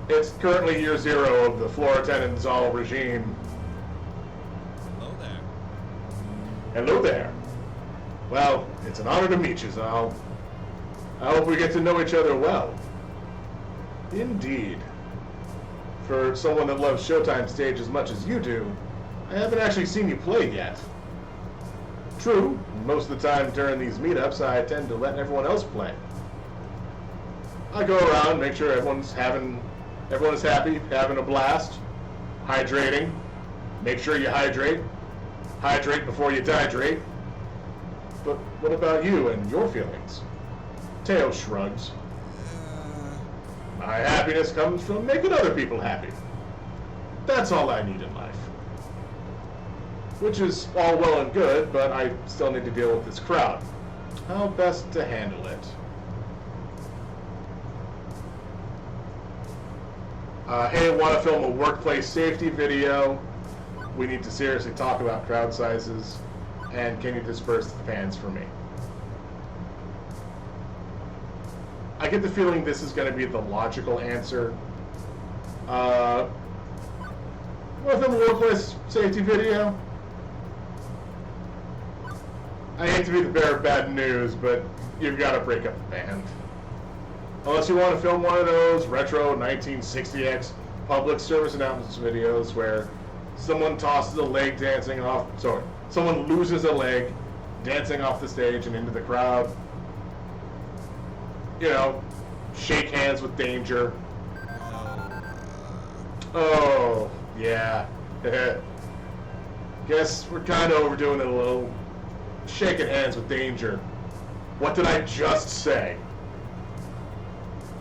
It's currently year 0 of the floor attendant Zal regime. Hello there. Hello there. Well, it's an honor to meet you, Zal. I hope we get to know each other well. Indeed. For someone that loves Showtime stage as much as you do, I haven't actually seen you play yet. True, most of the time during these meetups, I tend to let everyone else play. I go around, make sure everyone is happy, having a blast, hydrating. Make sure you hydrate. Hydrate before you dihydrate. But what about you and your feelings? Teo shrugs. My happiness comes from making other people happy. That's all I need in life. Which is all well and good, but I still need to deal with this crowd. How best to handle it? Hey, want to film a workplace safety video? We need to seriously talk about crowd sizes. And can you disperse the fans for me? I get the feeling this is going to be the logical answer. Want to film a workplace safety video? I hate to be the bearer of bad news, but you've got to break up the band. Unless you want to film one of those retro 1960X public service announcements videos where someone tosses a leg dancing off, someone loses a leg dancing off the stage and into the crowd. You know, shake hands with danger. Oh, yeah. Guess we're kind of overdoing it a little. Shaking hands with danger. What did I just say?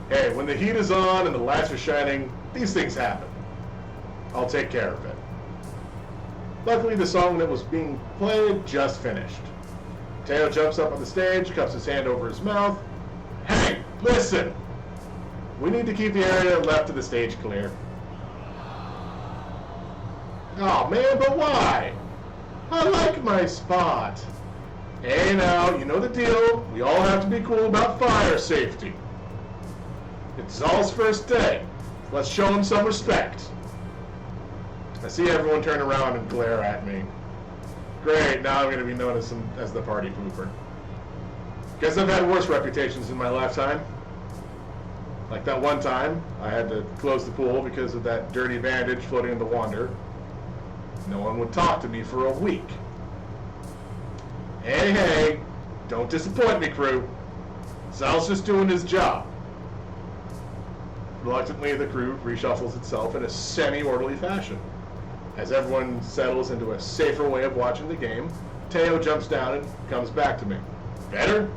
Hey, when the heat is on and the lights are shining, these things happen. I'll take care of it. Luckily, the song that was being played just finished. Teo jumps up on the stage, cups his hand over his mouth. Hey, listen! We need to keep the area left of the stage clear. Oh man, but why? I like my spot. Hey now, you know the deal. We all have to be cool about fire safety. It's Zal's first day. Let's show him some respect. I see everyone turn around and glare at me. Great, now I'm going to be known as the party pooper. Guess I've had worse reputations in my lifetime. Like that one time, I had to close the pool because of that dirty bandage floating in the water. No one would talk to me for a week. Hey, don't disappoint me, crew. Sal's just doing his job. Reluctantly, the crew reshuffles itself in a semi-orderly fashion. As everyone settles into a safer way of watching the game, Teo jumps down and comes back to me. Better?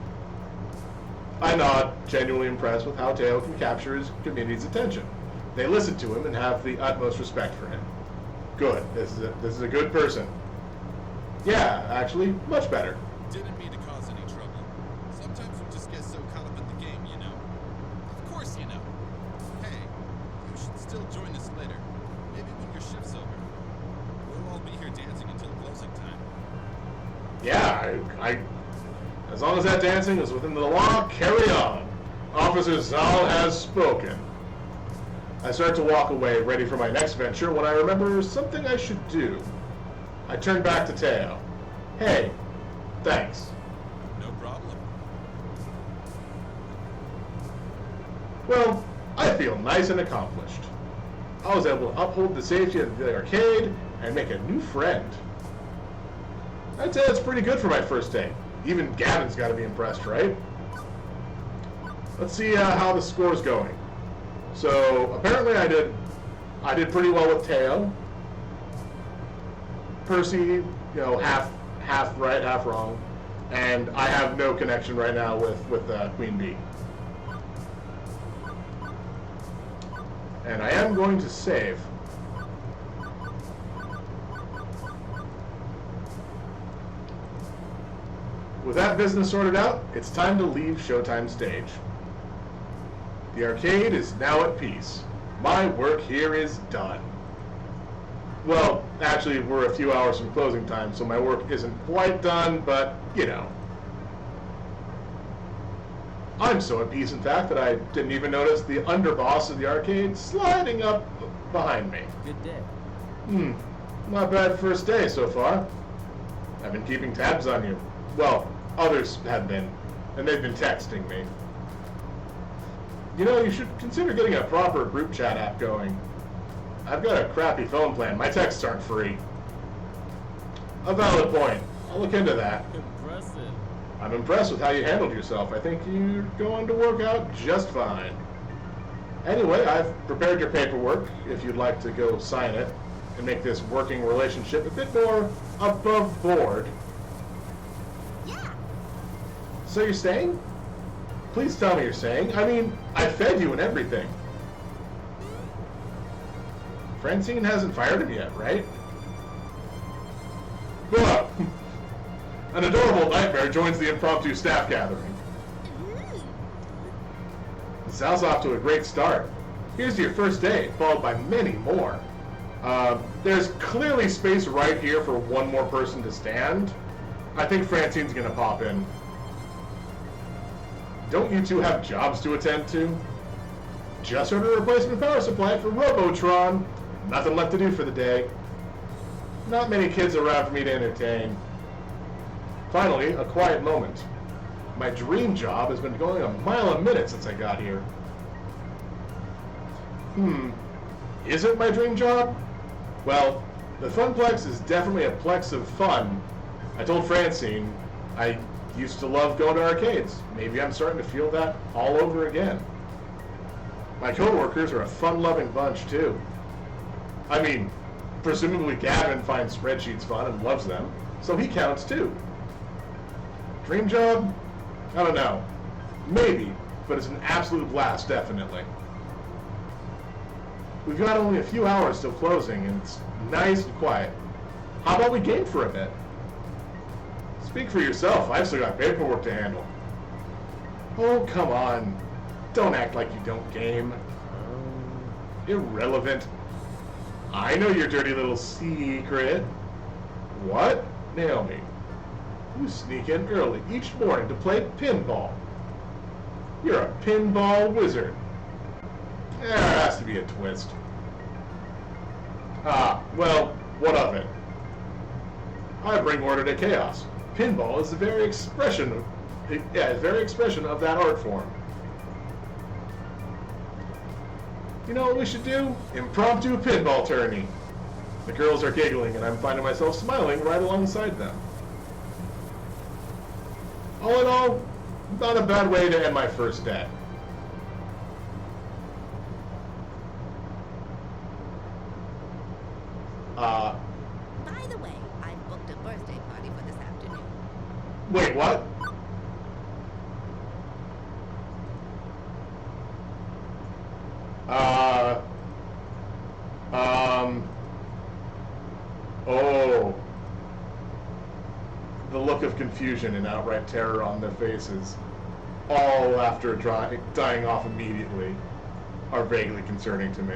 I nod, genuinely impressed with how Teo can capture his community's attention. They listen to him and have the utmost respect for him. Good. This is a good person. Yeah, actually, much better. Didn't mean to cause any trouble. Sometimes we just get so caught up in the game, you know. Of course you know. Hey, you should still join us later. Maybe when your shift's over. We'll all be here dancing until closing time. Yeah, I as long as that dancing is within the law, carry on. Officer Zal has spoken. I start to walk away, ready for my next venture, when I remember something I should do. I turn back to Teo. Hey, thanks. No problem. Well, I feel nice and accomplished. I was able to uphold the safety of the arcade and make a new friend. I'd say it's pretty good for my first day. Even Gavin's got to be impressed, right? Let's see how the score's going. So apparently I did pretty well with Teo. Percy, half right, half wrong, and I have no connection right now with Queen Bee. And I am going to save. With that business sorted out, it's time to leave Showtime stage. The arcade is now at peace. My work here is done. Well, actually, we're a few hours from closing time, so my work isn't quite done, but, you know. I'm so at peace, in fact, that I didn't even notice the underboss of the arcade sliding up behind me. Good day. Not bad first day so far. I've been keeping tabs on you. Well, others have been, and they've been texting me. You know, you should consider getting a proper group chat app going. I've got a crappy phone plan. My texts aren't free. A valid point. I'll look into that. Impressive. I'm impressed with how you handled yourself. I think you're going to work out just fine. Anyway, I've prepared your paperwork if you'd like to go sign it and make this working relationship a bit more above board. Yeah. So you're staying? Please tell me you're staying. I mean, I fed you and everything. Francine hasn't fired him yet, right? Well, an adorable nightmare joins the impromptu staff gathering. Sal's off to a great start. Here's to your first day, followed by many more. There's clearly space right here for one more person to stand. I think Francine's gonna pop in. Don't you two have jobs to attend to? Just ordered a replacement power supply for Robotron. Nothing left to do for the day. Not many kids around for me to entertain. Finally, a quiet moment. My dream job has been going a mile a minute since I got here. Is it my dream job? Well, the Funplex is definitely a plex of fun. I told Francine I used to love going to arcades. Maybe I'm starting to feel that all over again. My coworkers are a fun-loving bunch, too. I mean, presumably Gavin finds spreadsheets fun and loves them, so he counts, too. Dream job? I don't know. Maybe, but it's an absolute blast, definitely. We've got only a few hours till closing, and it's nice and quiet. How about we game for a bit? Speak for yourself. I've still got paperwork to handle. Oh, come on. Don't act like you don't game. Irrelevant. I know your dirty little secret. What? Naomi, you sneak in early each morning to play pinball. You're a pinball wizard. There has to be a twist. Ah, well, what of it? I bring order to chaos. Pinball is the very expression of that art form. You know what we should do? Impromptu pinball tourney. The girls are giggling, and I'm finding myself smiling right alongside them. All in all, not a bad way to end my first day. By the way, I booked a birthday party for this afternoon. Wait, what? Oh. The look of confusion and outright terror on their faces, all after dying off immediately, are vaguely concerning to me.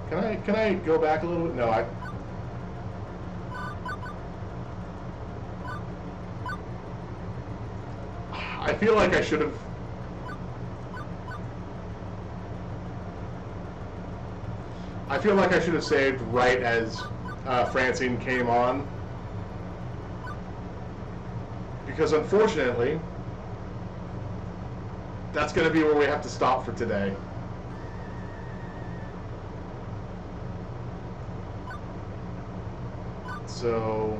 Can I go back a little bit? No, I feel like I should have. I feel like I should have saved right as Francine came on, because unfortunately, that's going to be where we have to stop for today. So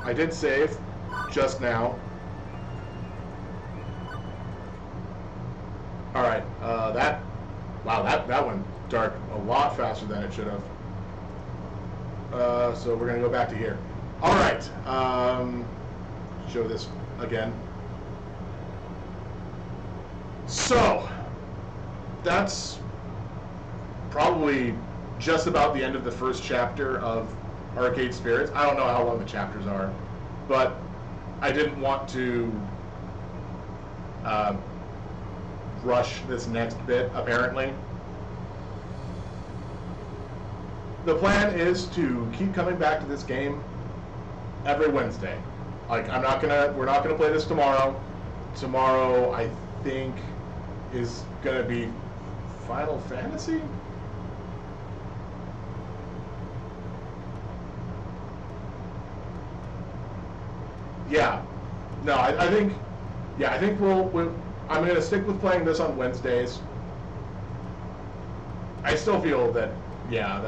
I did save just now. All right, that went dark a lot faster than it should have. So we're gonna go back to here. All right, show this again. So that's probably just about the end of the first chapter of Arcade Spirits. I don't know how long the chapters are, but I didn't want to rush this next bit, apparently. The plan is to keep coming back to this game every Wednesday. Like, we're not gonna play this tomorrow. Tomorrow, I think, is gonna be Final Fantasy? Yeah. No, I think I'm going to stick with playing this on Wednesdays. I still feel that, yeah,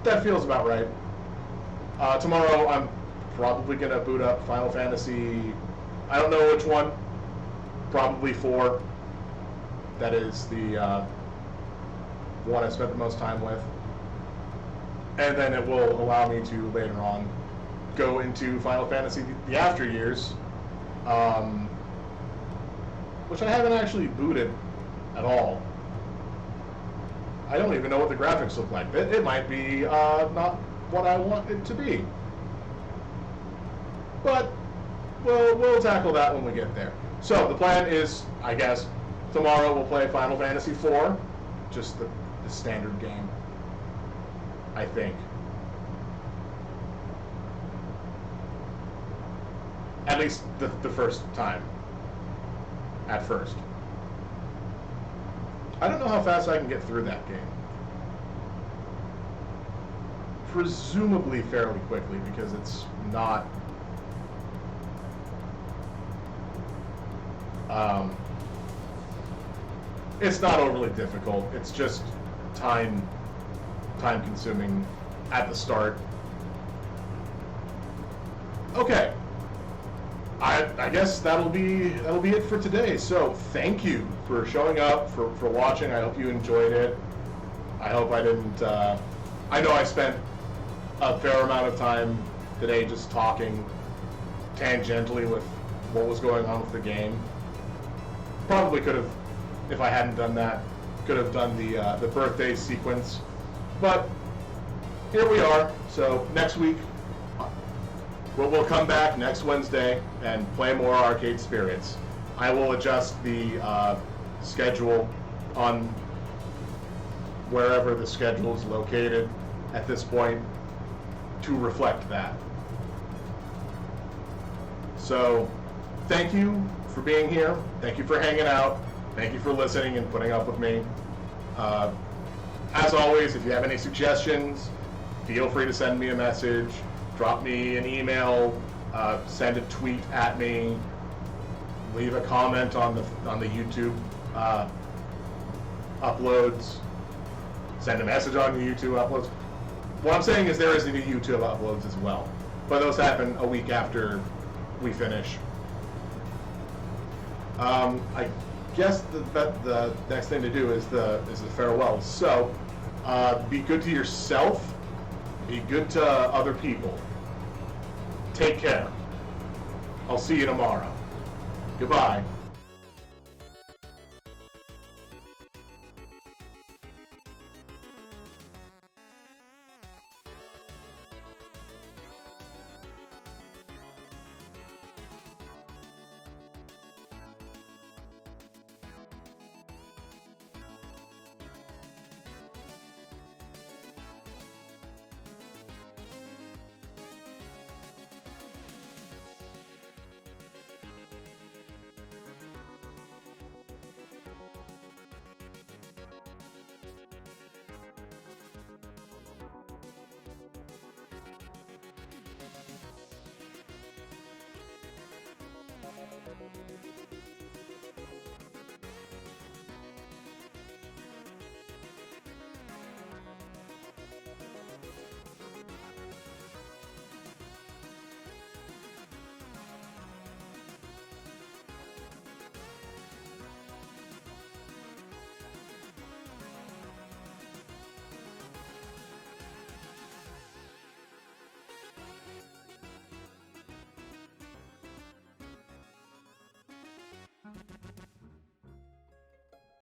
that feels about right. Tomorrow I'm probably going to boot up Final Fantasy, I don't know which one, probably 4. That is the one I spent the most time with. And then it will allow me to later on go into Final Fantasy the After Years, which I haven't actually booted at all. I don't even know what the graphics look like. It might be not what I want it to be. But we'll tackle that when we get there. So the plan is, I guess, tomorrow we'll play Final Fantasy IV, just the standard game, I think. At least the first time. At first. I don't know how fast I can get through that game. Presumably fairly quickly, because it's not... it's not overly difficult. It's just time consuming at the start. Okay. I guess that'll be it for today. So thank you for showing up, for watching. I hope you enjoyed it. I hope I didn't. I know I spent a fair amount of time today just talking tangentially with what was going on with the game. Probably could have if I hadn't done that. Could have done the birthday sequence, but here we are. So next week, we'll come back next Wednesday and play more Arcade Spirits. I will adjust the schedule on wherever the schedule is located at this point to reflect that. So thank you for being here. Thank you for hanging out. Thank you for listening and putting up with me. As always, if you have any suggestions, feel free to send me a message, drop me an email, send a tweet at me, leave a comment on the YouTube uploads, send a message on the YouTube uploads. What I'm saying is there is the YouTube uploads as well, but those happen a week after we finish. I guess the next thing to do is the farewell. So be good to yourself, be good to other people. Take care. I'll see you tomorrow. Goodbye.